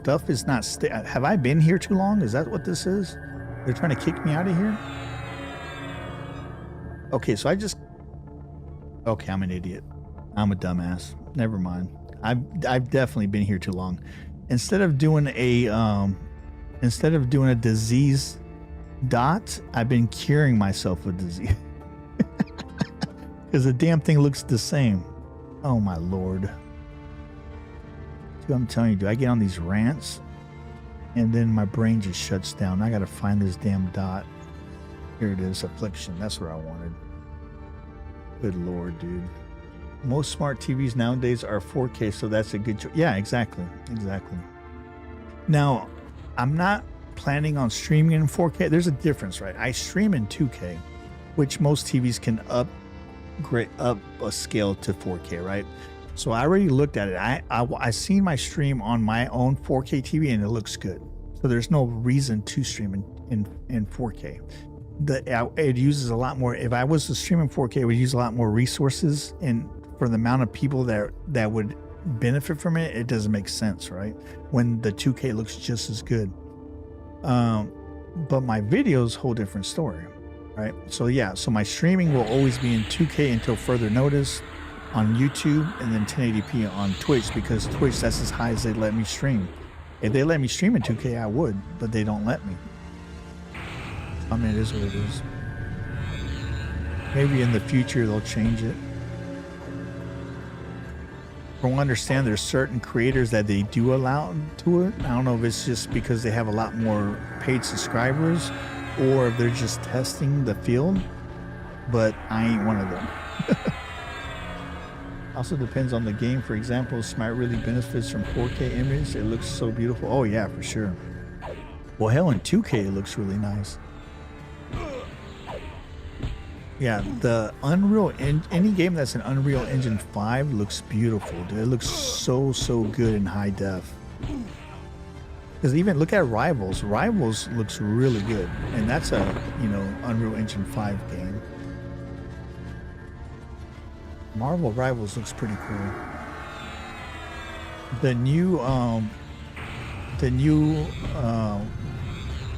Stuff is not have I been here too long? Is that what this is? They're trying to kick me out of here? Okay, so okay, I'm an idiot. I'm a dumbass. Never mind. I've definitely been here too long. Instead of doing a disease dot, I've been curing myself with disease. Because the damn thing looks the same. Oh my lord. Dude, I'm telling you, do I get on these rants and then my brain just shuts down? I gotta find this damn dot. Here it is, affliction. That's what I wanted. Good lord, dude. Most smart TVs nowadays are 4K, so that's a good choice. Yeah, exactly. Now, I'm not planning on streaming in 4K. There's a difference, right? I stream in 2K, which most TVs can up a scale to 4K, right? So I already looked at it. I seen my stream on my own 4K TV and it looks good. So there's no reason to stream in 4K. It uses a lot more. If I was to stream in 4K, it would use a lot more resources, and for the amount of people that would benefit from it, it doesn't make sense, right? When the 2K looks just as good. But my videos, whole different story. Right, so yeah, so my streaming will always be in 2K until further notice on YouTube, and then 1080p on Twitch, because Twitch, that's as high as they let me stream. If they let me stream in 2K, I would, but they don't let me. I mean, it is what it is. Maybe in the future they'll change it. From what I understand, there's certain creators that they do allow to it. I don't know if it's just because they have a lot more paid subscribers, or if they're just testing the field, but I ain't one of them. Also depends on the game. For example, SMITE really benefits from 4K image. It looks so beautiful. Oh yeah, for sure. Well, hell, in 2K it looks really nice. Yeah, the any game that's an Unreal Engine 5 looks beautiful, dude. It looks so good in high def. Because even look at Rivals. Rivals looks really good, and that's a Unreal Engine 5 game. Marvel Rivals looks pretty cool. The new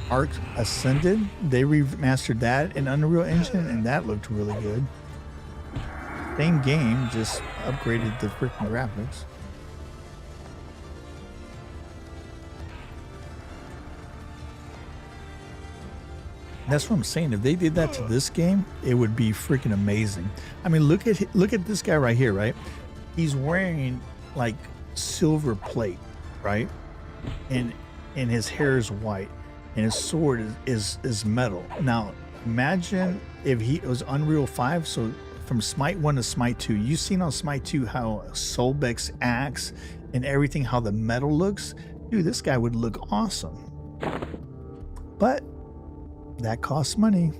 Arc Ascended, they remastered that in Unreal Engine, and that looked really good. Same game, just upgraded the freaking graphics. That's what I'm saying. If they did that to this game, it would be freaking amazing. I mean, look at this guy right here, right? He's wearing like silver plate, right? And his hair is white, and his sword is metal. Now, imagine if it was Unreal 5. So from SMITE 1 to SMITE 2, you've seen on SMITE 2 how Solbeck's axe and everything, how the metal looks. Dude, this guy would look awesome. But that costs money.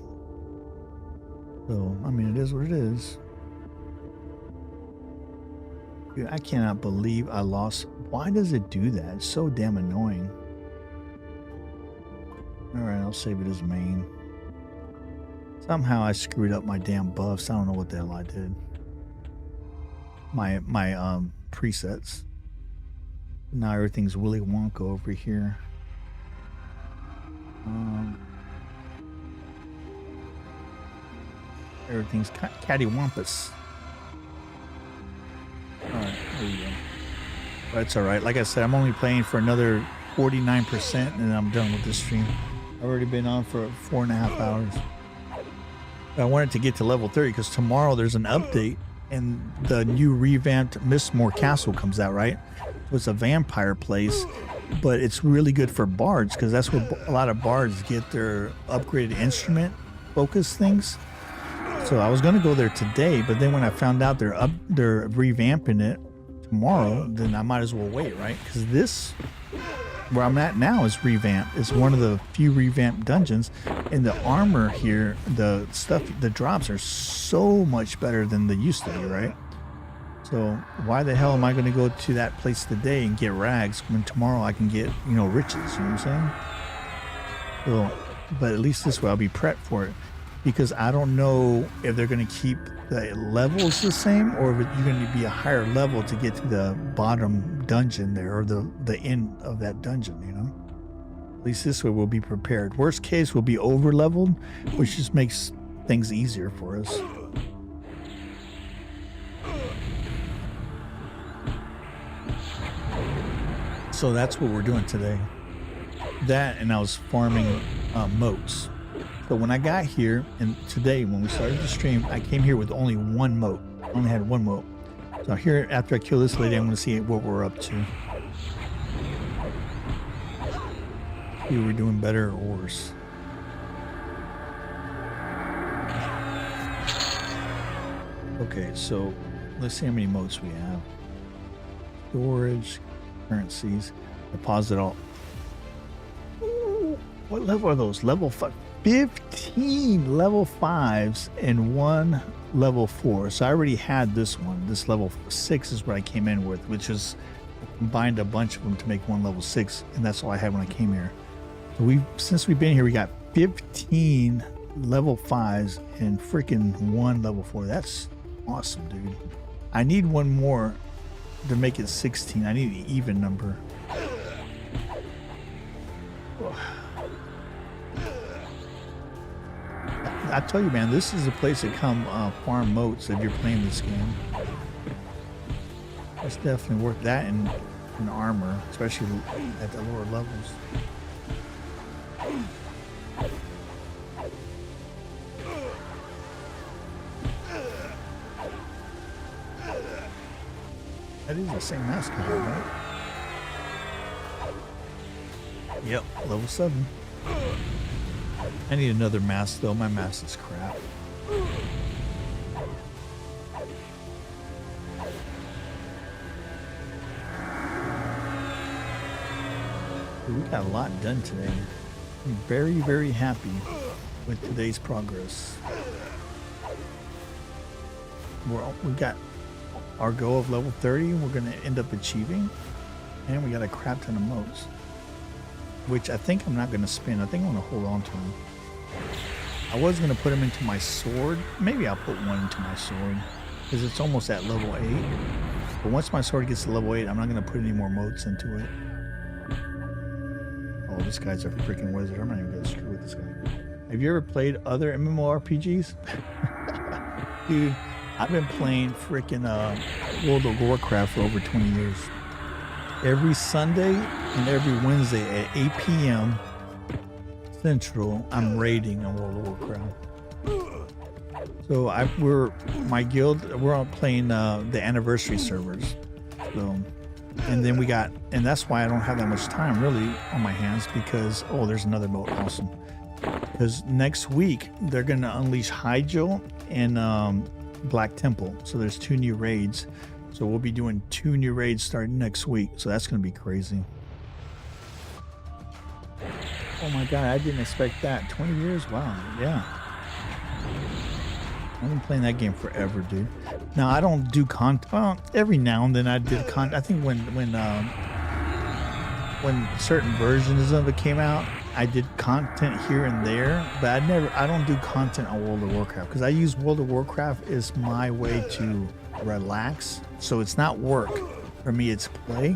So, I mean, it is what it is. Dude, I cannot believe I lost. Why does it do that? It's so damn annoying. Alright, I'll save it as main. Somehow I screwed up my damn buffs. I don't know what the hell I did. My presets. Now everything's Willy Wonka over here. Everything's cattywampus. Alright, there you go. That's alright. Like I said, I'm only playing for another 49% and I'm done with this stream. I've already been on for 4.5 hours. I wanted to get to level 30 because tomorrow there's an update and the new revamped Mistmore Castle comes out, right? It's a vampire place, but it's really good for bards because that's where a lot of bards get their upgraded instrument focus things. So I was going to go there today, but then when I found out they're revamping it tomorrow, then I might as well wait, right? Because this, where I'm at now, is revamped. It's one of the few revamped dungeons, and the armor here, the stuff, the drops are so much better than they used to be, right? So why the hell am I going to go to that place today and get rags when tomorrow I can get, riches? You know what I'm saying? So, but at least this way I'll be prepped for it. Because I don't know if they're going to keep the levels the same or if you're going to be a higher level to get to the bottom dungeon there or the end of that dungeon, At least this way we'll be prepared. Worst case, we'll be over leveled, which just makes things easier for us. So that's what we're doing today. That, and I was farming moats. So when I got here, and today when we started the stream, I came here with only one moat. I only had one moat. So here, after I kill this lady, I'm going to see what we're up to. See if we're doing better or worse. Okay, so let's see how many moats we have. Storage, currencies, deposit all. Ooh, what level are those? Level 5. 15 level 5s and 1 level 4. So I already had this one. This level 6 is what I came in with, which is combined a bunch of them to make one level 6, and that's all I had when I came here. So since we've been here, we got 15 level 5s and freaking 1 level 4. That's awesome, dude. I need one more to make it 16. I need an even number. I tell you, man, this is a place to come farm moats if you're playing this game. It's definitely worth that in armor, especially at the lower levels. That is the same mascot, right? Yep, level 7. I need another mask though. My mask is crap. Dude, we got a lot done today. I'm very, very happy with today's progress. We got our goal of level 30. We're going to end up achieving. And we got a crap ton of modes. Which I think I'm not going to spin. I think I'm going to hold on to them. I was going to put them into my sword. Maybe I'll put one into my sword. Because it's almost at level 8. But once my sword gets to level 8, I'm not going to put any more modes into it. Oh, this guy's a freaking wizard. I'm not even going to screw with this guy. Have you ever played other MMORPGs? Dude, I've been playing freaking World of Warcraft for over 20 years. Every Sunday and every Wednesday at 8 p.m. Central, I'm raiding on World of Warcraft. So my guild, we're all playing the anniversary servers. So, and then and that's why I don't have that much time really on my hands because, oh, there's another mode, awesome. Because next week, they're going to unleash Hyjal and Black Temple. So there's 2 new raids. So we'll be doing 2 new raids starting next week. So that's going to be crazy. Oh my God, I didn't expect that. 20 years? Wow. Yeah. I've been playing that game forever, dude. Now, I don't do content. Well, every now and then I did content. I think when certain versions of it came out, I did content here and there, but I don't do content on World of Warcraft because I use World of Warcraft as my way to relax. So it's not work for me, it's play.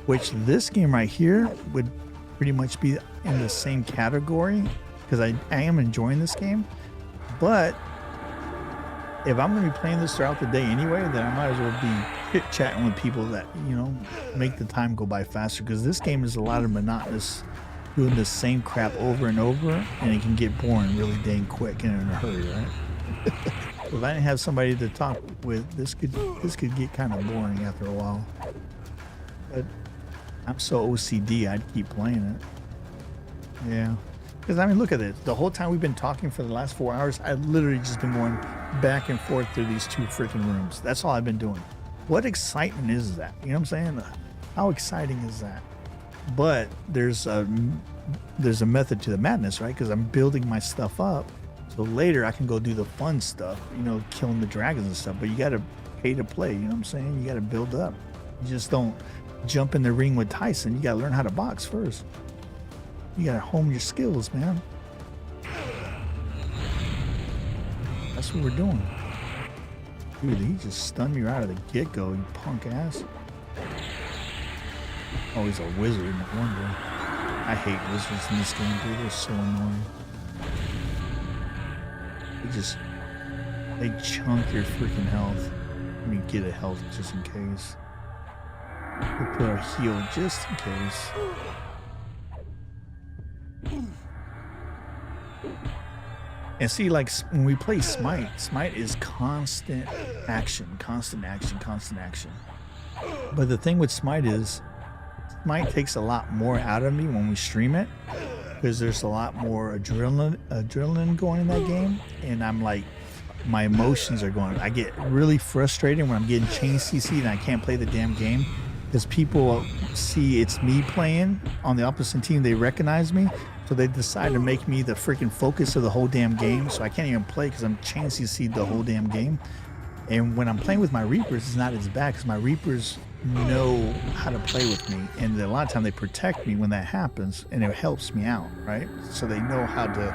Which this game right here would pretty much be in the same category because I am enjoying this game. But if I'm going to be playing this throughout the day anyway, then I might as well be chit-chatting with people that, you know, make the time go by faster because this game is a lot of monotonous doing the same crap over and over, and it can get boring really dang quick and in a hurry, right? If I didn't have somebody to talk with, this could get kind of boring after a while. But I'm so OCD, I'd keep playing it. Yeah. Because, I mean, look at this. The whole time we've been talking for the last 4 hours, I've literally just been going back and forth through these 2 freaking rooms. That's all I've been doing. What excitement is that? You know what I'm saying? How exciting is that? But there's a method to the madness, right? Because I'm building my stuff up. So later I can go do the fun stuff, you know, killing the dragons and stuff. But you got to pay to play, you know what I'm saying? You got to build up. You just don't jump in the ring with Tyson. You got to learn how to box first. You got to hone your skills, man. That's what we're doing. Dude, he just stunned me right out of the get-go, you punk ass. Oh, he's a wizard, no wonder. I hate wizards in this game, dude. They're so annoying. They chunk your freaking health. Let me get a health just in case. We put our heal just in case. And see, like when we play Smite is constant action. But the thing with Smite is, Smite takes a lot more out of me when we stream it because there's a lot more adrenaline going in that game, and I'm like, my emotions are going. I get really frustrated when I'm getting chain CC'd and I can't play the damn game because people see it's me playing on the opposite team. They recognize me, so they decide to make me the freaking focus of the whole damn game. So I can't even play because I'm chain CC'd the whole damn game. And when I'm playing with my Reapers, it's not as bad because my Reapers know how to play with me, and a lot of time they protect me when that happens, and it helps me out, right? So they know how to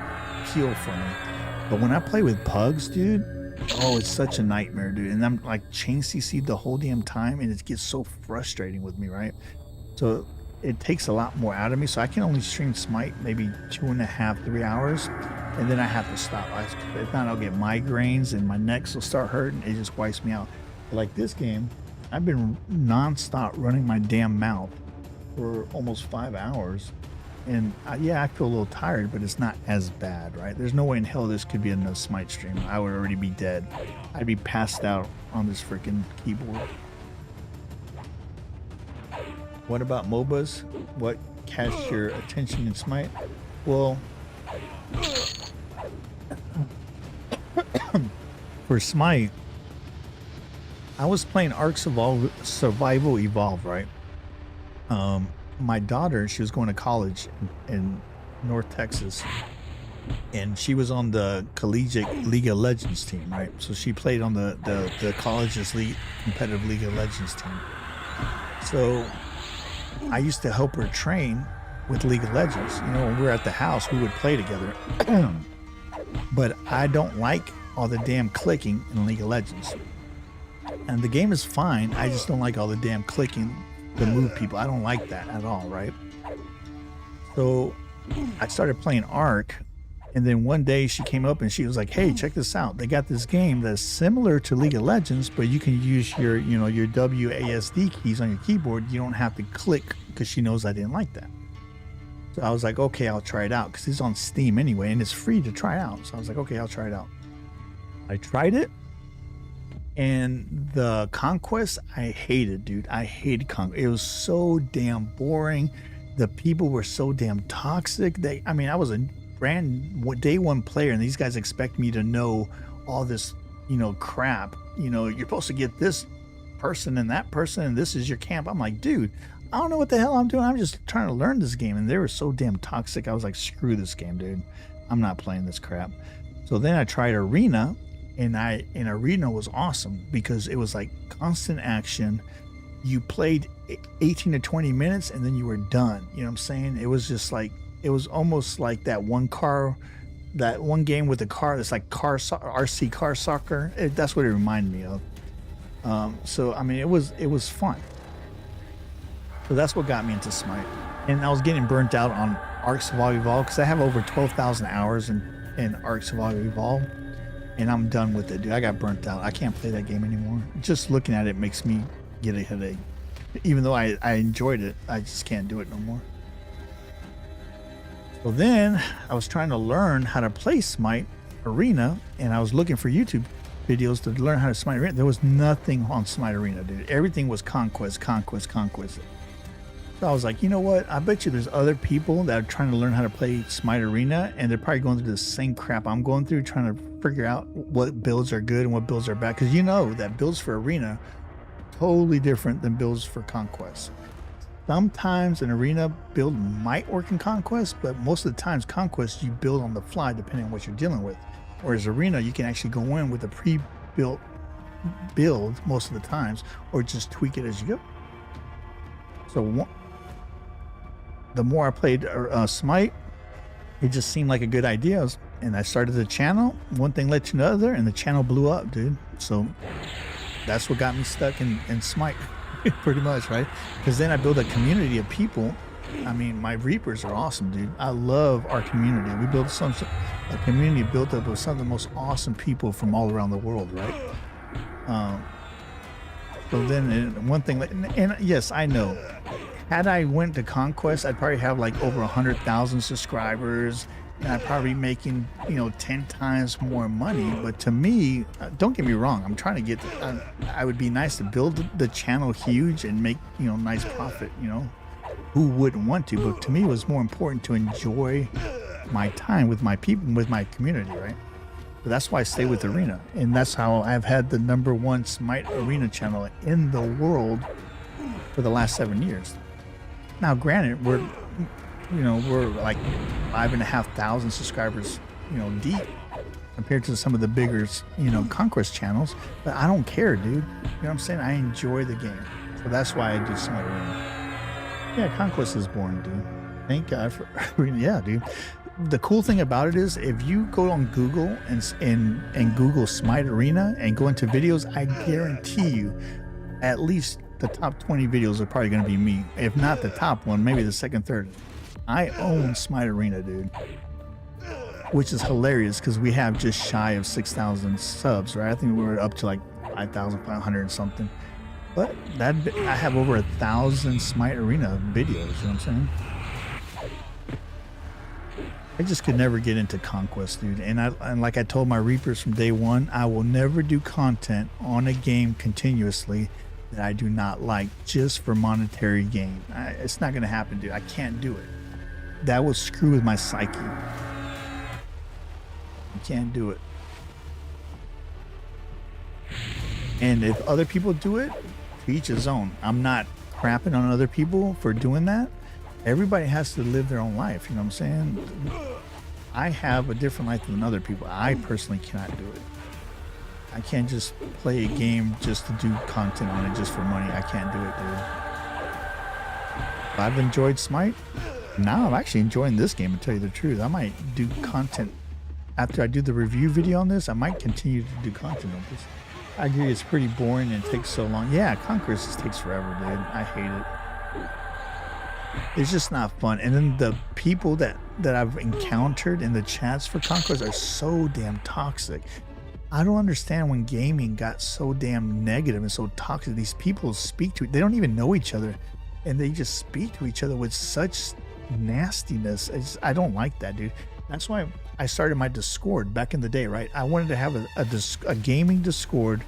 heal for me. But when I play with pugs, dude, oh, it's such a nightmare, dude. And I'm like chain CC'd the whole damn time, and it gets so frustrating with me, right? So it takes a lot more out of me. So I can only stream Smite maybe 2.5, 3 hours, and then I have to stop. If not, I'll get migraines and my necks will start hurting. It just wipes me out. But like this game, I've been non-stop running my damn mouth for almost 5 hours. And yeah, I feel a little tired, but it's not as bad, right? There's no way in hell this could be another Smite stream. I would already be dead. I'd be passed out on this freaking keyboard. What about MOBAs? What catch your attention in Smite? Well, for Smite, I was playing Ark Survival Evolved, right? My daughter, she was going to college in North Texas, and she was on the collegiate League of Legends team, right? So she played on the college's league, competitive League of Legends team. So I used to help her train with League of Legends. You know, when we were at the house, we would play together. But I don't like all the damn clicking in League of Legends. And the game is fine. I just don't like all the damn clicking to move people. I don't like that at all, right? So I started playing Ark, and then one day she came up and she was like, "Hey, check this out. They got this game that's similar to League of Legends, but you can use your, you know, your WASD keys on your keyboard. You don't have to click," because she knows I didn't like that. So I was like, okay, I'll try it out, because it's on Steam anyway, and it's free to try out. So I was like, okay, I'll try it out. I tried it, and the Conquest, I hated, dude. I hated Conquest. It was so damn boring. The people were so damn toxic. I mean, I was a day one player, and these guys expect me to know all this, you know, crap. You know, you're supposed to get this person and that person, and this is your camp. I'm like, dude, I don't know what the hell I'm doing. I'm just trying to learn this game. And they were so damn toxic. I was like, screw this game, dude. I'm not playing this crap. So then I tried Arena, and Arena was awesome because it was like constant action. You played 18 to 20 minutes and then you were done. You know what I'm saying? It was just like, it was almost like that one game with the car that's like RC car soccer. That's what it reminded me of. So I mean, it was fun. So that's what got me into Smite. And I was getting burnt out on Ark Survival Evolved because I have over 12,000 hours in Ark Survival Evolved, and I'm done with it, dude. I got burnt out. I can't play that game anymore. Just looking at it makes me get a headache. Even though I enjoyed it, I just can't do it no more. So then I was trying to learn how to play Smite Arena, and I was looking for YouTube videos to learn how to Smite Arena. There was nothing on Smite Arena, dude. Everything was Conquest. So I was like, you know what? I bet you there's other people that are trying to learn how to play Smite Arena, and they're probably going through the same crap I'm going through, trying to figure out what builds are good and what builds are bad. Because you know that builds for Arena totally different than builds for Conquest. Sometimes an Arena build might work in Conquest, but most of the times Conquest you build on the fly depending on what you're dealing with. Whereas Arena, you can actually go in with a pre-built build most of the times, or just tweak it as you go. So the more I played Smite, it just seemed like a good idea. And I started the channel. One thing led to another, and the channel blew up, dude. So that's what got me stuck in Smite, pretty much, right? Because then I built a community of people. I mean, my Reapers are awesome, dude. I love our community. We built a community built up of some of the most awesome people from all around the world, right? So then one thing, and yes, I know, had I went to Conquest, I'd probably have like over 100,000 subscribers, and I'd probably be making, 10 times more money. But to me, don't get me wrong, I'm trying to get, I would be nice to build the channel huge and make, nice profit, who wouldn't want to? But to me, it was more important to enjoy my time with my people, with my community, right? But that's why I stay with Arena, and that's how I've had the #1 Smite Arena channel in the world for the last 7 years. Now, granted, we're like 5,500 subscribers, deep compared to some of the bigger, Conquest channels. But I don't care, dude. You know what I'm saying? I enjoy the game, so that's why I do Smite Arena. Yeah, Conquest is boring, dude. Thank God for yeah, dude. The cool thing about it is, if you go on Google and Google Smite Arena and go into videos, I guarantee you, at least the top 20 videos are probably going to be me. If not the top one, maybe the second, third. I own Smite Arena, dude, which is hilarious because we have just shy of 6,000 subs, right? I think we were up to like 5,500 and something. But I have over 1,000 Smite Arena videos. You know what I'm saying? I just could never get into Conquest, dude. And like I told my Reapers from day one, I will never do content on a game continuously that I do not like just for monetary gain. It's not going to happen, dude. I can't do it. That will screw with my psyche. I can't do it. And if other people do it, to each his own. I'm not crapping on other people for doing that. everybody has to live their own life. You know what I'm saying? I have a different life than other people. I personally cannot do it. I can't just play a game just to do content on it just for money. I can't do it, dude. I've enjoyed Smite. Now I'm actually enjoying this game, to tell you the truth. I might do content after I do the review video on this. I might continue to do content on this. I agree, it's pretty boring and it takes so long. Yeah, Conquest just takes forever, dude. I hate it. It's just not fun. And then the people that I've encountered in the chats for Conquest are so damn toxic. I don't understand when gaming got so damn negative and so toxic. These people speak to, they don't even know each other, and they just speak to each other with such nastiness. I don't like that, dude. That's why I started my Discord back in the day, right? I wanted to have a gaming Discord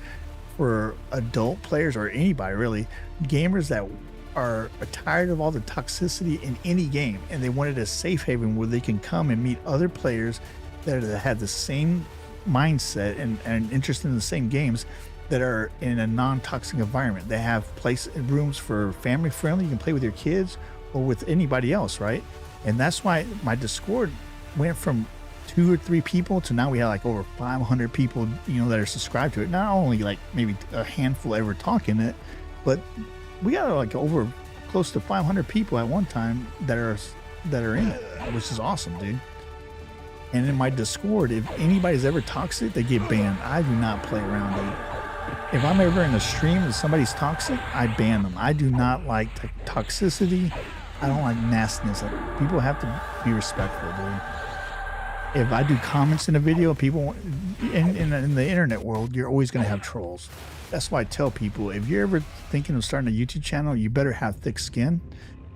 for adult players, or anybody really, gamers that are tired of all the toxicity in any game, and they wanted a safe haven where they can come and meet other players that had the same mindset and interest in the same games, that are in a non-toxic environment. They have rooms for family friendly. You can play with your kids or with anybody else, right? And that's why my Discord went from 2 or 3 people to now we have like over 500 people, you know, that are subscribed to it. Not only like maybe a handful ever talking it, but we got like over close to 500 people at one time that are in it, which is awesome, dude. And in my Discord, if anybody's ever toxic, they get banned. I do not play around, dude. If I'm ever in a stream and somebody's toxic, I ban them. I do not like toxicity. I don't like nastiness. People have to be respectful, dude. If I do comments in a video, people in the internet world, you're always going to have trolls. That's why I tell people, if you're ever thinking of starting a YouTube channel, you better have thick skin,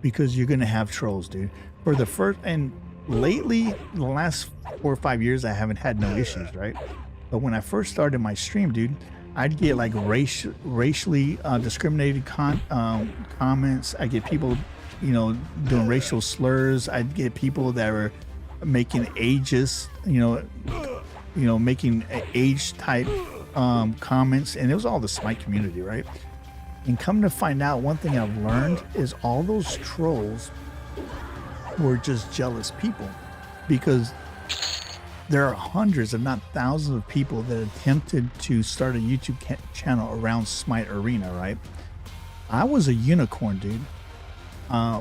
because you're going to have trolls, dude. For the first, and lately, the last 4 or 5 years, I haven't had no issues, right? But when I first started my stream, dude, I'd get like racially discriminated comments. I get people, you know, doing racial slurs. I'd get people that were making ageist, making age type comments, and it was all the Smite community, right? And come to find out, one thing I've learned is all those trolls were just jealous people, because there are hundreds, if not thousands, of people that attempted to start a YouTube channel around Smite Arena, right? I was a unicorn, dude.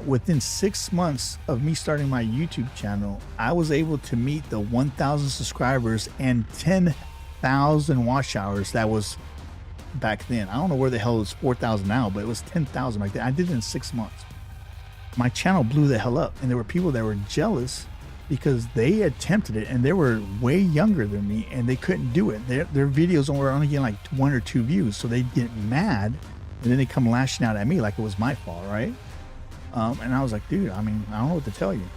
Within 6 months of me starting my YouTube channel, I was able to meet the 1,000 subscribers and 10,000 watch hours. That was back then. I don't know where the hell it was 4,000 now, but it was 10,000 back then. I did it in 6 months. My channel blew the hell up, and there were people that were jealous because they attempted it and they were way younger than me and they couldn't do it. Their videos were only getting like 1 or 2 views, so they get mad and then they come lashing out at me like it was my fault, right? And I was like, dude, I mean, I don't know what to tell you.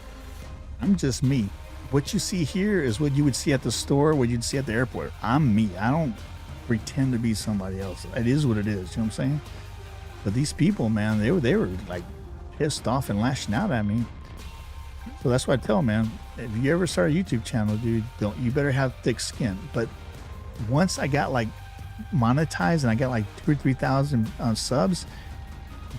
I'm just me. What you see here is what you would see at the store, what you'd see at the airport. I'm me. I don't pretend to be somebody else. It is what it is. You know what I'm saying? But these people, man, they were like pissed off and lashing out at me. So that's what I tell them, man. If you ever start a YouTube channel, dude, you better have thick skin. But once I got like monetized and I got like 2,000 or 3,000 subs,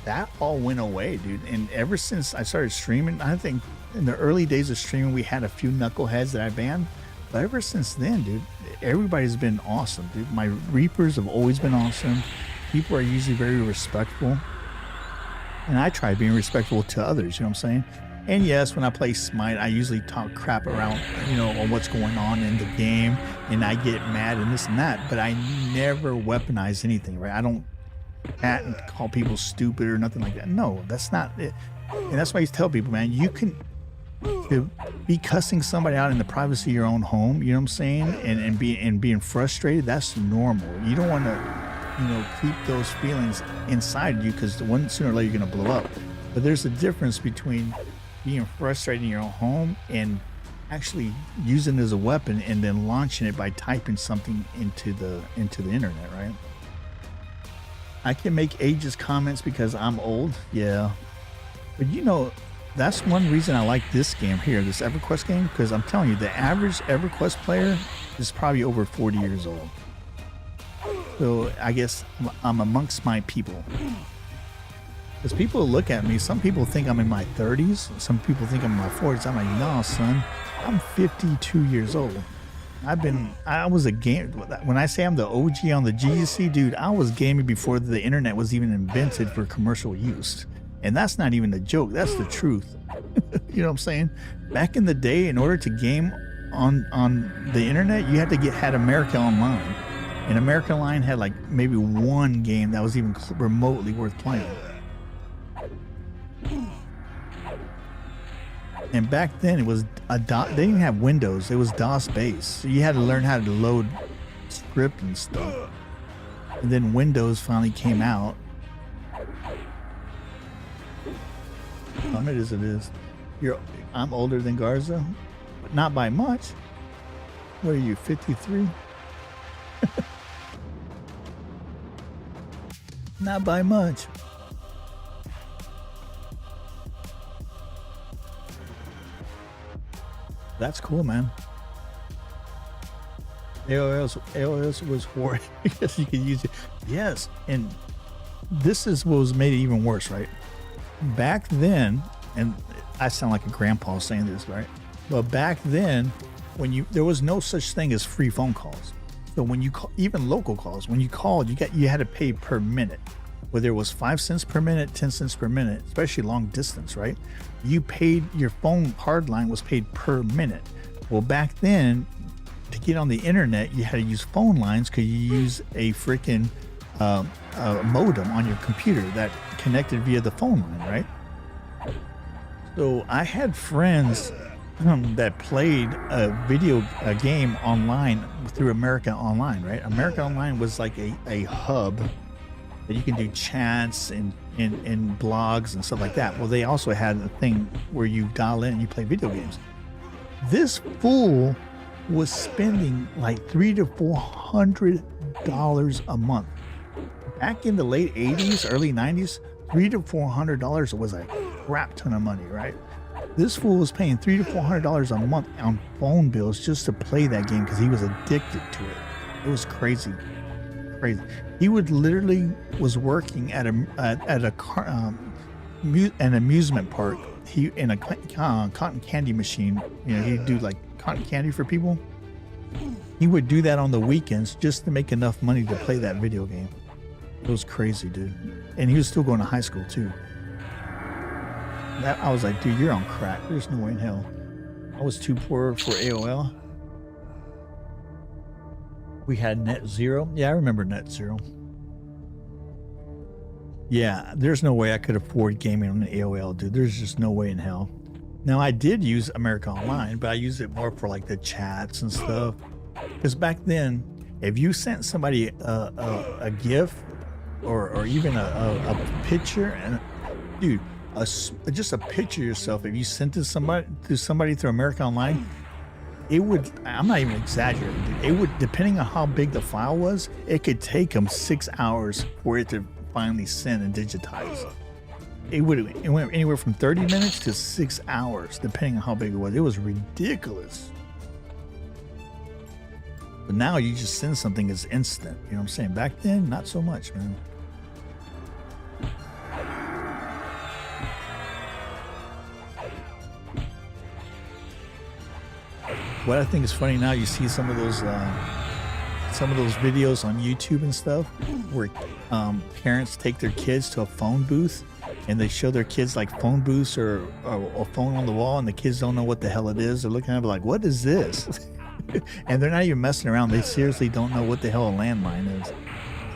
that all went away, dude. And ever since I started streaming, I think in the early days of streaming, we had a few knuckleheads that I banned. But ever since then, dude, everybody's been awesome, dude. My Reapers have always been awesome. People are usually very respectful. And I try being respectful to others, you know what I'm saying? And yes, when I play Smite, I usually talk crap around, on what's going on in the game, and I get mad and this and that, but I never weaponize anything, right? I don't pat and call people stupid or nothing like that. No, that's not it. And that's why I tell people, man, you can be cussing somebody out in the privacy of your own home, you know what I'm saying? And being frustrated, that's normal. You don't want to, keep those feelings inside you, because sooner or later you're going to blow up. But there's a difference between being frustrated in your own home and actually using it as a weapon and then launching it by typing something into the internet, right? I can make ageist comments because I'm old, yeah. But that's one reason I like this game here, this EverQuest game, because I'm telling you, the average EverQuest player is probably over 40 years old. So I guess I'm amongst my people. Because people look at me, some people think I'm in my 30s, some people think I'm in my 40s. I'm like, no, son, I'm 52 years old. I was a game. When I say I'm the OG on the GEC, dude, I was gaming before the internet was even invented for commercial use. And that's not even a joke. That's the truth. You know what I'm saying? Back in the day, in order to game on the internet, you had to had America Online. And America Online had like maybe one game that was even remotely worth playing. And back then it was they didn't even have Windows. It was DOS based. So you had to learn how to load script and stuff. And then Windows finally came out. It is. I'm older than Garza, but not by much. What are you, 53? Not by much. That's cool, man. AOS was horrible because you could use it. Yes, and this is what was made it even worse, right? Back then, and I sound like a grandpa saying this, right? But back then, there was no such thing as free phone calls. So when you call, even local calls, when you called, you had to pay per minute. Whether it was 5 cents per minute, 10 cents per minute, especially long distance, right? You paid, your phone hard line was paid per minute. Well, back then, to get on the internet, you had to use phone lines because you use a freaking modem on your computer that connected via the phone line, right? So I had friends that played a game online through America Online, right? America Online was like a hub that you can do chats and blogs and stuff like that. Well, they also had a thing where you dial in and you play video games. This fool was spending like $300 to $400 a month. Back in the late 80s, early 90s, $300 to $400 was a crap ton of money, right? This fool was paying $300 to $400 a month on phone bills just to play that game because he was addicted to it. It was crazy. He would literally was working at an amusement park. He in a cotton candy machine. You know, he'd do like cotton candy for people. He would do that on the weekends just to make enough money to play that video game. It was crazy, dude. And he was still going to high school too. I was like, dude, you're on crack. There's no way in hell. I was too poor for AOL. We had Net Zero. Yeah, I remember Net Zero. Yeah, there's no way I could afford gaming on the AOL, dude. There's just no way in hell. Now, I did use America Online, but I used it more for like the chats and stuff. Because back then, if you sent somebody a GIF or even a picture, and dude, just a picture of yourself, if you sent it to somebody through America Online, it would, I'm not even exaggerating, dude. It would, depending on how big the file was, it could take them 6 hours for it to finally send and digitize. It went anywhere from 30 minutes to 6 hours, depending on how big it was. It was ridiculous. But now you just send something as instant. You know what I'm saying? Back then, not so much, man. What I think is funny now, you see some of those videos on YouTube and stuff where parents take their kids to a phone booth and they show their kids like phone booths or a phone on the wall, and the kids don't know what the hell it is. They're looking at it like, what is this? And they're not even messing around. They seriously don't know what the hell a landline is.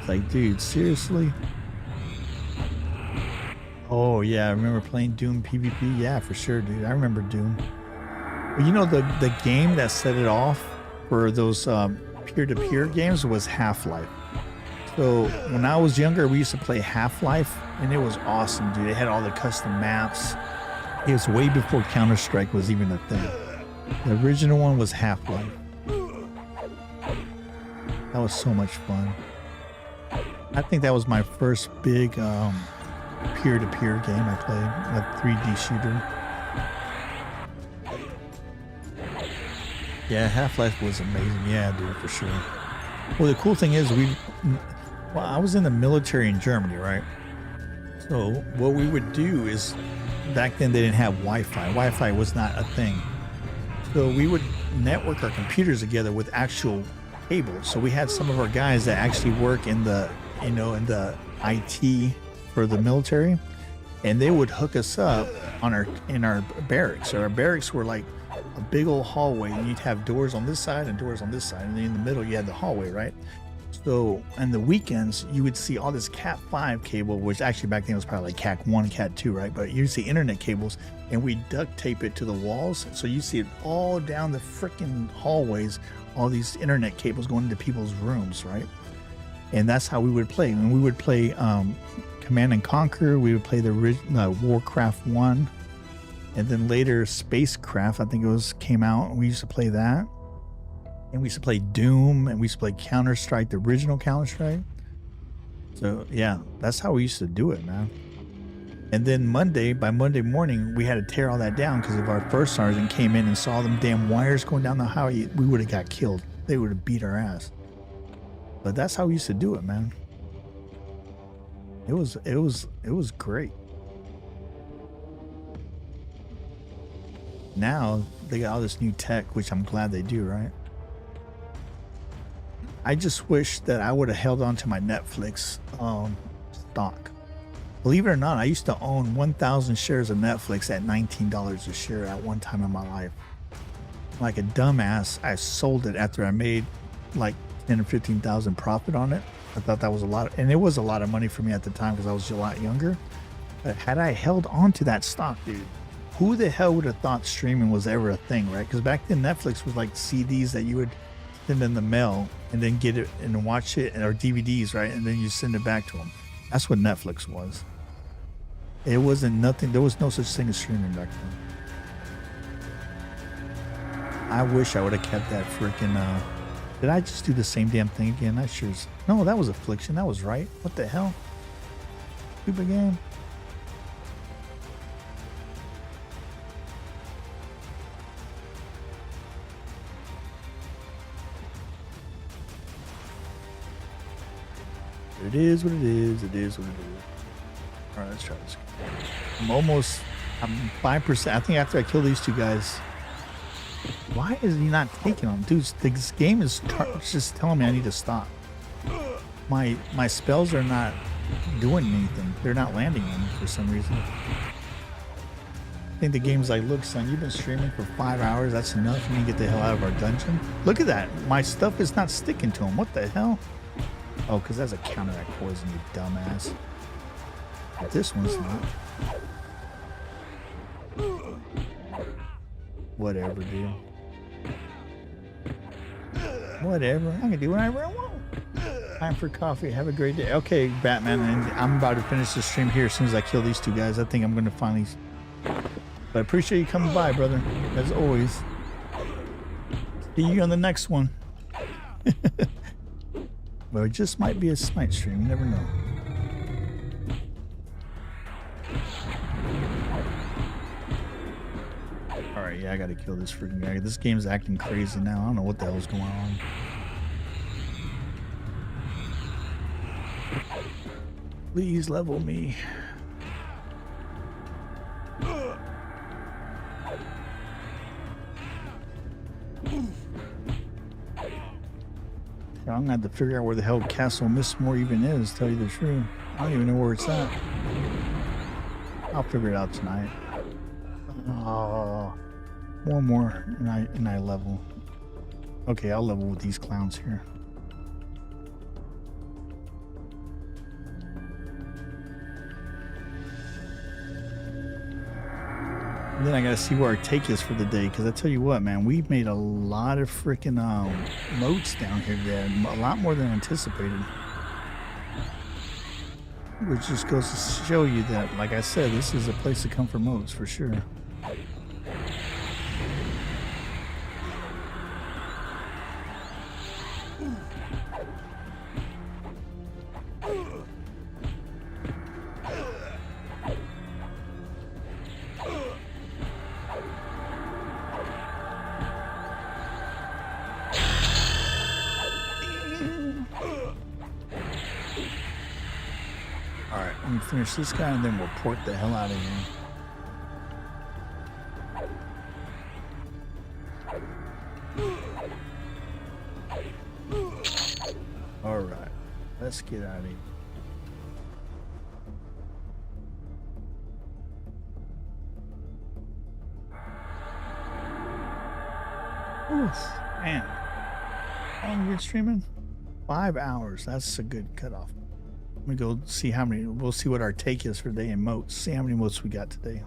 It's like, dude, seriously? Oh yeah, I remember playing Doom PvP. Yeah, for sure, dude. I remember Doom. Well, you know, the game that set it off for those peer-to-peer games was Half-Life. So when I was younger, we used to play Half-Life, and it was awesome, dude. They had all the custom maps. It was way before Counter-Strike was even a thing. The original one was Half-Life. That was so much fun. I think that was my first big peer-to-peer game I played, a 3D shooter. Yeah, Half-Life was amazing. Yeah, dude, for sure. Well, the cool thing is I was in the military in Germany, right? So what we would do is, back then they didn't have Wi-Fi. Wi-Fi was not a thing. So we would network our computers together with actual cables. So we had some of our guys that actually work in the, in the IT for the military, and they would hook us up on in our barracks. So our barracks were like a big old hallway, and you'd have doors on this side and doors on this side, and then in the middle you had the hallway, right? So on the weekends you would see all this Cat 5 cable, which actually back then was probably like Cat 1, Cat 2, right? But you'd see internet cables, and we duct tape it to the walls, so you see it all down the freaking hallways, all these internet cables going into people's rooms, right? And that's how we would play. And we would play Command and Conquer. We would play the original Warcraft 1, and then later Spacecraft, I think it was, came out, and we used to play that. And we used to play Doom, and we used to play Counter-Strike, the original Counter-Strike. So yeah, that's how we used to do it, man. And then by Monday morning, we had to tear all that down, because if our first sergeant came in and saw them damn wires going down the highway, we would have got killed. They would have beat our ass. But that's how we used to do it, man. It was great. Now they got all this new tech, which I'm glad they do, right? I just wish that I would have held on to my Netflix stock. Believe it or not, I used to own 1,000 shares of Netflix at $19 a share at one time in my life. Like a dumbass, I sold it after I made like 10 or 15,000 profit on it. I thought that was a lot, and it was a lot of money for me at the time because I was a lot younger. But had I held on to that stock, dude, who the hell would have thought streaming was ever a thing, right? Because back then Netflix was like CDs that you would send in the mail and then get it and watch it, or DVDs, right? And then you send it back to them. That's what Netflix was. It wasn't nothing. There was no such thing as streaming back then. I wish I would have kept that freaking. Did I just do the same damn thing again? I sure. No, that was Affliction. That was right. What the hell? Stupid game. It is what it is. It is what it is. All right, let's try this. I'm 5%. I think after I kill these two guys. Why is he not taking them? Dude, this game is just telling me I need to stop. My spells are not doing anything. They're not landing on me for some reason. I think the game's like, look, son, you've been streaming for 5 hours. That's enough. You need to get the hell out of our dungeon. Look at that. My stuff is not sticking to him. What the hell? Oh, because that's a counteract poison, you dumbass. But this one's not. Whatever, dude. Whatever. I can do whatever I want. Time for coffee. Have a great day. Okay, Batman, and I'm about to finish the stream here as soon as I kill these two guys. I think I'm going to finally... But I appreciate you coming by, brother. As always. See you on the next one. But it just might be a Smite stream. You never know. Alright, yeah, I gotta kill this freaking guy. This game's acting crazy now. I don't know what the hell's going on. Please level me. I'm gonna have to figure out where the hell Castle Mistmore even is, tell you the truth. I don't even know where it's at. I'll figure it out tonight. One more and I level. Okay, I'll level with these clowns here. And then I gotta see where our take is for the day, because I tell you what, man, we've made a lot of freaking moats down here today, a lot more than anticipated. Which just goes to show you that, like I said, this is a place to come for moats for sure. finish this guy and then we'll port the hell out of here. All right, let's get out of here. Oof, man. How long have you been streaming? 5 hours. That's a good cutoff. Let me go see how many. We'll see what our take is for the day in motes. See how many motes we got today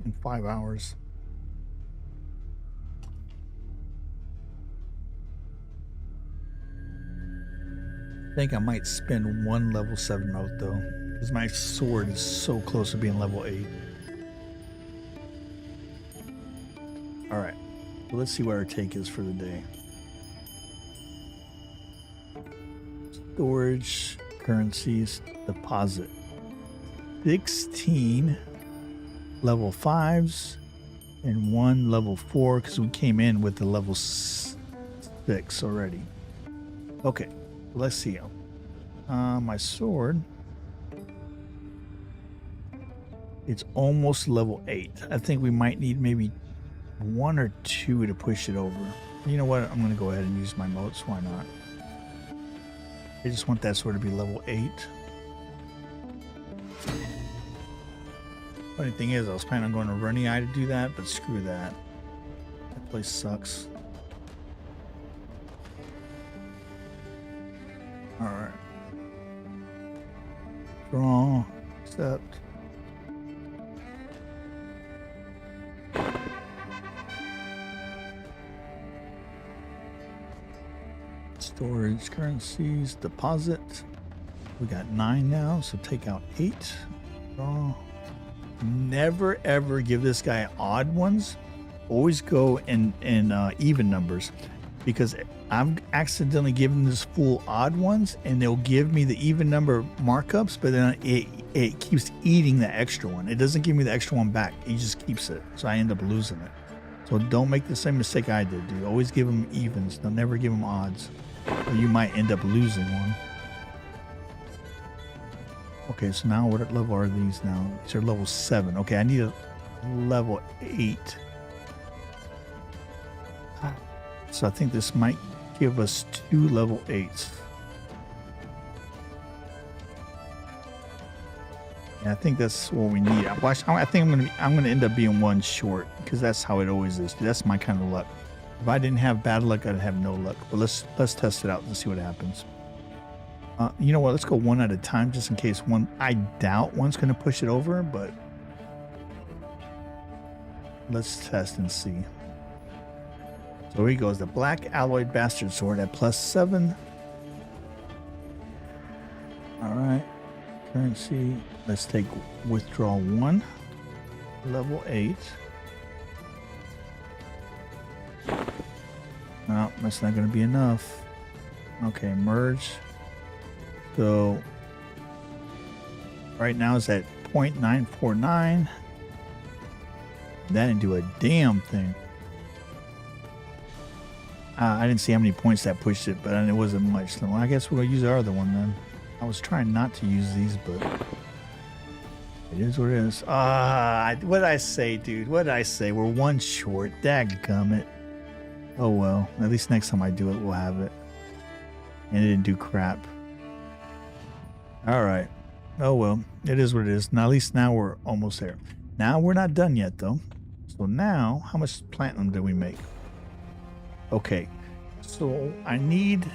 in 5 hours. I think I might spend one level 7 mote though, because my sword is so close to being level 8. All right. Let's see what our take is for the day. Storage, currencies, deposit. 16 level 5s and 1 level 4 because we came in with the level 6 already. Okay, let's see. My sword. It's almost level 8. I think we might need maybe 1 or 2 to push it over. You know what? I'm going to go ahead and use my motes. Why not? I just want that sword to be level 8. Funny thing is, I was planning on going to Runny Eye to do that, but screw that. That place sucks. Alright. Draw. Accept. Storage, currencies, deposit. We got 9 now, so take out 8. Draw. Never ever give this guy odd ones. Always go in even numbers, because I'm accidentally giving this fool odd ones, and they'll give me the even number markups, but then it keeps eating the extra one. It doesn't give me the extra one back. It just keeps it, so I end up losing it. So don't make the same mistake I did, dude. Always give them evens. Don't never give them odds, or you might end up losing one. Okay, so now what level are these now? These are level 7. Okay, I need a level 8. So I think this might give us 2 level 8s. Yeah, I think that's what we need. I think I'm gonna end up being 1 short, because that's how it always is. That's my kind of luck. If I didn't have bad luck, I'd have no luck. But let's test it out and see what happens. You know what? Let's go 1 at a time, just in case one. I doubt one's gonna push it over, but let's test and see. So here he goes, the Black Alloyed Bastard Sword at +7. All right, currency. Let's take withdraw 1, level 8. No, that's not going to be enough. Okay, merge. So right now it's at 0.949. That didn't do a damn thing. I didn't see how many points that pushed it, but it wasn't much. So I guess we'll use our other one then. I was trying not to use these, but it is what it is. What did I say, dude? What did I say? We're 1 short. Dadgummit. Oh well. At least next time I do it, we'll have it. And it didn't do crap. All right. Oh well. It is what it is. Now, at least now we're almost there. Now we're not done yet, though. So now, how much platinum did we make? Okay, so I need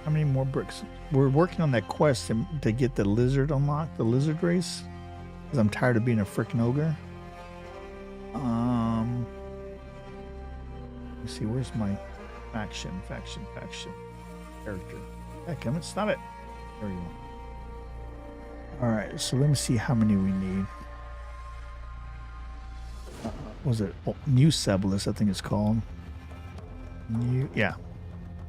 how many more bricks? We're working on that quest to get the lizard unlocked, the lizard race, because I'm tired of being a freaking ogre. Let me see, where's my faction character? Heck, stop it. There we go. All right, so let me see how many we need. Was it New Sebelis, I think it's called. Yeah.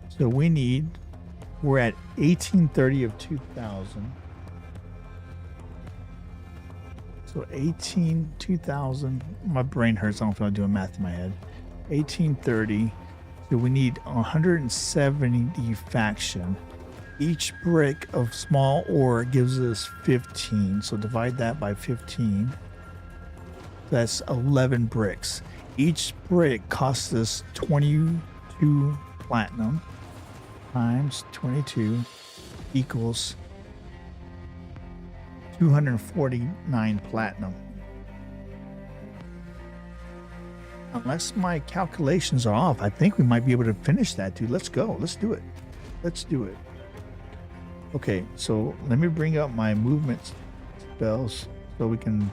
So we're at 1830 of 2000. So 2000. My brain hurts. I don't feel like doing math in my head. 1830. So we need 170 faction. Each brick of small ore gives us 15. So divide that by 15. That's 11 bricks. Each brick costs us 22 platinum times 22 equals 249 platinum. Unless my calculations are off, I think we might be able to finish that, dude. Let's go. Let's do it. Let's do it. Okay, so let me bring up my movement spells so we can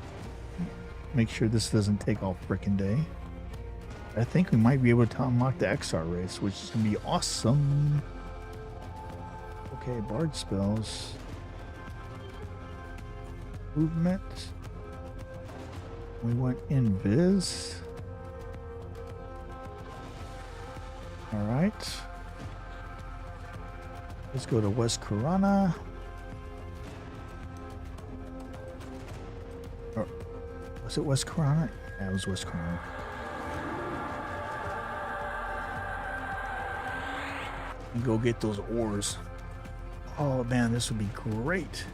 make sure this doesn't take all freaking day. I think we might be able to unlock the XR race, which is going to be awesome. Okay, Bard spells. Movement. We went invis. All right. Let's go to West Corona. Or was it West Corona? Yeah, it was West Corona. And go get those ores. Oh man, this would be great.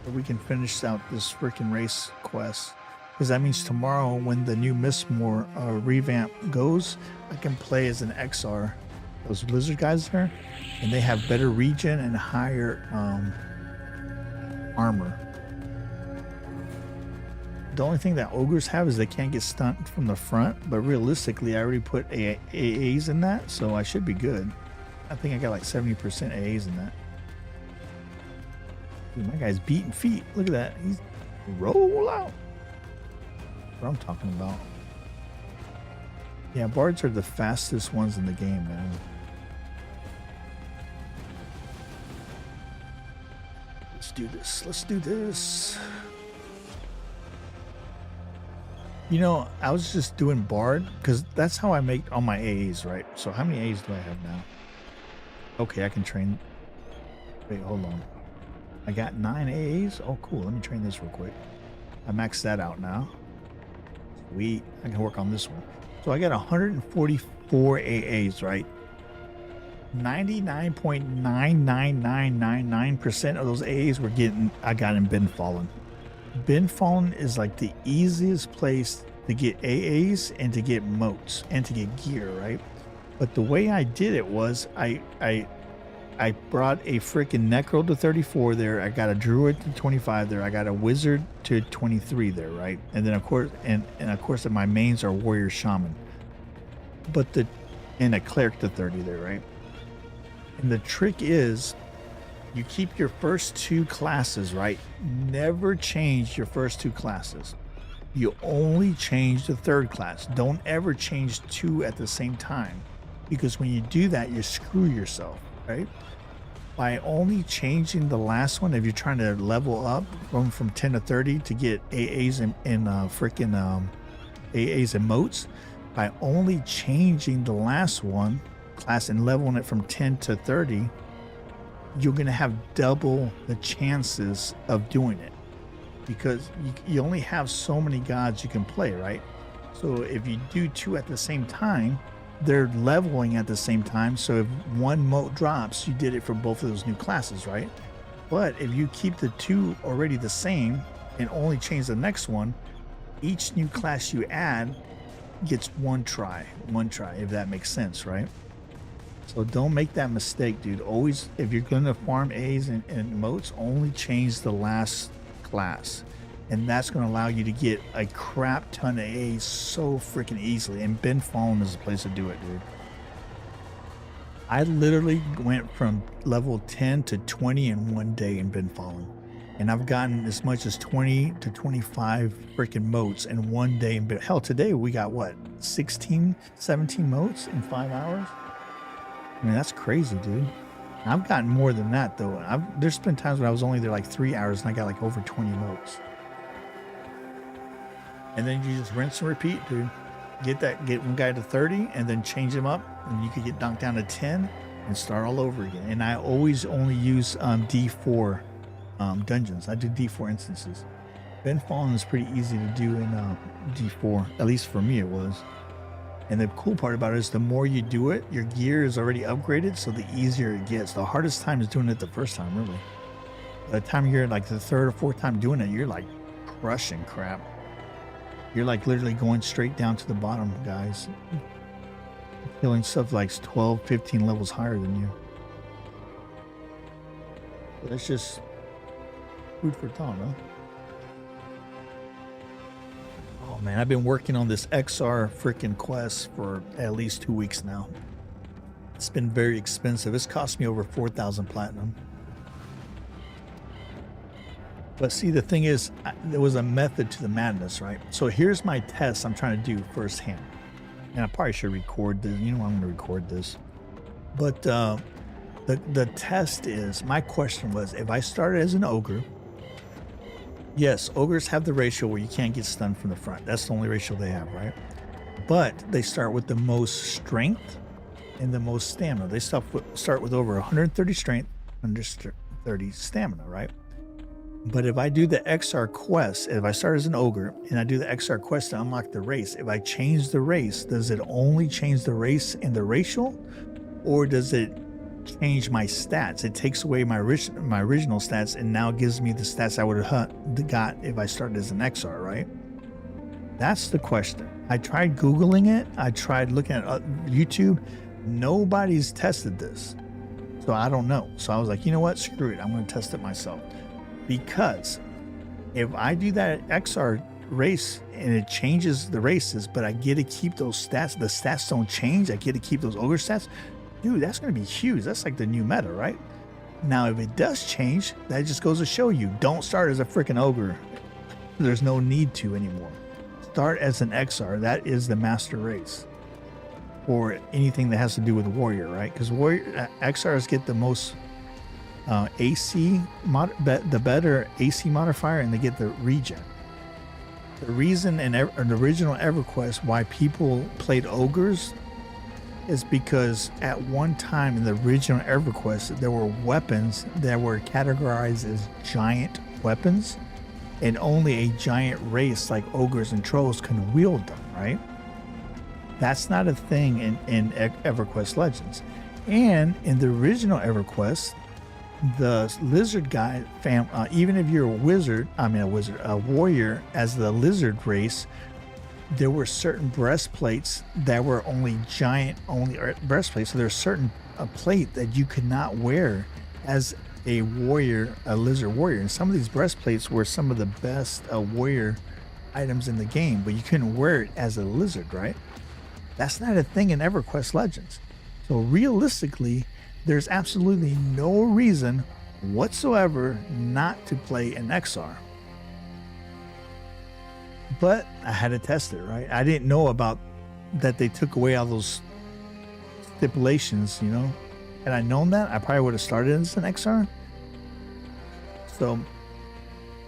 If we can finish out this freaking race quest. Because that means tomorrow when the new Mistmore revamp goes, I can play as an XR. Those lizard guys there, and they have better regen and higher armor. The only thing that ogres have is they can't get stunned from the front, but realistically I already put AAs in that, so I should be good. I think I got like 70% AAs in that. Dude, my guy's beating feet. Look at that. He's roll out. That's what I'm talking about. Yeah, bards are the fastest ones in the game, man. Let's do this. Let's do this. You know, I was just doing bard because that's how I make all my A's, right? So how many A's do I have now? Okay, I can train. Wait, hold on. I got 9 A's. Oh, cool. Let me train this real quick. I maxed that out now. Sweet. I can work on this one. So I got 144 AAs, right? 99.99999% of those AAs I got in Bin Fallen. Bin Fallen is like the easiest place to get AAs and to get motes and to get gear, right? But the way I did it was I brought a freaking Necro to 34 there. I got a Druid to 25 there. I got a Wizard to 23 there, right? And then of course, and of course, my mains are Warrior Shaman. But and a Cleric to 30 there, right? And the trick is, you keep your first 2 classes, right? Never change your first 2 classes. You only change the 3rd class. Don't ever change 2 at the same time, because when you do that, you screw yourself, right? By only changing the last one, if you're trying to level up from 10 to 30 to get AAs and freaking AAs and motes, by only changing the last one class and leveling it from 10 to 30, you're going to have double the chances of doing it, because you only have so many gods you can play, right? So if you do 2 at the same time, they're leveling at the same time. So if one mote drops, you did it for both of those new classes, right? But if you keep the 2 already the same and only change the next one, each new class you add gets one try, if that makes sense, right? So don't make that mistake, dude. Always, if you're going to farm A's and motes, only change the last class. And that's going to allow you to get a crap ton of A's so freaking easily. And Bin Fallen is the place to do it, dude. I literally went from level 10 to 20 in one day in Bin Fallen. And I've gotten as much as 20 to 25 freaking motes in one day. Hell, today we got what? 16, 17 motes in 5 hours? I mean, that's crazy, dude. I've gotten more than that, though. There's been times when I was only there like 3 hours and I got like over 20 motes. And then you just rinse and repeat, dude. Get one guy to 30 and then change him up, and you could get knocked down to 10 and start all over again. And I always only use D4 dungeons. I do D4 instances. Bin Fallen is pretty easy to do in D4, at least for me it was. And the cool part about it is the more you do it, your gear is already upgraded, so the easier it gets. The hardest time is doing it the first time, really. By the time you're like the third or fourth time doing it, you're like crushing crap. You're like literally going straight down to the bottom, guys. Killing stuff like 12, 15 levels higher than you. But that's just food for thought, huh? Oh man, I've been working on this XR freaking quest for at least 2 weeks now. It's been very expensive. It's cost me over 4,000 platinum. But see, the thing is, there was a method to the madness, right? So here's my test I'm trying to do firsthand. And I probably should record this. You know, I'm going to record this. But the test is, my question was, if I started as an ogre, yes, ogres have the ratio where you can't get stunned from the front. That's the only ratio they have, right? But they start with the most strength and the most stamina. They start with over 130 strength, 130 stamina, right? But if I do the XR quest, if I start as an ogre and I do the XR quest to unlock the race, if I change the race, does it only change the race and the racial, or does it change my stats? It takes away my original stats and now gives me the stats I would have got if I started as an XR, right? That's the question. I tried Googling it. I tried looking at YouTube. Nobody's tested this. So I don't know. So I was like, you know what? Screw it. I'm going to test it myself. Because if I do that XR race and it changes the races, but I get to keep those stats, the stats don't change, I get to keep those ogre stats, dude, that's going to be huge. That's like the new meta, right? Now, if it does change, that just goes to show you, don't start as a freaking ogre. There's no need to anymore. Start as an XR. That is the master race. Or anything that has to do with warrior, right? Because XRs get the most AC, the better AC modifier, and they get the regen. The reason in the original EverQuest why people played ogres is because at one time in the original EverQuest there were weapons that were categorized as giant weapons, and only a giant race like ogres and trolls can wield them, right? That's not a thing in EverQuest Legends. And in the original EverQuest, the lizard guy even if you're a warrior as the lizard race, there were certain breastplates that were only breastplates. So there's certain plate that you could not wear as a warrior, a lizard warrior. And some of these breastplates were some of the best warrior items in the game, but you couldn't wear it as a lizard, right? That's not a thing in EverQuest Legends. So realistically, there's absolutely no reason whatsoever not to play an XR. But I had to test it, right? I didn't know about that they took away all those stipulations, you know? Had I known that, I probably would have started as an XR. So,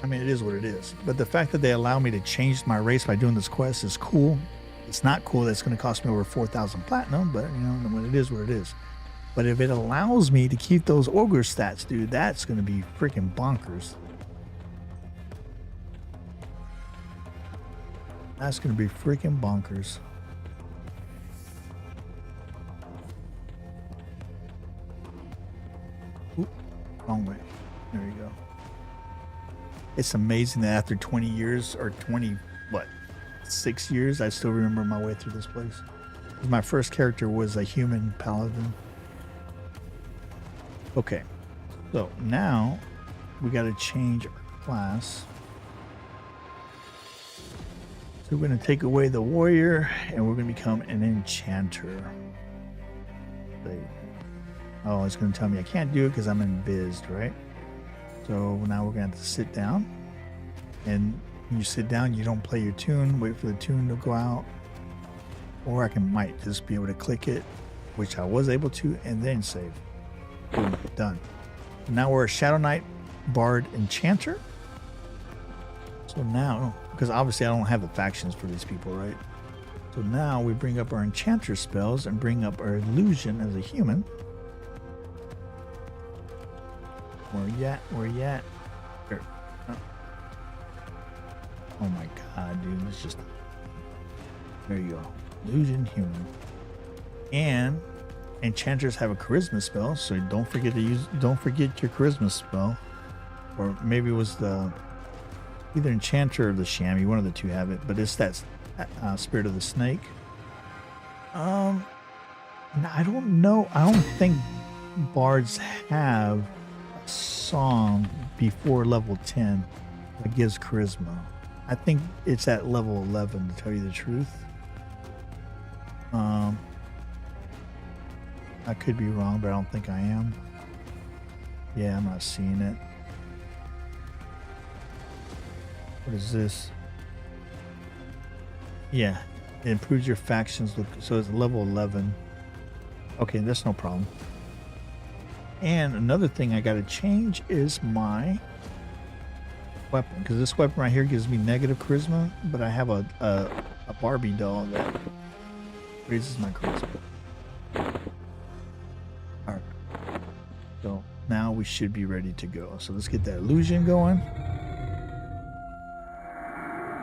I mean, it is what it is. But the fact that they allow me to change my race by doing this quest is cool. It's not cool that it's going to cost me over 4,000 platinum, but, you know, it is what it is. But if it allows me to keep those ogre stats, dude, that's going to be freaking bonkers. That's going to be freaking bonkers. Oop, wrong way. There you go. It's amazing that after 20 years or 6 years, I still remember my way through this place. My first character was a human paladin. Okay, so now we got to change our class. So we're going to take away the warrior and we're going to become an enchanter. Oh, it's going to tell me I can't do it because I'm invised, right? So now we're going to have to sit down. And when you sit down, you don't play your tune, wait for the tune to go out. Or I might just be able to click it, which I was able to, and then save. Boom, done. Now we're a Shadow Knight Bard Enchanter. So now, because obviously I don't have the factions for these people, right? So now we bring up our Enchanter spells and bring up our Illusion as a human. Where you at? Where you at? Here. Oh my god, dude. Let's just... There you go. Illusion human. And enchanters have a charisma spell, so don't forget your charisma spell. Or maybe it was the either enchanter or the chamois, one of the two have it, but it's that spirit of the snake. I don't know. I don't think bards have a song before level 10 that gives charisma. I think it's at level 11 to tell you the truth. I could be wrong, but I don't think I am. Yeah, I'm not seeing it. What is this? Yeah, it improves your factions look, so it's level 11. Okay, that's no problem. And another thing I got to change is my weapon, because this weapon right here gives me negative charisma, but I have a Barbie doll that raises my charisma. All right, so now we should be ready to go. So let's get that illusion going.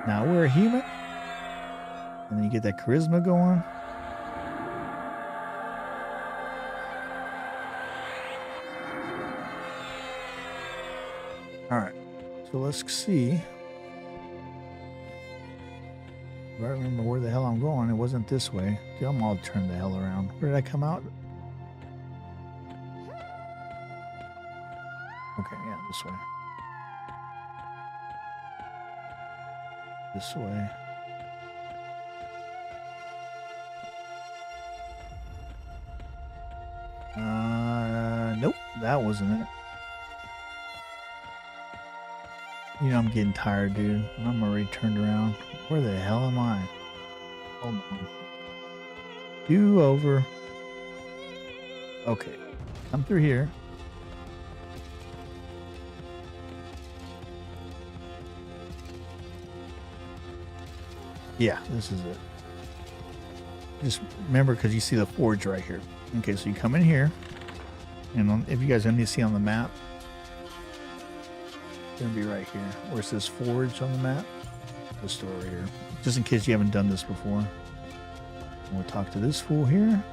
Now we're a human, and then you get that charisma going. All right, so let's see. If I remember where the hell I'm going, it wasn't this way. Dude, I'm all turned the hell around. Where did I come out? Okay, yeah, this way. This way. Nope, that wasn't it. You know, I'm getting tired, dude. I'm already turned around. Where the hell am I? Hold on. Do over. Okay. Come through here. Yeah, this is it. Just remember, because you see the forge right here. Okay, so you come in here, and if you guys only see on the map, it's gonna be right here where it says forge on the map. The store right here, just in case you haven't done this before. And we'll talk to this fool here.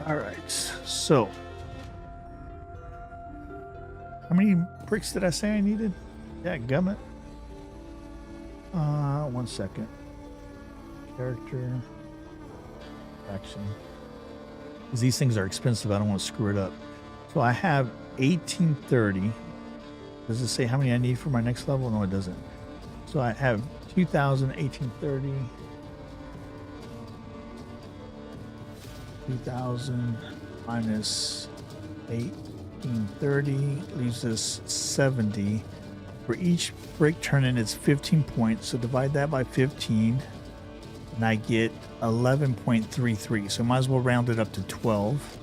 All right, so how many bricks did I say I needed? Yeah, gummit. 1 second. Character. Action. Because these things are expensive, I don't want to screw it up. So I have 1830. Does it say how many I need for my next level? No, it doesn't. So I have 2000, 1830. 2000 minus 1830 leaves us 70. For each brick turn-in, it's 15 points. So divide that by 15, and I get 11.33. So might as well round it up to 12.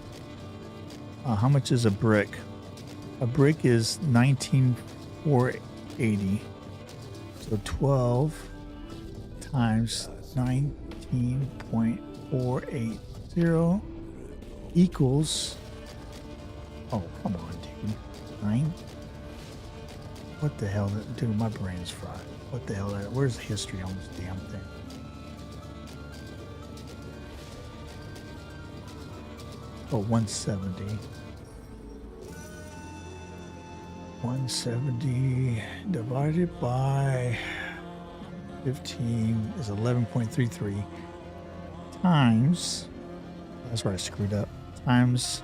How much is a brick? A brick is 19,480. So 12 times 19.480 equals. Oh, come on, dude. 9. What the hell? Dude, my brain's fried. What the hell? Where's the history on this damn thing? Oh, 170. 170 divided by 15 is 11.33 times, that's where I screwed up, times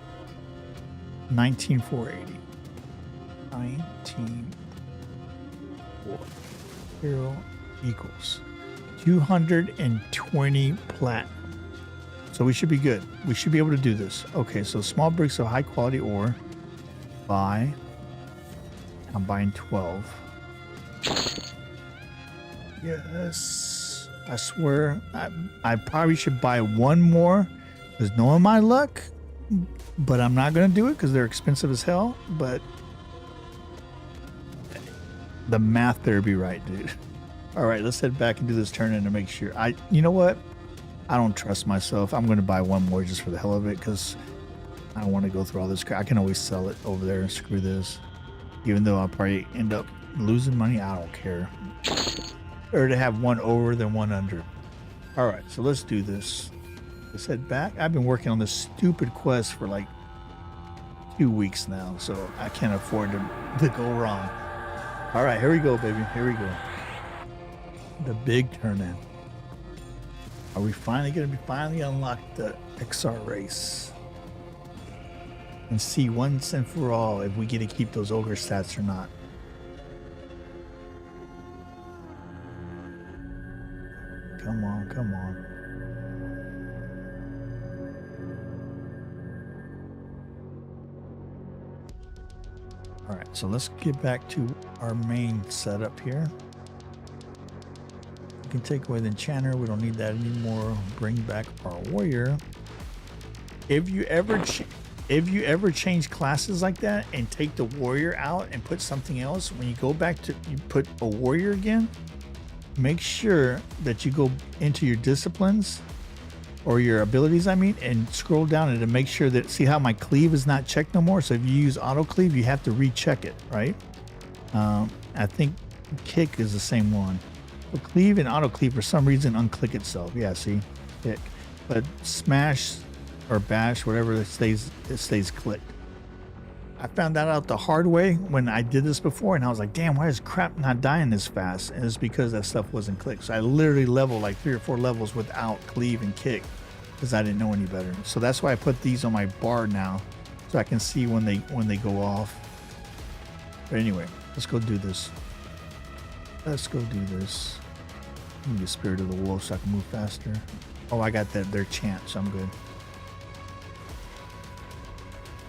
19,480. 19,480 equals 220 platinum. So we should be good. We should be able to do this. Okay, so small bricks of high quality ore. Buy. I'm buying 12. Yes. I swear, I probably should buy one more, because knowing my luck, but I'm not going to do it because they're expensive as hell. But the math there be right, dude. All right, let's head back and do this turn in to make sure. You know what? I don't trust myself. I'm going to buy one more just for the hell of it, because I don't want to go through all this crap. I can always sell it over there and screw this. Even though I'll probably end up losing money, I don't care. Or to have one over than one under. All right, so let's do this. Let's head back. I've been working on this stupid quest for like 2 weeks now, so I can't afford to go wrong. All right, here we go, baby. Here we go. The big turn in. Are we finally going to finally unlock the XR race? And see once and for all if we get to keep those ogre stats or not. Come on, come on. All right, so let's get back to our main setup here. We can take away the enchanter. We don't need that anymore. Bring back our warrior. If you ever change classes like that and take the warrior out and put something else, when you go back to you put a warrior again, make sure that you go into your disciplines or your abilities, I mean, and scroll down and to make sure that, see how my cleave is not checked no more. So if you use auto cleave, you have to recheck it, right? I think kick is the same one. But cleave and auto cleave for some reason unclick itself. Yeah, see, kick. But smash or bash, whatever, it stays clicked. I found that out the hard way when I did this before, and I was like, damn, why is crap not dying this fast? And it's because that stuff wasn't clicked. So I literally leveled like 3 or 4 levels without cleave and kick because I didn't know any better. So that's why I put these on my BARD now, so I can see when they go off. But anyway, let's go do this. Let's go do this. I need the spirit of the wolf so I can move faster. Oh, I got their chant, so I'm good.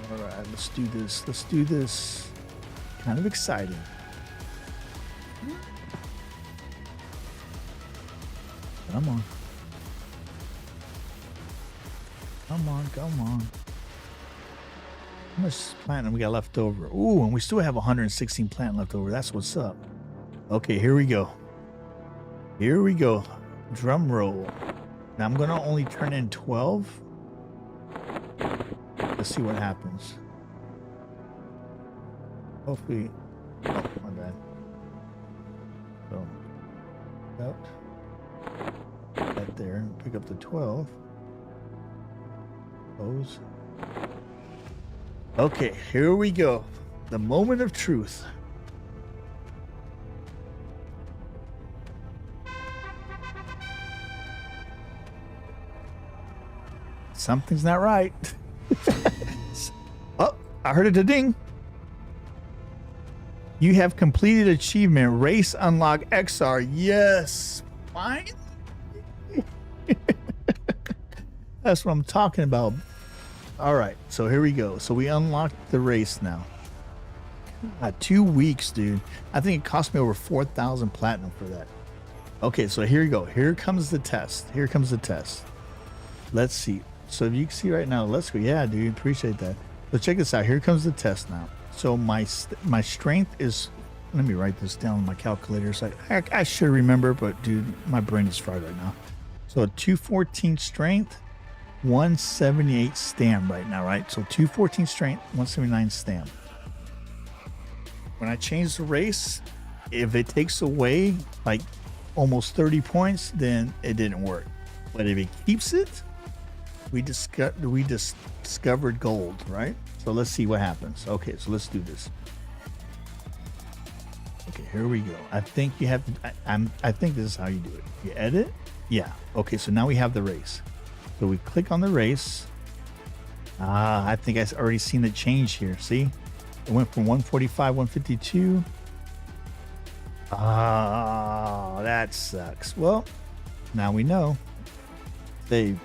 All right, let's do this. Let's do this. Kind of exciting. Come on. Come on, come on. How much platinum we got left over? Ooh, and we still have 116 platinum left over. That's what's up. Okay, here we go. Here we go. Drum roll. Now I'm going to only turn in 12. Let's see what happens. Hopefully. Oh, my bad. So, out. Right there. Pick up the 12. Close. Okay, here we go. The moment of truth. Something's not right. Oh, I heard a ding. You have completed achievement. Race unlock XR. Yes. Fine. That's what I'm talking about. All right. So here we go. So we unlocked the race now. 2 weeks, dude. I think it cost me over 4,000 platinum for that. Okay. So here we go. Here comes the test. Here comes the test. Let's see. So if you can see right now, let's go. Yeah, dude, appreciate that. So check this out. Here comes the test now. So my strength is, let me write this down on my calculator. So I should remember, but dude, my brain is fried right now. So 214 strength, 178 stam right now, right? So 214 strength, 179 stam. When I change the race, if it takes away like almost 30 points, then it didn't work. But if it keeps it, we discovered gold, right? So let's see what happens. Okay, so let's do this. Okay, here we go. I think you have to, I think this is how you do it. You edit. Yeah. Okay, so now we have the race. So we click on the race. I think I've already seen the change here. See? It went from 145, 152. Ah, that sucks. Well, now we know. Save.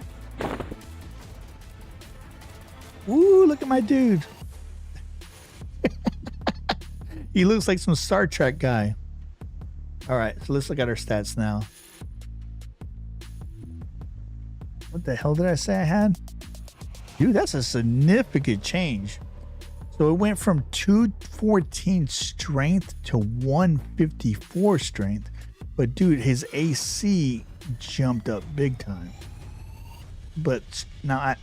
Ooh, look at my dude. He looks like some Star Trek guy. All right, so let's look at our stats now. What the hell did I say I had? Dude, that's a significant change. So it went from 214 strength to 154 strength. But dude, his AC jumped up big time. But now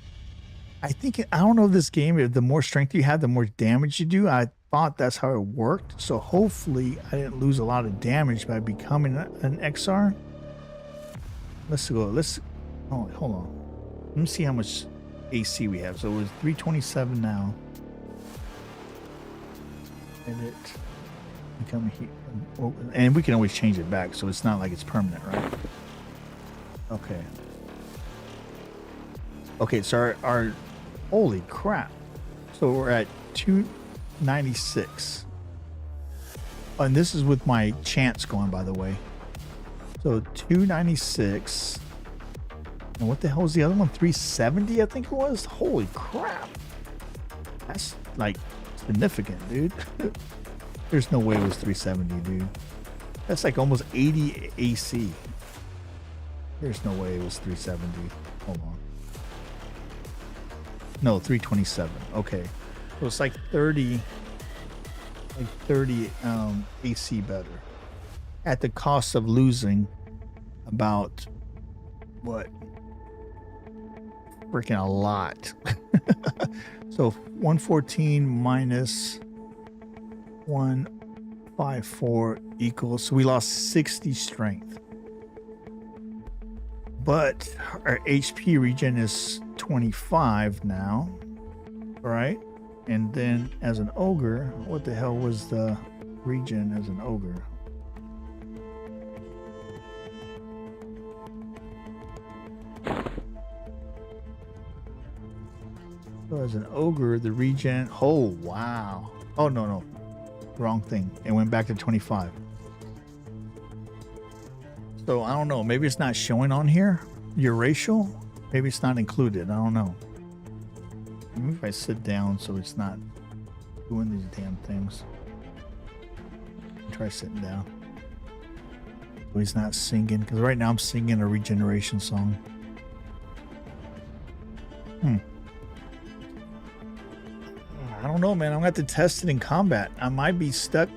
I think, I don't know this game, if the more strength you have, the more damage you do. I thought that's how it worked. So hopefully I didn't lose a lot of damage by becoming an XR. let's go. Oh, hold on. Let me see how much AC we have. So it was 327 now. Edit. Come here. Oh, and we can always change it back, so it's not like it's permanent, right? Okay. Okay, so our holy crap. So we're at 296. And this is with my chance going, by the way. So 296. And what the hell was the other one? 370, I think it was. Holy crap. That's like significant, dude. There's no way it was 370, dude. That's like almost 80 AC. There's no way it was 370. Hold on. No, 327. Okay. So it's like 30 AC better. At the cost of losing about what? Freaking a lot. So 114 minus 154 equals, so we lost 60 strength. But our HP regen is 25 now, right? And then as an ogre, what the hell was the regen as an ogre? So as an ogre, the regen, oh wow. Oh no, wrong thing. It went back to 25. So I don't know, maybe it's not showing on here, your racial. Maybe it's not included, I don't know. Maybe if I sit down so it's not doing these damn things. Try sitting down. So he's not singing, because right now I'm singing a regeneration song. I don't know, man. I'm going to have to test it in combat. I might be stuck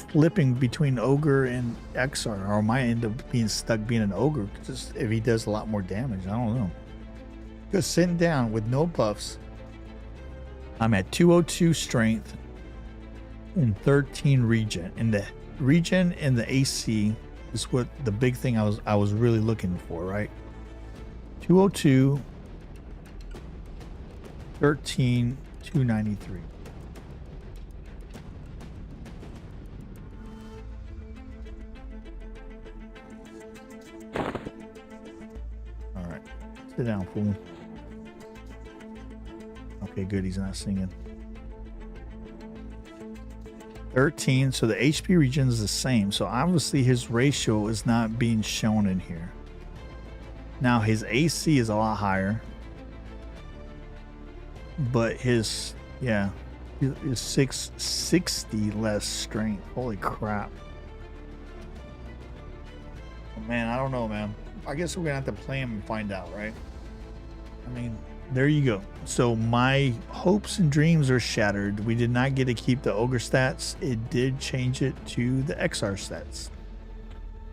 flipping between ogre and XR, or I might end up being stuck being an ogre just if he does a lot more damage. I don't know. Just sitting down with no buffs. I'm at 202 strength and 13 regen. And the regen and the AC is what the big thing I was really looking for, right? 202, 13, 293. All right, sit down, fool. Okay, good. He's not singing. 13. So the HP regen is the same. So obviously his ratio is not being shown in here. Now his AC is a lot higher. But his 660 less strength. Holy crap. Oh, man, I don't know, man. I guess we're gonna have to play him and find out, right? I mean, there you go. So my hopes and dreams are shattered. We did not get to keep the ogre stats. It did change it to the XR stats.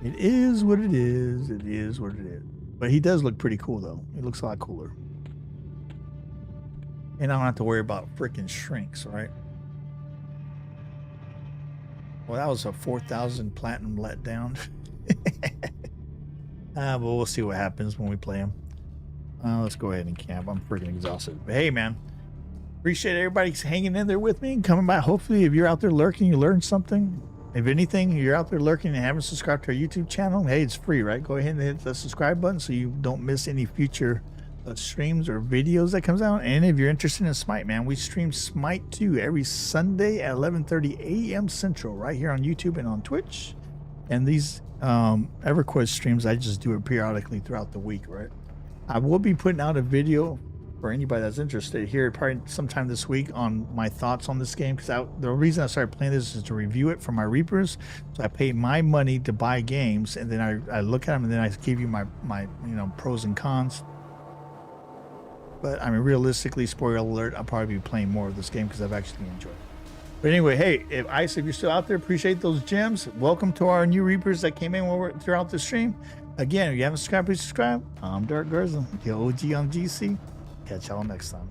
It is what it is. It is what it is. But he does look pretty cool, though. He looks a lot cooler. And I don't have to worry about freaking shrinks, right? Well, that was a 4,000 platinum letdown. But we'll see what happens when we play him. Let's go ahead and camp. I'm freaking exhausted. But hey, man, appreciate everybody hanging in there with me and coming by. Hopefully, if you're out there lurking, you learned something. If anything, you're out there lurking and haven't subscribed to our YouTube channel, hey, it's free, right? Go ahead and hit the subscribe button so you don't miss any future streams or videos that comes out. And if you're interested in Smite, man, we stream Smite 2 every Sunday at 11:30 a.m. Central right here on YouTube and on Twitch. And these EverQuest streams, I just do it periodically throughout the week, right? I will be putting out a video for anybody that's interested here probably sometime this week on my thoughts on this game, because the reason I started playing this is to review it for my Reapers. So I pay my money to buy games, and then I look at them, and then I give you my pros and cons. But I mean, realistically, spoiler alert, I'll probably be playing more of this game because I've actually enjoyed it. But anyway, hey, if you're still out there, appreciate those gems. Welcome to our new Reapers that came in throughout the stream. Again, if you haven't subscribed, please subscribe. I'm Darkgarza, the OG on GC. Catch y'all next time.